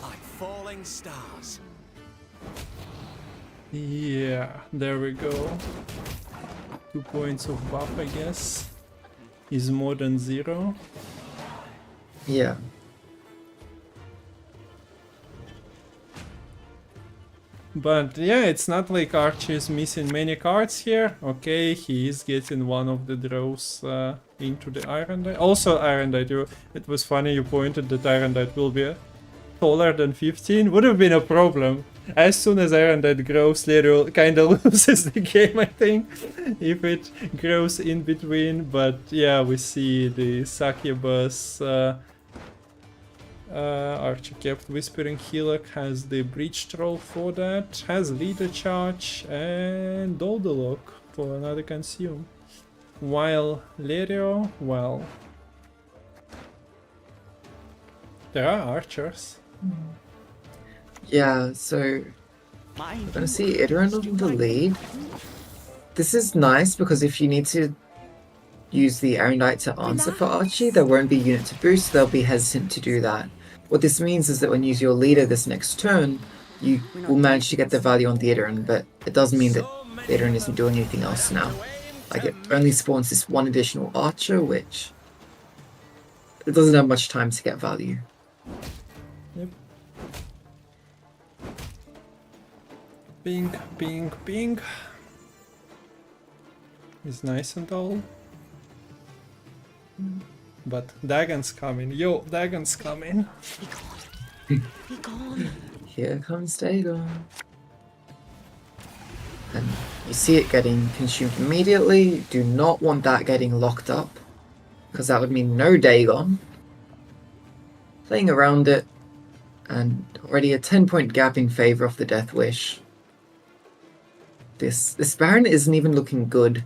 Like falling stars. Yeah, there we go. 2 points of buff, I guess. Is more than 0. Yeah. But yeah, it's not like Archie is missing many cards here. Okay, he is getting one of the draws into the Arendite. Also Arendite, it was funny you pointed that Arendite will be taller than 15. Would have been a problem. As soon as Arendite grows, Lerio kinda loses the game, I think. If it grows in between. But yeah, we see the Succubus. Archie kept Whispering Hillock, has the Breach Troll for that, has Leader Charge, and Doldolok for another consume. While Lerio, well, there are archers. Yeah, so we're gonna see Idaran on the lead. This is nice because if you need to use the Arendite to answer for Archie, there won't be unit to boost, they'll be hesitant to do that. What this means is that when you use your leader this next turn, you will manage to get the value on the Idaran, but it doesn't mean that the Idaran isn't doing anything else now. Like, it only spawns this one additional archer, which it doesn't have much time to get value. Yep. Ping, ping, ping. Is nice and all. But Dagon's coming. Yo, Dagon's coming. Be gone. Be gone. Here comes Dagon. And you see it getting consumed immediately. Do not want that getting locked up, because that would mean no Dagon. Playing around it, and already a 10-point gap in favor of the Death Wish. This Baron isn't even looking good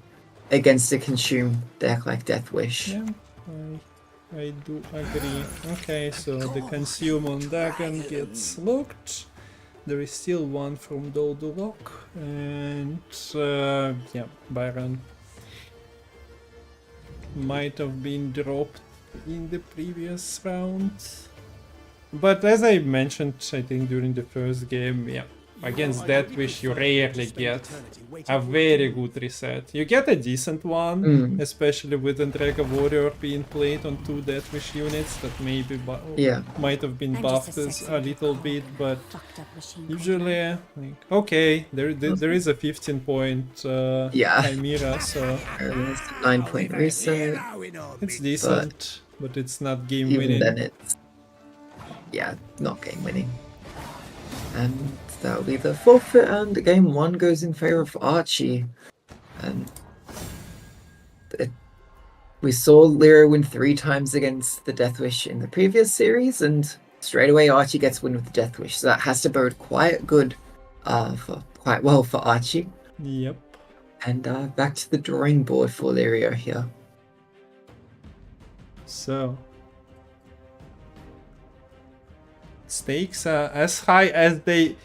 against a consume deck like Death Wish. Yeah, I do agree. Okay, so the consume on Dagon gets looked. There is still one from Dodo Rock, and yeah, Baron might have been dropped in the previous round. But as I mentioned, I think during the first game, yeah, against Death Wish you rarely get a very good reset. You get a decent one, especially with Dragon Warrior being played on 2 Death Wish units that maybe might have been I'm buffed just a little bit, but Fucked up machine called usually, like, okay, there is a 15-point Chimera, so It's a 9-point reset. it's decent, but it's not game Even winning. then it's, not game winning. And that'll be the forfeit, and game 1 goes in favor of Archie. And we saw Lerio win 3 times against the Death Wish in the previous series, and straight away Archie gets win with the Death Wish. So that has to bode quite well for Archie. Yep. And back to the drawing board for Lerio here. So stakes are as high as they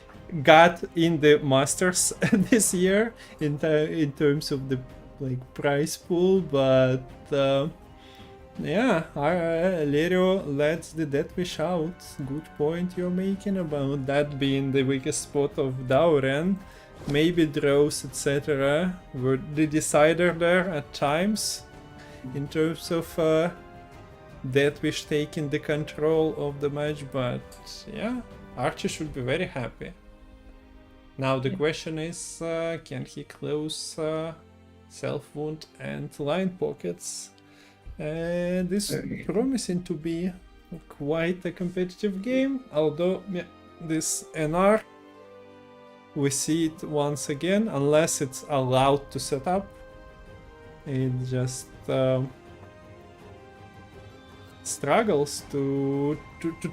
got in the Masters this year in terms of the prize pool, but yeah, Lerio lets the Death Wish out. Good point you're making about that being the weakest spot of Dauren. Maybe draws, etc. were the decider there at times in terms of Death Wish taking the control of the match, but yeah, Archie should be very happy. Now the question is, can he close self-wound and line pockets? And this is promising to be quite a competitive game, although this NR, we see it once again, unless it's allowed to set up, it just struggles to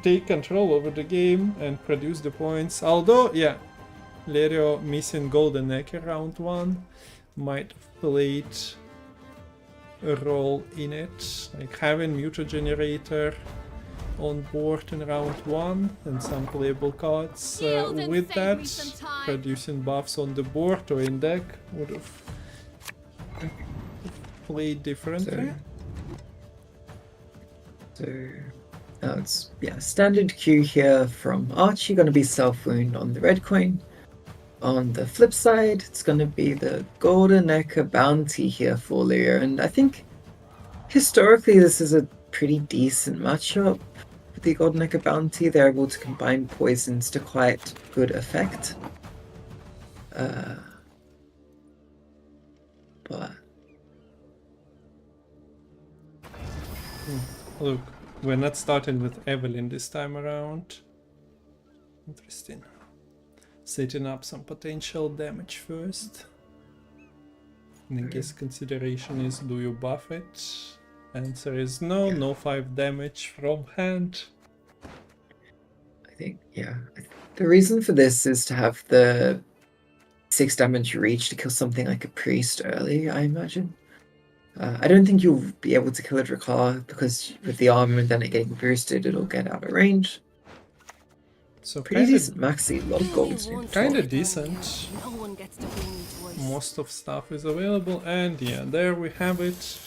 take control over the game and produce the points. Although, yeah, Lerio missing Golden Neck round 1 might have played a role in it, like having Muta Generator on board in round 1 and some playable cards with that, producing buffs on the board or in deck would have played differently. So now it's standard queue here from Archie, going to be self-wound on the red coin. On the flip side, it's going to be the Golden Necker bounty here for Lerio, and I think historically this is a pretty decent matchup. With the Golden Necker bounty, they're able to combine poisons to quite good effect. But Look, we're not starting with Evelyn this time around. Interesting. Setting up some potential damage first. And I guess consideration is, do you buff it? Answer is no, no 5 damage from hand. I think, the reason for this is to have the 6 damage reach to kill something like a priest early, I imagine. I don't think you'll be able to kill a Drakkar, because with the armor and then it getting boosted, it'll get out of range. So Pretty decent maxi, a lot of gold. Kinda decent. No one gets to bring me twice. Most of stuff is available, and yeah, there we have it.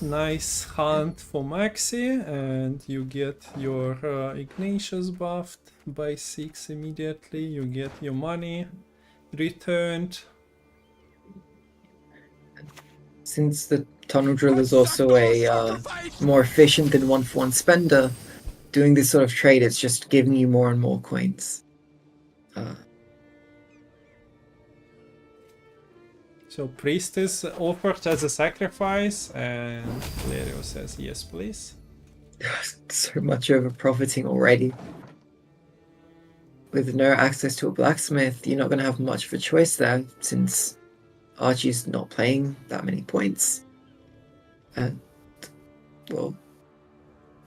Nice hunt for Maxi, and you get your Ignatius buffed by 6 immediately. You get your money returned. Since the Tunnel Drill is also a more efficient than 1-for-1 spender, doing this sort of trade, it's just giving you more and more coins. So priest is offered as a sacrifice, and Lerio says yes, please. So much over profiting already. With no access to a blacksmith, you're not going to have much of a choice there, since Archie's not playing that many points. And, well,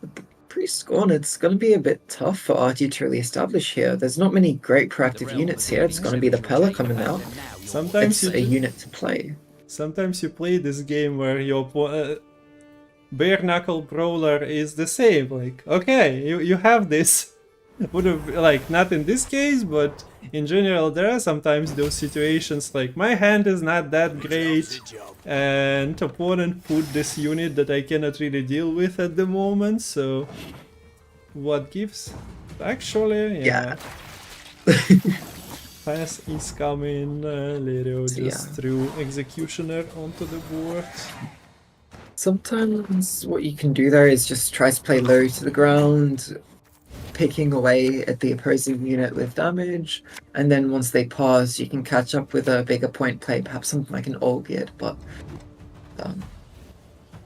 with the priest gone, it's going to be a bit tough for Archie to really establish here. There's not many great proactive units here. It's going to be the Pella coming out. Sometimes It's a unit to play. Sometimes you play this game where your bare knuckle brawler is the same. Like, okay, you have this. Would have, like, not in this case, but in general there are sometimes those situations like my hand is not that great and opponent put this unit that I cannot really deal with at the moment, so what gives? Actually, yeah. Pass is coming, Lerio just threw Executioner onto the board. Sometimes what you can do there is just try to play low to the ground, picking away at the opposing unit with damage, and then once they pause, you can catch up with a bigger point play, perhaps something like an Olgierd, but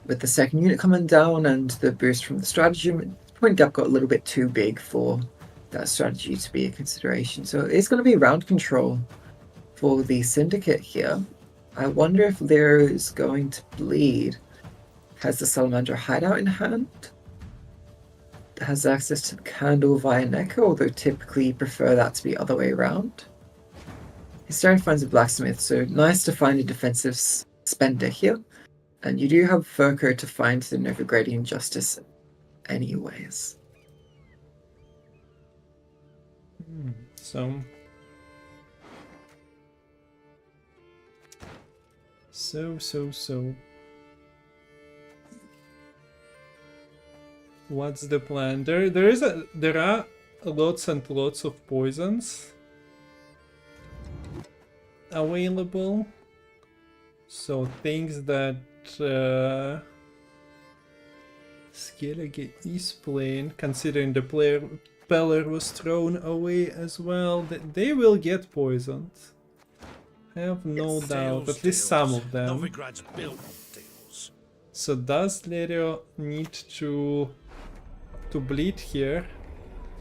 with the second unit coming down and the boost from the strategy, point gap got a little bit too big for that strategy to be a consideration. So it's going to be round control for the Syndicate here. I wonder if Lerio is going to bleed. Has the Salamander hideout in hand? Has access to the candle via Neko, although typically you prefer that to be other way around. Historian finds a blacksmith, so nice to find a defensive spender here. And you do have Furco to find the Novigradian Justice anyways. So what's the plan? There are lots and lots of poisons available. So things that Skellige is playing, considering the Peller was thrown away as well, they will get poisoned. I have no doubt, at least some of them. Novigrad's built on deals. So does Lerio need to bleed here?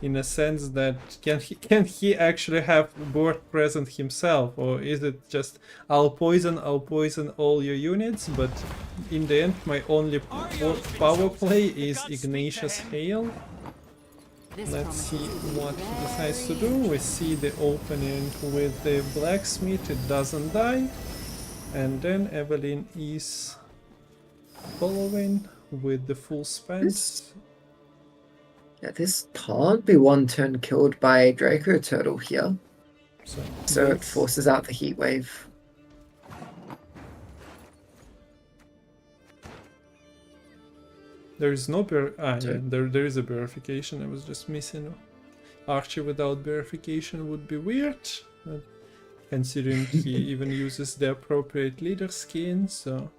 In a sense that can he actually have board present himself, or is it just I'll poison all your units, but in the end my only power play is Ignatius Hail? Let's see what he decides to do. We see the opening with the blacksmith, it doesn't die, and then Evelyn is following with the full spends. Yeah, this can't be one turn killed by Draco Turtle here. So it forces out the heat wave. There is no there is a verification. I was just missing. Archi without verification would be weird, considering he even uses the appropriate leader skin. So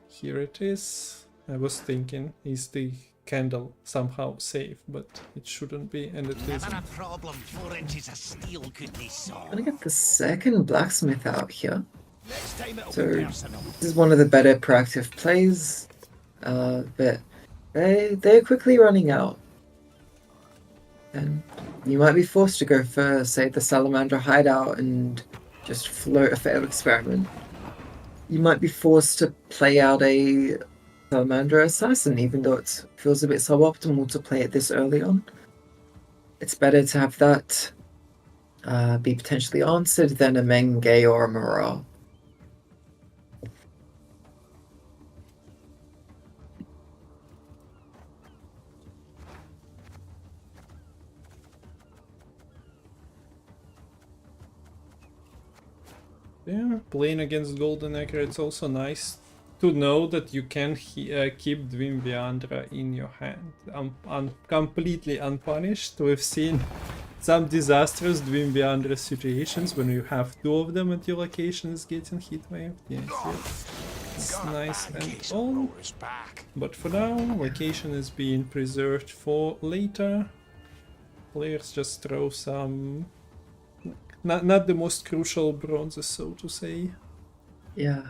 here it is. I was thinking, is the candle somehow safe, but it shouldn't be, and it isn't. A problem 4 inches of steel could be solved. I'm gonna get the second blacksmith out here. So this is one of the better proactive plays, but they're quickly running out, and you might be forced to go for, say, the Salamander hideout and just float a failed experiment. You might be forced to play out a Salamander Assassin, even though it feels a bit suboptimal to play it this early on. It's better to have that be potentially answered than a Menge or a Morale. Yeah, playing against Golden Acre, it's also nice to know that you can keep Gwentfinity in your hand, completely unpunished. We've seen some disastrous Gwentfinity situations when you have 2 of them at your locations getting hit wave. Yes, it's nice and all. But for now, location is being preserved for later. Players just throw some not the most crucial bronzes, so to say. Yeah.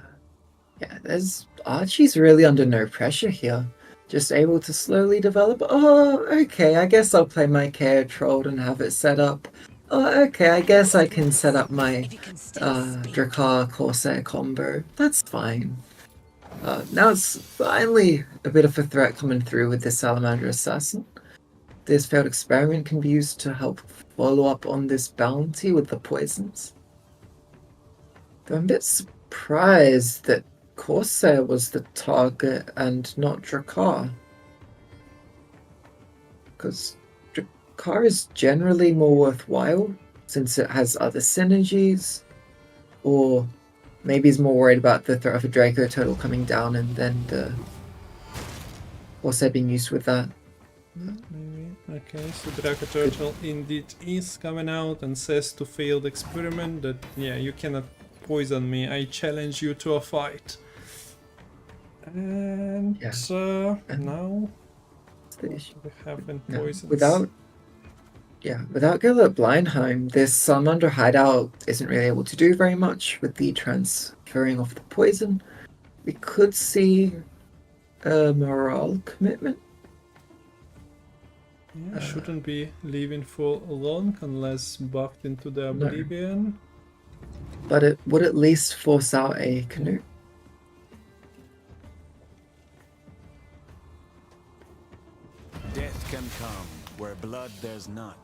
Yeah, there's Archie's really under no pressure here. Just able to slowly develop. Oh, okay, I guess I'll play my Chaos Troll and have it set up. Oh, okay, I guess I can set up my Drakkar Corsair combo. That's fine. Now it's finally a bit of a threat coming through with this Salamander Assassin. This failed experiment can be used to help follow up on this bounty with the poisons. Though I'm a bit surprised that Corsair was the target and not Drakkar. Because Drakkar is generally more worthwhile since it has other synergies, or maybe he's more worried about the threat of a Draco Turtle coming down and then the Corsair being used with that. Maybe. Okay, so Draco Turtle indeed is coming out and says to failed experiment that, yeah, you cannot poison me, I challenge you to a fight. And now we have been poisoned. Without Gellert Blindheim, this Salamander hideout isn't really able to do very much with the transferring of the poison. We could see a morale commitment. Yeah, shouldn't be leaving for long unless buffed into the Oblivion. No. But it would at least force out a Canute. Death can come where blood there's not.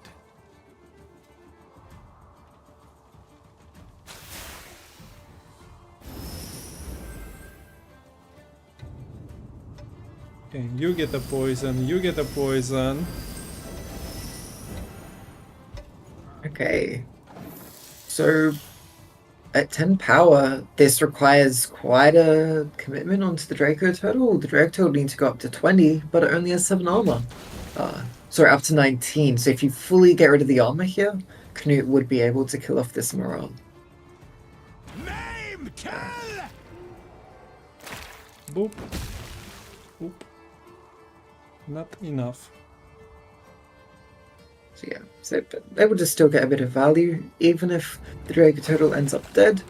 Okay, you get a poison, you get a poison. Okay. So at 10 power, this requires quite a commitment onto the Draco Turtle. The Draco Turtle needs to go up to 20, but it only has 7 armor. Sorry, up to 19. So if you fully get rid of the armor here, Canute would be able to kill off this morale. Name kill! Boop. Boop. Not enough. So yeah, so they would just still get a bit of value, even if the Draco Turtle ends up dead.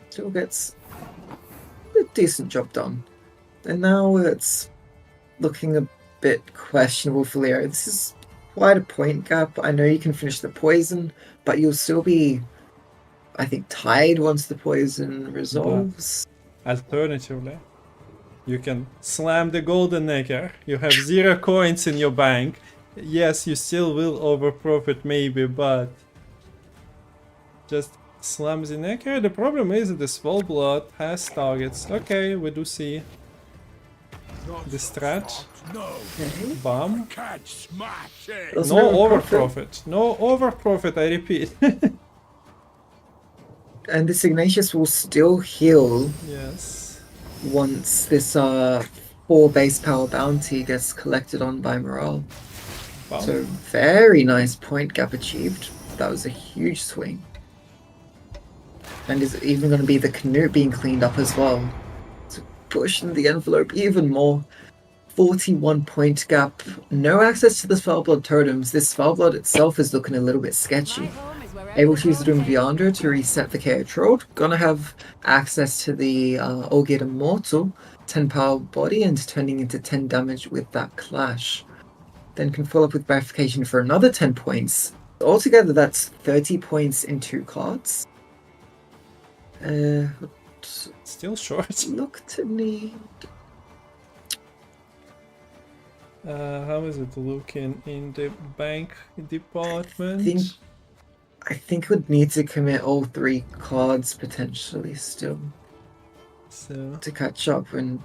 Still gets a decent job done. And now it's looking a bit questionable for Lerio. This is quite a point gap. I know you can finish the poison, but you'll still be, I think, tied once the poison resolves. But alternatively, you can slam the Golden Necker. You have 0 coins in your bank. Yes, you still will overprofit maybe, but just slam the Necker. The problem is that the Swell Blood has targets. Okay, we do see the strat. No, Bam. can't smash it. Doesn't No overprofit. overprofit. No overprofit, I repeat. And this Ignatius will still heal Yes. once this 4 base power bounty gets collected on by morale. Bam. So very nice point gap achieved. That was a huge swing. And is even going to be the Canute being cleaned up as well. So pushing the envelope even more. 41 point gap. No access to the Spellblood totems. This Spellblood itself is looking a little bit sketchy. Able to use the Doom Beyonder to reset the KO Troll. Gonna have access to the Olgate Immortal, 10 power body, and turning into 10 damage with that clash. Then can follow up with Verification for another 10 points. Altogether, that's 30 points in 2 cards. Still short. Look to need. How is it looking in the bank department? I think would need to commit all 3 cards potentially still So to catch up, and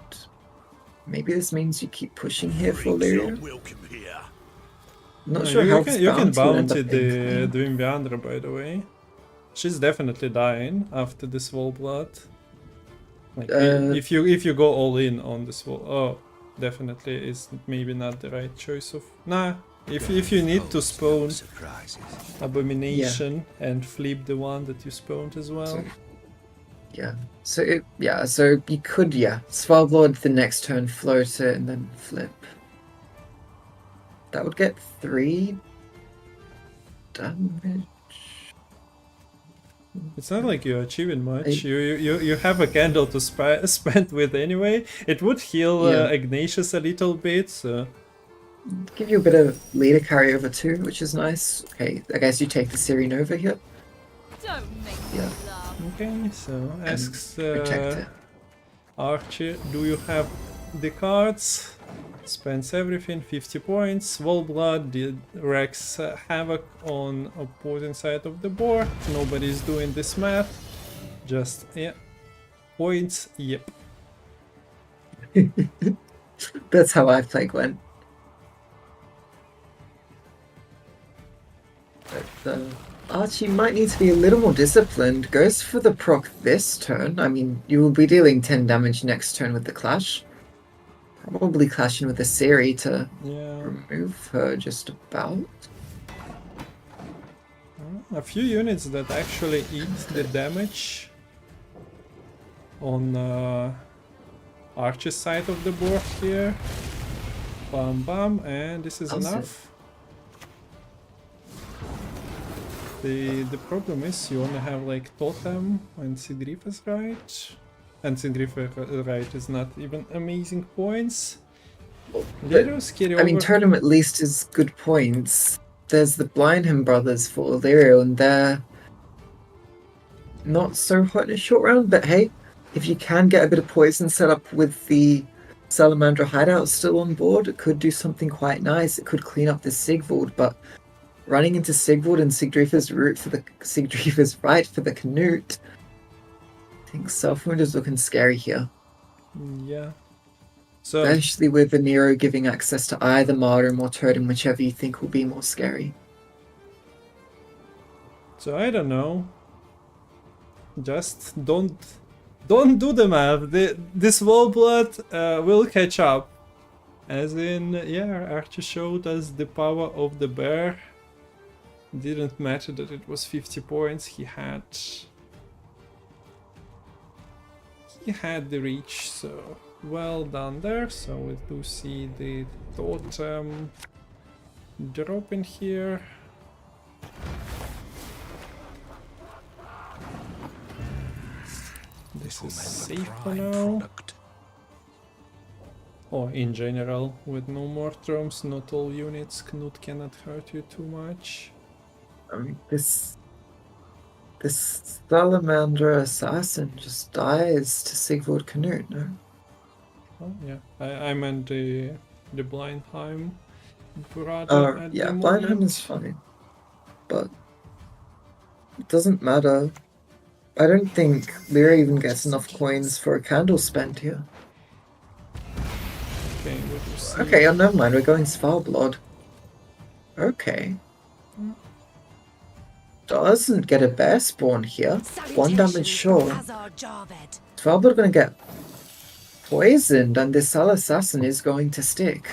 maybe this means you keep pushing here for Lerio. Welcome here. Not no, sure you how can bounty the the Dream Beyonder, by the way. She's definitely dying after this Swell Blood. Like, if you go all in on this Swell, oh, definitely is maybe not the right choice of. Nah, if you need to spawn Abomination and flip the one that you spawned as well. So you could Spellblood the next turn, float it, and then flip. That would get 3 damage. It's not like you're achieving much. You have a candle to spend with anyway. It would heal Yeah. Ignatius a little bit, so... Give you a bit of leader carryover too, which is nice. Okay, I guess you take the Serenova here. Don't make me Yeah. laugh. Okay, so asks Protect it. Archie, do you have the cards? Spends everything, 50 points. Wallblood did wreaks havoc on opposing side of the board. Nobody's doing this math. Just, yeah. Points, yep. That's how I play Gwent. But Archie might need to be a little more disciplined. Goes for the proc this turn. I mean, you will be dealing 10 damage next turn with the clash. Probably clashing with the Siri to Yeah. remove her just about. A few units that actually eat the damage on Archie's side of the board here. Bam bam, and this is That's it. enough. The problem is you only have like Totem and Sigrifa's right. And Sigrifa's right is not even amazing points. Lerio's carry I mean, over. Totem at least is good points. There's the Blindham brothers for Lerio, and they're not so hot in a short round, but hey, if you can get a bit of poison set up with the Salamandra hideout still on board, it could do something quite nice. It could clean up the Sigvald, but running into Sigvald and Sigdrifa's right for the Canute, I think Selfwound is looking scary here. Yeah. So Especially with the Nero giving access to either Martyr or Totem, whichever you think will be more scary. So I don't know. Just don't do the math. This Wallblood will catch up. As in, yeah, Archie showed us the power of the bear. Didn't matter that it was 50 points. He had the reach, so well done there. So we do see the totem drop in here. This is safe for now. Or in general, with no more trumps, not all units, Knut cannot hurt you too much. I mean, this Salamander assassin just dies to Sigvald Canute, no? Oh yeah, I meant the Blindheim brother Oh, at yeah, the Blindham moment. is fine. But it doesn't matter. I don't think Lyra even gets enough coins for a candle spent here. Okay, what do you see? Okay, oh, never mind, we're going Svalbard. Okay. Doesn't get a bear spawn here. One damage sure. Svalbard gonna get poisoned, and this Sal Assassin is going to stick.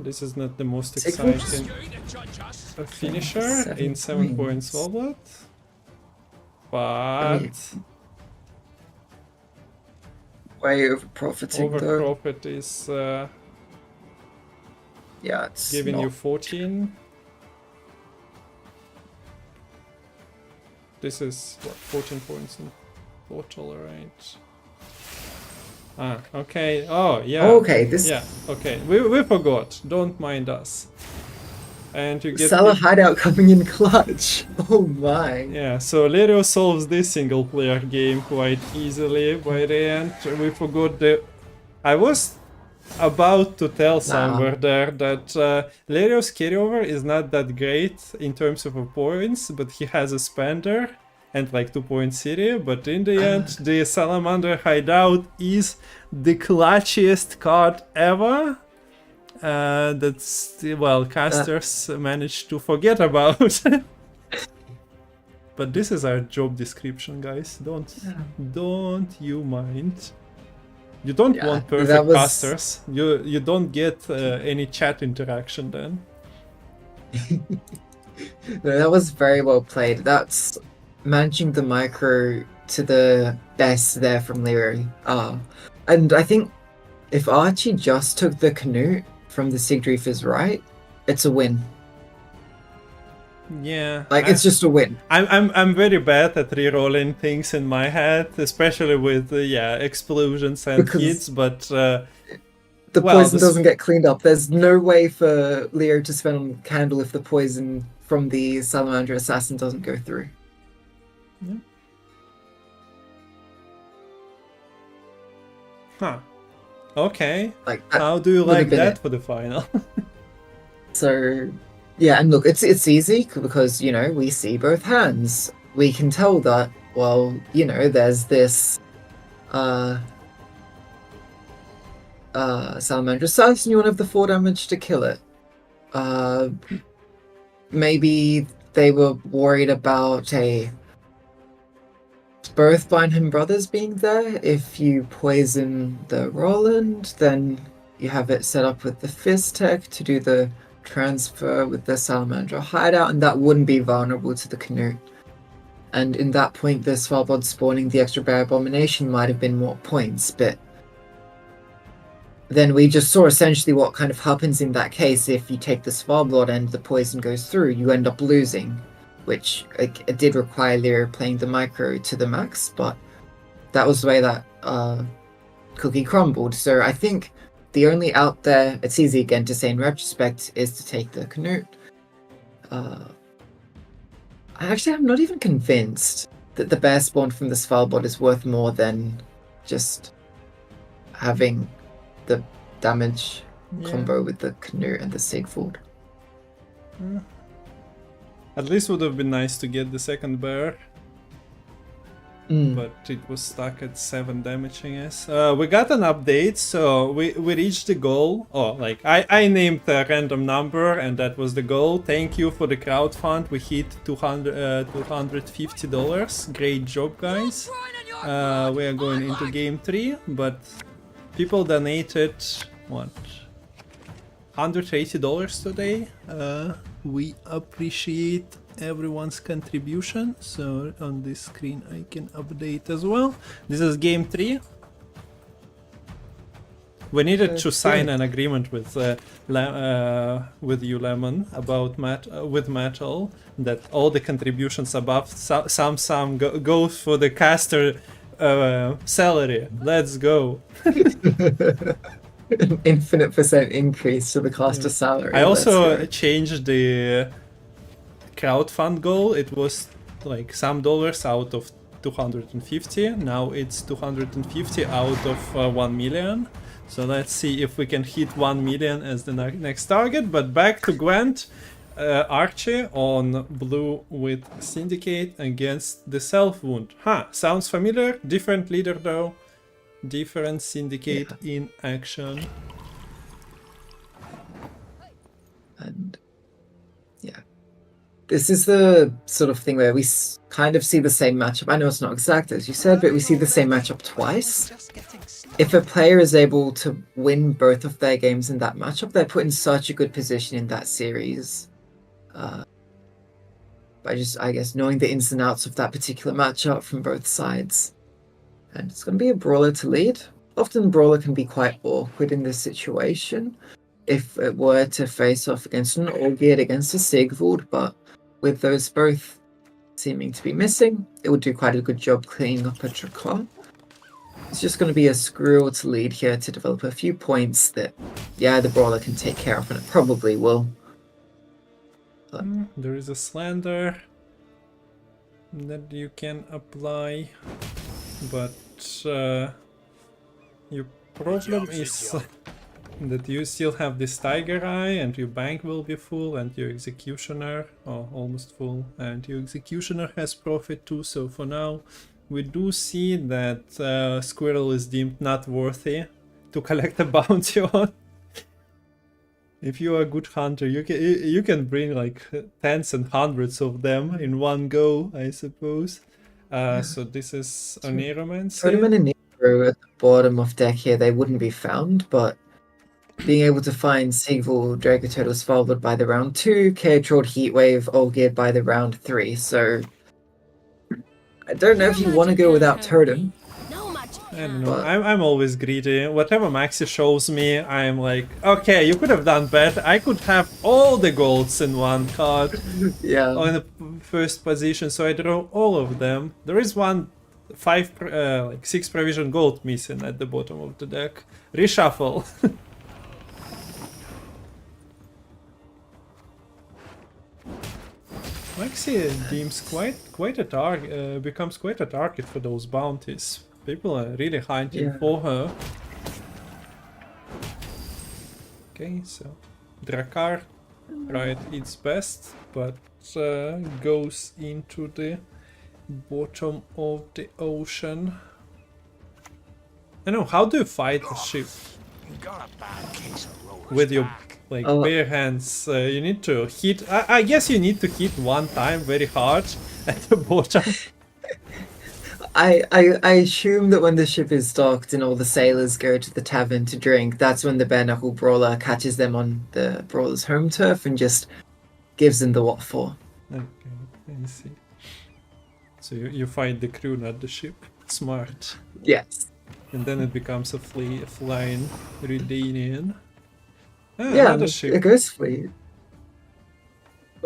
This is not the most Sigvald exciting finisher in 7 points Wallblood. But Way over profiting though. Overprofit is Yeah, it's giving not. you 14. This is what, 14 points in total, right? Ah, okay. Oh, yeah. Okay, this Yeah, okay. We forgot. Don't mind us. And you get Salah hideout coming in clutch. Oh my. yeah, so Lerio solves this single player game quite easily by the end. We forgot the... I was about to tell somewhere there that Lerio's carryover is not that great in terms of points, but he has a spender and like 2 point city, but in the end the Salamander hideout is the clutchiest card ever. That's, well, casters managed to forget about. But this is our job description, guys. Don't you mind. You don't Yeah, want that perfect was- casters. You don't get any chat interaction then. No, that was very well played. That's managing the micro to the best there from Lerio. And I think if Archie just took the Canute from the Sigdrifa's right, it's a win. Yeah. Like, it's just a win. I'm very bad at re-rolling things in my head, especially with explosions and Because- hits, but The well, poison this- doesn't get cleaned up. There's no way for Leo to spend on Candle if the poison from the Salamander Assassin doesn't go through. huh. Okay. Like, How do you would have like been that it. for the final? So, yeah, and look, it's easy because, you know, we see both hands. We can tell that, well, you know, there's this Salamander Assassin, you want to have the 4 damage to kill it. Maybe they were worried about both Bynham brothers being there. If you poison the Roland, then you have it set up with the Fizz Tech to do the transfer with the Salamander hideout, and that wouldn't be vulnerable to the Canute. And in that point, the Svalbard spawning the extra bear abomination might have been more points, but then we just saw essentially what kind of happens in that case. If you take the Svalbard and the poison goes through, you end up losing, which it did require Lerio playing the micro to the max, but that was the way that cookie crumbled. So I think the only out there, it's easy again to say in retrospect, is to take the Canute. I'm not even convinced that the bear spawn from the Svalbard is worth more than just having the damage combo with the Canute and the Sigvald. At least would have been nice to get the second bear, but it was stuck at 7 damage, I guess. We got an update, so we reached the goal. Oh, like, I named a random number, and that was the goal. Thank you for the crowdfund. We hit $250. Great job, guys. We are going into game 3, but people donated, what, $180 today. We appreciate everyone's contribution. So on this screen I can update as well. This is game 3. We needed to sign an agreement with you, Lemon, about with Metal, that all the contributions above some go for the caster salary. Let's go. An infinite % increase to the caster salary. I also Let's go. changed the crowdfund goal. It was like some dollars out of 250. Now it's 250 out of 1 million. So let's see if we can hit 1 million as the next target. But back to Gwent. Archi on blue with Syndicate against the Self Wound. Sounds familiar. Different leader though. Different Syndicate in action. And yeah, this is the sort of thing where we kind of see the same matchup. I know it's not exact as you said, but we see the same matchup twice. If a player is able to win both of their games in that matchup, they're put in such a good position in that series. By just, I guess, knowing the ins and outs of that particular matchup from both sides. And it's going to be a brawler to lead. Often brawler can be quite awkward in this situation if it were to face off against an Olgierd against a Sigvald, but with those both seeming to be missing, it would do quite a good job cleaning up a Drakkar. It's just going to be a Skrull to lead here to develop a few points that, the brawler can take care of, and it probably will. There is a Slander that you can apply, but your problem is that you still have this Tiger Eye, and your bank will be full, and your Executioner, almost full, and your Executioner has profit too. So for now, we do see that Squirrel is deemed not worthy to collect a bounty on. If you are a good hunter, you can bring like tens and hundreds of them in one go, I suppose. So this is Oneromancy. Tournament and Nero at the bottom of deck here, they wouldn't be found, but being able to find Sigvald, Dragoturtle, Svalbard by the round 2, K-Trolled, Heatwave, Olgierd by the round 3, so I don't know if you want to go without Totem. No much I don't know. But- I'm always greedy. Whatever Maxi shows me, I'm like, okay, you could have done better. I could have all the golds in one card Yeah. on the first position, so I draw all of them. There is one 6 provision gold missing at the bottom of the deck. Reshuffle. Maxi deems quite a target, becomes quite a target for those bounties. People are really hunting Yeah. for her. Okay, so Drakkar tried its best, but goes into the bottom of the ocean. I know, how do you fight a ship? You got a bad case of rollers With your back. like Oh. bare hands, you need to hit. I guess you need to hit one time very hard at the bottom. I assume that when the ship is docked and all the sailors go to the tavern to drink, that's when the bare knuckle brawler catches them on the brawler's home turf and just gives them the what for. Okay, I see. So you fight the crew, not the ship. Smart. Yes. And then it becomes a flying Redanian. Ah, Yeah, another a ship. ghost fleet.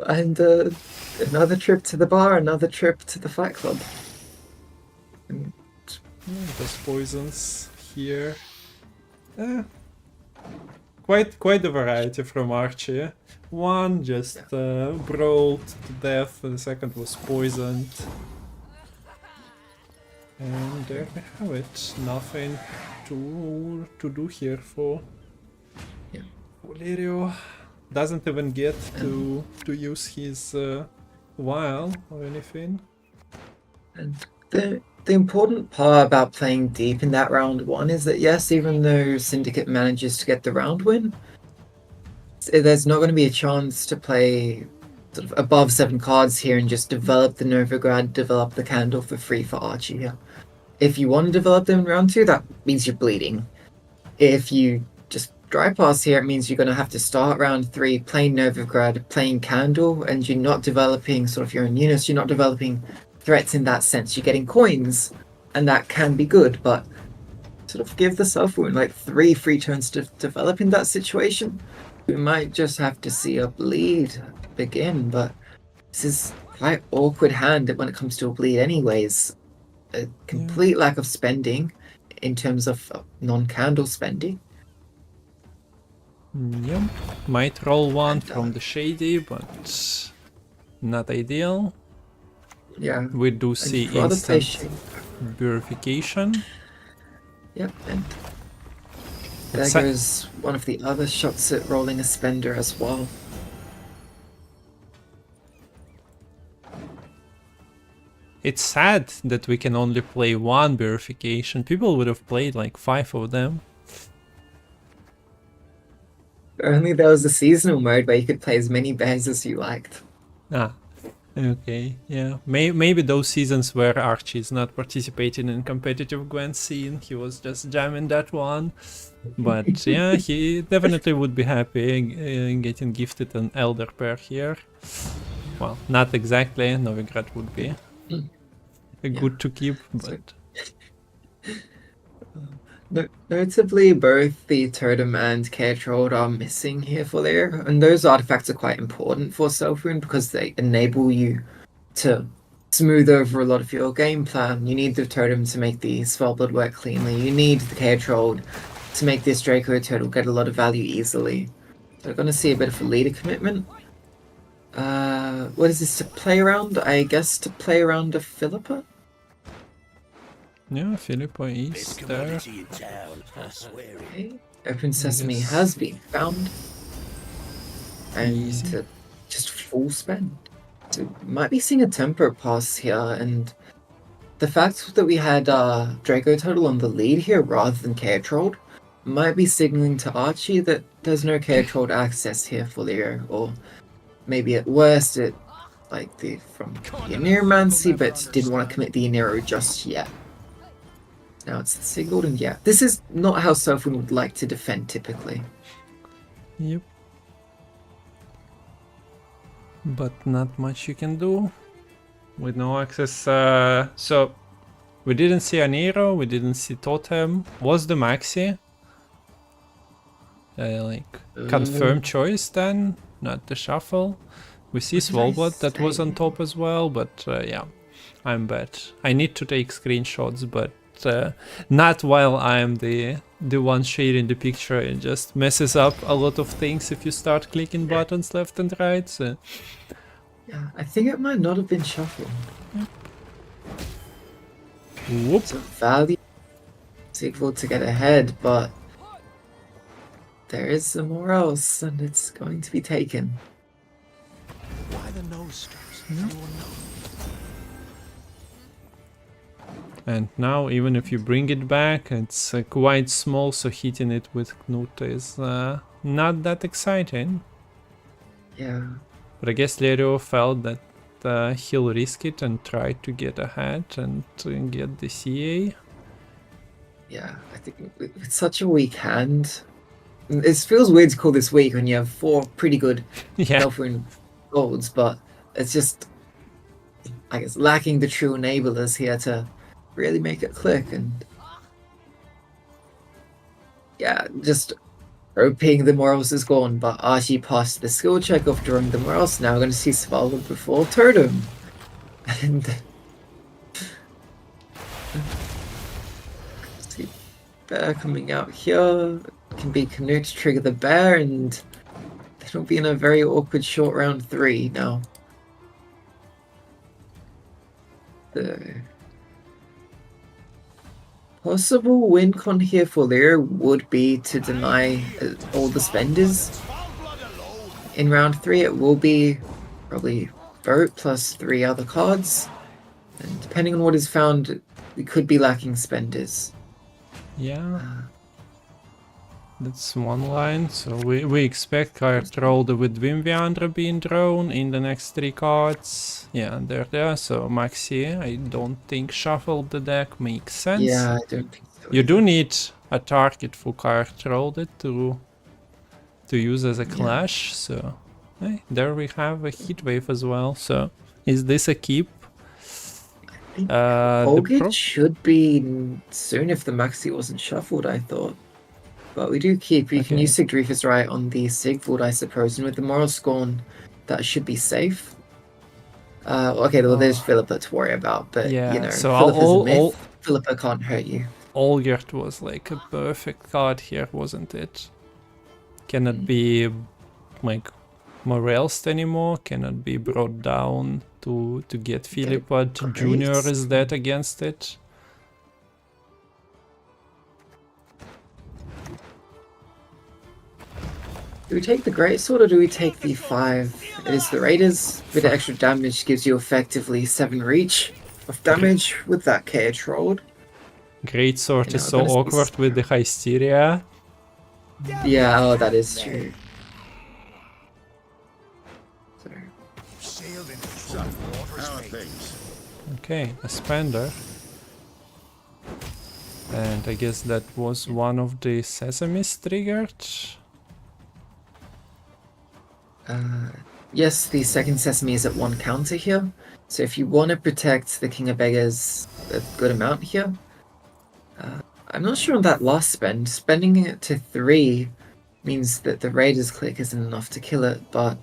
And another trip to the bar, another trip to the fight club. And There's poisons here. Quite the variety from Archi. One just brawled to death, and the second was poisoned. And there we have it. Nothing to do here for Lerio. Doesn't even get to use his vial or anything. And the important part about playing deep in that round one is that yes, even though Syndicate manages to get the round win, there's not going to be a chance to play sort of above 7 cards here and just develop the Novigrad, develop the Candle for free for Archie here. If you want to develop them in round 2, that means you're bleeding. If you just dry pass here, it means you're going to have to start round 3 playing Novigrad, playing Candle, and you're not developing sort of your own units, you're not developing threats in that sense. You're getting coins, and that can be good, but sort of give the Self-Wound like 3 free turns to develop in that situation. We might just have to see a bleed begin, but this is quite awkward hand when it comes to a bleed anyways. A complete lack of spending in terms of non-candle spending. Yep. Might roll one from the Shady, but not ideal. Yeah. We do see I'd rather play instant purification. Yep, and there It's sa- goes one of the other shots at rolling a spender as well. It's sad that we can only play one purification. People would have played like 5 of them. Only there was a seasonal mode where you could play as many bears as you liked. Ah, okay, yeah. Maybe those seasons where Archie is not participating in competitive Gwent scene, he was just jamming that one. But yeah, he definitely would be happy getting gifted an Elder Pair here. Well, not exactly, Novigrad would be good to keep, but... Notably, both the Totem and Caretrold are missing here for there, and those artifacts are quite important for Self-Wound because they enable you to smooth over a lot of your game plan. You need the Totem to make the Spellblood work cleanly. You need the Caretrold to make this Draco Turtle get a lot of value easily. So we're going to see a bit of a leader commitment. What is this, to play around? I guess to play around a Philippa? Yeah, Philippa is Best there. commodity in town, I swear it. Okay. Open Sesame Yes. has been found. And Easy. just full spend. So might be seeing a tempo pass here, and the fact that we had Draco Turtle on the lead here rather than Caretrold might be signaling to Archie that there's no Caretrold access here for Lerio, or maybe at worst it like the from Yaniromancy, but didn't want to commit the Yaniro just yet. Now it's signaled, and yeah, this is not how Self-Wound would like to defend typically. Yep. But not much you can do with no access. So We didn't see an hero, we didn't see totem. Was the maxi? Like confirmed choice then, not the shuffle. We see What did I Swolbot that was on say? top as well, but yeah, I'm bad. I need to take screenshots, but not while I'm the one sharing the picture. It just messes up a lot of things if you start clicking buttons left and right. So. Yeah, I think it might not have been shuffled. Whoop. It's a value sequel to get ahead, but there is somewhere else, and it's going to be taken. Why the nose strips? Anyone know? And now, even if you bring it back, it's quite small, so hitting it with Knut is not that exciting. Yeah. But I guess Lerio felt that he'll risk it and try to get ahead and get the CA. Yeah, I think it's such a weak hand. It feels weird to call this weak when you have 4 pretty good Yeah. Hellfrune golds, but it's just, I guess, lacking the true enablers here to really make it click. And yeah, just hoping the Morals is gone, but Archi passed the skill check of drawing the Morals. Now we're going to see Svalbard before Totem. And see Bear coming out here. Can be Canoe to trigger the Bear, and it'll be in a very awkward short round 3 now. The possible win con here for Lerio would be to deny all the spenders. In round 3 it will be probably Boat plus 3 other cards, and depending on what is found, we could be lacking spenders. Yeah. That's one line, so we expect card rolled with Gwentfinity being drawn in the next 3 cards. Yeah, they're there, so Maxi, I don't think shuffle the deck makes sense. Yeah, I don't think so. You do need a target for card rolled to use as a clash, so hey, there we have a heat wave as well. So is this a keep? Olgit should be soon if the Maxi wasn't shuffled, I thought. But we do keep. You can Okay. use Sigdriefus right on the Sigvald, I suppose, and with the Moral Scorn, that should be safe. Okay, well, there's Philippa to worry about, but Yeah, you know, so Philippa's a myth. Philippa can't hurt you. Olgert was like a perfect card here, wasn't it? Cannot be like Morelst anymore, cannot be brought down to get Philippa. Junior is dead against it. Do we take the Greatsword or do we take the 5? It is the Raiders. With the extra damage gives you effectively 7 reach of damage with that KH rolled. Greatsword You is know, so gonna see awkward with the Hysteria. Yeah, oh, that is true. So, Sailed into some waters, mate. Okay, a spender. And I guess that was one of the Sesames triggered. yes, the second Sesame is at 1 counter here. So if you want to protect the King of Beggars a good amount here, I'm not sure on that last spend. Spending it to 3 means that the Raiders click isn't enough to kill it, but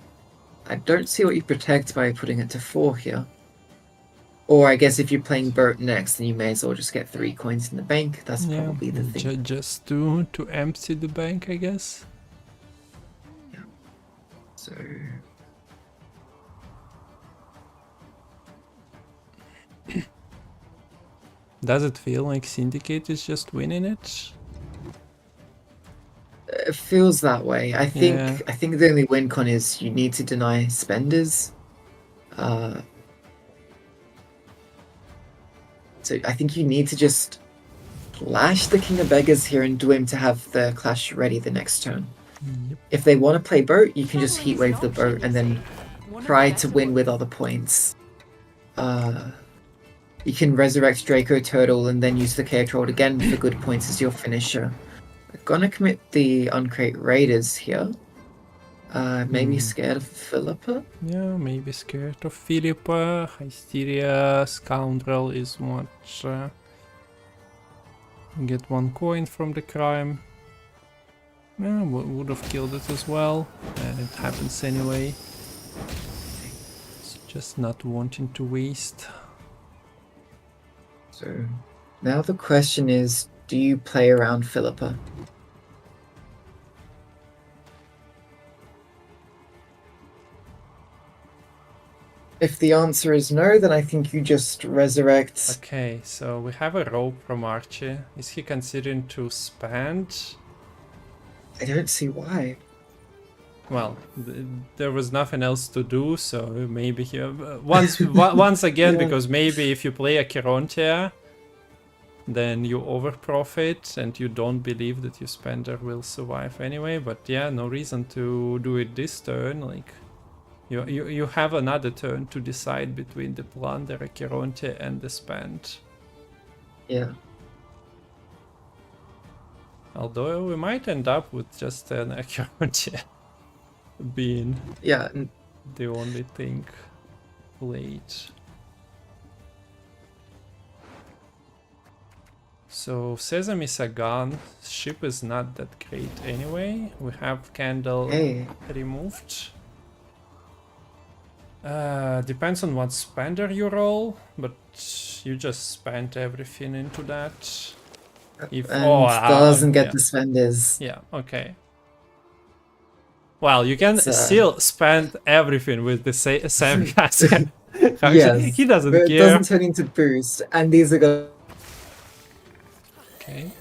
I don't see what you protect by putting it to 4 here. Or I guess if you're playing Boat next, then you may as well just get 3 coins in the bank. That's probably the thing. Just to empty the bank, I guess. So Does it feel like Syndicate is just winning it? it feels that way. I think Yeah. I think the only win con is you need to deny spenders. So I think you need to just clash the King of Beggars here and do him to have the clash ready the next turn. If they want to play Boat, you can just heatwave the Boat and then try to win with other points. You can resurrect Draco Turtle and then use the KH roll again for good points as your finisher. I'm gonna commit the Uncrate Raiders here. Maybe scared of Philippa? Yeah, maybe scared of Philippa. Hysteria Scoundrel is what Get 1 coin from the crime. Yeah, would have killed it as well, and it happens anyway. It's just not wanting to waste. So now the question is, do you play around Philippa? If the answer is no, then I think you just resurrect. Okay, so we have a rope from Archi. Is he considering to spend? I don't see why. Well, there was nothing else to do, so maybe he once again, Yeah. because maybe if you play a Chirontia, then you overprofit and you don't believe that your spender will survive anyway. But yeah, no reason to do it this turn. Like you have another turn to decide between the plunder, a Chirontia, and the spend. Yeah. Although we might end up with just an Chirontia being Yeah. the only thing played. So Sesame Sagan ship is not that great anyway. We have candle Hey. removed. Depends on what spender you roll, but you just spent everything into that. If And wow, doesn't get yeah. the spenders. Yeah, okay. Well, you can It's, still spend everything with the same casket. Yes. He doesn't but it care. doesn't turn into boost, and these are going. Okay.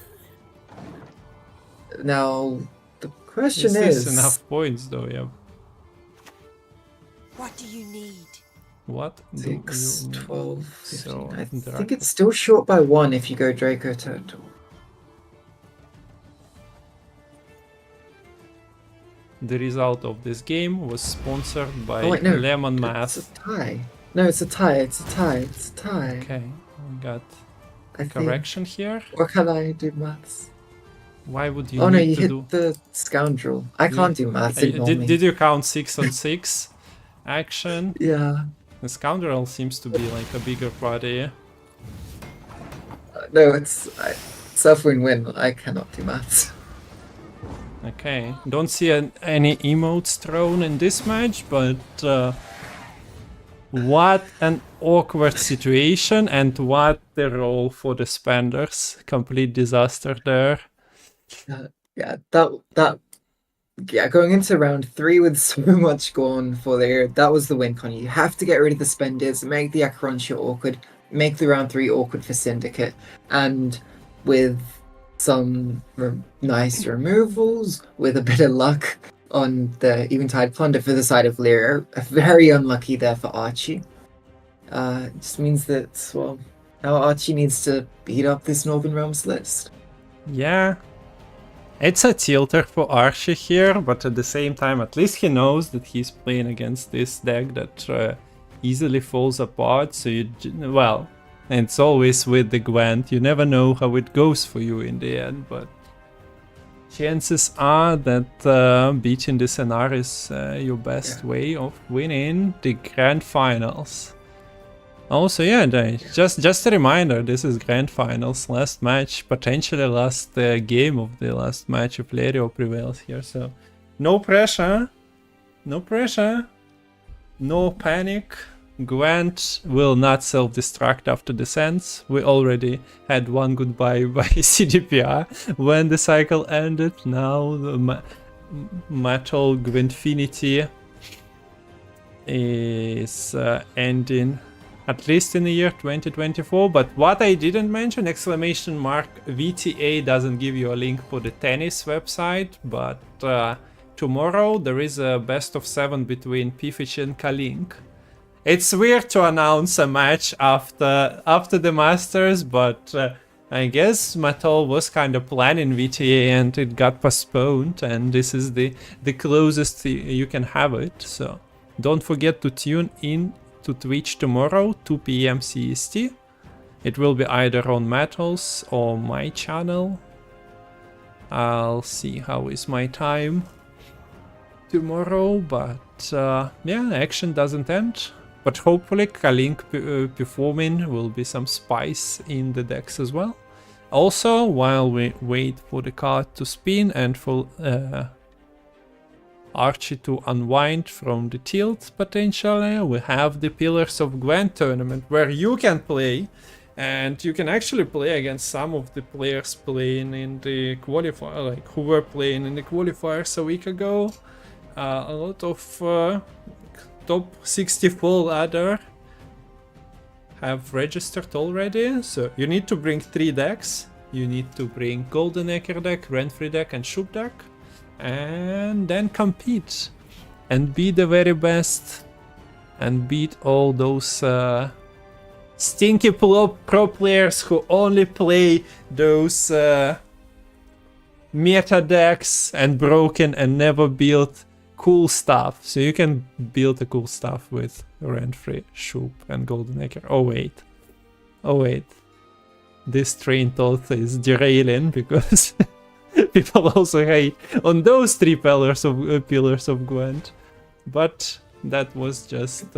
Now the question Is this is enough points though? Yeah. What do you need? What do 6, you need? 12, 15. So, I think Draco. it's still short by 1 if you go Draco Turtle. The result of this game was sponsored by Oh wait, no. Lemon It's Math. a tie. No, it's a tie. It's a tie. It's a tie. Okay, we got I think. correction here. Or can I do maths? Why would you Oh no, need you to hit do? the scoundrel. I can't do maths. Ignore me. Did you count 6 on 6 action? Yeah. The scoundrel seems to be like a bigger body. No, it's suffering win. I cannot do maths. Okay, don't see any emotes thrown in this match, but what an awkward situation and what the role for the spenders. Complete disaster there. Yeah, going into round 3 with so much gone for there, that was the win, Connie. You have to get rid of the spenders, make the Acherontia awkward, make the round 3 awkward for Syndicate, and with some nice removals, with a bit of luck on the Eventide Plunder for the side of Lerio. Very unlucky there for Archie. It just means that, well, now Archie needs to beat up this Northern Realms list. Yeah, it's a tilter for Archi here, but at the same time, at least he knows that he's playing against this deck that easily falls apart. So well, and it's always with the Gwent, you never know how it goes for you in the end, but chances are that beating the Senar is your best way of winning the Grand Finals. Also, yeah, just a reminder, this is Grand Finals, last match, potentially last game of the last match if Lerio prevails here, so no pressure, no panic. Gwent will not self-destruct after descents. We already had one goodbye by CDPR when the cycle ended. Now the Metal Gwentfinity is ending at least in the year 2024. But what I didn't mention, exclamation mark VTA doesn't give you a link for the tennis website, but tomorrow there is a best of 7 between Pific and Kalink. It's weird to announce a match after the Masters, but I guess Matol was kind of planning VTA and it got postponed, and this is the closest you can have it. So don't forget to tune in to Twitch tomorrow, 2 PM CST. It will be either on Metals or my channel. I'll see how is my time tomorrow, but yeah, action doesn't end. But hopefully Kalink performing will be some spice in the decks as well. Also, while we wait for the card to spin and for Archi to unwind from the tilt potentially, we have the Pillars of Gwent tournament where you can play, and you can actually play against some of the players playing in the qualifier, like who were playing in the qualifiers a week ago. A lot of top 64 ladder have registered already, so you need to bring 3 decks. You need to bring Golden Acre deck, Rent-Free deck and Shoop deck, and then compete and be the very best and beat all those stinky pro players who only play those meta decks and broken and never build cool stuff. So you can build the cool stuff with Rent-Free, Shoop and Golden Acre. Oh wait, this train thought is derailing because people also hate on those 3 pillars of Gwent. But that was just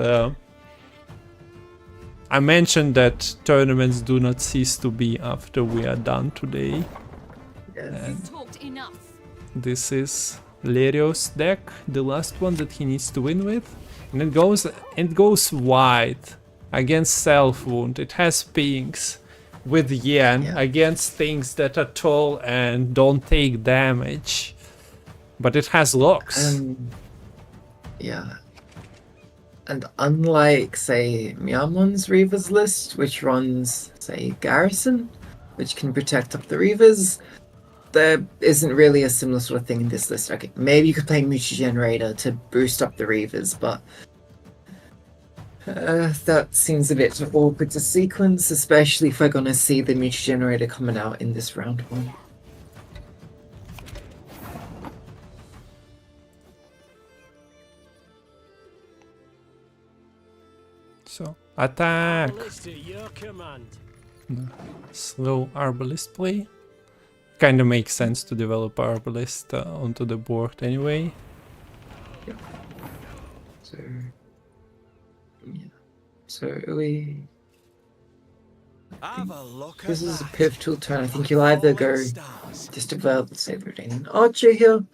I mentioned that tournaments do not cease to be after we are done today. Yes. Talked enough. This is Lerio's deck, the last one that he needs to win with, and it goes wide against Self Wound. It has pings with Yen against things that are tall and don't take damage, but it has locks. Yeah. And unlike, say, Myamon's Reavers list, which runs, say, Garrison, which can protect up the Reavers, there isn't really a similar sort of thing in this list. Okay, maybe you could play Mucha Generator to boost up the Reavers, but that seems a bit awkward to sequence, especially if we're going to see the Mucha Generator coming out in this round 1. So, attack! Arbalist at your command. Slow Arbalist play. Kinda makes sense to develop Arbalist onto the board anyway. Yeah. So we... Have a look at This is a that. pivotal turn. I think you'll either go just develop, say, the Redanian Archer here,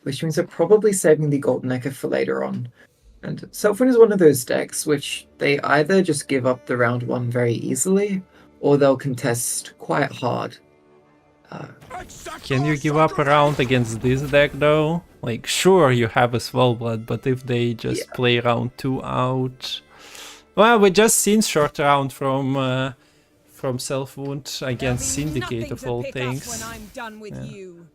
which means they're probably saving the Golden Echo for later on. And Selfwin is one of those decks which they either just give up the round 1 very easily, or they'll contest quite hard. Can you give up a round against this deck though? Like, sure, you have a Swellblood, but if they just play round 2 out... Well, we just seen short round from Self-Wound against Syndicate of all things. When I'm done with you.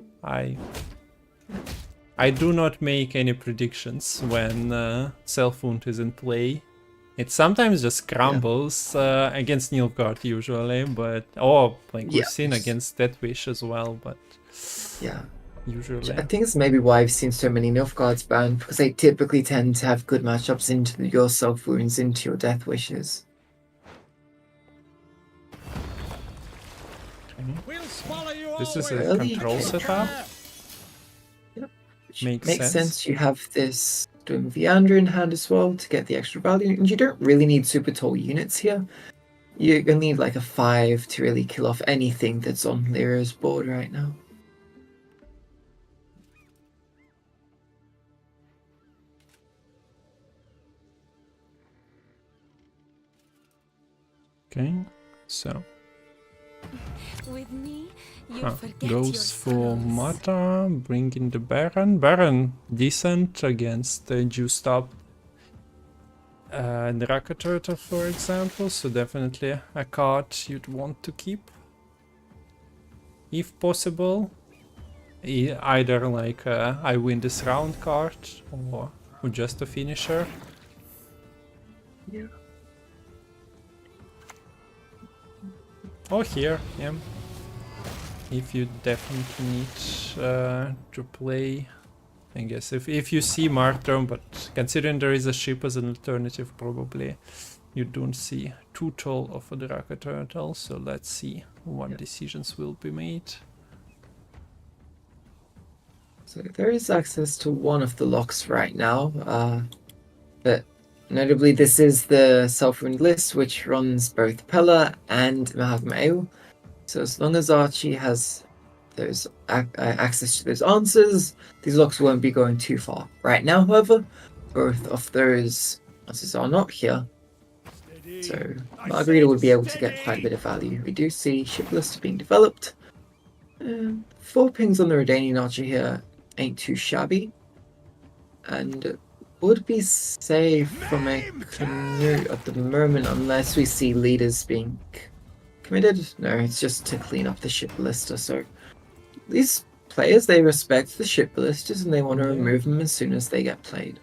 I do not make any predictions when Self-Wound is in play. It sometimes just crumbles against Nilfgaard usually, but we've seen against Death Wish as well, but usually. I think it's maybe why I've seen so many Nilfgaards banned, because they typically tend to have good matchups into your Self Wounds, into your Death Wishes. This is a control setup. Makes sense. You have this doing Viandra in hand as well to get the extra value, and you don't really need super tall units here. You're gonna need like a 5 to really kill off anything that's on Lerio's board right now. Okay, so With me, you forget goes your for sorrows. Mata, bringing the Baron. Baron decent against the juiced up Draka Turtle, for example, so definitely a card you'd want to keep if possible. Either like I win this round card or just a finisher. Yeah. Or here, yeah. If you definitely need to play, I guess if you see Martyrdom, but considering there is a ship as an alternative, probably you don't see too tall of a Draka Turtle, so let's see what decisions will be made. So there is access to one of the locks right now, but notably this is the Self-Ruined list, which runs both Pella and Mahavmael. So as long as Archie has those access to those answers, these locks won't be going too far. Right now, however, both of those answers are not here. So Margarita would be able to get quite a bit of value. We do see ship lists being developed. 4 pings on the Redanian Archer here ain't too shabby. And would be safe from a canoe at the moment unless we see leaders being committed. No, it's just to clean up the ship ballista. So these players, they respect the ship ballistas and they want to remove them as soon as they get played.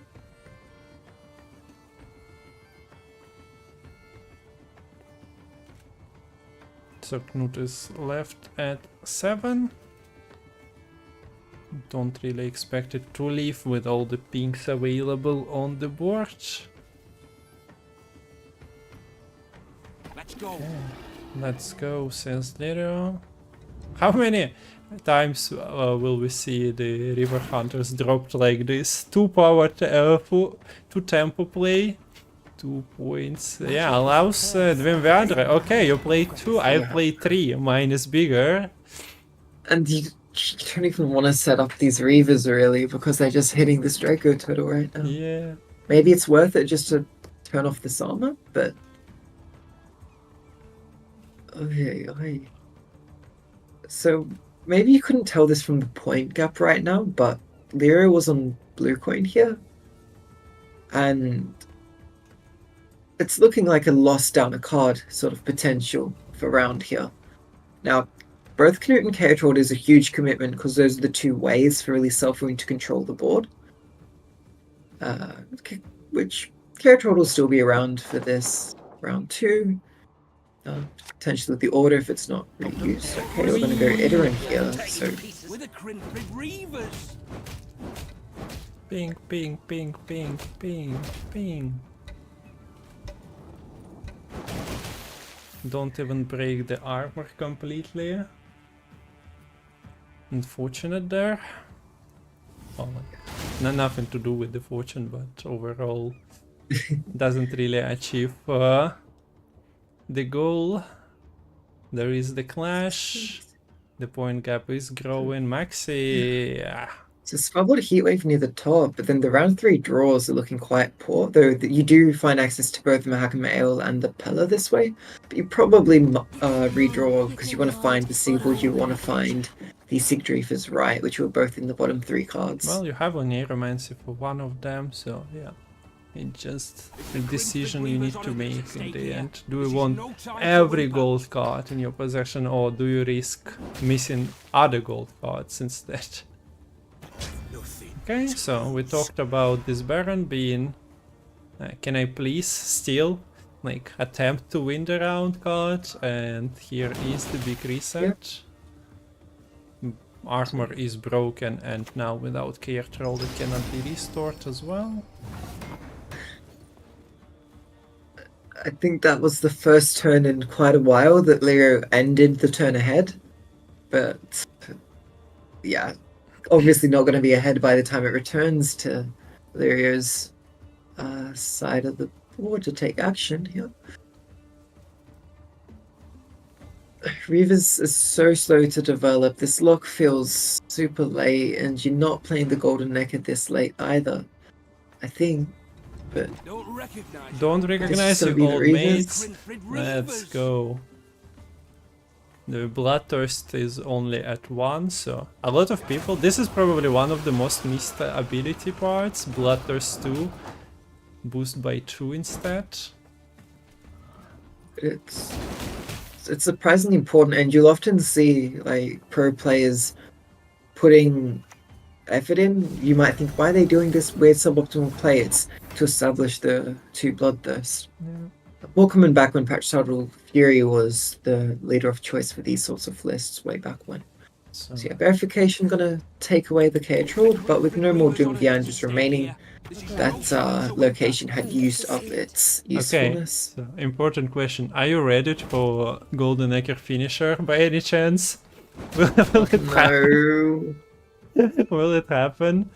So Knut is left at 7. Don't really expect it to leave with all the pinks available on the board. Let's go. Okay. Let's go, says Lerio. How many times will we see the River Hunters dropped like this? 2 power, 2 tempo play, 2 points. Yeah, allows Gwentfinity. Okay, you play 2, I play 3. Mine is bigger. And you don't even want to set up these Reavers really because they're just hitting this Draco turtle right now. Yeah. Maybe it's worth it just to turn off this armor, but... Okay. So maybe you couldn't tell this from the point gap right now, but Lerio was on blue coin here. And it's looking like a lost down a card sort of potential for round here. Now, both Knut and Chaotrold is a huge commitment because those are the 2 ways for really Self-Ruin to control the board. Which Chaotrold will still be around for this round 2. Potentially with the order if it's not really used. Okay, we're going to go Idarin here. So With the Kungfoorabbit Reavers. Ping, ping, ping, ping, ping, ping. Don't even break the armor completely. Unfortunate there. Oh, nothing to do with the fortune, but overall doesn't really achieve the goal. There is the clash. The point gap is growing. Maxi. it's a smuggled heatwave near the top, but then the round 3 draws are looking quite poor. Though you do find access to both Mahakamael and the Pella this way, but you probably redraw because you want to find the Seaboard, you want to find the Sigdreefers right, which were both in the bottom 3 cards. Well, you have a Neuromancy for one of them, so yeah. It's just a decision you need to make in the end. Do you want every gold card in your possession, or do you risk missing other gold cards instead? Okay, so we talked about this Baron being... can I please still attempt to win the round card? And here is the big reset. Armor is broken, and now without Chaotrold it cannot be restored as well. I think that was the first turn in quite a while that Lerio ended the turn ahead. But yeah, obviously not going to be ahead by the time it returns to Lerio's side of the board to take action here. Reavers is so slow to develop. This lock feels super late, and you're not playing the Golden Neck at this late either, I think. But Don't recognize your be the old Reavers. mates. Let's go. The Bloodthirst is only at 1, so a lot of people... This is probably one of the most missed ability parts. Bloodthirst 2. Boost by 2 instead. It's surprisingly important, and you'll often see pro players putting effort in. You might think, why are they doing this weird suboptimal play? It's to establish the 2 Bloodthirst. Yeah. More coming back when Patchadal Fury was the leader of choice for these sorts of lists way back when. So yeah, verification gonna take away the Chaotrold, but with no more Doomed Yanders remaining, that location had used up its usefulness. Okay, so important question. Are you ready for Golden Necker finisher by any chance? Will it happen? Will it happen?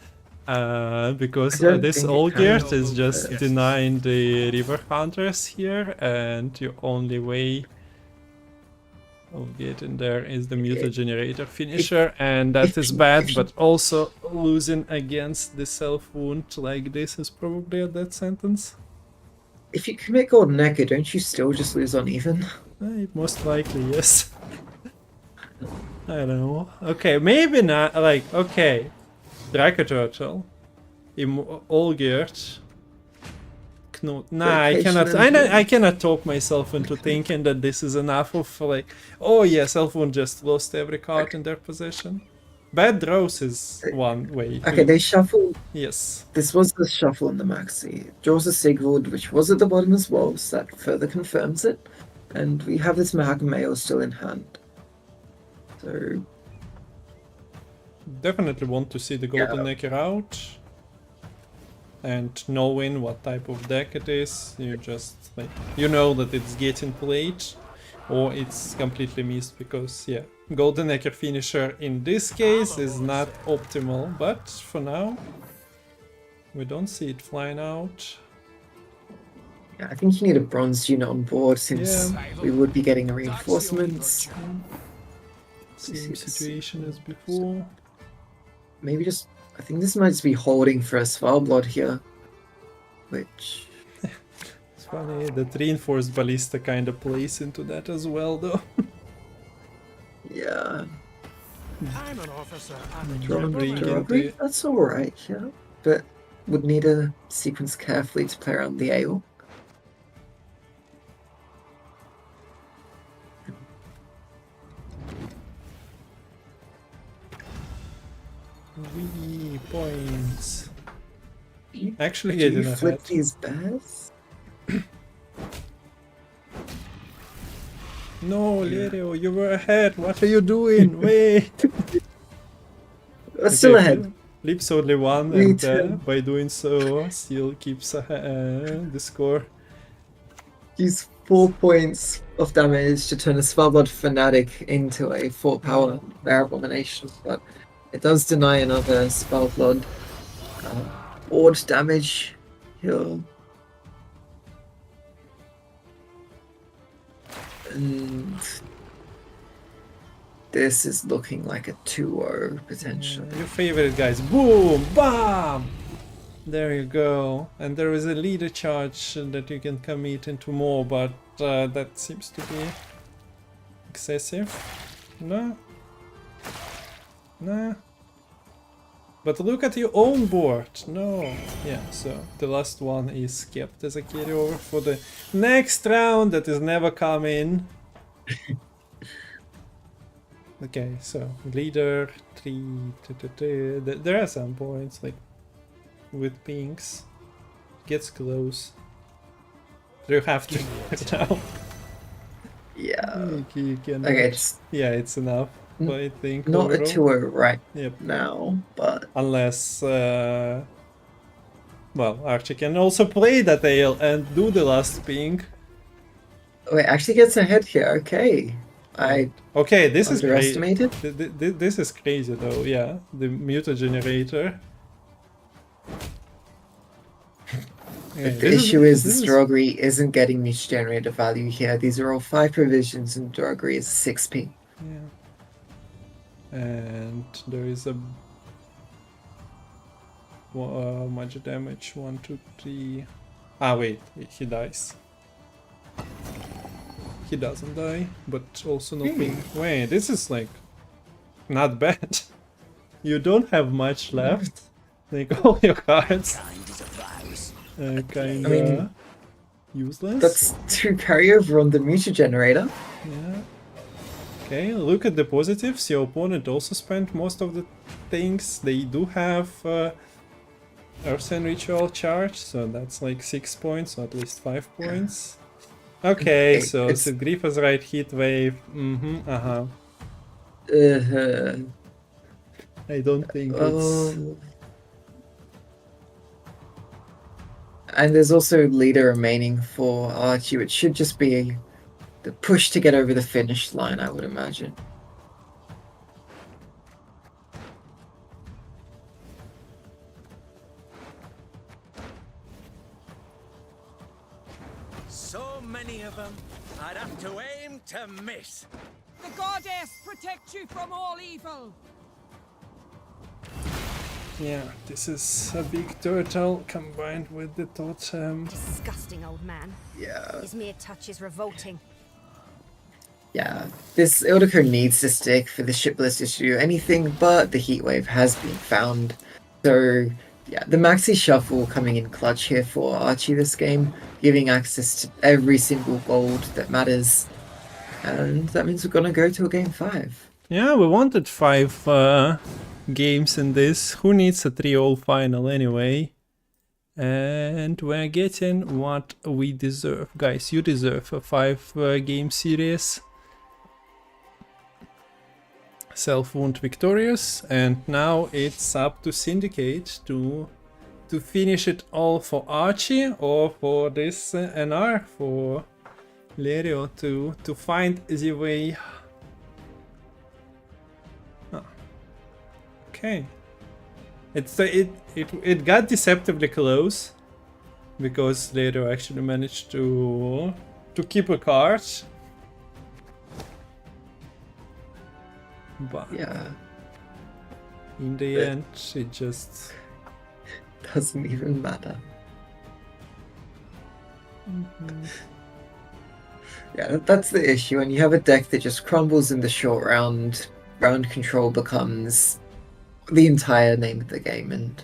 Because this Olgierd is just denying the River Hunters here, and your only way Oh, getting there is the mutagenerator finisher, and that is bad, but also losing against the self-wound like this is probably a death sentence. If you commit Golden Echo, don't you still just lose on even? Most likely, yes. I don't know. Okay, maybe not. Like, okay. Draco Turtle. Olgert. Knut. Nah, I cannot. I cannot talk myself into thinking that this is enough of like. Oh yeah, Self-Wound just lost every card in their possession. Bad draws is one way. Okay, they shuffled. Yes. This was the shuffle in the maxi. Draws a Sigvald, which was at the bottom as well, so that further confirms it. And we have this Mahagamayo still in hand. So. Definitely want to see the Golden Necker out. And knowing what type of deck it is, you just like you know that it's getting played, or it's completely missed because yeah, Golden Necker finisher in this case is not optimal, but for now we don't see it flying out. Yeah, I think you need a bronze unit on board since we would be getting reinforcements. Same situation as before. Maybe just. I think this might just be holding for a Svalbard here, which... It's funny, that reinforced ballista kind of plays into that as well, though. Yeah. I'm an officer. That's alright, yeah. But would need a sequence carefully to play around the AO. Wee points. Actually, Do you getting flip ahead. these bears? No, Lerio, you were ahead. What are you doing? Wait. Still ahead. Leaps only one, and by doing so, still keeps the score. Use 4 points of damage to turn a Svalbard Fanatic into a 4-power Bear Abomination, but it does deny another Svalbard Ord damage here. And this is looking like a 2-0 potentially. Your favorite guys. Boom! Bam! There you go. And there is a leader charge that you can commit into more, but that seems to be excessive. No? Nah. But look at your own board. No. Yeah, so the last one is kept as a carryover for the next round that is never coming. Okay, so leader 3. There are some points like with pinks. Gets close. You have to now. Yeah. You can Okay, it's it's enough. I think not overall. a 2-0 right Yep. now, but Unless, well, Archi can also play that ale and do the last ping. wait, actually gets ahead here. Okay, Okay, this is crazy. underestimated. This is crazy though. Yeah, the mutagenerator. The issue is the Strogri isn't getting much generator value here. These are all 5 provisions and Strogri is 6p. Yeah. And there is a much damage. 1, 2, 3. Ah, wait, he dies. He doesn't die, but also no ping. Wait, this is like not bad. You don't have much left. Like all your cards. Kinda useless. That's 2 carryover on the mutagenerator. Yeah. Okay, look at the positives. Your opponent also spent most of the things. They do have Earthen Ritual charge, so that's like 6 points, or at least 5 points. Okay, so Sid Grifa's right, Heat Wave. I don't think it's... And there's also leader remaining for Archi, which should just be the push to get over the finish line, I would imagine. So many of them, I'd have to aim to miss. the goddess protect you from all evil. Yeah, this is a big turtle combined with the totem. Disgusting old man. Yeah. His mere touch is revolting. Yeah, this Ildico needs to stick for the shipless issue. Anything but the heatwave has been found. So, yeah, the maxi shuffle coming in clutch here for Archie this game, giving access to every single gold that matters. And that means we're gonna go to a game 5. Yeah, we wanted 5 games in this. Who needs a 3-all final anyway? And we're getting what we deserve. Guys, you deserve a 5-game series. Self-wound victorious, and now it's up to Syndicate to finish it all for Archie, or for this NR for Lerio to find the way. Oh. Okay, it got deceptively close because Lerio actually managed to keep a card. But Yeah, in the end, it just doesn't even matter. Yeah, that's the issue. When you have a deck that just crumbles in the short round, round control becomes the entire name of the game, and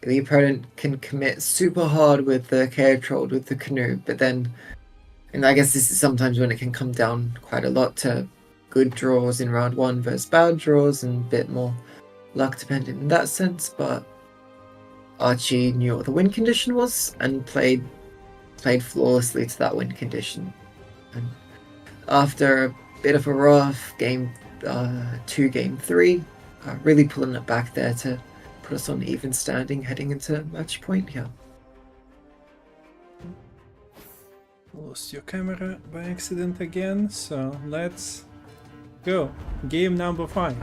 the opponent can commit super hard with the KO Troll, with the Canoe, but then, and I guess this is sometimes when it can come down quite a lot to good draws in round 1 versus bad draws, and a bit more luck dependent in that sense, but Archie knew what the win condition was and played flawlessly to that win condition. And after a bit of a rough game 2, game 3, really pulling it back there to put us on even standing heading into match point here. lost your camera by accident again, so let's go. Game number 5.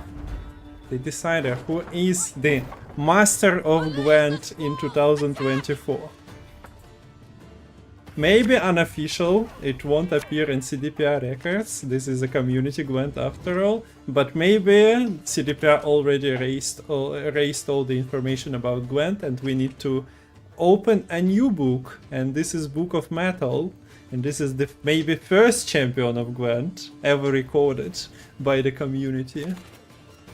The decider, who is the master of Gwent in 2024. Maybe unofficial, it won't appear in CDPR records, this is a community Gwent after all, but maybe CDPR already erased all the information about Gwent, and we need to open a new book, and this is Book of Metal, and this is the maybe first champion of Gwent ever recorded by the community.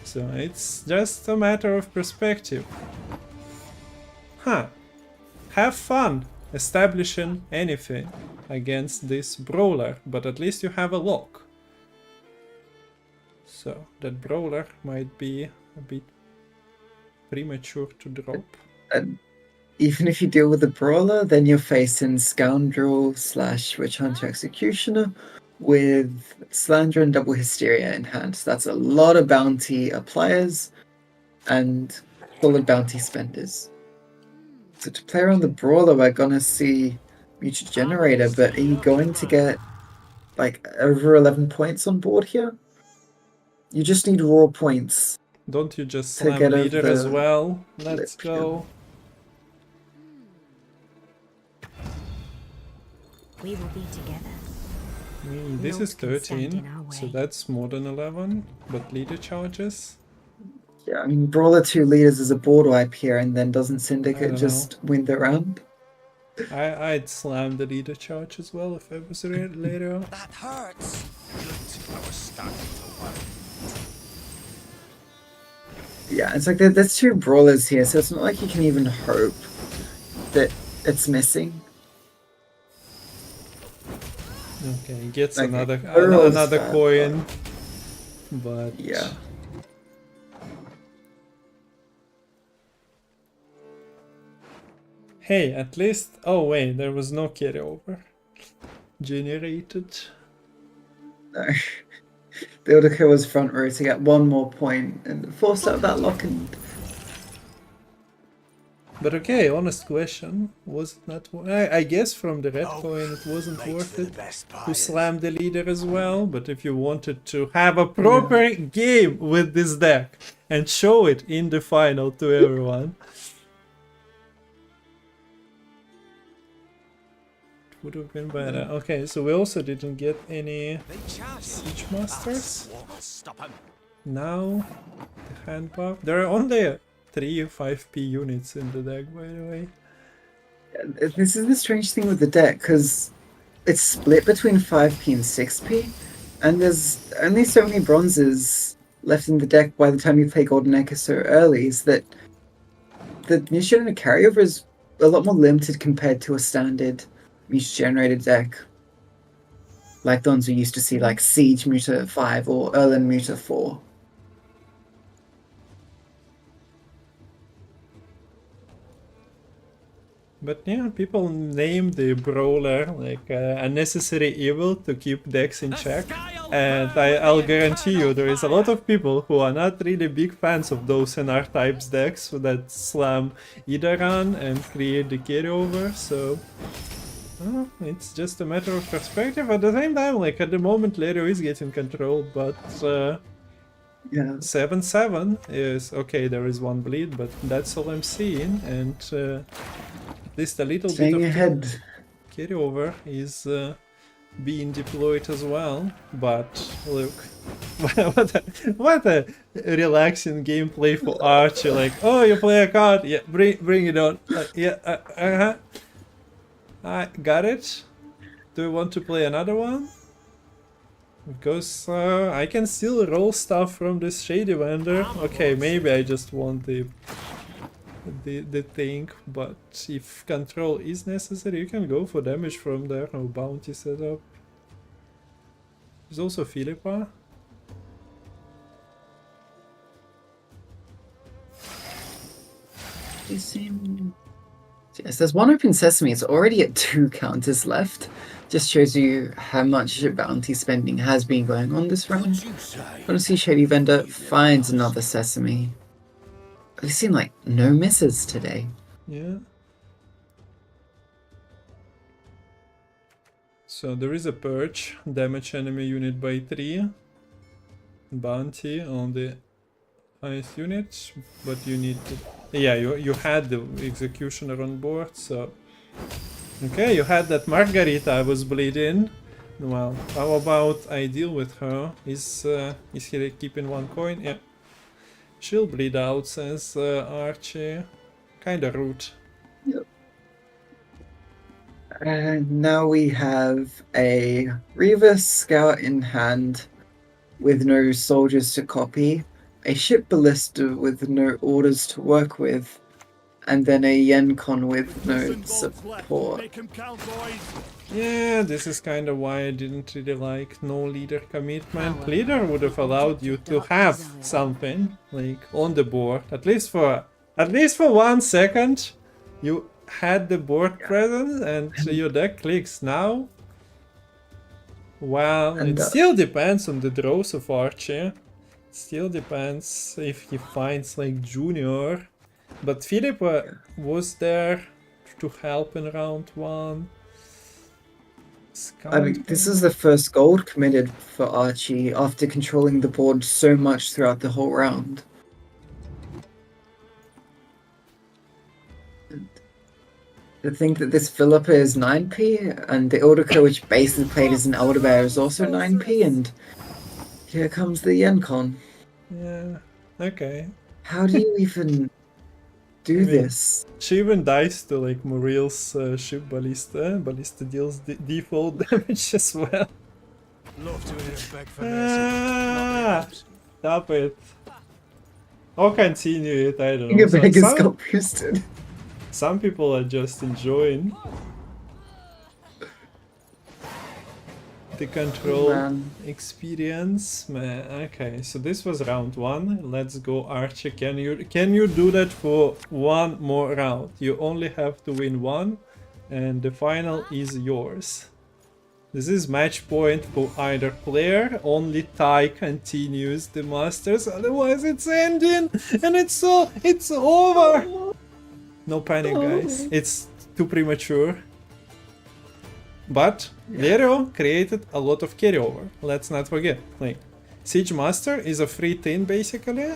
So it's just a matter of perspective. Huh. Have fun establishing anything against this brawler, but at least you have a lock. So that brawler might be a bit premature to drop. And even if you deal with the brawler, then you're facing Scoundrel / Witch Hunter Executioner with Slander and Double Hysteria in hand. So that's a lot of bounty appliers and solid bounty spenders. So to play around the brawler, we're gonna see Mutual Generator, but are you going to get like over 11 points on board here? You just need raw points. Don't you just To slam get leader over as the well? Let's lip, yeah. go. We will be together. This is Naught can stand 13, in our so way. that's more than 11, but leader charges? Yeah, I mean, Brawler 2 leaders is a board wipe here, and then doesn't I Syndicate don't just win the round? I'd slam the leader charge as well if I was later. That hurts. Good. I was starting to worry. Yeah, it's like there's 2 Brawlers here, so it's not like you can even hope that it's missing. Okay, gets Like, another Earl's another fat, coin, but Yeah. hey, at least. Oh wait, there was no carryover generated. No. Ildico was front row to get 1 more point and forced out that lock, and But okay, honest question, was it not? I guess from the red Oh, coin it wasn't late worth for the it best to buyers. slam the leader as well. But if you wanted to have a proper game with this deck and show it in the final to everyone, would have been better. Okay, so we also didn't get any They charge. Siege Masters. What will stop 'em? Now, the hand buff. There are only 3 5p units in the deck, by the way. This is the strange thing with the deck, because it's split between 5p and 6p, and there's only so many bronzes left in the deck by the time you play Golden Echo so early, is that the niche generated carryover is a lot more limited compared to a standard niche generated deck. Like the ones we used to see, like Siege Muta 5 or Erlen Muta 4. But yeah, people name the brawler like unnecessary evil to keep decks in check. And I'll guarantee you there is a lot of people who are not really big fans of those NR types decks that slam either run and create the carryover, so it's just a matter of perspective. At the same time, like at the moment Lerio is getting control, but Yeah. 7-7 is okay, there is one bleed, but that's all I'm seeing, and at least a little Staying bit of ahead. carryover is being deployed as well. But look, what a relaxing gameplay for Archie. Like, oh, you play a card, yeah, bring it on. Yeah, I got it. Do you want to play another one? Because I can still roll stuff from this shady vendor. Okay, maybe I just want the thing, but if control is necessary, you can go for damage from there. No bounty setup. There's also Philippa. You seem... Yes, there's one open sesame. It's already at 2 counters left. Just shows you how much bounty spending has been going on this round. What'd you say? Honestly, Shady Vendor finds another sesame. We've seen like no misses today. Yeah. So there is a purge, damage enemy unit by 3, bounty on the highest unit, but you need to... Yeah, you had the executioner on board, so... Okay, you had that Margarita I was bleeding. Well, how about I deal with her? Is he keeping 1 coin? Yeah. She'll bleed out, says Archie. Kinda rude. Yep. And now we have a Reaver Scout in hand with no soldiers to copy, a ship ballista with no orders to work with, and then a Yencon with no support. Make 'em count, boys. Yeah, this is kind of why I didn't really like no leader commitment. Leader would have allowed you to have something like on the board, at least for 1 second. You had the board present and your deck clicks. Now, well, And, it still depends on the draws of Archie. Still depends if he finds like Junior. But Philippa was there to help in round 1. I mean, this is the first gold committed for Archie after controlling the board so much throughout the whole round. To think that this Philippa is 9p, and the Elderco, which basically played as an Elderbear, is also 9p, and here comes the Yencon. Yeah, okay. How do you even do this? She even dies to like Muriel's ship ballista. Ballista deals default damage as well. Love to hear him beg for mercy. Ah, stop it. Or continue it, I don't Your know. bag has got boosted. Some people are just enjoying the control experience. Man, okay, so this was round 1. Let's go, Archie. Can you do that for 1 more round? You only have to win 1, and the final is yours. This is match point for either player. Only tie continues the Masters, otherwise it's ending, and it's over. No panic, guys. It's too premature. But Lerio created a lot of carryover. Let's not forget. Like, Siege Master is a free tin basically,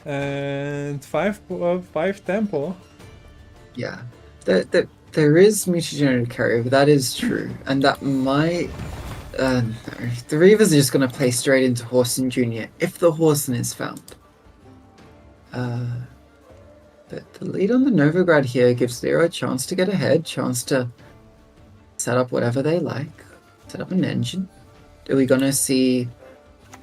and 5 tempo. Yeah, There is mutagenetic carryover, that is true. And that might... no. The Reavers are just going to play straight into Horson Jr. if the Horson is found. But the lead on the Novigrad here gives Lerio a chance to get ahead, chance to set up whatever they like, set up an engine. Are we going to see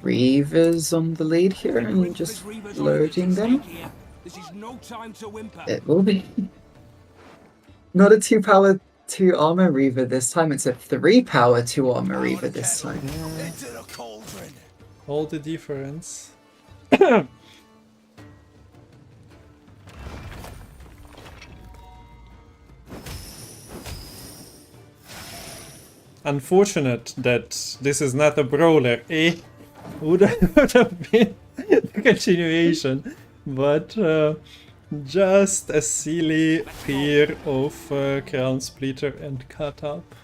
Reavers on the lead here and just loading them? This is no time to whimper. It will be. Not a 2 power 2 armor Reaver this time, it's a 3 power 2 armor Reaver this time. Into the cauldron. All the difference. Unfortunate that this is not a brawler, eh? Would have been the continuation, but just a silly pair of Crown Splitter and Cut Up.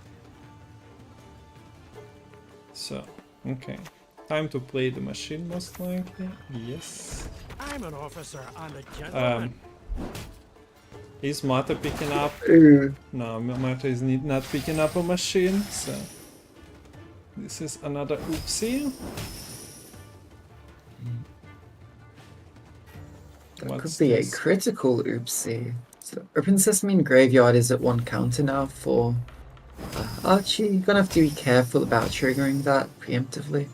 So, okay. Time to play the machine most likely. Yes. I'm an officer and a gentleman. Is Mata picking up? No, Mata is not picking up a machine, so this is another oopsie. That could be a critical oopsie. So Open Sesame and Graveyard is at 1 counter now for Archie. You're gonna have to be careful about triggering that preemptively.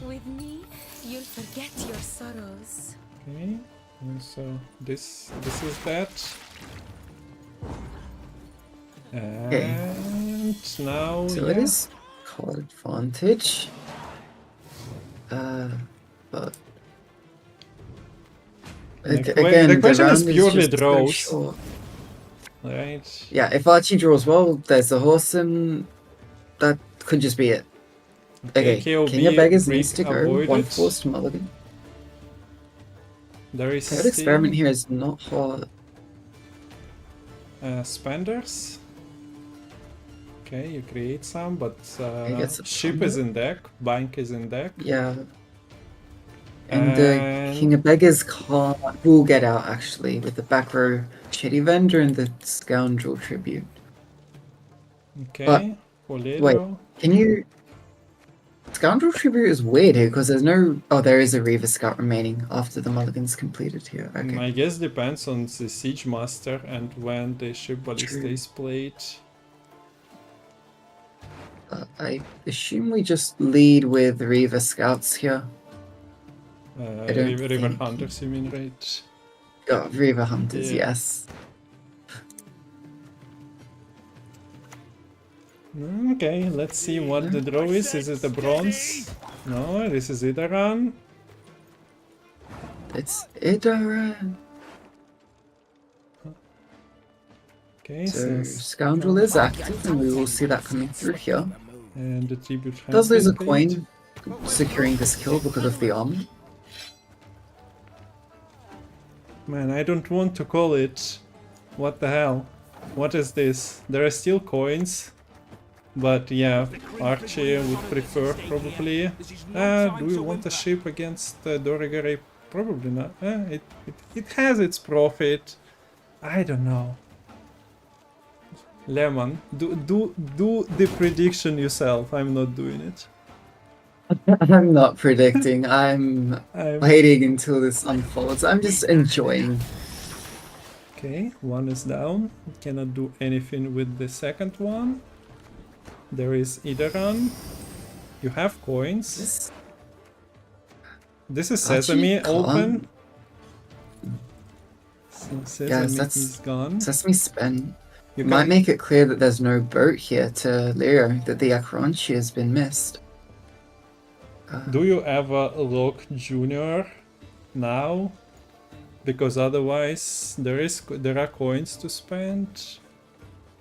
With me, you'll forget your sorrows. Okay, and so this is that. And now So it is card advantage. But again, the question is round purely just so draws, short. right? Yeah, if Archie draws well, there's a horse and that could just be it. Okay, KOB, King of Beggars break needs to go. avoided. 1 forced mulligan. There is Third still experiment here is not hard. spenders. Okay, you create some, but gets a ship combo. is in deck, bank is in deck. Yeah. And the King of Beggars will get out actually with the back row Shitty Vendor and the Scoundrel Tribute. Okay, for Lerio. Wait, can you... Scoundrel Tribute is weird here because there's no... Oh, there is a Reaver Scout remaining after the mulligan's completed here. Okay. I guess depends on the Siege Master and when the ship ballista is played. I assume we just lead with Reaver Scouts here. don't River think- Hunters, you mean, right? Oh, Reaver Hunters, Yeah. yes. Okay, let's see what the draw is. Is it a bronze? No, this is Idaran. It's Idaran. Okay, So since Scoundrel is active, and we will see that coming through here. and the tribute has Does lose a been paid. coin, securing this kill because of the armor. Man, I don't want to call it. What the hell? What is this? There are still coins. But yeah, Archie would prefer probably. Do we want a ship against Dorigare? Probably not. It has its profit. I don't know. Lemon, do the prediction yourself. I'm not doing it. I'm not predicting. I'm waiting until this unfolds. I'm just enjoying. Okay, one is down. Cannot do anything with the second one. There is Idaran. You have coins. This is Sesame Archie open. So Sesame that's- is gone. Sesame spend. You Might can make it clear that there's no boat here to Lerio, that the Akronchi has been missed. do you ever lock Junior now? Because otherwise there are coins to spend.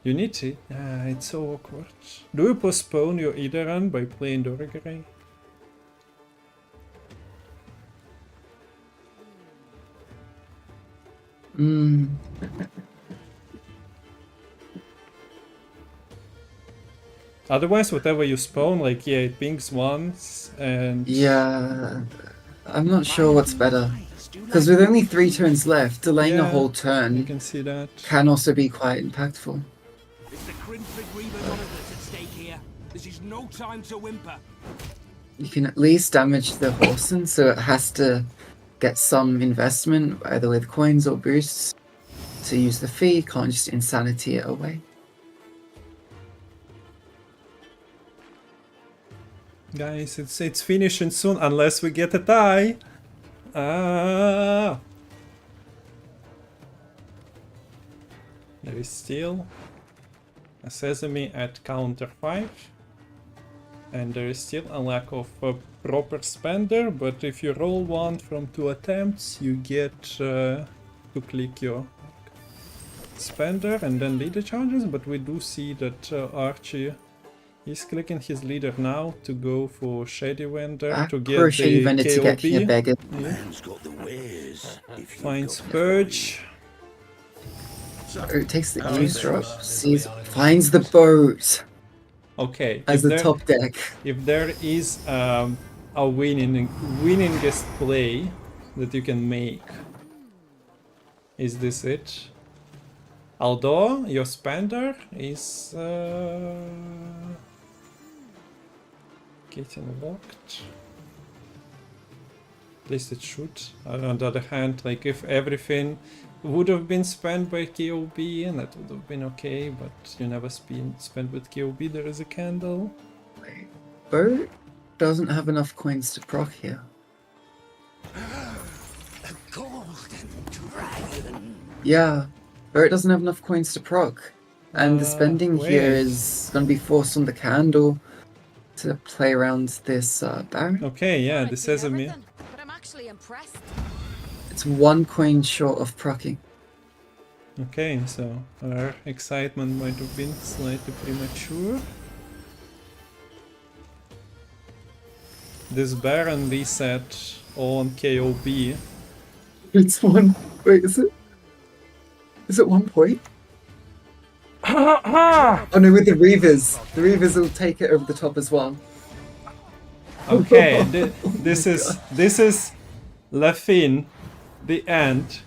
You need it. It's so awkward. Do you postpone your Idaran by playing Dorigare? Otherwise, whatever you spawn, like, yeah, it pings once, and... Yeah, I'm not sure what's better. Because with only 3 turns left, delaying a Yeah, whole you turn can see that. can also be quite impactful. It's the Crimson Reaper's honor that's at stake here. This is no time to whimper. You can at least damage the Horsen, so it has to get some investment, either with coins or boosts. To use the fee, can't just insanity it away. Guys, it's finishing soon, unless we get a tie. Ah. There is still a Sesame at counter 5. And there is still a lack of a proper spender, but if you roll one from 2 attempts, you get to click your spender and then leader charges, but we do see that Archi is clicking his leader now to go for Shady Vendor to get Shady the Vendor to get KOB. your beggar. Man's got the wares. If you've Finds got the Purge. It takes the eavesdrop, finds the boat Okay, as the top deck. if there is a winningest play that you can make, is this it? Although your spender is getting locked. At least it should. On the other hand, like if everything would have been spent by KOB, and that would have been okay, but you never spend with KOB, there is a candle. Boat doesn't have enough coins to proc here. golden dragon. Yeah, Boat doesn't have enough coins to proc. And the spending wait. here is going to be forced on the candle to play around this Baron. Okay, yeah, Might the be Sesame. everything, but I'm actually impressed. It's 1 coin short of procking. Okay, so our excitement might have been slightly premature. This Baron reset on KOB. It's 1. Wait, is it? Is it 1 point? Oh no, with the Reavers. The Reavers will take it over the top as well. Okay, this is Lafin, the end.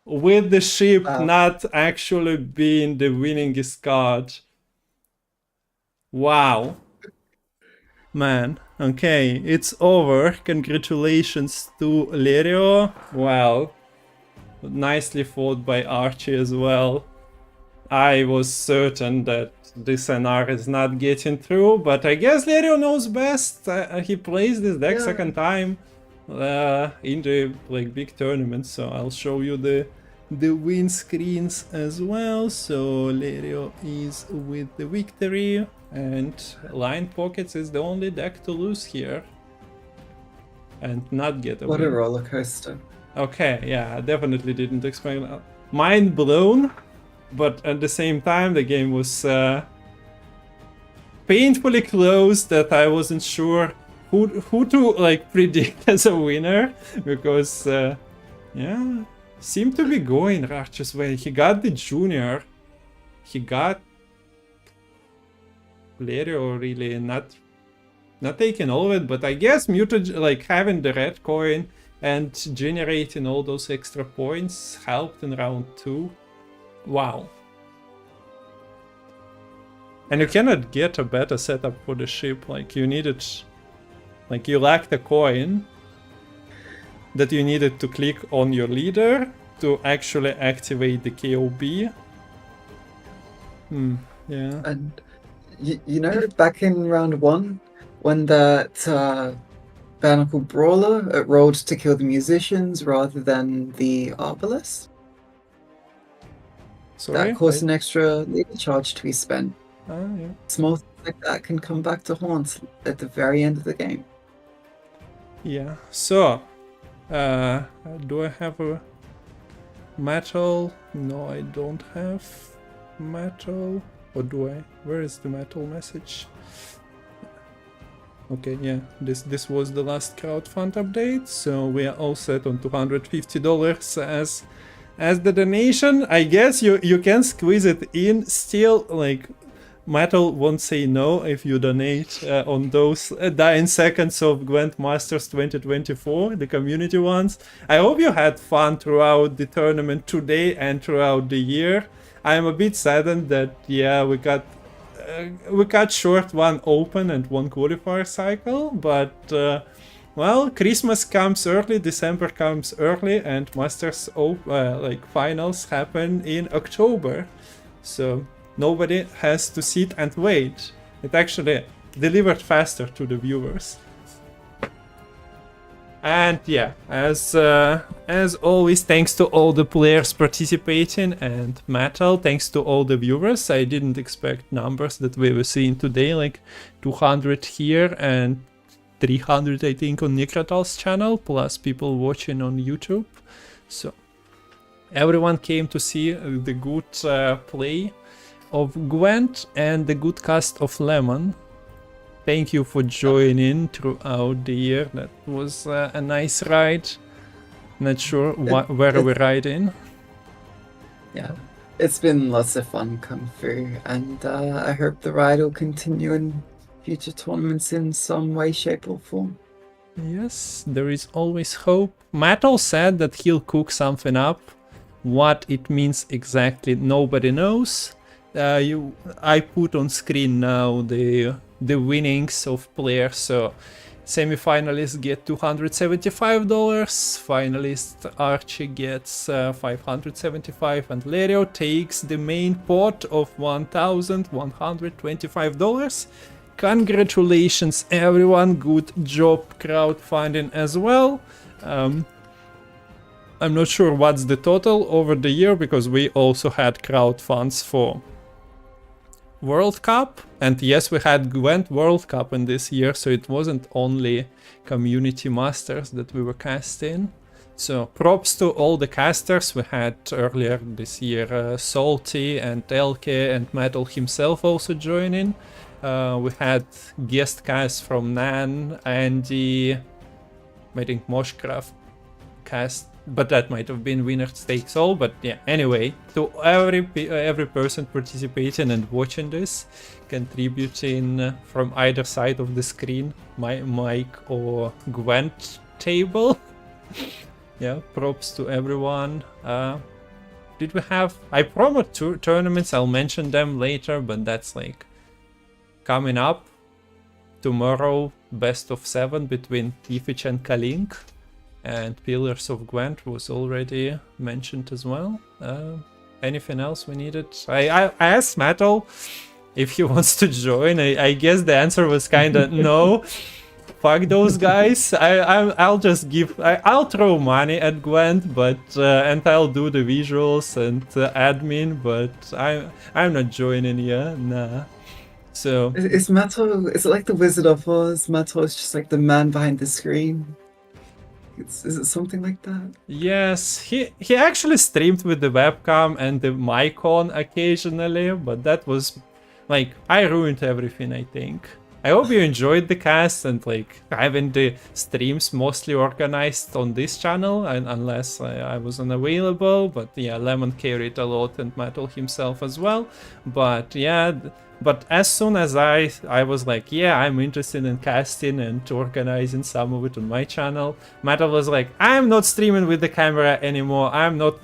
With the ship not actually being the winningest card. Wow. Man, okay, it's over. Congratulations to Lerio. Well, nicely fought by Archie as well. I was certain that this NR is not getting through, but I guess Lerio knows best. He plays this deck second time in the big tournament, so I'll show you the win screens as well. So Lerio is with the victory, and Line Pockets is the only deck to lose here and not get a What win. a roller coaster. Okay, yeah, I definitely didn't expect that. Mind blown, but at the same time the game was painfully close that I wasn't sure who to predict as a winner, because yeah, seemed to be going Archer's way. He got the junior, he got Lerio really not taking all of it, but I guess muted, having the red coin and generating all those extra points helped in round 2. Wow. And you cannot get a better setup for the ship. You needed, you lacked a coin that you needed to click on your leader to actually activate the KOB. Yeah. And you know, back in round 1, when that Barnacle Brawler rolled to kill the musicians rather than the Arbalest, Sorry? that caused an extra leader charge to be spent. Yeah. Small things like that can come back to haunt at the very end of the game. Yeah. So, do I have a metal? No, I don't have metal. Or do I? Where is the metal message? Okay, yeah, this was the last crowdfund update, so we are all set on $250 as the donation. I guess you can squeeze it in still, Metal won't say no if you donate on those dying seconds of Gwent Masters 2024, the community ones. I hope you had fun throughout the tournament today and throughout the year. I'm a bit saddened that, yeah, we cut short one open and one qualifier cycle, but well, Christmas comes early, December comes early, and Masters finals happen in October, so nobody has to sit and wait. It actually delivered faster to the viewers. And yeah, as always, thanks to all the players participating, and Metal, thanks to all the viewers. I didn't expect numbers that we were seeing today, like 200 here and 300 I think on Nikratal's channel, plus people watching on YouTube. So everyone came to see the good play of Gwent and the good cast of Lemon. Thank you for joining throughout the year. That was a nice ride. Not sure where we're riding. Yeah, it's been lots of fun come through, and I hope the ride will continue in future tournaments in some way, shape or form. Yes, there is always hope. Metal said that he'll cook something up. What it means exactly, nobody knows. I put on screen now the winnings of players. So semi-finalists get $275, finalist Archi gets $575, and Lerio takes the main pot of $1,125. Congratulations everyone, good job crowdfunding as well. I'm not sure what's the total over the year, because we also had crowdfunds for World Cup, and yes, we had Gwent World Cup in this year, so it wasn't only Community Masters that we were casting. So props to all the casters we had earlier this year, Salty and Elke and Metal himself also joining. We had guest casts from Nan, Andy, I think Moshcraft cast, but that might have been winner takes all. But yeah, anyway, to every person participating and watching this, contributing from either side of the screen, my mic or Gwent table. Yeah, props to everyone. Did we have... I promote tournaments, I'll mention them later, but that's like coming up. Tomorrow, best of 7 between Tifich and Kalink. And Pillars of Gwent was already mentioned as well. Anything else we needed? I asked Metal if he wants to join. I guess the answer was kinda no. Fuck those guys. I'll just give... I'll throw money at Gwent, but and I'll do the visuals and admin, but I'm not joining, yeah, nah. So... Is Metal... Is it like the Wizard of Oz? Metal is just like the man behind the screen? Is it something like that? Yes, he actually streamed with the webcam and the mic on occasionally, but that was like, I ruined everything, I think. I hope you enjoyed the cast and like having the streams mostly organized on this channel, and unless I was unavailable, but yeah, Lemon carried a lot and Metal himself as well. But yeah, but as soon as I was like, yeah, I'm interested in casting and organizing some of it on my channel, Metal was like, I'm not streaming with the camera anymore, I'm not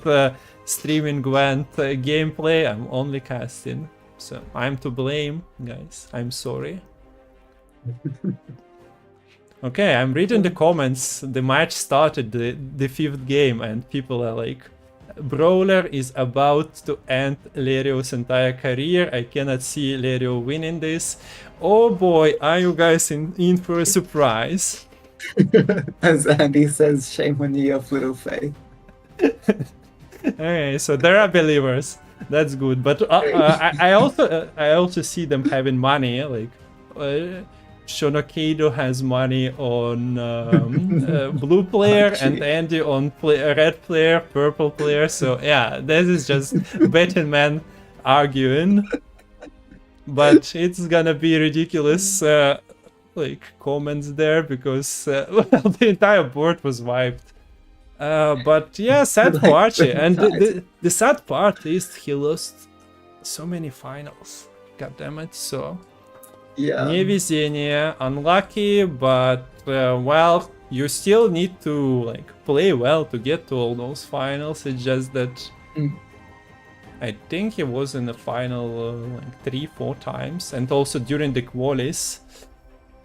streaming Gwent gameplay, I'm only casting. So I'm to blame, guys, I'm sorry. Okay, I'm reading the comments. The match started, the 5th game, and people are like, Brawler is about to end Lerio's entire career. I cannot see Lerio winning this. Oh boy, are you guys in for a surprise? As Andy says, shame on you of little faith. Okay, so there are believers. That's good, but I also see them having money, like Shonokado has money on blue player, Archi. and Andy on red player, purple player. So yeah, this is just betting men arguing. But it's gonna be ridiculous, like comments there, because well, the entire board was wiped. But yeah, sad for Archie, and the sad part is he lost so many finals. God damn it. So, Yeah. невезение, unlucky, but well, you still need to like play well to get to all those finals. It's just that I think he was in the final like 3-4 times, and also during the qualis,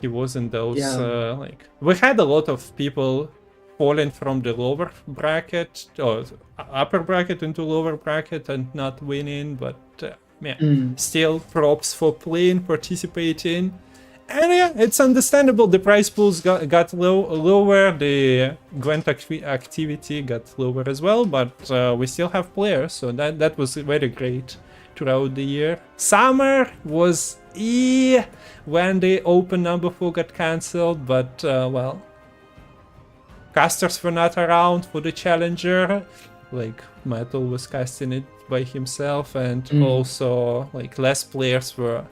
he was in those like we had a lot of people falling from the lower bracket or upper bracket into lower bracket and not winning, but yeah, still props for playing, participating. And yeah, it's understandable. The prize pools got lower, the Gwent activity got lower as well, but we still have players, so that was very great throughout the year. Summer was when the open number 4 got cancelled, but well, casters were not around for the challenger. Like Metal was casting it by himself, and also like less players were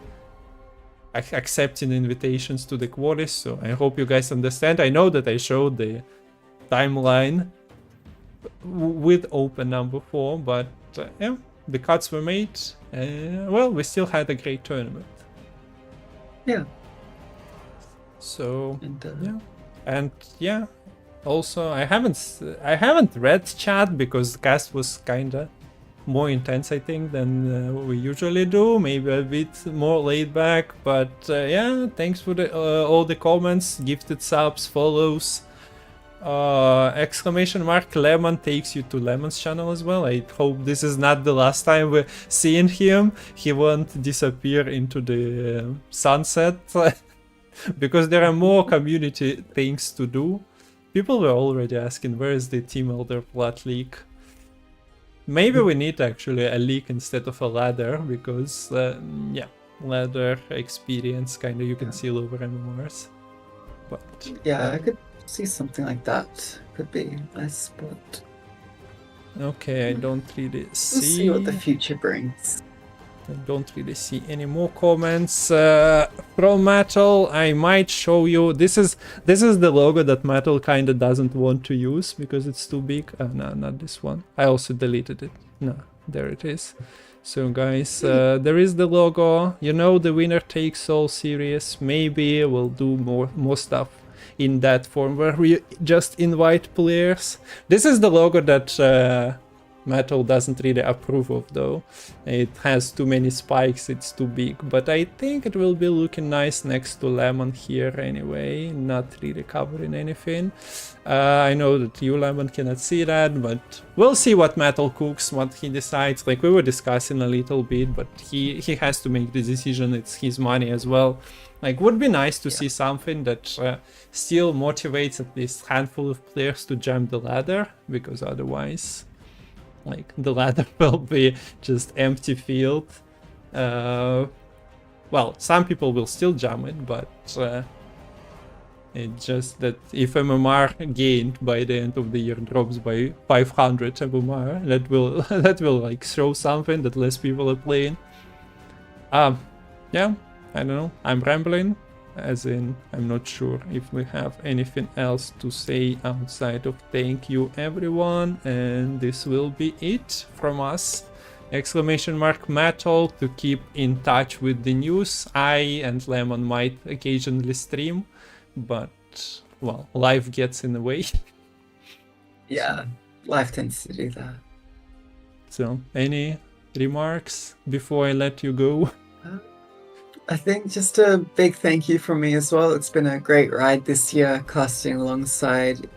accepting invitations to the qualis, so I hope you guys understand. I know that I showed the timeline with open number 4, but yeah, the cuts were made. Well, we still had a great tournament. Yeah. So yeah, also I haven't read chat because the cast was kinda more intense, I think, than we usually do. Maybe a bit more laid back, but yeah, thanks for the all the comments, gifted subs, follows. Exclamation mark Lemon takes you to Lemon's channel as well. I hope this is not the last time we're seeing him. He won't disappear into the sunset because there are more community things to do. People were already asking where is the Team Elder Blood leak. Maybe we need actually a leak instead of a ladder, because yeah, ladder experience kinda you can see over MMRs. But yeah, I could see something like that. Could be nice, but okay, I don't really we'll see what the future brings. I don't really see any more comments from Metal. I might show you. This is the logo that Metal kinda doesn't want to use because it's too big. No, not this one. I also deleted it. No, there it is. So guys, there is the logo. You know, the winner takes all series. Maybe we'll do more stuff in that form where we just invite players. This is the logo that Metal doesn't really approve of, though. It has too many spikes, it's too big, but I think it will be looking nice next to Lemon here anyway, not really covering anything. I know that you, Lemon, cannot see that, but we'll see what Metal cooks, what he decides. Like, we were discussing a little bit, but he has to make the decision. It's his money as well. Like, would be nice to see something that still motivates at least a handful of players to jump the ladder, because otherwise, like, the ladder will be just empty field. Well, some people will still jump it, but it's just that if MMR gained by the end of the year drops by 500 MMR, that will like show something that less people are playing. Yeah, I don't know. I'm rambling. As in, I'm not sure if we have anything else to say outside of thank you everyone, and this will be it from us. Exclamation mark Metal to keep in touch with the news. I and Lemon might occasionally stream, but well, life gets in the way. Yeah, life tends to do that. So, any remarks before I let you go? I think just a big thank you from me as well. It's been a great ride this year, casting alongside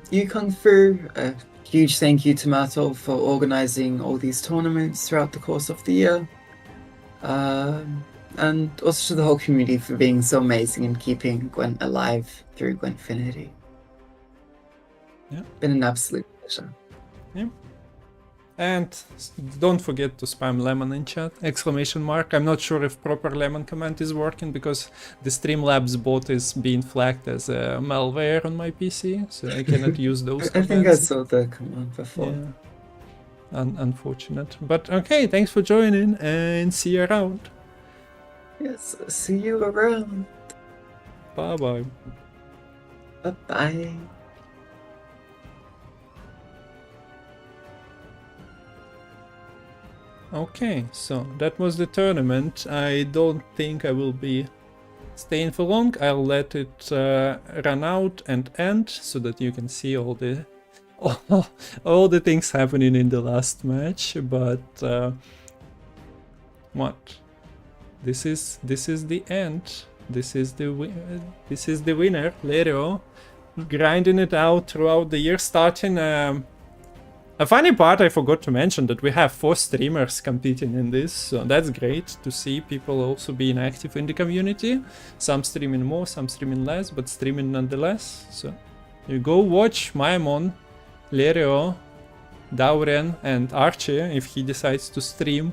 you, Kung Fu. A huge thank you to Mato for organizing all these tournaments throughout the course of the year. And also to the whole community for being so amazing and keeping Gwent alive through Gwentfinity. Yeah. Been an absolute pleasure. Yeah. And don't forget to spam Lemon in chat, exclamation mark. I'm not sure if proper Lemon command is working because the Streamlabs bot is being flagged as a malware on my PC, so I cannot use those I commands. think I saw the command before. Yeah. Unfortunate. But okay, thanks for joining and see you around. Yes, see you around. Bye-bye. Bye-bye. Okay, so that was the tournament. I don't think I will be staying for long. I'll let it run out and end so that you can see all the all the things happening in the last match. But what? This is the end. This is the winner, Lerio, grinding it out throughout the year, starting. A funny part I forgot to mention that we have 4 streamers competing in this, so that's great to see people also being active in the community. Some streaming more, some streaming less, but streaming nonetheless. So you go watch Myamon, Lerio, Dauren and Archi if he decides to stream.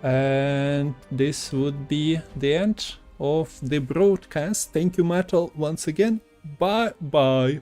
And this would be the end of the broadcast. Thank you, Metal, once again. Bye bye.